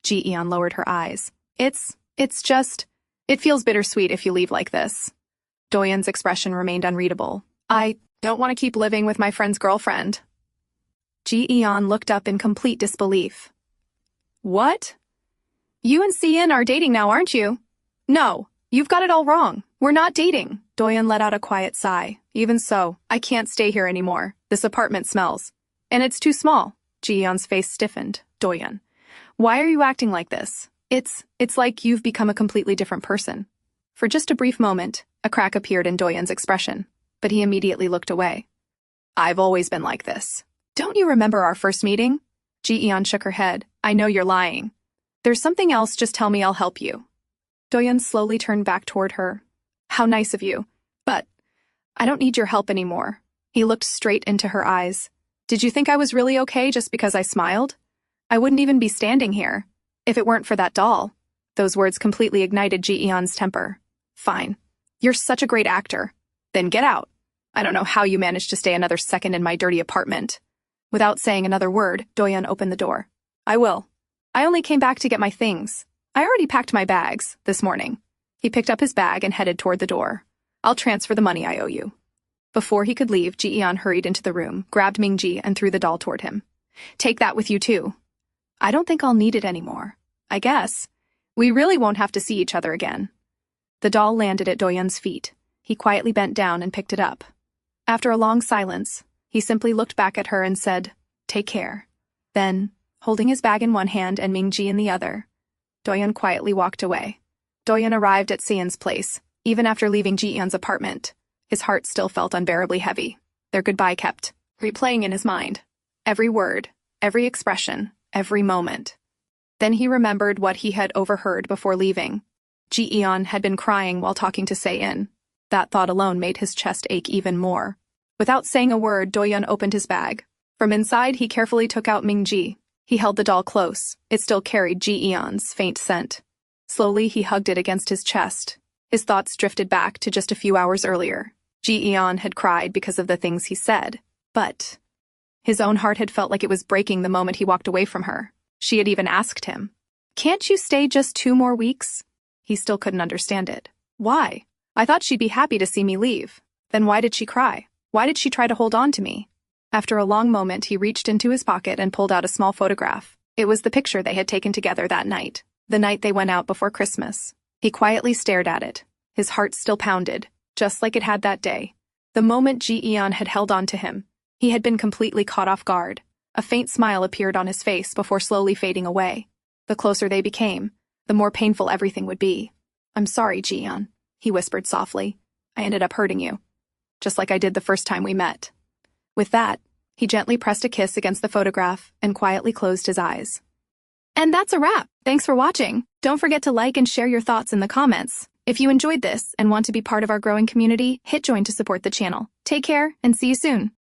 Ji-eon lowered her eyes. It feels bittersweet if you leave like this. Doyun's expression remained unreadable. I don't want to keep living with my friend's girlfriend. Ji-eon looked up in complete disbelief. What? You and Si-in are dating now, aren't you? No, you've got it all wrong. We're not dating. Doyun let out a quiet sigh. Even so, I can't stay here anymore. This apartment smells. And it's too small. Ji-eon's face stiffened. Doyun, why are you acting like this? It's like you've become a completely different person. For just a brief moment, a crack appeared in Doyun's expression, but he immediately looked away. I've always been like this. Don't you remember our first meeting? Ji-eon shook her head. I know you're lying. There's something else, just tell me, I'll help you. Doyun slowly turned back toward her. How nice of you. But I don't need your help anymore. He looked straight into her eyes. Did you think I was really okay just because I smiled? I wouldn't even be standing here if it weren't for that doll. Those words completely ignited Ji-eon's temper. Fine. You're such a great actor. Then get out. I don't know how you managed to stay another second in my dirty apartment. Without saying another word, Doyun opened the door. I will. I only came back to get my things. I already packed my bags this morning. He picked up his bag and headed toward the door. I'll transfer the money I owe you. Before he could leave, Ji-eon hurried into the room, grabbed Ming-ji, and threw the doll toward him. Take that with you too. I don't think I'll need it anymore. I guess. We really won't have to see each other again. The doll landed at Doyun's feet. He quietly bent down and picked it up. After a long silence, he simply looked back at her and said, Take care. Then, holding his bag in one hand and Ming-ji in the other, Doyun quietly walked away. Doyun arrived at Seon's place. Even after leaving Ji-eon's apartment, his heart still felt unbearably heavy. Their goodbye kept replaying in his mind. Every word, every expression, every moment. Then he remembered what he had overheard before leaving. Ji-eon had been crying while talking to Se-in. That thought alone made his chest ache even more. Without saying a word, Doyun opened his bag. From inside, he carefully took out Ming-ji. He held the doll close. It still carried Ji-eon's faint scent. Slowly, he hugged it against his chest. His thoughts drifted back to just a few hours earlier. Ji-eon had cried because of the things he said, but his own heart had felt like it was breaking the moment he walked away from her. She had even asked him, Can't you stay just 2 more weeks? He still couldn't understand it. Why? I thought she'd be happy to see me leave. Then why did she cry? Why did she try to hold on to me? After a long moment, he reached into his pocket and pulled out a small photograph. It was the picture they had taken together that night, the night they went out before Christmas. He quietly stared at it. His heart still pounded, just like it had that day. The moment Ji-eon had held on to him, he had been completely caught off guard. A faint smile appeared on his face before slowly fading away. The closer they became, the more painful everything would be. I'm sorry, Ji-eon, he whispered softly. I ended up hurting you, just like I did the first time we met. With that, he gently pressed a kiss against the photograph and quietly closed his eyes. And that's a wrap. Thanks for watching. Don't forget to like and share your thoughts in the comments. If you enjoyed this and want to be part of our growing community, hit join to support the channel. Take care and see you soon.